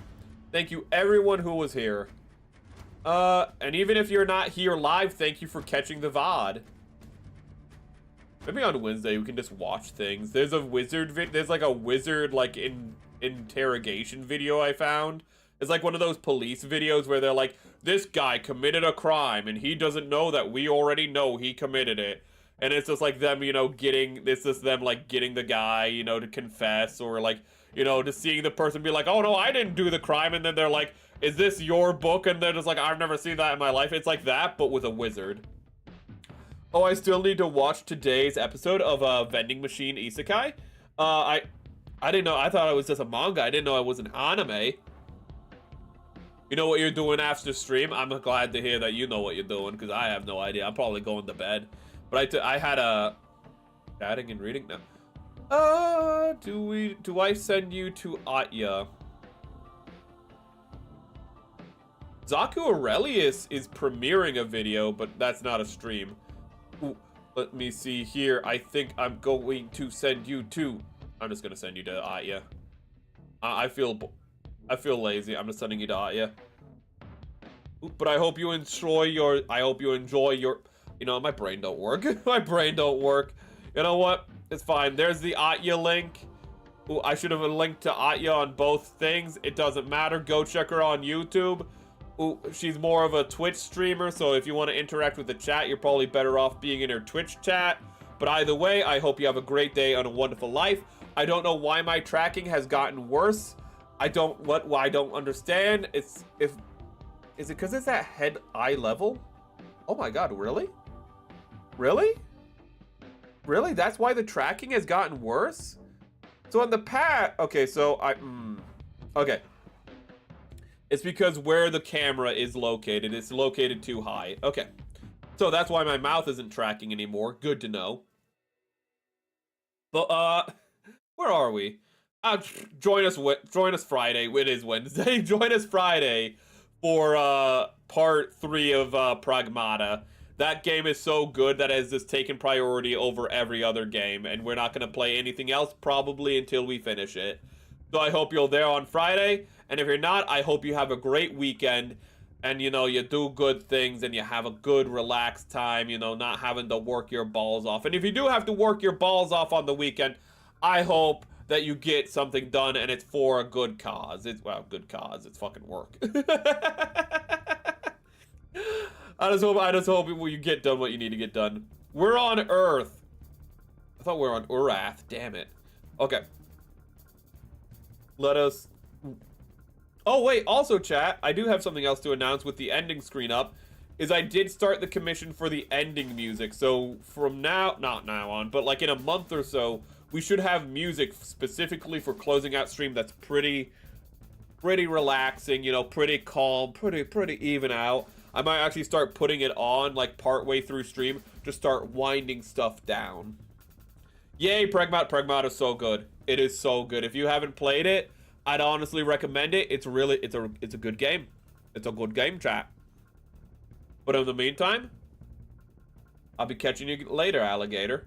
Thank you, everyone who was here. And even if you're not here live, thank you for catching the VOD. Maybe on Wednesday we can just watch things. There's a wizard there's like a wizard interrogation video I found. It's like one of those police videos where they're like, this guy committed a crime and he doesn't know that we already know he committed it. And it's just like them, getting the guy, to confess, or like, just seeing the person be like, oh no, I didn't do the crime. And then they're like, is this your book? And they're just like, I've never seen that in my life. It's like that, but with a wizard. Oh, I still need to watch today's episode of Vending Machine Isekai. I didn't know. I thought it was just a manga. I didn't know it was an anime. You know what you're doing after stream? I'm glad to hear that you know what you're doing, because I have no idea. I'm probably going to bed. But I had a chatting and reading now. Do I send you to Atya? Zaku Aurelius is premiering a video, but that's not a stream. Ooh, let me see here. I think I'm going to send you to... I'm just going to send you to Atya. I feel lazy. I'm just sending you to Atya. Ooh, but I hope you enjoy your... my brain don't work. My brain don't work. You know what? It's fine. There's the Atya link. Ooh, I should have linked to Atya on both things. It doesn't matter. Go check her on YouTube. Ooh, she's more of a Twitch streamer, so if you want to interact with the chat, you're probably better off being in her Twitch chat. But either way, I hope you have a great day and a wonderful life. I don't know why my tracking has gotten worse. I don't understand. Is it because it's at head eye level? Oh my god, really? Really? Really? That's why the tracking has gotten worse? So on the pad, okay, so okay. It's because where the camera is located, it's located too high. Okay. So that's why my mouth isn't tracking anymore. Good to know. But, where are we? Join us Friday. It is Wednesday. Join us Friday for part 3 of Pragmata. That game is so good that it has just taken priority over every other game, and we're not going to play anything else probably until we finish it. So I hope you're there on Friday, and if you're not, I hope you have a great weekend, and, you know, you do good things, and you have a good, relaxed time, you know, not having to work your balls off. And if you do have to work your balls off on the weekend, I hope that you get something done, and it's for a good cause. It's, well, good cause. It's fucking work. I just hope you get done what you need to get done. We're on Earth. I thought we were on Urath. Damn it. Okay. Let us... Oh, wait. Also, chat, I do have something else to announce with the ending screen up. Is I did start the commission for the ending music. So, from now... Not now on, but like in a month or so, we should have music specifically for closing out stream that's pretty relaxing, you know, pretty calm, pretty even out. I might actually start putting it on, like, partway through stream, to start winding stuff down. Yay, Pragmat. Pragmat is so good. It is so good. If you haven't played it, I'd honestly recommend it. It's a good game. It's a good game, chat. But in the meantime, I'll be catching you later, alligator.